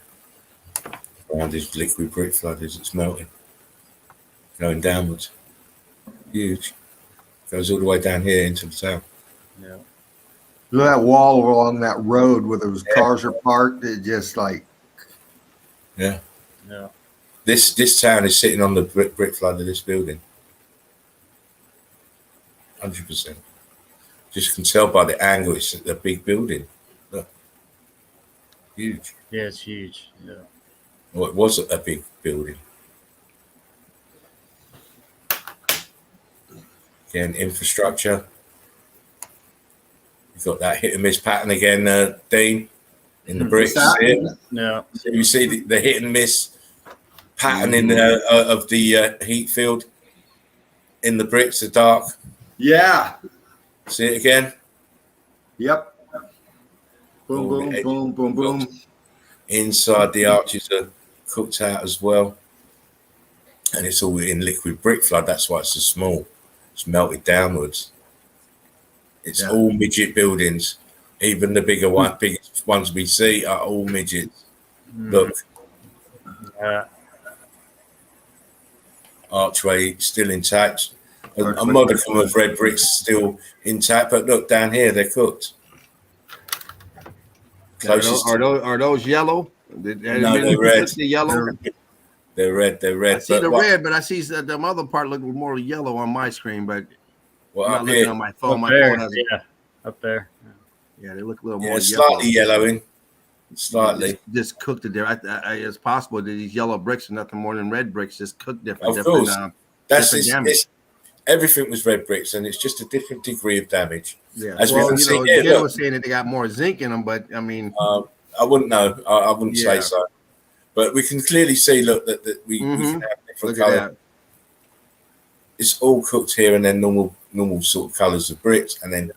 [SPEAKER 1] Around this liquid brick flood as it's melting. Going downwards. Huge. Goes all the way down here into the town.
[SPEAKER 2] Yeah.
[SPEAKER 3] Look at that wall along that road where those cars are parked. It just like.
[SPEAKER 1] Yeah.
[SPEAKER 2] Yeah.
[SPEAKER 1] This town is sitting on the brick flood of this building. 100%. Just can tell by the angle. It's a big building. Look. Huge.
[SPEAKER 2] Yeah, it's huge. Yeah.
[SPEAKER 1] Well, it was a big building. Again, infrastructure. You've got that hit and miss pattern again, Dean, in the bricks.
[SPEAKER 2] Yeah.
[SPEAKER 1] So you see the hit and miss pattern in of the heat field in the bricks, the dark.
[SPEAKER 3] Yeah.
[SPEAKER 1] See it again?
[SPEAKER 3] Yep. Boom, boom, boom, boom, boom.
[SPEAKER 1] Inside the arches are cooked out as well. And it's all in liquid brick flood. That's why it's so small. It's melted downwards. It's all midget buildings. Even the biggest ones we see are all midgets. Look. Archway still intact. A modicum of red bricks still intact, but look down here, they're cooked.
[SPEAKER 6] Are those yellow?
[SPEAKER 1] No, they're red.
[SPEAKER 6] The yellow.
[SPEAKER 1] They're red.
[SPEAKER 6] I see the red, but I see the other part look more yellow on my screen. But I'm not looking on my phone. My phone has
[SPEAKER 2] up there.
[SPEAKER 6] Yeah, they look a little more yellow.
[SPEAKER 1] Slightly yellowing. Slightly.
[SPEAKER 6] Just cooked it there. It's possible that these yellow bricks are nothing more than red bricks, just cooked different.
[SPEAKER 1] Of course.
[SPEAKER 6] Damage.
[SPEAKER 1] Everything was red bricks, and it's just a different degree of damage.
[SPEAKER 6] Yeah.
[SPEAKER 1] As we can see here,
[SPEAKER 6] Jen was saying that they got more zinc in them, but I mean,
[SPEAKER 1] I wouldn't know. I wouldn't say so. But we can clearly see, look, that we can have different colors. It's all cooked here, and then normal sort of colors of bricks, and then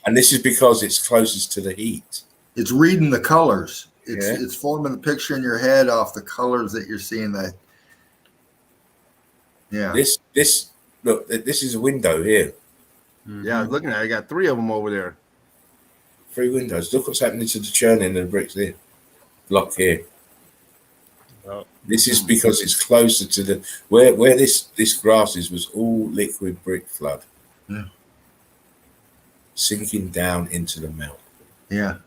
[SPEAKER 1] and this is because it's closest to the heat.
[SPEAKER 3] It's reading the colors. It's forming the picture in your head off the colors that you're seeing.
[SPEAKER 1] This look. This is a window here.
[SPEAKER 6] Yeah, I was looking at it. I got 3 of them over there.
[SPEAKER 1] 3 windows. Look what's happening to the churning of the bricks here. Block here.
[SPEAKER 2] Oh.
[SPEAKER 1] This is because it's closer to the where this grass was all liquid brick flood.
[SPEAKER 3] Yeah.
[SPEAKER 1] Sinking down into the melt.
[SPEAKER 3] Yeah.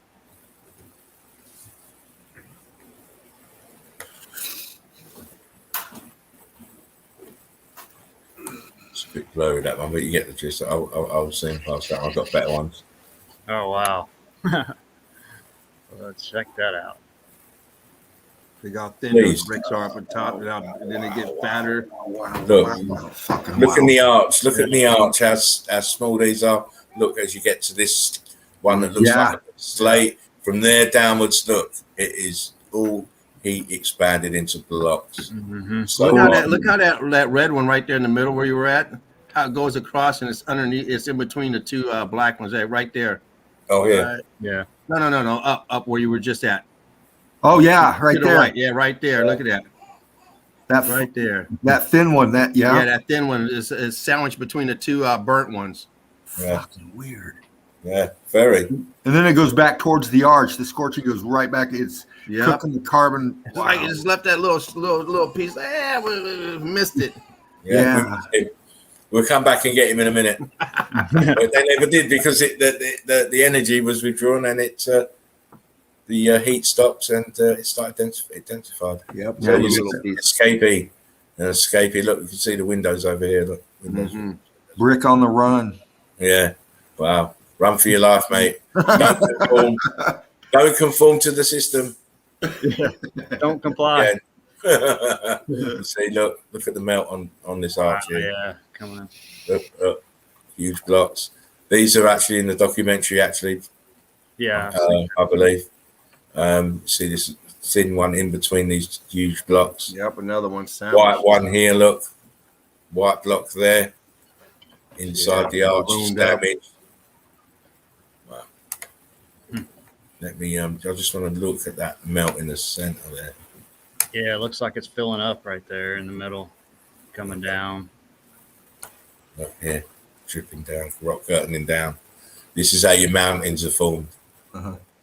[SPEAKER 1] It's a bit blurry that one, but you get the gist. I'll sing past that. I've got better ones.
[SPEAKER 2] Oh wow. Let's check that out.
[SPEAKER 6] They got thinner.
[SPEAKER 1] Please.
[SPEAKER 6] Bricks are up at top, and then they get fatter.
[SPEAKER 1] Look in the arch. Look at the arch. How small these are. Look as you get to this one that looks like a slate. From there downwards, look, it is all heat expanded into blocks.
[SPEAKER 2] Mm-hmm.
[SPEAKER 1] So
[SPEAKER 6] Look how that red one right there in the middle where you were at, how it goes across and it's underneath. It's in between the two black ones. Right there.
[SPEAKER 1] Oh yeah,
[SPEAKER 2] yeah.
[SPEAKER 6] No. Up where you were just at.
[SPEAKER 3] Oh yeah, right there.
[SPEAKER 6] Right. Yeah, right there. Look at that.
[SPEAKER 3] That
[SPEAKER 6] right there.
[SPEAKER 3] That thin one.
[SPEAKER 6] Yeah, that thin one is sandwiched between the two burnt ones.
[SPEAKER 1] Yeah.
[SPEAKER 3] Fucking weird.
[SPEAKER 1] Yeah, very.
[SPEAKER 3] And then it goes back towards the arch. The scorching goes right back. It's cooking the carbon.
[SPEAKER 6] Wow. Like it just left that little piece. We missed it.
[SPEAKER 1] Yeah. We'll come back and get him in a minute. But they never did because the energy was withdrawn and the heat stopped and it started intensified.
[SPEAKER 6] Yep.
[SPEAKER 1] So escapee. Look, you can see the windows over here. Look, windows.
[SPEAKER 3] Mm-hmm. Brick on the run.
[SPEAKER 1] Yeah. Wow. Run for your life, mate. Don't conform to the system.
[SPEAKER 2] Don't comply.
[SPEAKER 1] Yeah. See, look at the melt on this arch here.
[SPEAKER 2] Yeah, come on.
[SPEAKER 1] Look, huge blocks. These are actually in the documentary, actually.
[SPEAKER 2] Yeah.
[SPEAKER 1] I believe. See this thin one in between these huge blocks.
[SPEAKER 6] Yep, another one.
[SPEAKER 1] White one here, look. White block there. Inside the arch is damaged. Wow. Let me I just want to look at that melt in the center there.
[SPEAKER 2] Yeah, it looks like it's filling up right there in the middle, coming down.
[SPEAKER 1] Look here, dripping down, rock curtaining down. This is how your mountains are formed.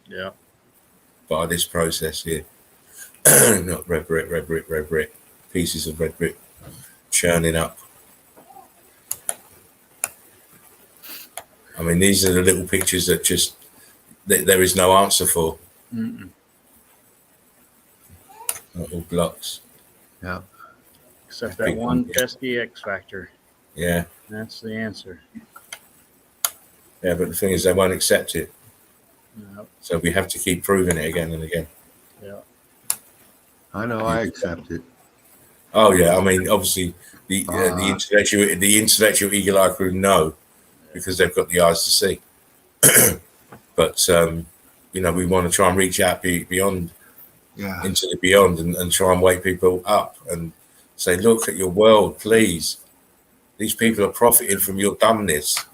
[SPEAKER 2] Yeah.
[SPEAKER 1] By this process here. Not red brick. Pieces of red brick churning up. I mean, these are the little pictures that just there is no answer for. Little blocks.
[SPEAKER 3] Yeah.
[SPEAKER 2] Except that one pesky X factor.
[SPEAKER 1] Yeah.
[SPEAKER 2] That's the answer.
[SPEAKER 1] Yeah, but the thing is, they won't accept it.
[SPEAKER 2] Yep.
[SPEAKER 1] So we have to keep proving it again and again.
[SPEAKER 2] Yeah.
[SPEAKER 3] I know. I accept it.
[SPEAKER 1] Oh yeah. I mean, obviously, the intellectual eagle eye crew know because they've got the eyes to see. But we want to try and reach out beyond.
[SPEAKER 3] Yeah.
[SPEAKER 1] Into the beyond and try and wake people up and say, look at your world, please. These people are profiting from your dumbness.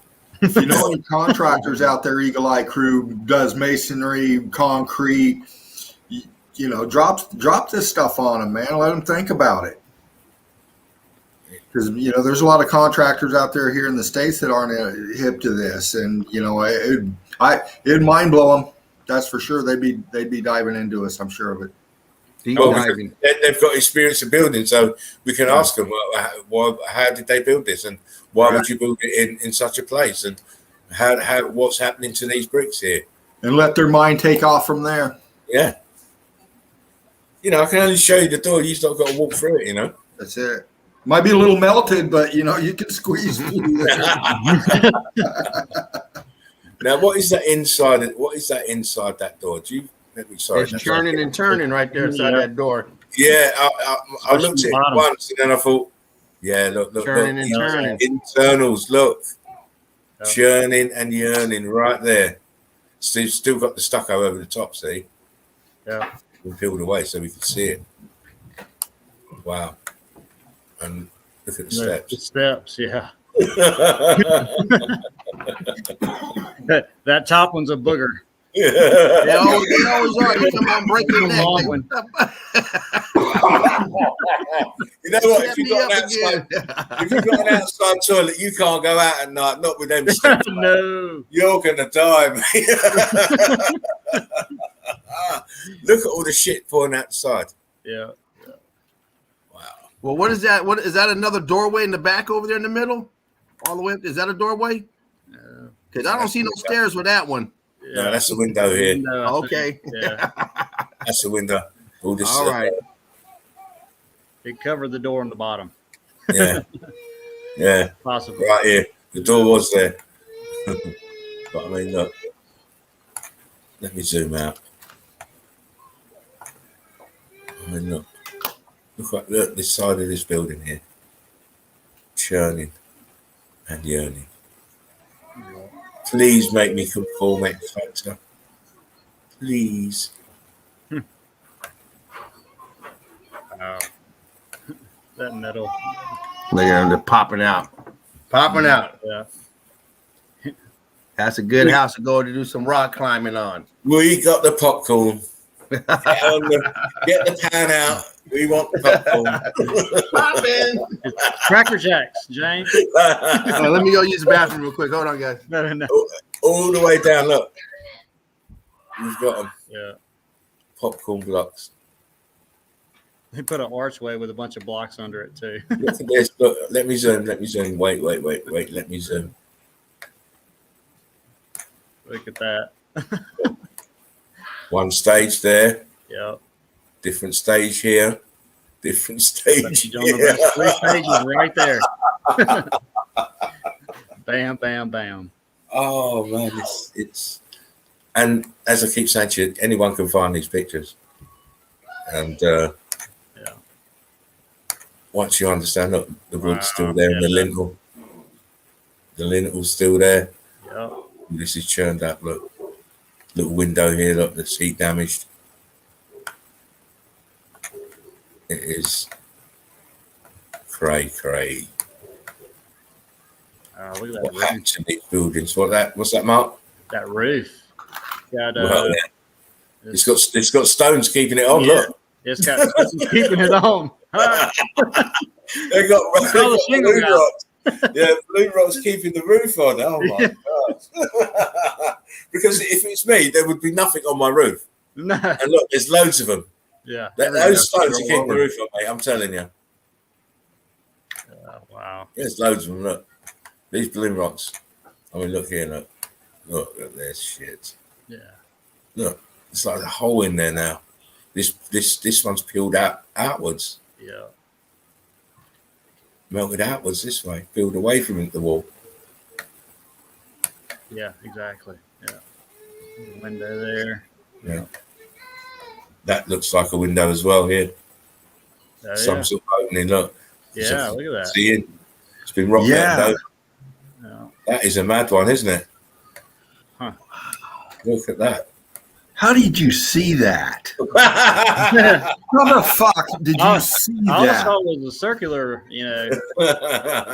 [SPEAKER 3] If you know any contractors out there, Eagle Eye Crew does masonry, concrete, drop this stuff on them, man. Let them think about it. Because, there's a lot of contractors out there here in the States that aren't hip to this. And, it'd mind blow them. That's for sure. They'd be diving into us. I'm sure of it.
[SPEAKER 1] They've got experience in building, so we can ask them, well, how did they build this, and why would you build it in such a place, and how what's happening to these bricks here,
[SPEAKER 3] and let their mind take off from there.
[SPEAKER 1] Yeah, I can only show you the door. You've not got to walk through it.
[SPEAKER 3] That's it. Might be a little melted, but you can squeeze through there.
[SPEAKER 1] Now, what is that inside? What is that inside that door?
[SPEAKER 6] It's churning and turning right there inside that door.
[SPEAKER 1] Yeah, I looked at it once and then I thought, yeah, look,
[SPEAKER 6] churning and turning.
[SPEAKER 1] Internals, look, churning and yearning right there. Still got the stucco over the top. See,
[SPEAKER 2] yeah,
[SPEAKER 1] we peeled away so we could see it. Wow, and look at the steps.
[SPEAKER 2] The steps, yeah. that top one's a booger.
[SPEAKER 1] Yeah.
[SPEAKER 6] They always are. You come on, break your neck.
[SPEAKER 1] You know what? If you've got an outside toilet, you can't go out at night. Not with them steps.
[SPEAKER 2] No,
[SPEAKER 1] you're gonna die, mate. Look at all the shit pouring outside.
[SPEAKER 2] Yeah.
[SPEAKER 1] Wow.
[SPEAKER 6] Well, what is that? What is that? Another doorway in the back over there in the middle? All the way up? Is that a doorway? Because I don't see no stairs with that one.
[SPEAKER 1] No, that's the window here.
[SPEAKER 6] Okay.
[SPEAKER 2] Yeah.
[SPEAKER 1] That's the window.
[SPEAKER 6] All right.
[SPEAKER 2] It covered the door on the bottom.
[SPEAKER 1] Yeah. Yeah.
[SPEAKER 2] Possibly.
[SPEAKER 1] Right here. The door was there. But I mean, look. Let me zoom out. I mean, look this side of this building here, churning and yearning. Please make me conform X Factor. Please.
[SPEAKER 2] Wow. That metal.
[SPEAKER 6] Look at them, they're popping out. Popping out.
[SPEAKER 2] Yeah.
[SPEAKER 6] That's a good house to go to do some rock climbing on.
[SPEAKER 1] We got the popcorn. Get the pan out. We want the popcorn.
[SPEAKER 2] Cracker Jacks, James.
[SPEAKER 6] Let me go use the bathroom real quick. Hold on, guys.
[SPEAKER 2] No.
[SPEAKER 1] All the way down, look. We've got them.
[SPEAKER 2] Yeah.
[SPEAKER 1] Popcorn blocks.
[SPEAKER 2] They put an archway with a bunch of blocks under it too.
[SPEAKER 1] Look at this. Look, let me zoom. Wait. Let me zoom.
[SPEAKER 2] Look at that.
[SPEAKER 1] One stage there.
[SPEAKER 2] Yeah.
[SPEAKER 1] Different stage here. Different stage
[SPEAKER 2] here. That's 3 stages right there. Bam, bam, bam.
[SPEAKER 1] Oh man, it's and as I keep saying to you, anyone can find these pictures. And once you understand, look, the wood's still there and the lintel. The lintel's still there.
[SPEAKER 2] Yeah.
[SPEAKER 1] This is churned up, look. Little window here, look, that's heat damaged. It is cray.
[SPEAKER 2] Look at that
[SPEAKER 1] What
[SPEAKER 2] roof.
[SPEAKER 1] happened to these buildings? What's that, Mark?
[SPEAKER 2] That roof. Got,
[SPEAKER 1] it's got stones keeping it on, look.
[SPEAKER 2] It's got keeping it on.
[SPEAKER 1] They got blue rocks. Yeah, blue rocks keeping the roof on. Oh my God. Because if it's me, there would be nothing on my roof.
[SPEAKER 2] No.
[SPEAKER 1] And look, there's loads of them.
[SPEAKER 2] Yeah.
[SPEAKER 1] Those stones are keeping the roof on, mate. I'm telling you.
[SPEAKER 2] Wow.
[SPEAKER 1] There's loads of them. Look, these blue rocks. I mean, look here. Look at this shit.
[SPEAKER 2] Yeah.
[SPEAKER 1] Look, it's like a hole in there now. This one's peeled outwards.
[SPEAKER 2] Yeah.
[SPEAKER 1] Melted outwards this way, peeled away from the wall.
[SPEAKER 2] Yeah, exactly. Yeah. Window there.
[SPEAKER 1] Yeah. That looks like a window as well here. Some sort of opening. Look.
[SPEAKER 2] Yeah, look at that.
[SPEAKER 1] See, it's been rocked out.
[SPEAKER 2] Yeah.
[SPEAKER 1] That is a mad one, isn't it?
[SPEAKER 2] Huh.
[SPEAKER 1] Look at that.
[SPEAKER 3] How did you see that? How the fuck did you see
[SPEAKER 2] All I
[SPEAKER 3] that?
[SPEAKER 2] saw was a circular,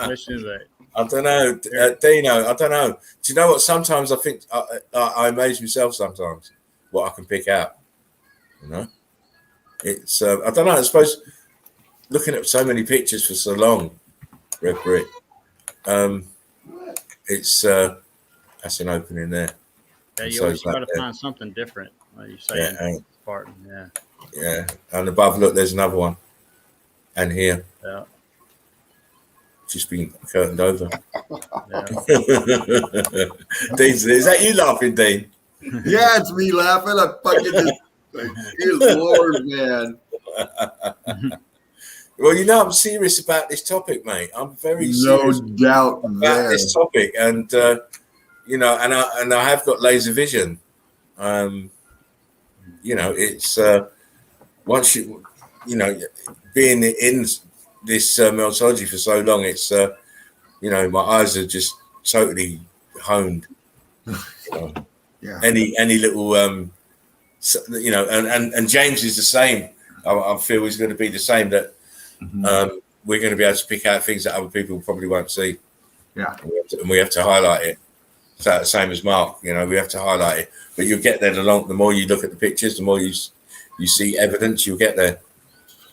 [SPEAKER 2] mission.
[SPEAKER 1] I don't know, Dino. I don't know. Do you know what? Sometimes I think I amaze myself. Sometimes what I can pick out. It's I don't know. I suppose looking at so many pictures for so long, Red Brick. It's that's an opening there.
[SPEAKER 2] Yeah, you always try to find something different. Like you say, Spartan. Yeah.
[SPEAKER 1] Yeah, and above, look, there's another one, and here.
[SPEAKER 2] Yeah.
[SPEAKER 1] Just been curtained over.
[SPEAKER 2] Yeah.
[SPEAKER 1] Dean, is that you laughing, Dean?
[SPEAKER 3] Yeah, it's me laughing. I fucking just, good Lord, man.
[SPEAKER 1] Well, I'm serious about this topic, mate. I'm very serious
[SPEAKER 3] doubt
[SPEAKER 1] about this topic, and and I have got laser vision. It's once you being in this meltology for so long, it's my eyes are just totally honed.
[SPEAKER 3] Yeah.
[SPEAKER 1] Any little and James is the same. I feel he's going to be the same. That we're going to be able to pick out things that other people probably won't see.
[SPEAKER 3] Yeah,
[SPEAKER 1] and we have to highlight it. So same as Mark, we have to highlight it. But you'll get there the more you look at the pictures, the more you see evidence, you'll get there.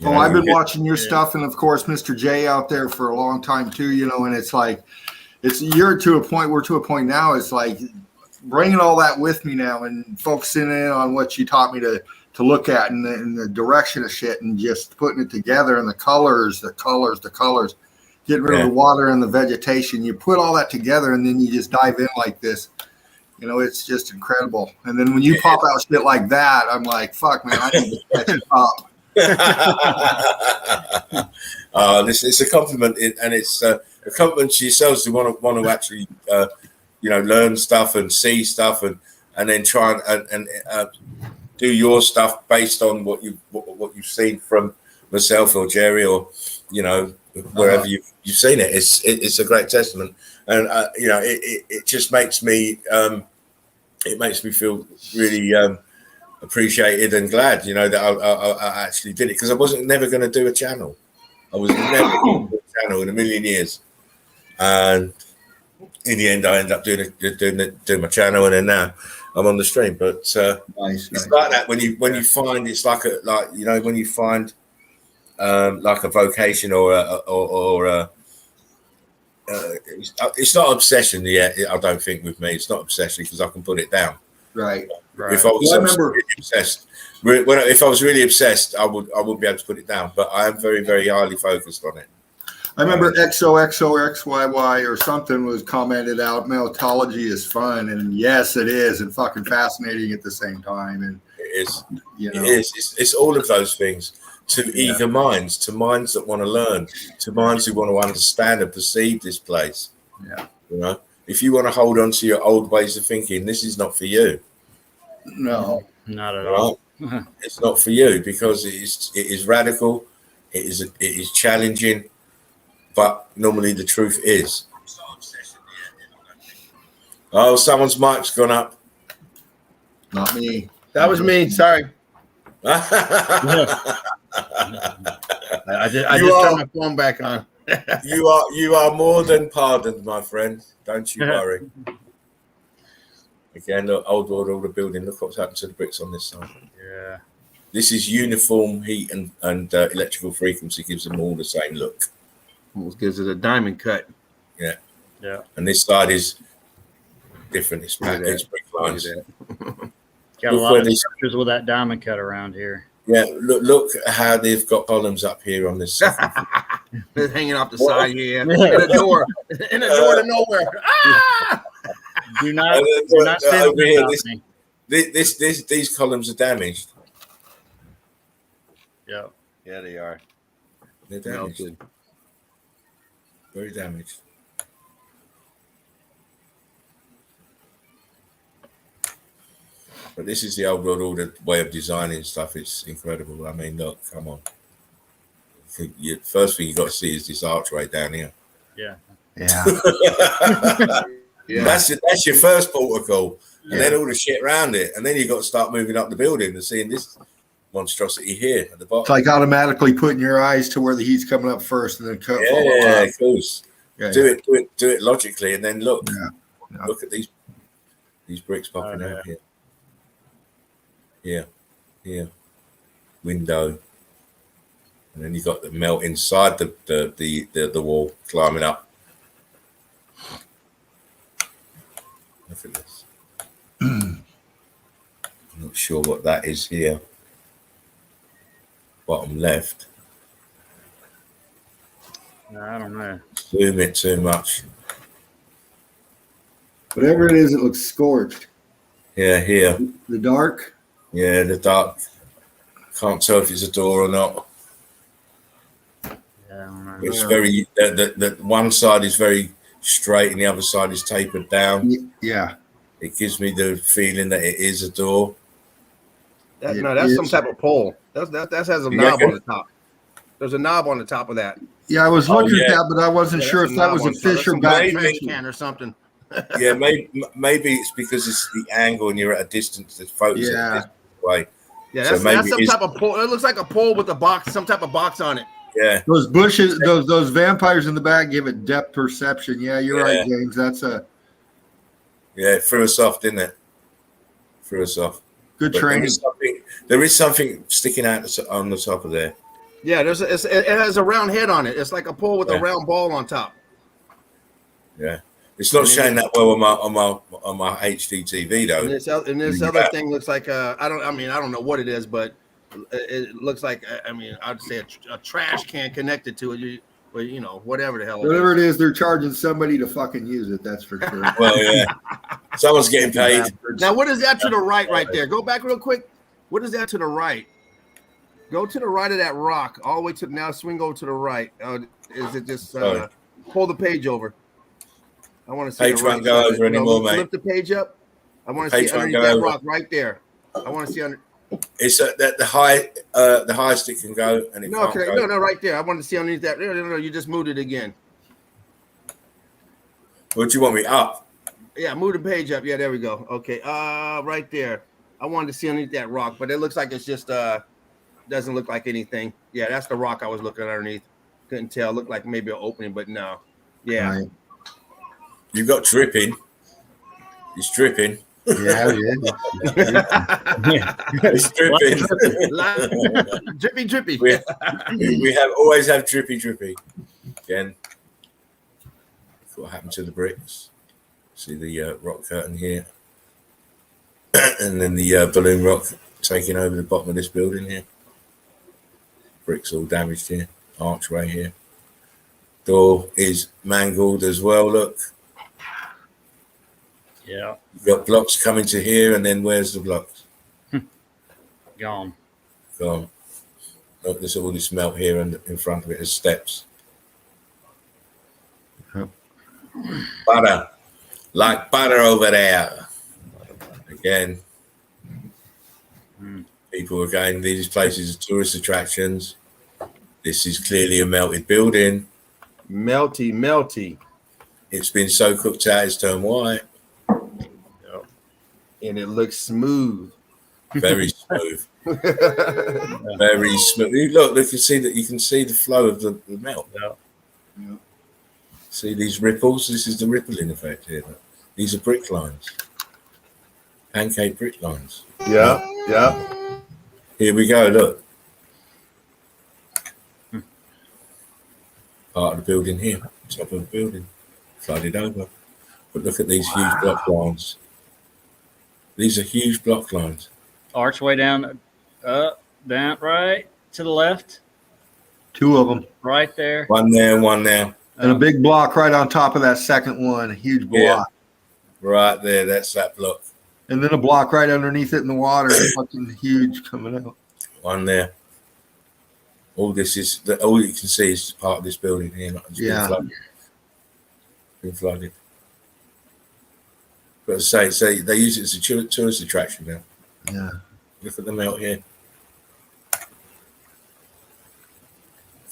[SPEAKER 3] I've been watching your stuff, and of course, Mr. J out there for a long time too. And it's like, we're to a point now. It's like bringing all that with me now and focusing in on what you taught me to look at and the direction of shit and just putting it together and the colors, getting rid of the water and the vegetation. You put all that together and then you just dive in like this. It's just incredible. And then when you pop out shit like that, I'm like, fuck, man, I need to catch it up.
[SPEAKER 1] It's a compliment, and it's a compliment to yourselves to want to actually, learn stuff and see stuff and then try and do your stuff based on what you've seen from myself or Jerry or wherever you've seen it. It's a great testament, and it just makes me feel really appreciated and glad that I actually did it, because I wasn't never going to do a channel. I was never going to do a channel in a million years, and in the end I ended up doing my channel, and then now I'm on the stream. But it's like that when you find, it's like when you find like a vocation or it's not obsession yet. I don't think with me it's not obsession, because I can put it down.
[SPEAKER 3] Right.
[SPEAKER 1] If I was really obsessed, if I was really obsessed, I wouldn't be able to put it down. But I am very, very highly focused on it.
[SPEAKER 3] I remember XOXOXYY or something was commented out. Meltology is fun, and yes, it is, and fucking fascinating at the same time. And
[SPEAKER 1] it is. It is. It's all of those things. To eager minds, to minds that want to learn, to minds who want to understand and perceive this place.
[SPEAKER 3] Yeah.
[SPEAKER 1] If you want to hold on to your old ways of thinking, this is not for you.
[SPEAKER 3] No,
[SPEAKER 2] not at all.
[SPEAKER 1] It's not for you, because it is radical, it is challenging, but normally the truth is. Oh, someone's mic's gone up.
[SPEAKER 3] Not me.
[SPEAKER 5] That was me. Sorry. I just turned my phone back on.
[SPEAKER 1] You are more than pardoned, my friend. Don't you worry. Again, look, old world order building. Look what's happened to the bricks on this side.
[SPEAKER 2] Yeah.
[SPEAKER 1] This is uniform heat and electrical frequency, gives them all the same look.
[SPEAKER 5] Almost gives it a diamond cut.
[SPEAKER 1] Yeah.
[SPEAKER 2] Yeah.
[SPEAKER 1] And this side is different. It's brick lines.
[SPEAKER 2] Got a lot of structures with that diamond cut around here.
[SPEAKER 1] Yeah, look how they've got columns up here on this.
[SPEAKER 5] They're hanging off the side here. In a door to nowhere. Ah!
[SPEAKER 2] Do not sit over here.
[SPEAKER 1] These columns are damaged.
[SPEAKER 2] Yeah.
[SPEAKER 5] Yeah, they are.
[SPEAKER 1] They're damaged.
[SPEAKER 5] Melted.
[SPEAKER 1] Very damaged. But this is the old world order way of designing stuff. It's incredible. I mean, look, come on. First thing you got to see is this archway down here.
[SPEAKER 2] Yeah.
[SPEAKER 5] Yeah.
[SPEAKER 1] That's your first protocol, and then all the shit around it, and then you got to start moving up the building and seeing this monstrosity here at the bottom.
[SPEAKER 3] It's like automatically putting your eyes to where the heat's coming up first, and then cut.
[SPEAKER 1] Yeah, of course. Yeah, do it logically, and then look.
[SPEAKER 3] Yeah.
[SPEAKER 1] Look at these bricks popping out here. Here, window, and then you got the melt inside the wall climbing up. Look at this. I'm not sure what that is here. Bottom left.
[SPEAKER 2] I don't know.
[SPEAKER 1] Zoom it too much.
[SPEAKER 3] Whatever it is, it looks scorched.
[SPEAKER 1] Yeah, here.
[SPEAKER 3] The dark.
[SPEAKER 1] Yeah, the dark. Can't tell if it's a door or not.
[SPEAKER 2] Yeah, I don't know.
[SPEAKER 1] It's very. The one side is very straight, and the other side is tapered down.
[SPEAKER 3] Yeah.
[SPEAKER 1] It gives me the feeling that it is a door.
[SPEAKER 5] That's some type of pole. That has a knob on the top. There's a knob on the top of that.
[SPEAKER 3] Yeah, I was looking at that, but I wasn't sure if that was a fish or back
[SPEAKER 5] can or something.
[SPEAKER 1] Yeah, maybe it's because it's the angle and you're at a distance that focuses this way.
[SPEAKER 5] Yeah, that's some type of pole. It looks like a pole with a box, some type of box on it.
[SPEAKER 1] Yeah.
[SPEAKER 3] Those bushes, those vampires in the back give it depth perception. Yeah, you're right, James. That's a
[SPEAKER 1] it threw us off, didn't it? Threw us off.
[SPEAKER 3] Good training.
[SPEAKER 1] There is something sticking out on the top of there.
[SPEAKER 5] Yeah, it has a round head on it. It's like a pole with a round ball on top.
[SPEAKER 1] Yeah. It's not showing that well on my HD TV though.
[SPEAKER 5] And this other thing looks like I don't know what it is, but it looks like I'd say a trash can connected to it. But whatever the hell.
[SPEAKER 3] Whatever it is, they're charging somebody to fucking use it. That's for sure.
[SPEAKER 1] Well, yeah, someone's getting paid.
[SPEAKER 5] Now, what is that to the right there? Go back real quick. What is that to the right? Go to the right of that rock, all the way to now. Swing over to the right. Is it just pull the page over? I want to see.
[SPEAKER 1] Page won't go over anymore, mate.
[SPEAKER 5] Lift the page up. I want to see underneath that rock right there. I want to see under.
[SPEAKER 1] It's the highest it can go, and it
[SPEAKER 6] No,
[SPEAKER 1] can't go.
[SPEAKER 6] no, right there. I wanted to see underneath that. No, you just moved it again.
[SPEAKER 1] What do you want me up?
[SPEAKER 6] Yeah, move the page up. Yeah, there we go. Okay, right there. I wanted to see underneath that rock, but it looks like it's just doesn't look like anything. Yeah, that's the rock I was looking underneath. Couldn't tell. Looked like maybe an opening, but no. Yeah.
[SPEAKER 3] Right.
[SPEAKER 1] You've got dripping. It's dripping.
[SPEAKER 3] Yeah,
[SPEAKER 1] It's dripping.
[SPEAKER 6] Drippy.
[SPEAKER 1] We have always have drippy. Again, what happened to the bricks? See the rock curtain here, and then the balloon rock taking over the bottom of this building here. Bricks all damaged here. Archway here. Door is mangled as well. Look.
[SPEAKER 2] Yeah.
[SPEAKER 1] You've got blocks coming to here, and then where's the blocks?
[SPEAKER 2] Gone.
[SPEAKER 1] Look, there's all this melt here, and in front of it is steps.
[SPEAKER 3] Yep.
[SPEAKER 1] Butter, like butter over there. Again, people are going. These places are tourist attractions. This is clearly a melted building.
[SPEAKER 6] Melty.
[SPEAKER 1] It's been so cooked out, it's turned white.
[SPEAKER 6] And it looks smooth.
[SPEAKER 1] Very smooth. Very smooth. Look, you can see the flow of the melt.
[SPEAKER 2] Yeah.
[SPEAKER 1] See these ripples? This is the rippling effect here. Look. These are brick lines. Pancake brick lines.
[SPEAKER 6] Yeah.
[SPEAKER 1] Here we go, look. Part of the building here, top of the building, flooded over. But look at these huge block lines. These are huge block lines.
[SPEAKER 2] Archway down, right to the left.
[SPEAKER 3] 2 of them.
[SPEAKER 2] Right there.
[SPEAKER 1] One there and one there.
[SPEAKER 3] And a big block right on top of that second one. A huge block.
[SPEAKER 1] Yeah. Right there, that's that block.
[SPEAKER 3] And then a block right underneath it in the water. Fucking huge coming out.
[SPEAKER 1] One there. All this is all you can see is part of this building here.
[SPEAKER 3] Yeah.
[SPEAKER 1] Been flooded. But say they use it as a tourist attraction now.
[SPEAKER 3] Yeah.
[SPEAKER 1] Look at the melt here.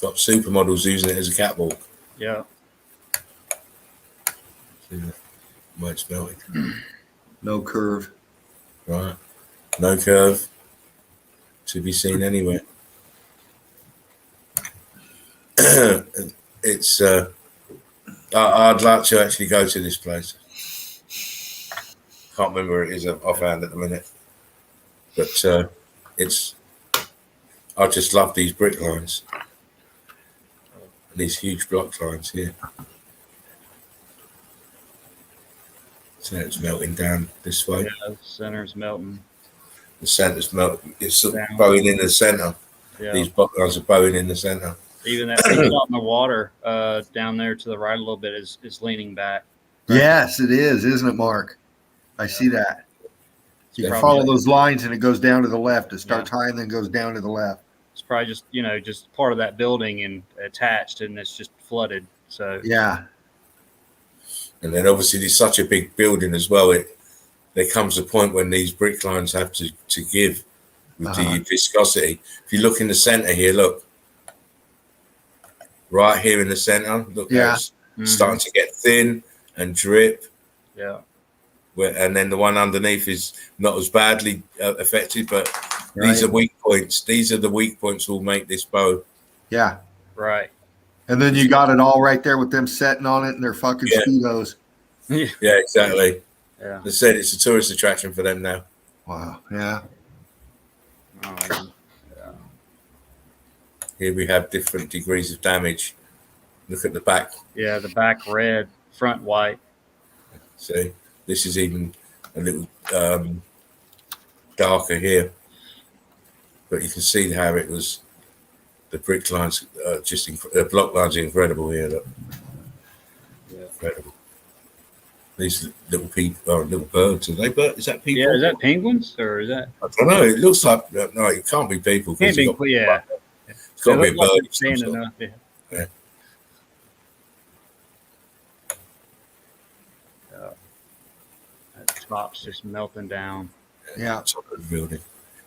[SPEAKER 1] Got supermodels using it as a catwalk.
[SPEAKER 2] Yeah.
[SPEAKER 1] See that? Where it's melted.
[SPEAKER 3] No curve.
[SPEAKER 1] Right. No curve to be seen anywhere. It's I'd like to actually go to this place. Can't remember where it is offhand at the minute, but it's. I just love these brick lines, these huge block lines here. So it's melting down this way.
[SPEAKER 2] Yeah, the center's melting.
[SPEAKER 1] The center's melting. It's sort of bowing in the center.
[SPEAKER 2] Yeah.
[SPEAKER 1] These block lines are bowing in the center.
[SPEAKER 2] Even that piece on the water down there to the right a little bit is leaning back.
[SPEAKER 3] Yes, it is, isn't it, Mark? I see that. You can follow those lines and it goes down to the left. It starts high and then goes down to the left.
[SPEAKER 2] It's probably just part of that building and attached, and it's just flooded. So
[SPEAKER 3] yeah.
[SPEAKER 1] And then obviously there's such a big building as well. There comes a point when these brick lines have to give with the viscosity. If you look in the center here, look. Right here in the center, look, it's starting to get thin and drip.
[SPEAKER 2] Yeah.
[SPEAKER 1] And then the one underneath is not as badly affected, but these are weak points. These are the weak points will make this bow.
[SPEAKER 3] Yeah.
[SPEAKER 2] Right.
[SPEAKER 3] And then you got it all right there with them setting on it and their fucking Speedos.
[SPEAKER 1] Yeah, exactly.
[SPEAKER 2] Yeah.
[SPEAKER 1] They said it's a tourist attraction for them now.
[SPEAKER 3] Wow. Yeah.
[SPEAKER 1] Here we have different degrees of damage. Look at the back.
[SPEAKER 2] Yeah, the back red, front white.
[SPEAKER 1] See, this is even a little darker here. But you can see how it was. The brick lines, the block lines are incredible here. Look. Yeah. Incredible. These little little birds. Are they birds? Is that people?
[SPEAKER 2] Yeah, is that penguins or is that?
[SPEAKER 1] I don't know. It looks like no. It can't be people.
[SPEAKER 2] Can't be. Yeah.
[SPEAKER 1] It's got to be a bird.
[SPEAKER 2] Standing up. Yeah. That top's just melting down.
[SPEAKER 3] Yeah.
[SPEAKER 1] Top of the building.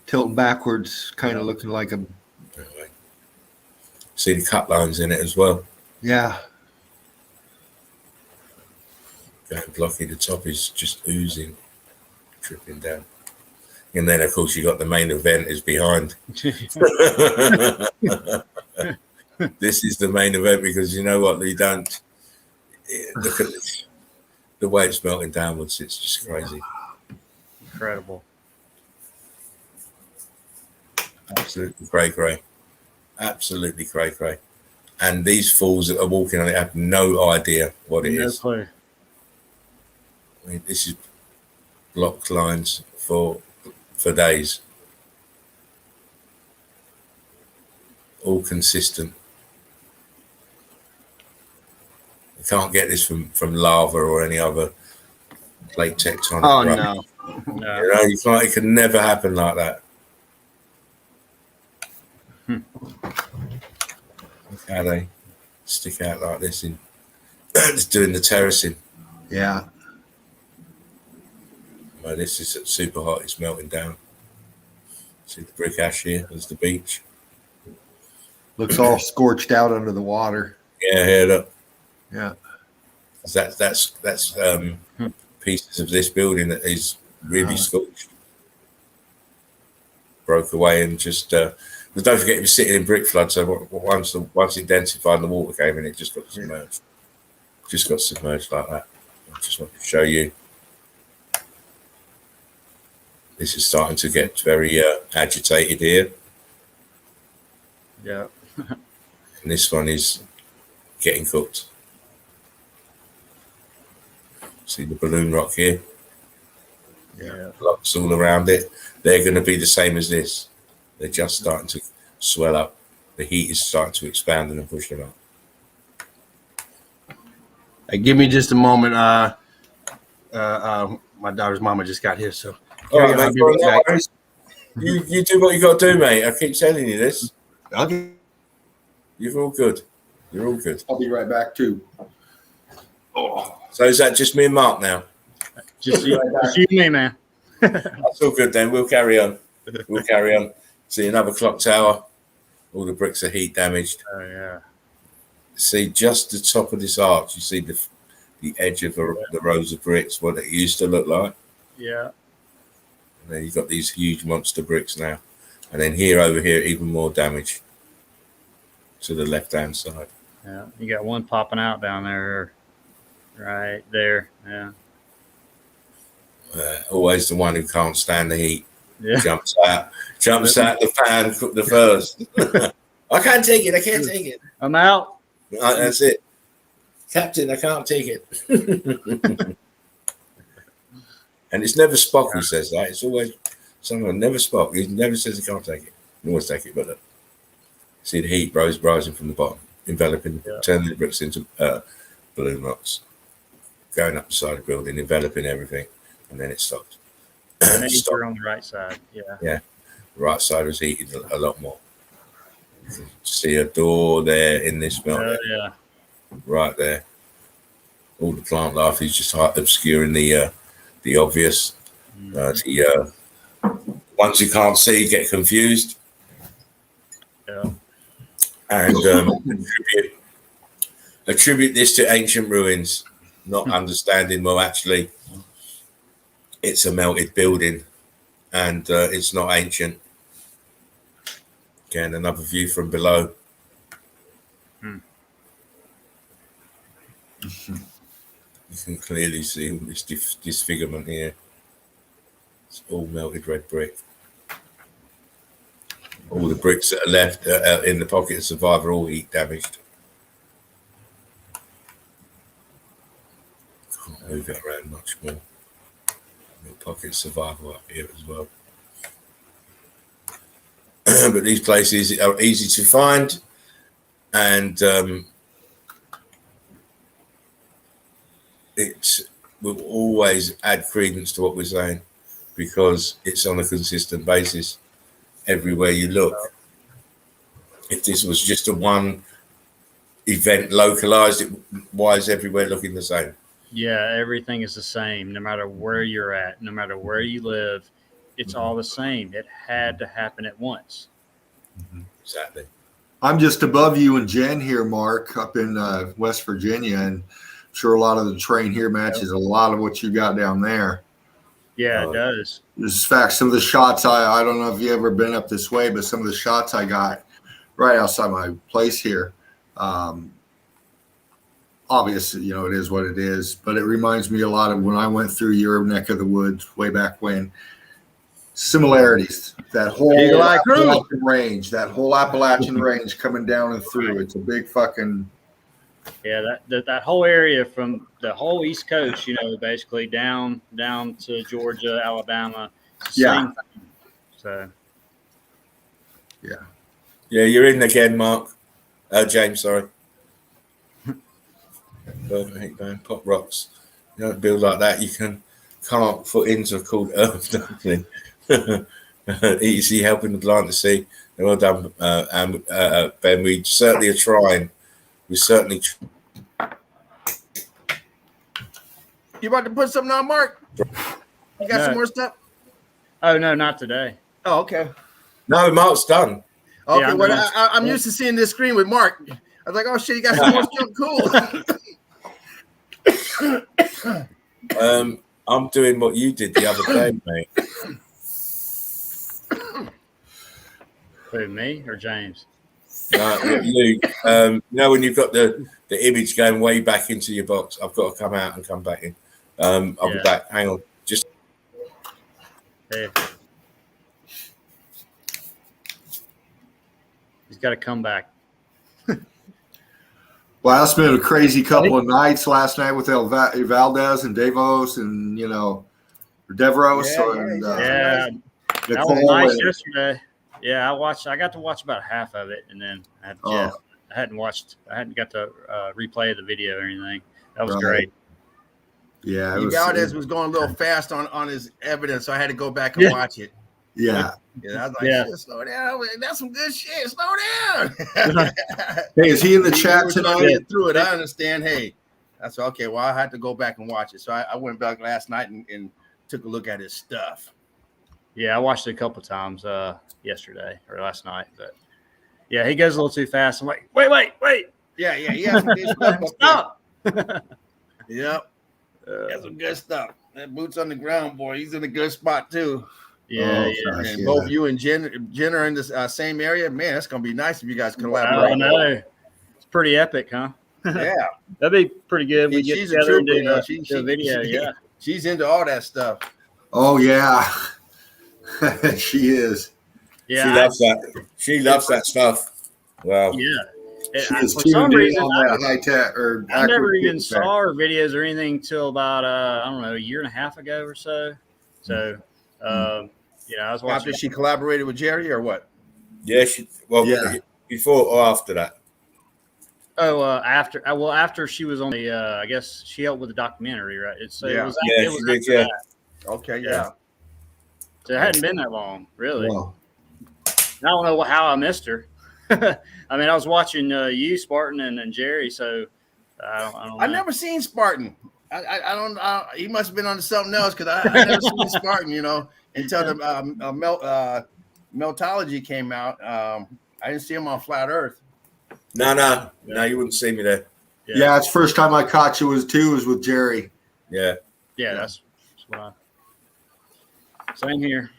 [SPEAKER 3] tilting backwards, kind of looking like a.
[SPEAKER 1] Anyway. See the cut lines in it as well.
[SPEAKER 3] Yeah.
[SPEAKER 1] Going blocky, the top is just oozing, tripping down. And then, of course, you got the main event is behind. This is the main event because you know what? You don't look at the way it's melting downwards. It's just crazy.
[SPEAKER 2] Incredible.
[SPEAKER 1] Absolutely cray. Absolutely cray. And these fools that are walking on it have no idea what it is.
[SPEAKER 2] No clue.
[SPEAKER 1] I mean, this is block lines for days. All consistent. You can't get this from lava or any other plate tectonic.
[SPEAKER 5] Oh
[SPEAKER 1] rock.
[SPEAKER 5] no.
[SPEAKER 2] No.
[SPEAKER 1] You know, you can't, it can never happen like that. Look how they stick out like this in just doing the terracing.
[SPEAKER 3] Yeah.
[SPEAKER 1] Well, this is super hot. It's melting down. See the brick ash here? There's the beach.
[SPEAKER 3] Looks all scorched out under the water.
[SPEAKER 1] Yeah, here, look.
[SPEAKER 3] Yeah.
[SPEAKER 1] That's pieces of this building that is really scorched. Broke away and just. But don't forget, it was sitting in brick flood. So once it densified and the water came in, it just got submerged. Just got submerged like that. I just want to show you. This is starting to get very agitated here.
[SPEAKER 2] Yeah.
[SPEAKER 1] And this one is getting cooked. See the balloon rock here?
[SPEAKER 2] Yeah.
[SPEAKER 1] Blocks all around it. They're going to be the same as this. They're just starting to swell up. The heat is starting to expand and push them up.
[SPEAKER 5] Hey, give me just a moment. My daughter's mama just got here, so.
[SPEAKER 1] All right,
[SPEAKER 5] I'll
[SPEAKER 1] mate,
[SPEAKER 5] be right back.
[SPEAKER 1] you do what you got to do, mate. I keep telling you this.
[SPEAKER 5] Okay.
[SPEAKER 1] You're all good. You're all good.
[SPEAKER 3] I'll be right back too.
[SPEAKER 1] So is that just me and Mark now?
[SPEAKER 2] Just you and me, man.
[SPEAKER 1] That's all good then. We'll carry on. See another clock tower. All the bricks are heat damaged.
[SPEAKER 2] Oh yeah.
[SPEAKER 1] See just the top of this arch. You see the edge of the rows of bricks, what it used to look like.
[SPEAKER 2] Yeah.
[SPEAKER 1] And then you've got these huge monster bricks now. And then over here, even more damage to the left-hand side.
[SPEAKER 2] Yeah. You got one popping out down there. Right there. Yeah.
[SPEAKER 1] Always the one who can't stand the heat.
[SPEAKER 2] Yeah.
[SPEAKER 1] Jumps out the fan the first. I can't take it.
[SPEAKER 2] I'm out.
[SPEAKER 1] That's it. Captain, I can't take it. And it's never Spock who says that. It's always someone, never Spock. He never says he can't take it. He always take it, but look. See the heat rising from the bottom, enveloping, turning the bricks into balloon rocks, going up the side of the building, enveloping everything, and then it stopped.
[SPEAKER 2] And then you're on the right side. Yeah.
[SPEAKER 1] Yeah. The right side was heated a lot more. You can see a door there in this building.
[SPEAKER 2] Yeah.
[SPEAKER 1] Right there. All the plant life is just obscuring the obvious. Once you can't see, you get confused.
[SPEAKER 2] Yeah.
[SPEAKER 1] And attribute this to ancient ruins, not understanding, well, actually, it's a melted building and it's not ancient. Again, another view from below. You can clearly see all this disfigurement here. It's all melted red brick. All the bricks that are left in the pocket of survivor are all heat damaged. Can't move it around much more. The pocket of survival up here as well. But these places are easy to find, and it will always add credence to what we're saying because it's on a consistent basis everywhere you look. If this was just a one event localized, why is everywhere looking the same?
[SPEAKER 2] Yeah, everything is the same no matter where you're at, no matter where you live. it's all the same. It had to happen at once.
[SPEAKER 1] Exactly.
[SPEAKER 3] I'm just above you and Jen here, Mark, up in West Virginia, and I'm sure a lot of the terrain here matches a lot of what you got down there.
[SPEAKER 2] Yeah, it does.
[SPEAKER 3] This fact, some of the shots I don't know if you ever been up this way, but some of the shots I got right outside my place here. Obviously, you know, it is what it is, but it reminds me a lot of when I went through your neck of the woods way back when. Similarities, that whole Appalachian range, coming down and through. It's a big fucking.
[SPEAKER 2] Yeah, that whole area from the whole East Coast, you know, basically down to Georgia, Alabama. Same thing. So.
[SPEAKER 3] Yeah,
[SPEAKER 1] you're in again, Mark. James, sorry. Perfect, man. Pop rocks. You don't build like that. You can't put into a called earth dumpling. ETC helping the blind to see. Well done, Ben. We certainly are trying. We certainly.
[SPEAKER 6] You about to put something on, Mark? You got some more stuff?
[SPEAKER 2] Oh no, not today.
[SPEAKER 6] Oh, okay.
[SPEAKER 1] No, Mark's done.
[SPEAKER 6] Okay,
[SPEAKER 2] Yeah,
[SPEAKER 6] well, I'm used to seeing this screen with Mark. I was like, oh shit, you got some more stuff. Cool.
[SPEAKER 1] I'm doing what you did the other day, mate.
[SPEAKER 2] Who, me or James?
[SPEAKER 1] You. You know when you've got the image going way back into your box, I've got to come out and come back in. I'll be back. Hang on. Just.
[SPEAKER 2] Hey. He's got to come back.
[SPEAKER 3] Well, it's been a crazy couple of nights last night with Valdez and Davos and, you know, Devros.
[SPEAKER 2] That was nice yesterday. Yeah, I got to watch about half of it, and then I hadn't got to replay the video or anything. That was great.
[SPEAKER 3] Yeah,
[SPEAKER 6] Valdez was going a little fast on his evidence, so I had to go back and watch it.
[SPEAKER 3] Yeah.
[SPEAKER 6] I was like, shit, slow down. That's some good shit. Slow down.
[SPEAKER 3] Hey, is he in the chat tonight?
[SPEAKER 6] Get through it. I understand. Hey, that's okay. Well, I had to go back and watch it. So I went back last night and took a look at his stuff.
[SPEAKER 2] Yeah, I watched it a couple times yesterday or last night. But yeah, he goes a little too fast. I'm like, wait.
[SPEAKER 6] Yeah. He has some good stuff.
[SPEAKER 2] Stop.
[SPEAKER 6] Yep. That's some good stuff. That boots on the ground, boy. He's in a good spot too.
[SPEAKER 2] Yeah,
[SPEAKER 6] and both you and Jen are in the same area. Man, that's gonna be nice if you guys collaborate.
[SPEAKER 2] I know. It's pretty epic, huh?
[SPEAKER 6] Yeah,
[SPEAKER 2] that'd be pretty good. We get together and do a video.
[SPEAKER 6] She's into all that stuff.
[SPEAKER 3] Oh yeah, she is.
[SPEAKER 2] Yeah,
[SPEAKER 1] she loves that. She loves that stuff. Wow.
[SPEAKER 2] Yeah.
[SPEAKER 3] For
[SPEAKER 2] some reason,
[SPEAKER 3] high tech
[SPEAKER 2] I never even saw her videos or anything till about I don't know, a year and a half ago or so. So. I was watching.
[SPEAKER 6] After she collaborated with Jerry, or what?
[SPEAKER 1] Yeah, before or after that.
[SPEAKER 2] Oh, after she was on the, I guess she helped with the documentary, right? It was after that.
[SPEAKER 6] Okay, yeah.
[SPEAKER 2] So it hadn't been that long, really.
[SPEAKER 3] Wow.
[SPEAKER 2] I don't know how I missed her. I mean, I was watching you, Spartan, and Jerry. So I don't know.
[SPEAKER 6] I've never seen Spartan. I don't. He must have been on something else because I never seen Spartan. You know, until the MELTOLOGY came out. I didn't see him on Flat Earth.
[SPEAKER 1] No, you wouldn't see me there.
[SPEAKER 3] Yeah, it's the first time I caught you was with Jerry.
[SPEAKER 1] Yeah,
[SPEAKER 2] that's what same here.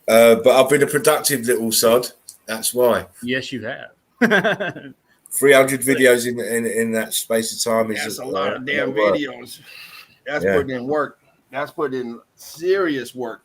[SPEAKER 1] But I've been a productive little sod. That's why.
[SPEAKER 2] Yes, you have.
[SPEAKER 1] 300 videos in that space of time is
[SPEAKER 6] a lot of damn videos. That's putting in work. That's putting in serious work.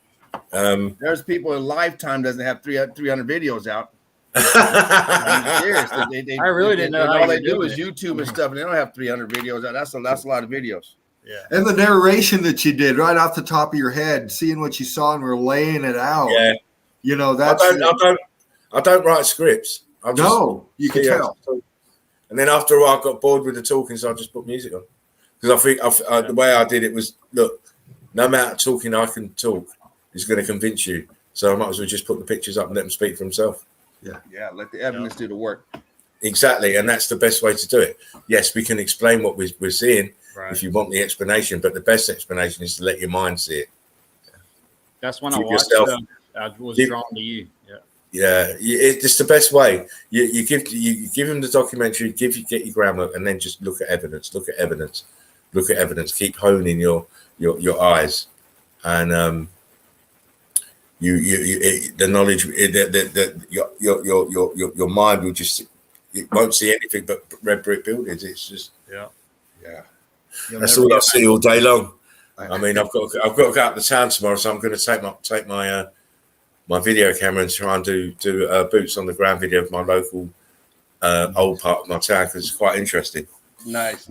[SPEAKER 6] There's people in lifetime doesn't have 300 videos out. I'm serious.
[SPEAKER 2] I really didn't know.
[SPEAKER 6] All they do is YouTube and stuff, and they don't have 300 videos out. That's a lot of videos.
[SPEAKER 2] Yeah.
[SPEAKER 3] And the narration that you did right off the top of your head, seeing what you saw and we're laying it out.
[SPEAKER 1] Yeah.
[SPEAKER 3] You know, that's
[SPEAKER 1] I don't write scripts.
[SPEAKER 3] You can tell.
[SPEAKER 1] And then after a while, I got bored with the talking, so I just put music on. Because I think the way I did it was, look, no matter talking I can talk is going to convince you. So I might as well just put the pictures up and let them speak for themselves.
[SPEAKER 6] Yeah. Let the evidence do the work.
[SPEAKER 1] Exactly, and that's the best way to do it. Yes, we can explain what we're seeing if you want the explanation, but the best explanation is to let your mind see it.
[SPEAKER 2] That's when I
[SPEAKER 1] Keep
[SPEAKER 2] watched
[SPEAKER 1] yourself-
[SPEAKER 2] stuff. I was
[SPEAKER 1] keep-
[SPEAKER 2] drawn to you. Yeah.
[SPEAKER 1] Yeah, it's the best way. You give him the documentary, get your groundwork, and then just look at evidence. Look at evidence. Look at evidence. Keep honing your eyes, and the knowledge your mind will just, it won't see anything but red brick buildings. It's just
[SPEAKER 5] Yeah.
[SPEAKER 1] that's all I see all day long. I mean, I've got to go out to town tomorrow, so I'm going to take my my video camera and try and do boots on the ground video of my local old part of my town, because it's quite interesting.
[SPEAKER 5] Nice.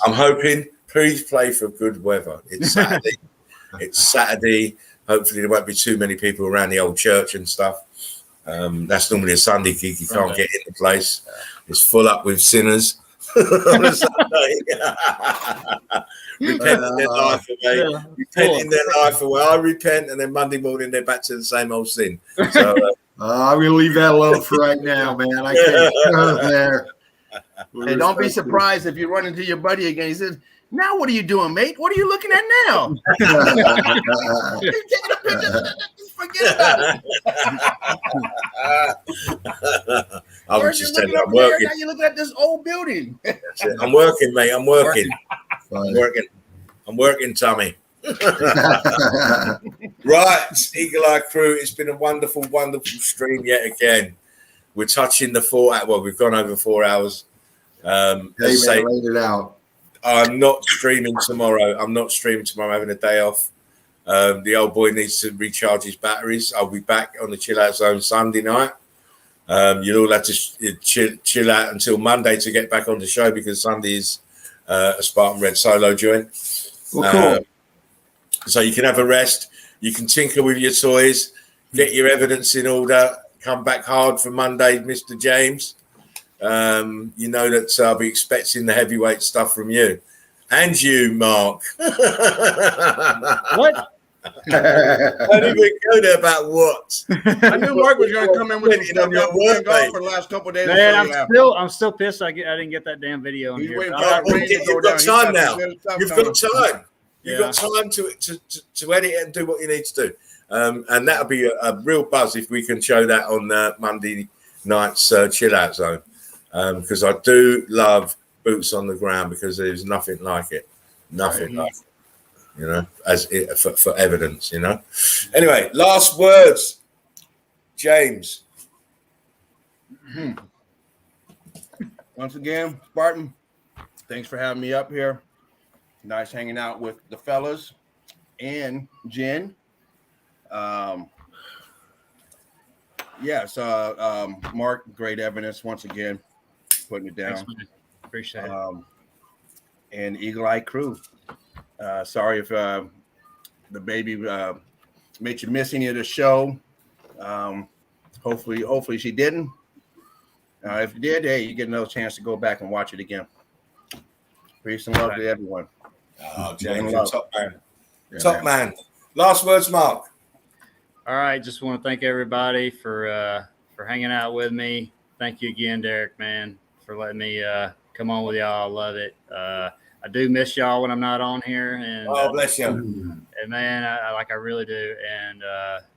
[SPEAKER 1] I'm hoping, please play for good weather. It's Saturday. It's Saturday. Hopefully there won't be too many people around the old church and stuff. That's normally a Sunday gig. You can't get in the place. It's full up with sinners. On a Sunday. Repenting their life away. Repenting their life away. I repent, and then Monday morning they're back to the same old sin. So
[SPEAKER 3] I'm going to leave that alone for right now, man. I can't go there.
[SPEAKER 6] Hey, don't be surprised if you run into your buddy again. He says, "Now what are you doing, mate? What are you looking at now?" You're taking a picture. Just forget about it.
[SPEAKER 1] I was just telling you, I'm working.
[SPEAKER 6] Now you're looking at this old building.
[SPEAKER 1] I'm working, mate. I'm working. I'm working, Tommy. Right, Eagle Eye Crew. It's been a wonderful, wonderful stream yet again. We're touching the 4 hour. Well, we've gone over 4 hours.
[SPEAKER 3] Hey, man, laid it out.
[SPEAKER 1] I'm not streaming tomorrow. I'm having a day off. The old boy needs to recharge his batteries. I'll be back on the Chill Out Zone Sunday night. You'll all have to chill out until Monday to get back on the show, because Sunday is a Spartan Red solo joint.
[SPEAKER 3] Well, cool.
[SPEAKER 1] So you can have a rest. You can tinker with your toys. Get your evidence in order. Come back hard for Monday, Mr. James. You know that I'll be expecting the heavyweight stuff from you. And you, Mark.
[SPEAKER 2] What?
[SPEAKER 1] Don't even go there about what.
[SPEAKER 6] I knew Mark was going to come in with
[SPEAKER 1] Waiting on your work, mate.
[SPEAKER 6] for the last couple of days.
[SPEAKER 2] Man, I'm still pissed. I didn't get that damn video on
[SPEAKER 6] He's
[SPEAKER 2] here.
[SPEAKER 6] waiting
[SPEAKER 2] All
[SPEAKER 6] for
[SPEAKER 2] right,
[SPEAKER 6] that rain to go
[SPEAKER 1] You've
[SPEAKER 6] down.
[SPEAKER 1] got time
[SPEAKER 6] He's
[SPEAKER 1] now.
[SPEAKER 6] got some
[SPEAKER 1] You've
[SPEAKER 6] stuff
[SPEAKER 1] got
[SPEAKER 6] coming.
[SPEAKER 1] time. You've got time to edit it and do what you need to do. And that'll be a real buzz if we can show that on Monday night's Chill Out Zone. Because I do love boots on the ground, because there's nothing like it. Nothing like it. You know, for evidence, you know. Anyway, last words, James.
[SPEAKER 5] Once again, Spartan, thanks for having me up here. Nice hanging out with the fellas and Jen. Mark, great evidence once again, putting it down.
[SPEAKER 2] Thanks, man. Appreciate it.
[SPEAKER 5] And Eagle Eye Crew. Sorry if the baby made you miss any of the show. Hopefully she didn't. If you did, hey, you get another chance to go back and watch it again. Peace and love to everyone.
[SPEAKER 1] Oh, James, you're top man. Top man. Last words, Mark.
[SPEAKER 2] All right, just want to thank everybody for hanging out with me. Thank you again, Derek, man, for letting me come on with y'all. I love it. I do miss y'all when I'm not on here, and
[SPEAKER 1] Bless you.
[SPEAKER 2] And man, I really do. And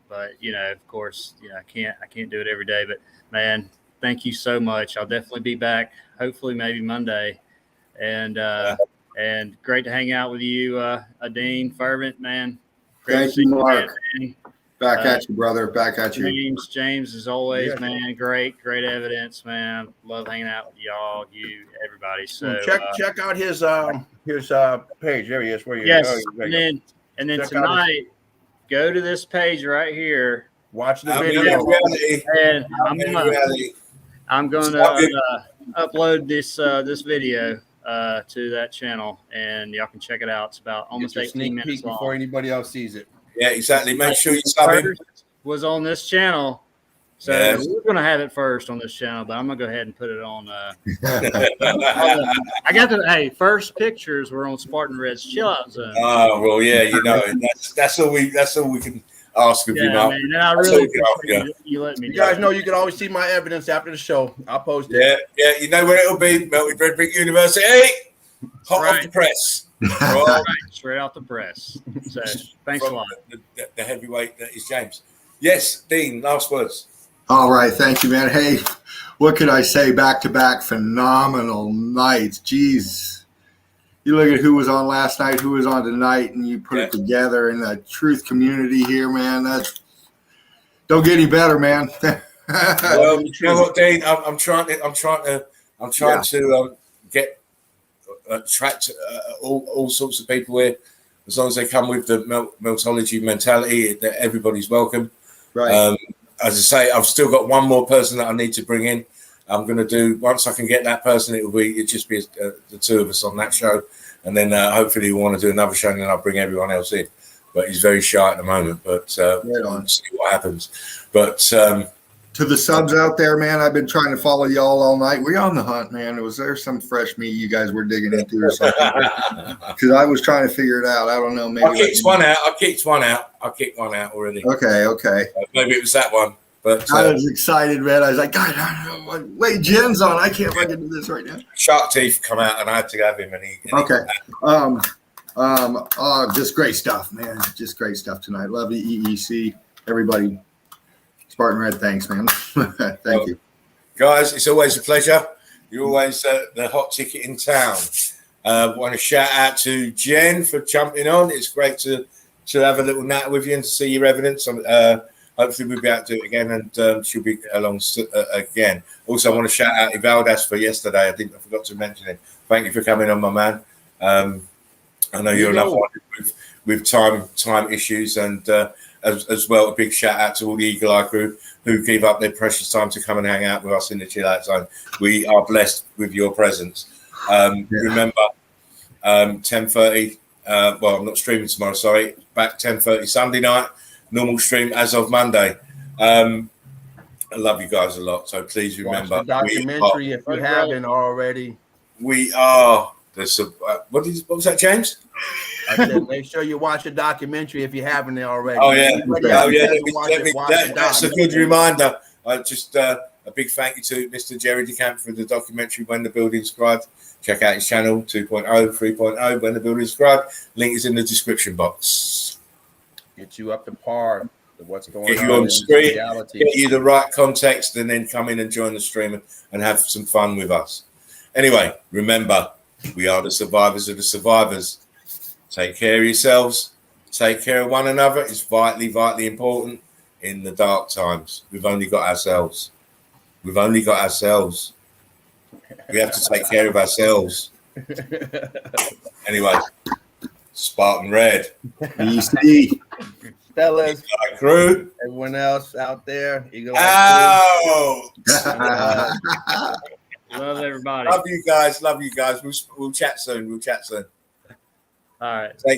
[SPEAKER 2] but of course, I can't do it every day. But man, thank you so much. I'll definitely be back. Hopefully, maybe Monday. And great to hang out with you, Dean Fervent, man. Great
[SPEAKER 3] Thank
[SPEAKER 2] to see
[SPEAKER 3] you, Mark.
[SPEAKER 2] again,
[SPEAKER 3] Back at you, brother. Back at you.
[SPEAKER 2] James, as always, man. Great evidence, man. Love hanging out with y'all, everybody. So
[SPEAKER 5] check out his page. There he is. Where you?
[SPEAKER 2] Yes,
[SPEAKER 5] there
[SPEAKER 2] and
[SPEAKER 5] you
[SPEAKER 2] then
[SPEAKER 5] Check out
[SPEAKER 2] tonight, go to this page right here,
[SPEAKER 5] watch the
[SPEAKER 1] I'm
[SPEAKER 5] video.
[SPEAKER 2] and I'm gonna upload this video to that channel, and y'all can check it out. It's about almost
[SPEAKER 5] Get your
[SPEAKER 2] 18
[SPEAKER 5] sneak
[SPEAKER 2] minutes
[SPEAKER 5] peek
[SPEAKER 2] long.
[SPEAKER 5] before anybody else sees it.
[SPEAKER 1] Yeah, exactly. Make sure you sub in.
[SPEAKER 2] First was on this channel, so
[SPEAKER 1] Yes.
[SPEAKER 2] we're gonna have it first on this channel. But I'm gonna go ahead and put it on. I got first pictures were on Spartan Red's Chill Out Zone.
[SPEAKER 1] Oh well, yeah, that's all we can ask of you,
[SPEAKER 2] Yeah,
[SPEAKER 1] Mark.
[SPEAKER 2] man, and I
[SPEAKER 1] That's
[SPEAKER 2] really
[SPEAKER 1] all we can ask you.
[SPEAKER 2] appreciate you letting me.
[SPEAKER 5] You
[SPEAKER 2] do
[SPEAKER 5] guys
[SPEAKER 2] that.
[SPEAKER 5] know you can always see my evidence after the show. I'll post it.
[SPEAKER 1] Yeah, you know where it'll be. Melted Red Brick University. Hot off
[SPEAKER 2] Right.
[SPEAKER 1] the press.
[SPEAKER 2] Right, straight off the press. So thanks a
[SPEAKER 1] From
[SPEAKER 2] lot.
[SPEAKER 1] the heavyweight that is James. Yes, Dean, last words.
[SPEAKER 3] All right, thank you, man. Hey, what could I say? Back-to-back phenomenal nights. Jeez. You look at who was on last night, who was on tonight, and you put it together in the truth community here, man. That's don't get any better, man.
[SPEAKER 1] Well, you know what, Dean? I'm trying to get attract all sorts of people here. As long as they come with the Meltology mentality, that everybody's welcome.
[SPEAKER 3] Right.
[SPEAKER 1] As I say, I've still got one more person that I need to bring in. I'm going to do, once I can get that person, it'll just be the two of us on that show. And then hopefully we'll want to do another show and then I'll bring everyone else in. But he's very shy at the moment, but we'll see what happens. But
[SPEAKER 3] to the subs out there, man, I've been trying to follow y'all all night. We're on the hunt, man. Was there some fresh meat you guys were digging into or something? Because I was trying to figure it out. I don't know. Maybe
[SPEAKER 1] I kicked one out already.
[SPEAKER 3] Okay.
[SPEAKER 1] Maybe it was that one. But
[SPEAKER 3] I was excited, man. I was like, God, I don't know. Wait, Jen's on. I can't fucking do this right now.
[SPEAKER 1] Shark Teeth come out, and I had to have him. And
[SPEAKER 3] just great stuff, man. Just great stuff tonight. Love you, EEC. Everybody. Spartan Red, thanks, man. Thank you.
[SPEAKER 1] Guys, it's always a pleasure. You're always the hot ticket in town. Want to shout out to Jen for jumping on. It's great to have a little nat with you and to see your evidence. Hopefully we'll be able to do it again, and she'll be along again. Also, I want to shout out Ivaldas for yesterday. I forgot to mention it. Thank you for coming on, my man. I know you're another one with time issues, and as well, a big shout out to all the Eagle Eye crew who give up their precious time to come and hang out with us in the chill out zone. We are blessed with your presence. Remember, 10:30. Well, I'm not streaming tomorrow. Sorry, back 10:30 Sunday night. Normal stream as of Monday. I love you guys a lot, so please remember.
[SPEAKER 6] Watch the documentary if you haven't already.
[SPEAKER 1] We are. What was that, James?
[SPEAKER 6] I said, make sure you watch the documentary if you haven't already.
[SPEAKER 1] Oh yeah, that's a good reminder. Just a big thank you to Mr. Jerry DeCamp for the documentary When the Building's Scribed. Check out his channel 2.0, 3.0, When the Building's Scribed. Link is in the description box.
[SPEAKER 6] Get you up to par with what's going
[SPEAKER 1] Get
[SPEAKER 6] on.
[SPEAKER 1] you on the screen, get you the right context, and then come in and join the stream and have some fun with us. Anyway, remember, we are the survivors of the survivors. Take care of yourselves. Take care of one another. It's vitally, vitally important in the dark times. We've only got ourselves. We have to take care of ourselves. Anyway, Spartan Red.
[SPEAKER 3] EC.
[SPEAKER 6] Fellas,
[SPEAKER 1] crew.
[SPEAKER 6] Everyone else out there. Eagle
[SPEAKER 1] Out.
[SPEAKER 2] Love everybody.
[SPEAKER 1] Love you guys. We'll chat soon.
[SPEAKER 2] All right.
[SPEAKER 1] Take